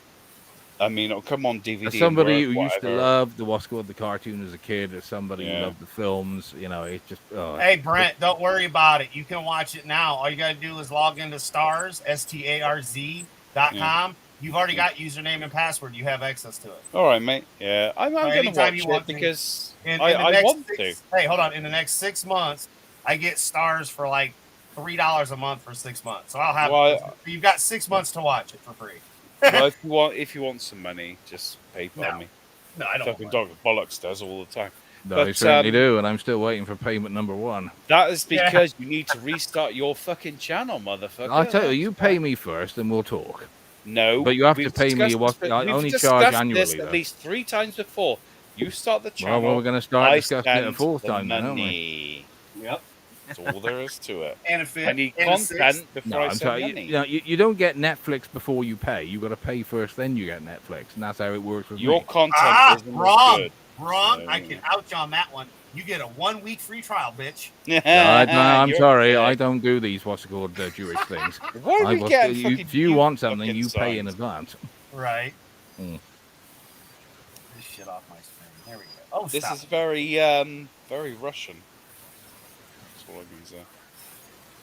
I mean, it'll come on DVD. As somebody and who work, used to whatever. love the what's called the cartoon as a kid, as somebody Yeah. who loved the films, you know, it's just. Oh, Hey Brent, don't worry about it. You can watch it now. All you gotta do is log into STARZ.com. You've already got username and password. You have access to it. All right, mate. Yeah, I'm going to anytime watch you it want to. because In I the next want six- to. Hey, hold on. In the next 6 months, I get stars for like $3 a month for 6 months. So I'll have. Well, you've got 6 months to watch it for free. Well, if you want some money, just PayPal me. No, I don't. Fucking dog bollocks does all the time. no, but, I certainly do, and I'm still waiting for payment number 1. That is because you need to restart your fucking channel, motherfucker. I'll tell you, you pay me first, and we'll talk. No, But you have to we've pay me discussed what this- I we've only discussed charge this annually. at Though. least 3 times before. You start the Well, channel. well, we're going to start I discussing it a spend 4th the time, then, aren't we? money. Yep. That's all there is to it. And a fifth. I need and a sixth. content before No, I I'm send sorry. money. You don't get Netflix before you pay. You got to pay first, then you get Netflix, and that's how it works with Your me. content isn't wrong. as good. Wrong. So- I can out you on that one. You get a 1 week free trial, bitch. No, I'm You're sorry. sick. I don't do these what's it called Jewish things. Why are I we will- getting you- fucking if you want fucking something, you pay in signs? advance. Right. Mm. This shit off my screen. There we go. Oh, This stop. is very, very Russian. That's all I can say.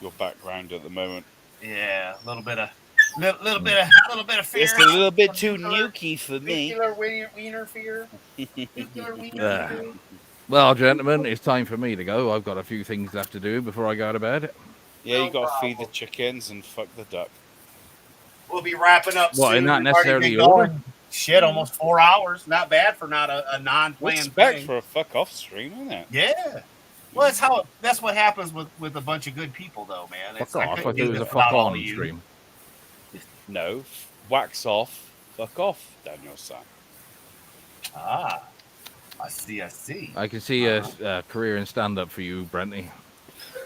Your background at the moment. Yeah, a little bit of fear. It's a little bit too nukey for me. Nuclear wiener fear. Nuclear wiener fear. Well, gentlemen, it's time for me to go. I've got a few things left to do before I go to bed. Yeah, you No got to feed the problem. chickens and fuck the duck. We'll be wrapping up What, soon. in that We've already necessarily been order? going. Shit, almost 4 hours. Not bad for not a non-planned Respect thing. for a fuck off stream, isn't it? Yeah. Well, that's what happens with a bunch of good people, though, man. Fuck off. I couldn't thought do it was this a without fuck all on of you. stream. No, wax off, fuck off, Daniel San. Ah, I see. I can see a career in stand-up for you, Brenty.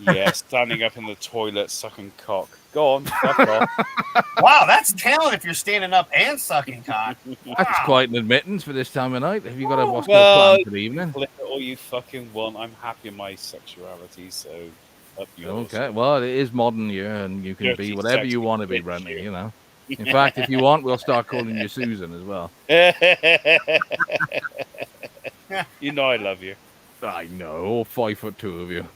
Yeah, standing up in the toilet sucking cock. Go on, fuck off. Wow, that's talent if you're standing up and sucking cock. That's Wow. quite an admittance for this time of night. Have you got a what's Well, called plan for the evening? Flip it all you fucking want. I'm happy in my sexuality, so up yours. Okay, well, it is modern year, and you can Dirty, be whatever you sexy want to be, bitch, Brenty, you. you know. In fact, if you want, we'll start calling you Susan as well. You know I love you. I know, all 5'2" of you.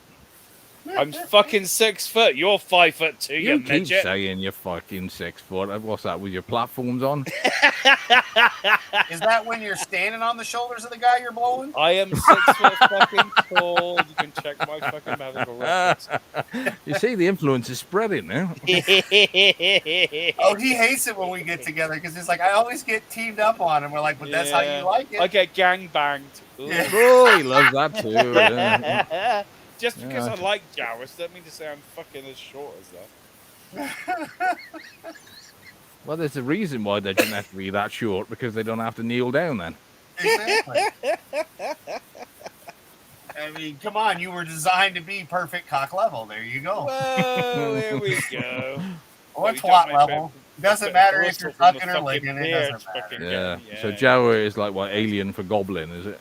I'm fucking 6 foot. You're 5'2", you You keep midget. saying you're fucking 6 foot. What's that, with your platforms on? Is that when you're standing on the shoulders of the guy you're blowing? I am 6 foot fucking tall. You can check my fucking medical records. You see, the influence is spreading now. Oh, he hates it when we get together because it's like I always get teamed up on him. We're like, but that's how Yeah. you like it. I get gang banged. Yeah. Oh, he loves that too. Yeah. Just because Yeah. I like Jowers doesn't mean to say I'm fucking as short as that. Well, there's a reason why they didn't have to be that short, because they don't have to kneel down then. Exactly. I mean, come on, you were designed to be perfect cock level. There you go. Well, here we go. Or Well, you twat got my level. bit- Doesn't bit matter if bristle you're from the fucking or fucking licking. It beard, doesn't matter. fucking Yeah. yeah. So Jawa is like what, alien for goblin, is it?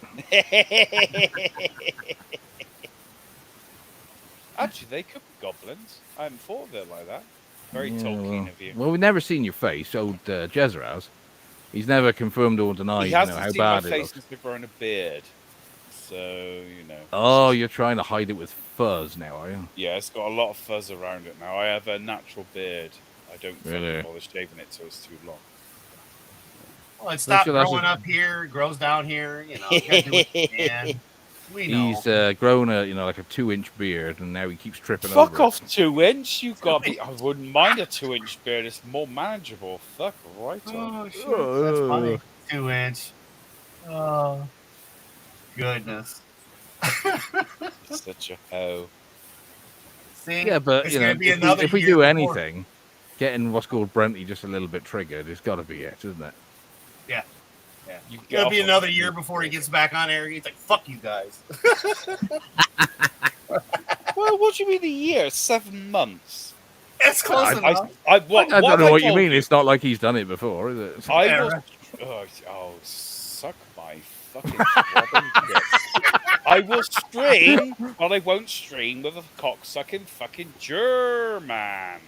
Actually, they could be goblins. I hadn't thought of it like that. Very Yeah, Tolkien of you. Well, we've never seen your face, old Jezra's. He's never confirmed or denied He you know, hasn't how seen my bad it face looks. since we've grown a beard. So, you know. Oh, you're trying to hide it with fuzz now, are you? Yeah, it's got a lot of fuzz around it now. I have a natural beard. I don't Really? fucking bother shaving it till it's too long. Well, it stopped sure that's growing a- up here, grows down here. You know, you gotta do what you can. We know. He's grown a like a 2-inch beard, and now he keeps tripping Fuck over. off, 2 inch. You got me. I wouldn't mind a 2-inch beard. It's more manageable. Fuck right on. Oh, shit. That's funny. 2-inch. Oh, goodness. Such a hoe. See? Yeah, but It's you know, gonna be if another we year do before- anything, getting what's called Brenty just a little bit triggered, it's got to be it, isn't it? Yeah. Yeah. You It's gonna be off on another it. year before he gets back on air. He's like, "Fuck you guys." Well, what do you mean a year? 7 months. It's close enough. What I don't have know what you told mean. It's not like he's done it before, is it? I was. Oh, suck my fucking throbbing tits. I will stream, but I won't stream with a cocksucking fucking German.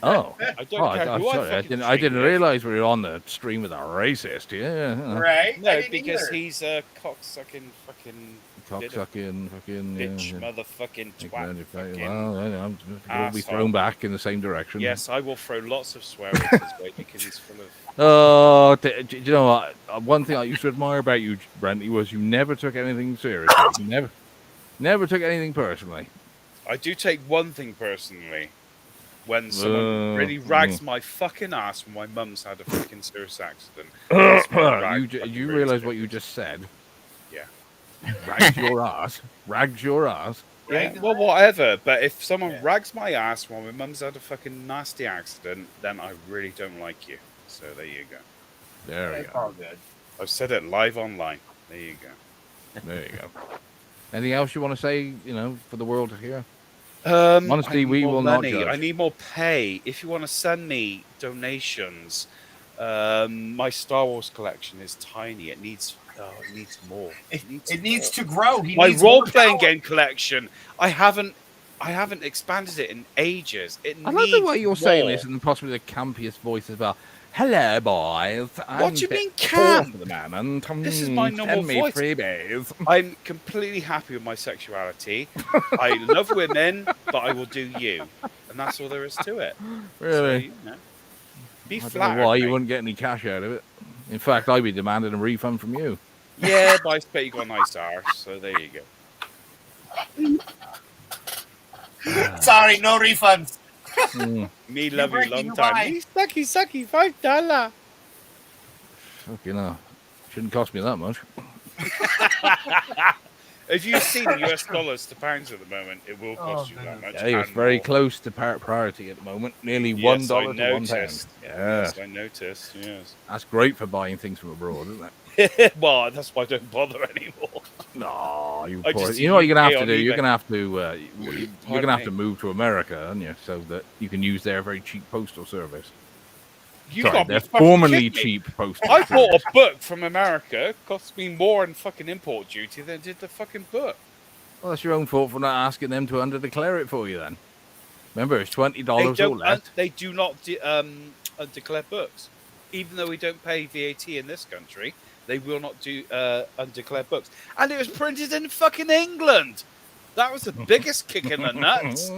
Oh, I don't care who sorry, I fucking didn't stream with. realize we were on the stream with a racist. Yeah, Right? I No, didn't because either. he's a cocksucking fucking cocksucking, fucking bitch, yeah. motherfucking twat. Well, Fucking we'll be thrown asshole. back in the same direction. Yes, I will throw lots of swear words his way because he's full of. Oh, do you know what? One thing I used to admire about you, Brenty, was you never took anything seriously. You never took anything personally. I do take one thing personally. When someone really rags my fucking ass when my mum's had a fucking serious accident. You realize what you just said? Yeah. Rags your ass. Rags your ass. Yeah, well, whatever. But if someone rags my ass while my mum's had a fucking nasty accident, then I really don't like you. So there you go. There we That's go. all good. I've said it live online. There you go. There you go. Anything else you want to say, for the world to hear? Honestly, we will not judge. I need more pay. If you want to send me donations, my Star Wars collection is tiny. It needs more. It needs to grow. My role-playing game collection, I haven't expanded it in ages. I love the way you're saying this in possibly the campiest voice as well. Hello, boys. What do you mean, camp? This is my normal voice. Freebies. I'm completely happy with my sexuality. I love women, but I will do you, and that's all there is to it. Really? So, be I don't flattered. know why mate. you wouldn't get any cash out of it. In fact, I'd be demanding a refund from you. Yeah, but I expect you got a nice arse, so there you go. Sorry, no refunds. Me love you breaking long your time. mind. Me sucky, $5. Fucking hell. Shouldn't cost me that much. If you see the US dollars to pounds at the moment, it will cost you that much. Yeah, it's and very more. close to priority at the moment. Nearly Yes, $1 I to £1. noticed. Yeah. Yes, I noticed. Yes. That's great for buying things from abroad, isn't it? Well, that's why I don't bother anymore. No, you I poor. just You know what you're gonna pay have to on do? You're eBay. gonna have to you're Pardon gonna have me? to move to America, aren't you? So that you can use their very cheap postal service. You Sorry, got me they're fucking formerly kidding me. cheap postal. I bought service. a book from America. It cost me more in fucking import duty than it did the fucking book. Well, that's your own fault for not asking them to underdeclare it for you. Then remember, it's $20 They or don't. less. They do not undeclare books, even though we don't pay VAT in this country. They will not do undeclared books, and it was printed in fucking England. That was the biggest kick in the nuts.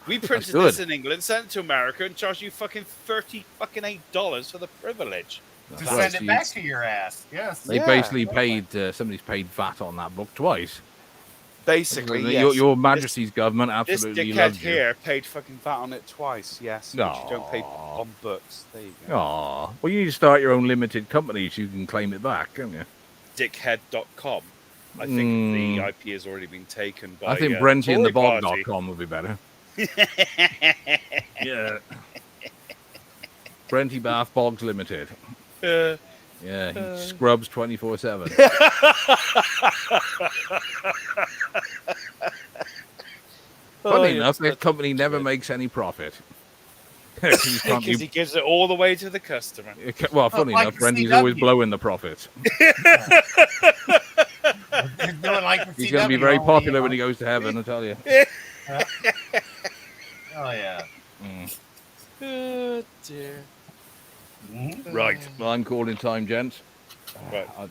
We printed good. this in England, sent it to America, and charged you fucking $38 for the privilege. To That's right, send it so back to your ass. Yes. They basically paid somebody's paid VAT on that book twice. Basically, Your Majesty's government This absolutely dickhead loved you. here paid fucking VAT on it twice. Yes, which you don't pay on books. There you go. Aw. Well, you need to start your own limited company so you can claim it back, can't you? Dickhead.com. I think the IP has already been taken by. I think Tory party. BrentyandTheBog.com would be better. Yeah. Brenty Bath Bogs Limited. Yeah, he scrubs 24/7. Funny enough, that company never makes any profit. Because he gives it all the way to the customer. Well, funny enough, Brenty's always blowing the profits. He's going to be very popular when he goes to heaven, I tell you. Oh, yeah. Oh, dear. Right, well, I'm calling time, gents. Right. All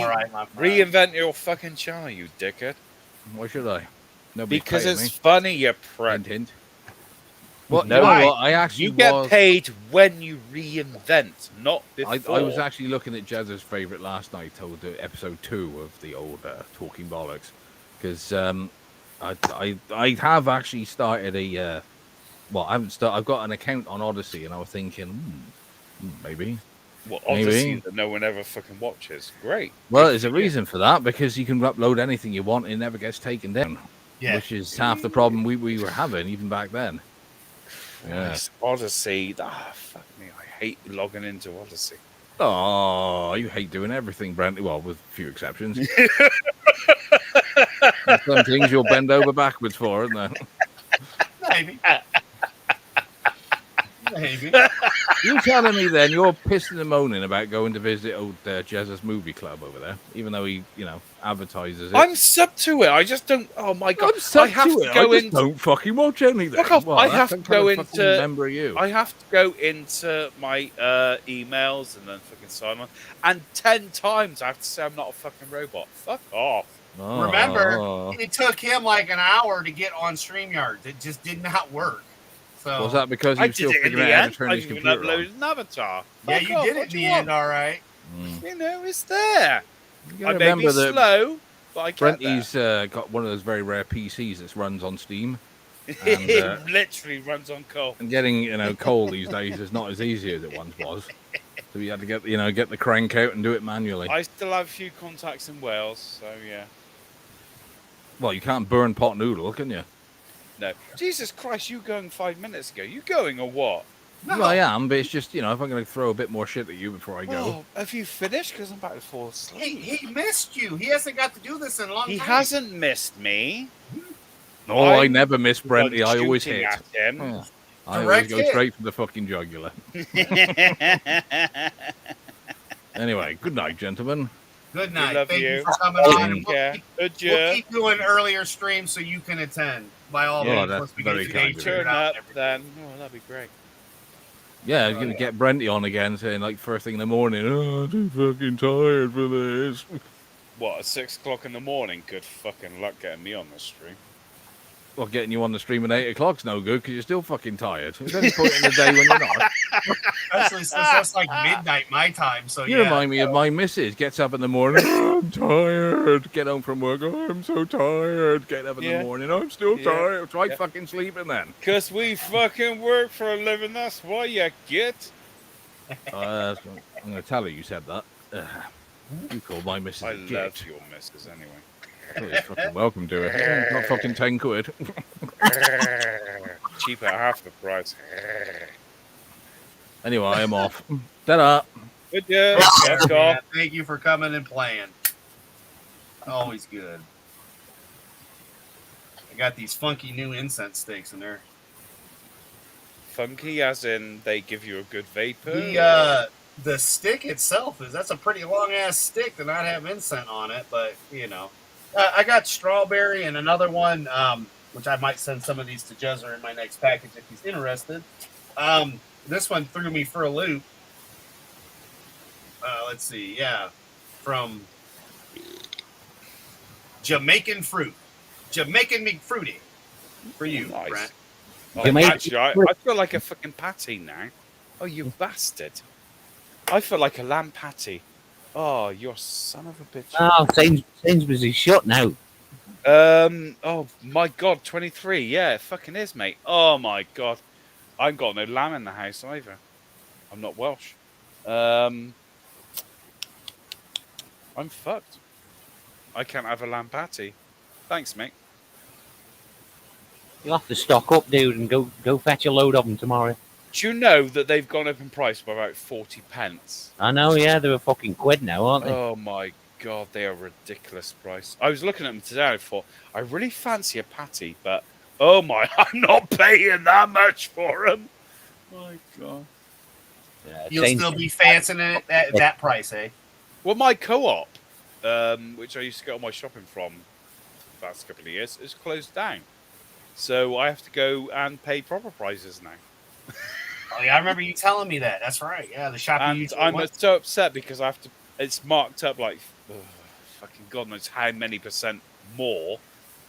right, my friend. Reinvent your fucking channel, you dickhead. Why should I? Nobody's Because paying it's me. funny, you prick. Hint. Well, No, you know what? I actually you get was... paid when you reinvent, not before. I was actually looking at Jazz's favourite last night, told episode 2 of the old Talking Bollocks, because I have actually started a well, I haven't started. I've got an account on Odysee, and I was thinking maybe. Well, maybe. Odysee that no one ever fucking watches. Great. Well, there's a reason for that, because you can upload anything you want and it never gets taken down. Yeah. Which is half the problem we were having even back then. Yeah. Yes, Odysee. Fuck me. I hate logging into Odysee. Oh, you hate doing everything, Brent. Well, with a few exceptions. There's some things you'll bend over backwards for, isn't there? Maybe. Maybe. You telling me then you're pissing and moaning about going to visit old Jez's movie club over there, even though he, advertises it? I'm sub to it. I just don't. Oh my god! I'm sub I have to to it. go I just in. don't fucking watch anything. Fuck off! Well, I that's have some to kind go of fucking into. member of you. I have to go into my emails and then fucking sign on. And 10 times I have to say I'm not a fucking robot. Fuck off. Oh. Remember, it took him like an hour to get on StreamYard. It just did not work. So Was that because I you still did it in figuring the out how to end. turn I his even computer on? uploaded an avatar. yeah, Fuck you off. did What it do in you the end, want? all right. You know, it's there. You I gotta may be remember that slow, but I get there. Brent's got one of those very rare PCs that runs on Steam. It literally runs on coal. And getting coal these days is not as easy as it once was. So you had to get the crank out and do it manually. I still have a few contacts in Wales, so yeah. Well, you can't burn pot noodle, can you? No. Jesus Christ, you going 5 minutes ago. You going or what? No. Well, I am, but it's just, if I'm going to throw a bit more shit at you before I go. Oh, have you finished? Because I'm about to fall asleep. He missed you. He hasn't got to do this in a long time. He hasn't missed me. No, I never miss Brenty. I always shooting hit. at him. Yeah. I Direct always go hit. straight for the fucking jugular. Anyway, good night, gentlemen. Good night. love Thank you you. for coming on. Take care. We'll keep doing earlier streams so you can attend. By all Yeah, means, that's once we very get kind the of date you. Turn figured out. up then. Oh, that'd be great. Yeah, I was going to get Brenty on again, saying like first thing in the morning, oh, I'm too fucking tired for this. What, at 6 o'clock in the morning? Good fucking luck getting me on the stream. Well, getting you on the stream at 8 o'clock's no good because you're still fucking tired. There's any point in the day when you're not. Especially since that's like midnight my time. So You remind me of my missus. Gets up in the morning. Oh, I'm tired. Get home from work. Oh, I'm so tired. Get up in the morning. I'm still tired. Try fucking sleeping then. Because we fucking work for a living. That's why you get. I'm going to tell her you said that. You called my missus I a git. love your missus anyway. Oh, you're fucking welcome to it. Not fucking 10 quid. Cheap at half the price. Anyway, I am off. Ta-da. Good job. Yeah, thank you for coming and playing. Always good. I got these funky new incense sticks in there. Funky as in they give you a good vapor? The stick itself that's a pretty long ass stick to not have incense on it, but I got strawberry and another one, which I might send some of these to Jezzer in my next package if he's interested. This one threw me for a loop. Let's see, from Jamaican fruit, Jamaican McFruity for you, Nice. Brent. Oh, actually, I feel like a fucking patty now. Oh, you bastard! I feel like a lamb patty. Oh, you son of a bitch. Oh, Sainsbury's shut now. Oh my god, 23. Yeah, it fucking is, mate. Oh my god. I ain't got no lamb in the house either. I'm not Welsh. I'm fucked. I can't have a lamb patty. Thanks, mate. You'll have to stock up, dude, and go fetch a load of them tomorrow. Do you know that they've gone up in price by about 40 pence? I know, yeah, they're a fucking quid now, aren't they? Oh my god, they are ridiculous price. I was looking at them today. I thought I really fancy a patty, but oh my, I'm not paying that much for them. My god. You'll still be fancying it at that price, eh? Well, my co-op, which I used to get all my shopping from the past couple of years, is closed down. So I have to go and pay proper prices now. Oh yeah, I remember you telling me that. That's right. Yeah, the shop. And I'm so upset because I have to. It's marked up like fucking God knows how many % more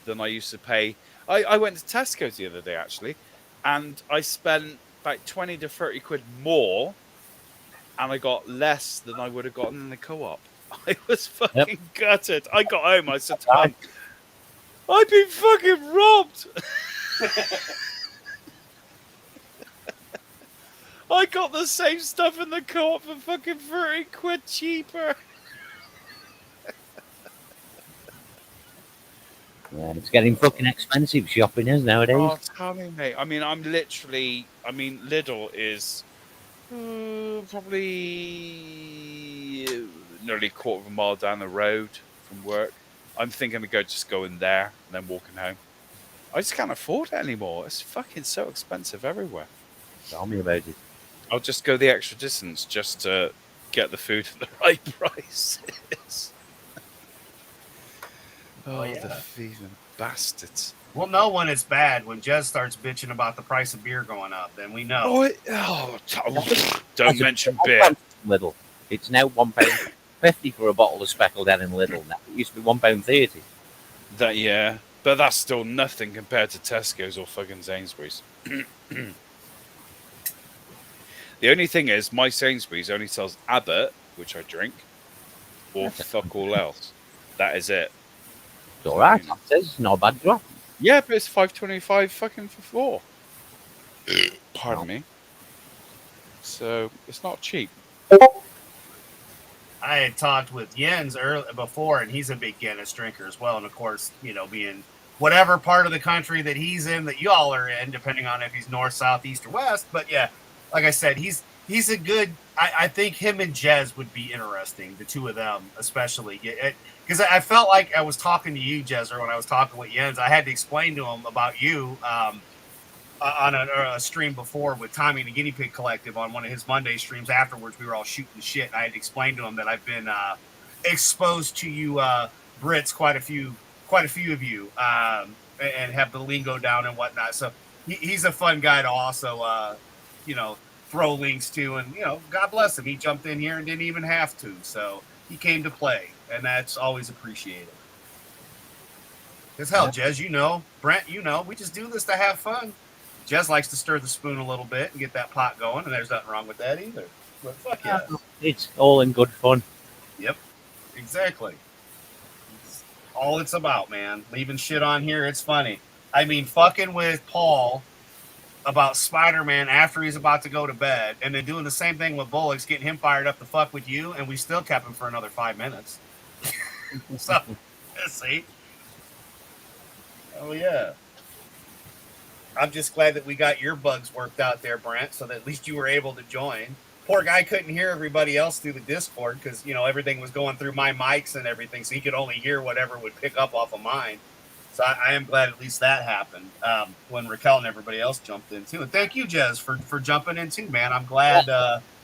than I used to pay. I went to Tesco's the other day actually, and I spent about 20 to 30 quid more, and I got less than I would have gotten in the co-op. I was fucking gutted. I got home. I said to Mum, I've been fucking robbed. I got the same stuff in the co-op for fucking 30 quid cheaper. Yeah, it's getting fucking expensive shopping is nowadays. Oh, tell me, mate. I mean, Lidl is probably nearly a quarter of a mile down the road from work. I'm thinking of just going there and then walking home. I just can't afford it anymore. It's fucking so expensive everywhere. Tell me about it. I'll just go the extra distance just to get the food at the right prices. Oh, yeah. the thieving bastards. We'll know when it's bad when Jez starts bitching about the price of beer going up. Then we know. Don't mention beer. Lidl. It's now £1.50 for a bottle of speckled hen in Lidl now. It used to be £1.30. Yeah, but that's still nothing compared to Tesco's or fucking Sainsbury's. The only thing is, my Sainsbury's only sells Abbott, which I drink, or fuck all else. That is it. It's all right. It's not a bad drop. Yeah, but it's $5.25 fucking for 4. Pardon me. So it's not cheap. I had talked with Jens before, and he's a big Guinness drinker as well. And of course, you know, being whatever part of the country that he's in, that y'all are in, depending on if he's north, south, east, or west. But yeah, like I said, he's a good. I think him and Jez would be interesting, the two of them especially, because I felt like I was talking to you, Jez, or when I was talking with Jens, I had to explain to him about you on a stream before with Tommy and the Guinea Pig Collective on one of his Monday streams. Afterwards, we were all shooting the shit, and I had to explain to him that I've been exposed to you Brits, quite a few of you, and have the lingo down and whatnot. So he's a fun guy to also, throw links to, and God bless him, he jumped in here and didn't even have to, so he came to play, and that's always appreciated. Because hell, Jez, Brent, we just do this to have fun. Jez likes to stir the spoon a little bit and get that pot going, and there's nothing wrong with that either. But fuck yeah, it's all in good fun. Yep, exactly. It's all it's about, man. Leaving shit on here, it's funny. I mean, fucking with Paul about Spider-Man after he's about to go to bed, and then doing the same thing with Bullocks, getting him fired up to fuck with you, and we still kept him for another 5 minutes. So, see? Oh, yeah. I'm just glad that we got your bugs worked out there, Brent, so that at least you were able to join. Poor guy couldn't hear everybody else through the Discord because, everything was going through my mics and everything, so he could only hear whatever would pick up off of mine. So I am glad at least that happened when Raquel and everybody else jumped in too. And thank you, Jez, for jumping in too, man. I'm glad.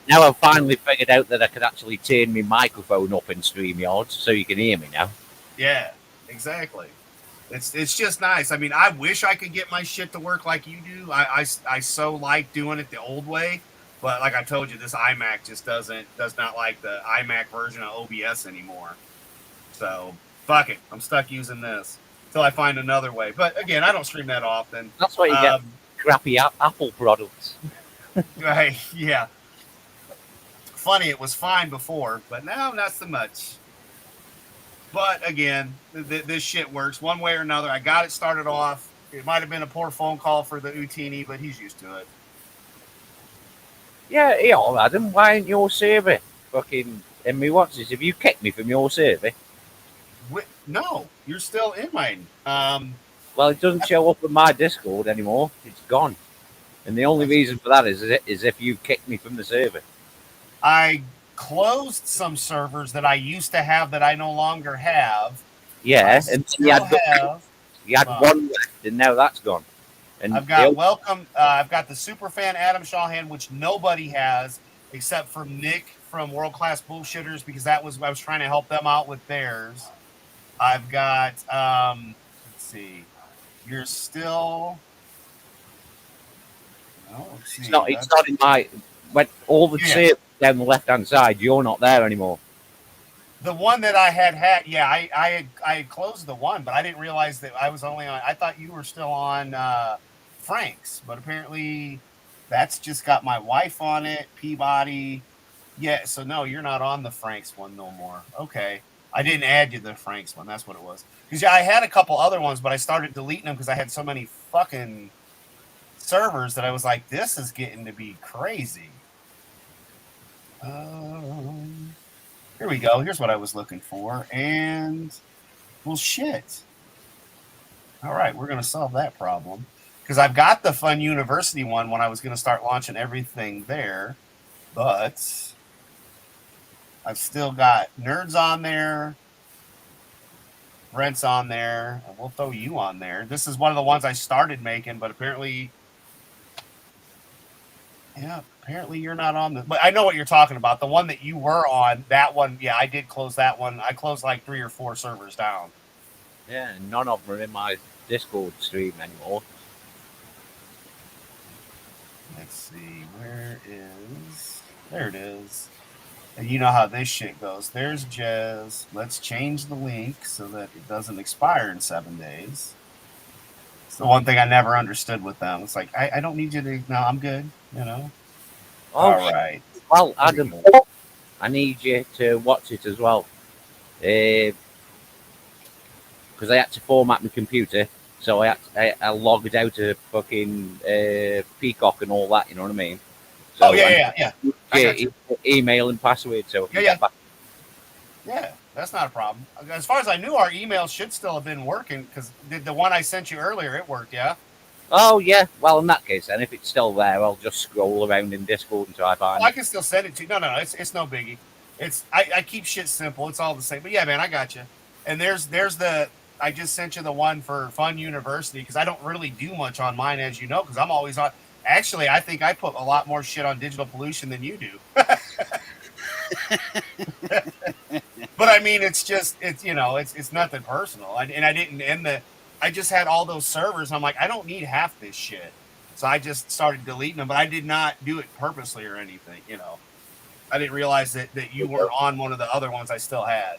Now I've finally figured out that I could actually turn my microphone up in StreamYard so you can hear me now. Yeah, exactly. It's just nice. I mean, I wish I could get my shit to work like you do. I so like doing it the old way, but like I told you, this iMac just does not like the iMac version of OBS anymore. So fuck it, I'm stuck using this until I find another way. But again, I don't stream that often. That's why you get crappy Apple products. Right? Yeah. Funny, it was fine before, but now not so much. But again, this shit works one way or another. I got it started off. It might have been a poor phone call for the Ootini, but he's used to it. Yeah, all Adam, why ain't your server? Fucking, and me, what's this? Have you kicked me from your server? No, you're still in mine. Well, it doesn't show up in my Discord anymore. It's gone. And the only reason for that is if you kicked me from the server. I closed some servers that I used to have that I no longer have. Yeah, and you had one left, and now that's gone. And I've got I've got the superfan Adam Shawhan, which nobody has except for Nick from World Class Bullshitters, because I was trying to help them out with theirs. I've got let's see, you're still. Oh, it's not in my. But all the servers down the left hand side, you're not there anymore. The one that I had, I had closed the one, but I didn't realize that I was only on. I thought you were still on Frank's, but apparently that's just got my wife on it. Peabody, yeah. So no, you're not on the Frank's one no more. Okay, I didn't add you to the Frank's one. That's what it was. Because I had a couple other ones, but I started deleting them because I had so many fucking servers that I was like, this is getting to be crazy. Here we go. Here's what I was looking for. And, well, shit. All right, we're going to solve that problem. Because I've got the Fun University one when I was going to start launching everything there. But I've still got Nerds on there. Brent's on there. And we'll throw you on there. This is one of the ones I started making, but apparently Yeah, apparently you're not on the. But I know what you're talking about. The one that you were on, that one. Yeah, I did close that one. I closed like 3 or 4 servers down. Yeah, and none of them are in my Discord stream anymore. Let's see, where is? There it is. And you know how this shit goes. There's Jez. Let's change the link so that it doesn't expire in 7 days. It's the one thing I never understood with them. It's like, I don't need you to. No, I'm good. You know. Oh, All right. Well, Adam, I need you to watch it as well. Because I had to format my computer, so I logged out of fucking Peacock and all that. You know what I mean? So yeah. Email and password, so I can get back. Yeah, that's not a problem. As far as I knew, our email should still have been working because the one I sent you earlier, it worked. Yeah. Oh yeah. Well, in that case, then if it's still there, I'll just scroll around in Discord until I find I can still send it to you. No, it's no biggie. I keep shit simple. It's all the same. But yeah, man, I got you. And there's the. I just sent you the one for Fun University because I don't really do much on mine, as you know, because I'm always on. Actually, I think I put a lot more shit on Digital Pollution than you do. But I mean, it's nothing personal. I didn't end the. I just had all those servers. I'm like, I don't need half this shit. So I just started deleting them, but I did not do it purposely or anything. You know, I didn't realize that you weren't on one of the other ones I still had.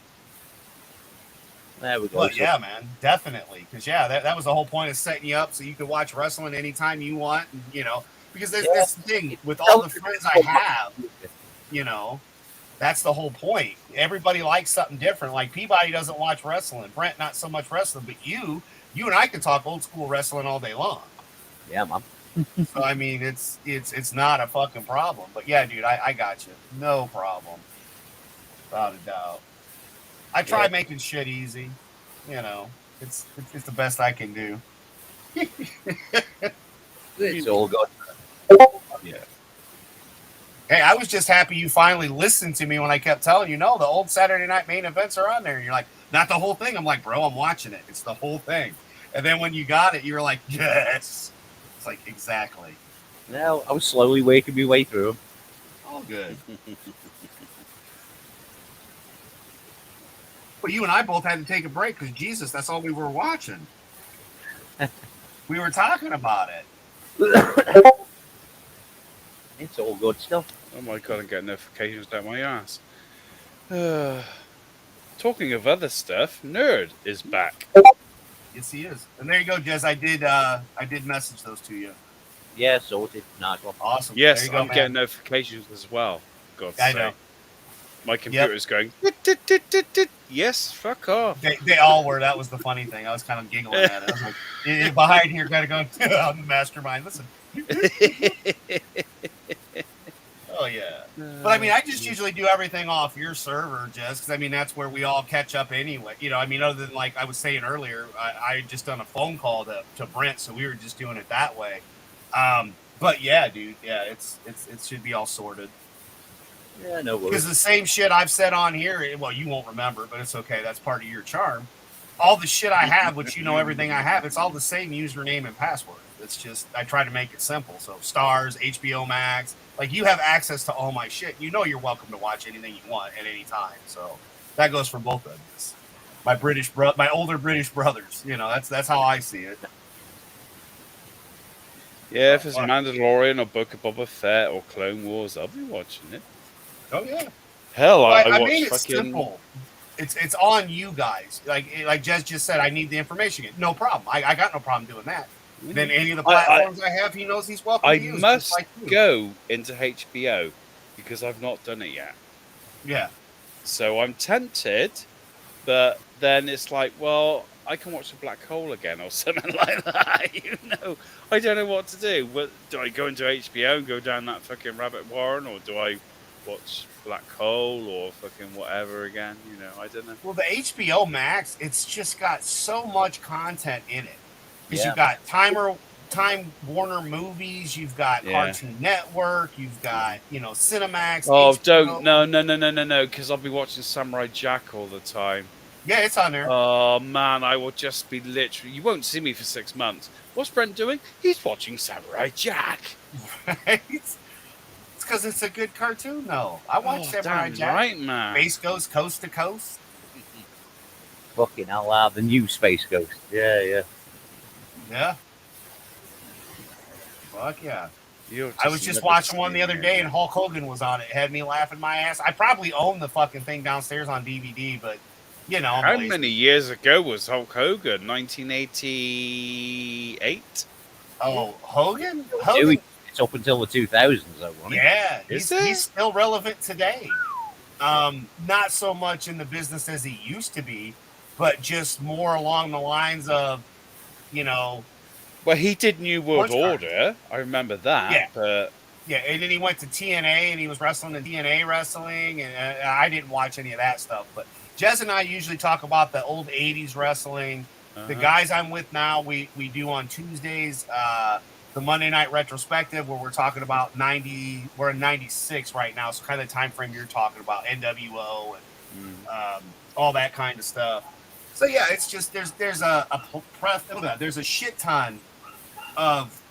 There we go. But yeah, man, definitely. Because that was the whole point of setting you up so you could watch wrestling anytime you want. And, you know, because there's this thing with all the friends I have, you know, that's the whole point. Everybody likes something different. Like Peabody doesn't watch wrestling. Brent, not so much wrestling, but you and I can talk old school wrestling all day long. Yeah, man. So I mean, it's not a fucking problem. But yeah, dude, I got you. No problem. Without a doubt. I try making shit easy. You know, it's the best I can do. It's all good. Yeah. Hey, I was just happy you finally listened to me when I kept telling you, no, the old Saturday night main events are on there. And you're like, not the whole thing. I'm like, bro, I'm watching it. It's the whole thing. And then when you got it, you were like, yes. It's like, exactly. No, I was slowly working my way through them. All good. Well, you and I both had to take a break because, Jesus, that's all we were watching. We were talking about it. It's all good stuff. Oh my god, I'm getting notifications down my ass. Talking of other stuff, Nerd is back. Yes, he is. And there you go, Jez. I did message those to you. Yeah, sorted. Nice one. Awesome. Yes, there you go, I'm man. getting notifications as well. God's I sake. know. My computer is going. Yes, fuck off. They all were. That was the funny thing. I was kind of giggling at it. I was like, behind here, kind of going, I'm the mastermind. Listen. Oh, yeah. But, I mean, I just usually do everything off your server, Jess, because, I mean, that's where we all catch up anyway. You know, I mean, other than, like I was saying earlier, I had just done a phone call to Brent, so we were just doing it that way. But, yeah, dude, yeah, it should be all sorted. Yeah, no worries. Because the same shit I've said on here, well, you won't remember, but it's okay. That's part of your charm. All the shit I have, which you know everything I have, it's all the same username and password. It's just, I try to make it simple. So Stars, HBO Max, like you have access to all my shit. You know you're welcome to watch anything you want at any time. So that goes for both of us. My older British brothers, you know, that's how I see it. Yeah, if it's Mandalorian or Book of Boba Fett or Clone Wars, I'll be watching it. Oh yeah. Hell, I mean, it's fucking... simple. It's on you guys. Like Jez just said, I need the information. No problem. I got no problem doing that. Then any of the platforms I have, he knows he's welcome to use. I must go into HBO because I've not done it yet. Yeah. So I'm tempted, but then it's like, well, I can watch The Black Hole again or something like that. You know, I don't know what to do. What, do I go into HBO and go down that fucking rabbit warren, or do I watch Black Hole or fucking whatever again? You know, I don't know. Well, the HBO Max, it's just got so much content in it. Because Yeah. you've got Time Warner movies, you've got Cartoon Network, you've got, you know, Cinemax. Oh, HBO. no, because I'll be watching Samurai Jack all the time. Yeah, it's on there. Oh, man, I will just be literally... You won't see me for 6 months. What's Brent doing? He's watching Samurai Jack. Right? because it's a good cartoon, though. I watched Samurai damn Jack. right, man. Space Ghost Coast to Coast. Fucking hell, loud. The new Space Ghost. Yeah. Yeah. Fuck yeah. You're I was just never watching one seen the other it. day, and Hulk Hogan was on it. It had me laughing my ass. I probably own the fucking thing downstairs on DVD, but you know. How many years ago was Hulk Hogan? 1988? Oh, Hogan? It's up until the 2000s, though, wasn't it? Yeah, Is he's still relevant today. Not so much in the business as he used to be, but just more along the lines of, you know. Well, he did New World Order. I remember that. Yeah. But yeah, and then he went to TNA and he was wrestling in TNA wrestling, and I didn't watch any of that stuff. But Jez and I usually talk about the old 80s wrestling. The guys I'm with now, we do on Tuesdays the Monday Night Retrospective, where we're talking about 90. We're in 96 right now, so kind of the time frame you're talking about, NWO and all that kind of stuff. So yeah, it's just there's a shit ton of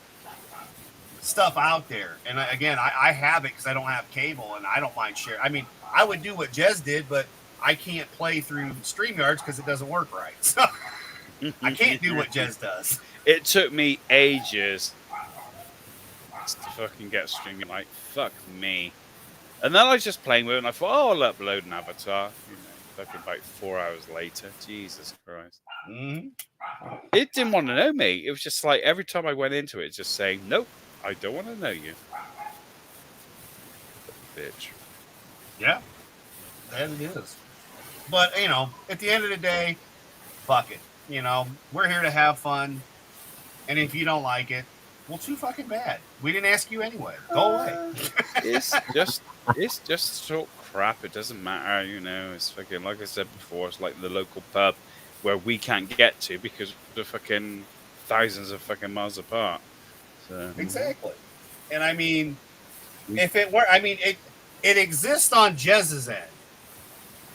stuff out there, and again, I have it because I don't have cable, and I don't mind sharing. I mean, I would do what Jez did, but I can't play through StreamYards because it doesn't work right. So I can't do what Jez does. it took me ages to fucking get StreamYard. Like, fuck me. And then I was just playing with it, and I thought, oh, I'll upload an avatar. You know, fucking about 4 hours later. Jesus Christ. It didn't want to know me. It was just like every time I went into it, just saying, nope, I don't want to know you. Bitch. Yeah, that it is. But, you know, at the end of the day, fuck it. You know, we're here to have fun. And if you don't like it, well, too fucking bad. We didn't ask you anyway. Go away. It's just so crap. It doesn't matter, you know. It's fucking, like I said before, it's like the local pub where we can't get to because they're fucking thousands of fucking miles apart. So. Exactly. And I mean, if it were, I mean, it exists on Jez's end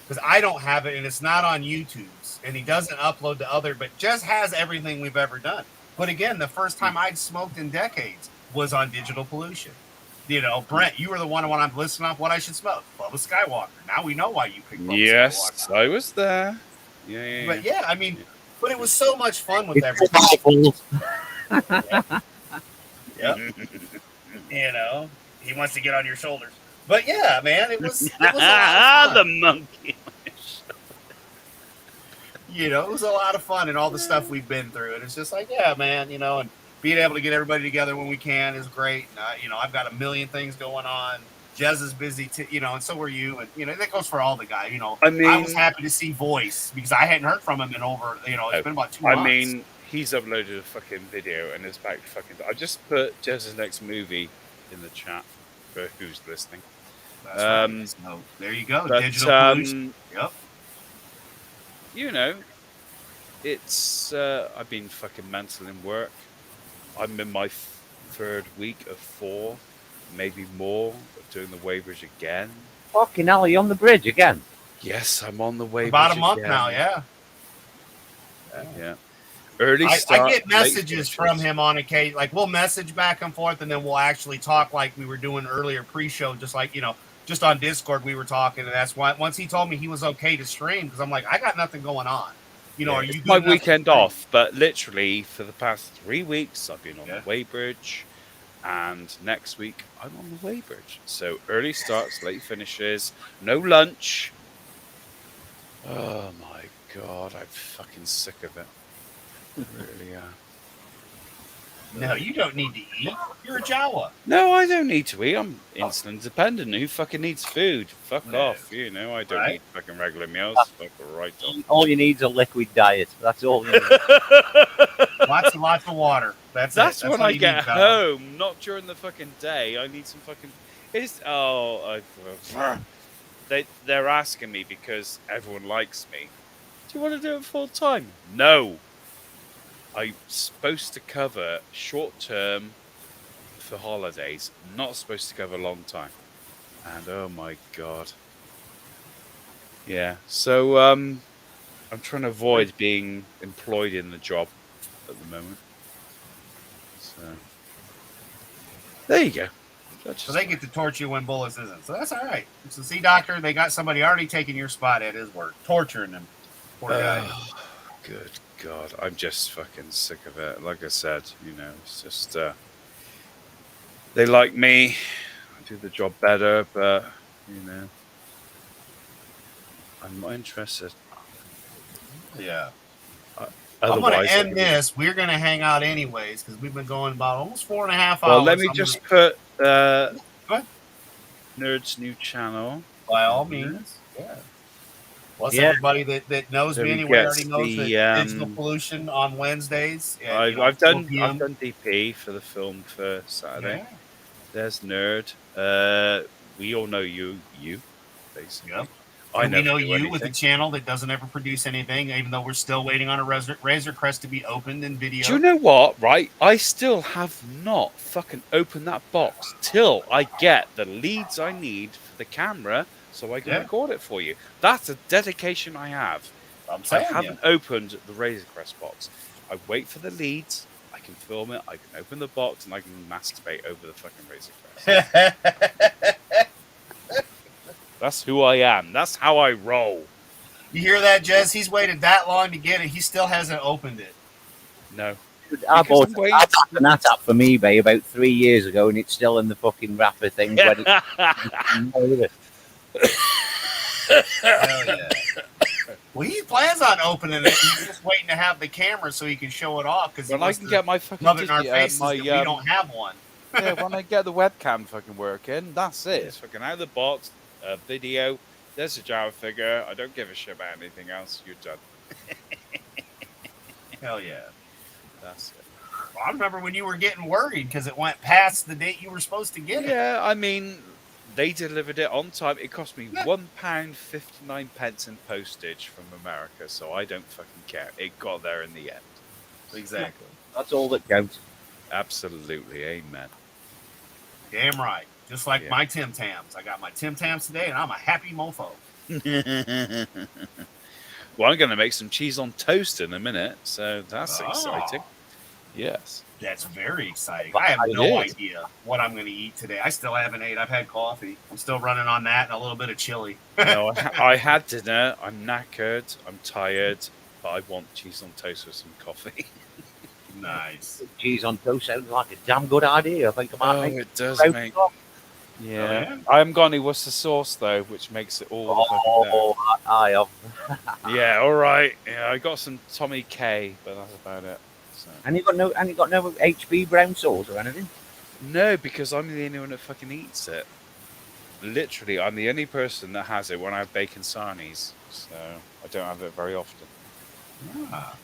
because I don't have it and it's not on YouTube's, and he doesn't upload to other, but Jez has everything we've ever done. But again, the first time I'd smoked in decades was on Digital Pollution. You know, Brent, you were the one when I'm listening off what I should smoke. Bubba Skywalker. Now we know why you picked Bubba Yes, Skywalker. I was there. Yeah. But yeah, I mean, but it was so much fun with everything. Yep. You know, he wants to get on your shoulders. But yeah, man, it was a lot of fun. The monkey. You know, it was a lot of fun and all the stuff we've been through. And it's just like, yeah, man, you know, and being able to get everybody together when we can is great. And, you know, I've got a million things going on. Jez is busy, you know, and so are you. And, you know, that goes for all the guys. You know, I mean, I was happy to see Voice because I hadn't heard from him in over, you know, it's been about 2 months. I mean, he's uploaded a fucking video and it's back to fucking. I just put Jez's next movie in the chat for who's listening. That's right. So there you go. But, Digital Pollution. Yep. You know, it's I've been fucking mental in work. I'm in my third week of 4, maybe more, of doing the weighbridge again. Fucking hell, are you on the bridge again? Yes, I'm on the weighbridge about a month again. now, yeah. Yeah. Early I start, get messages late from him on occasion. Like, we'll message back and forth, and then we'll actually talk like we were doing earlier pre-show, just like, you know, just on Discord we were talking, and that's why once he told me he was okay to stream, because I'm like, I got nothing going on. You know, are you it's my weekend off? But literally for the past 3 weeks, I've been on the weighbridge, and next week I'm on the weighbridge. So early starts, late finishes, no lunch. Oh my god, I'm fucking sick of it. I really am. No, you don't need to eat. You're a Jawa. No, I don't need to eat. I'm insulin dependent. Who fucking needs food? Fuck off. You know, I don't need fucking regular meals. Fuck right off. All you need is a liquid diet. That's all you need. Lots and lots of water. That's when I get home, not during the fucking day. I need some fucking. They're asking me because everyone likes me. Do you want to do it full time? No. I'm supposed to cover short term for holidays, not supposed to cover long time. And oh my god. Yeah. So I'm trying to avoid being employed in the job at the moment. So there you go. So they get to torture you when Bullis isn't. So that's all right. So see, doctor, they got somebody already taking your spot at his work, torturing them. Poor guy. Good God. I'm just fucking sick of it. Like I said, it's just they like me. I do the job better, but I'm not interested. Yeah. I'm going to end this. We're going to hang out anyways because we've been going about almost 4.5 hours. Well, let me just put Nerd's new channel. By all means. Yeah. Plus, everybody that knows me anyway already knows that Digital Pollution on Wednesdays. I've done DP for the film for Saturday. Yeah. There's Nerd. We all know you basically. Yep. We know you anything. With a channel that doesn't ever produce anything, even though we're still waiting on a Razor Crest to be opened in video. Do you know what, right? I still have not fucking opened that box till I get the leads I need for the camera so I can record it for you. That's a dedication I have. I haven't opened the Razor Crest box. I wait for the leads, I can film it, I can open the box, and I can masturbate over the fucking Razor Crest. That's who I am. That's how I roll. You hear that, Jez? He's waited that long to get it. He still hasn't opened it. No. I bought an Etep from eBay about 3 years ago, and it's still in the fucking wrapper thing. Hell yeah. Well, he plans on opening it. He's just waiting to have the camera so he can show it off. Because I can get my fucking love it in our faces we don't have one. Yeah, when I get the webcam fucking working, that's it. It's fucking out of the box. Video. There's a Java figure. I don't give a shit about anything else. You're done. Hell yeah. That's it. Well, I remember when you were getting worried because it went past the date you were supposed to get it. Yeah, I mean, they delivered it on time. It cost me £1.59 in postage from America, so I don't fucking care. It got there in the end. Exactly. That's all that counts. Absolutely. Amen. Damn right. Just like my Tim Tams. I got my Tim Tams today, and I'm a happy mofo. Well, I'm going to make some cheese on toast in a minute, so that's exciting. Yes. That's very exciting. I have no idea what I'm going to eat today. I still haven't ate. I've had coffee. I'm still running on that and a little bit of chili. No, I had dinner. I'm knackered. I'm tired, but I want cheese on toast with some coffee. Nice. Cheese on toast sounds like a damn good idea. I think about it. It does, mate. Yeah. I haven't got any Worcester sauce though, which makes it all. I have. Yeah, all right. Yeah, I got some Tommy K, but that's about it. So. And you got no HB brown sauce or anything? No, because I'm the only one that fucking eats it. Literally, I'm the only person that has it when I have bacon sarnies, so I don't have it very often. Ah.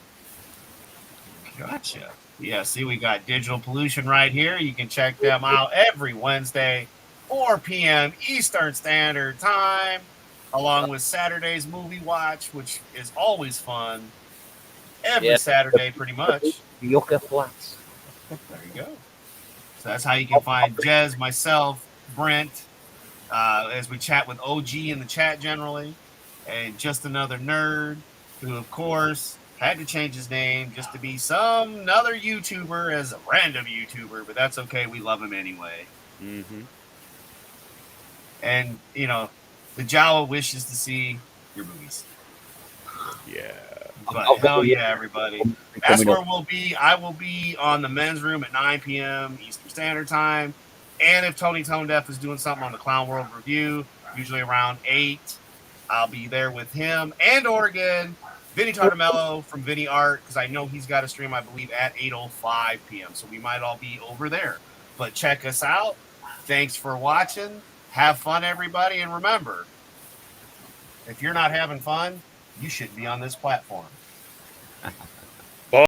Gotcha. Yeah, see, we got Digital Pollution right here. You can check them out every Wednesday, 4 p.m. Eastern Standard Time, along with Saturday's Movie Watch, which is always fun. Every Saturday, pretty much. Yucca Flats. There you go. So that's how you can find Jez, myself, Brent, as we chat with OG in the chat generally, and Just Another Nerd, who, of course, had to change his name just to be another YouTuber as a random YouTuber, but that's okay. We love him anyway. Mm-hmm. And, the Jawa wishes to see your movies. Yeah. But hell yeah, everybody. That's where we'll be. I will be on the men's room at 9 p.m. Eastern Standard Time. And if Tony Tone Deaf is doing something on the Clown World Review, usually around 8, I'll be there with him and Oregon. Vinnie Tartamello from Vinnieart, because I know he's got a stream, I believe, at 8:05 p.m. So we might all be over there. But check us out. Thanks for watching. Have fun, everybody. And remember, if you're not having fun, you shouldn't be on this platform.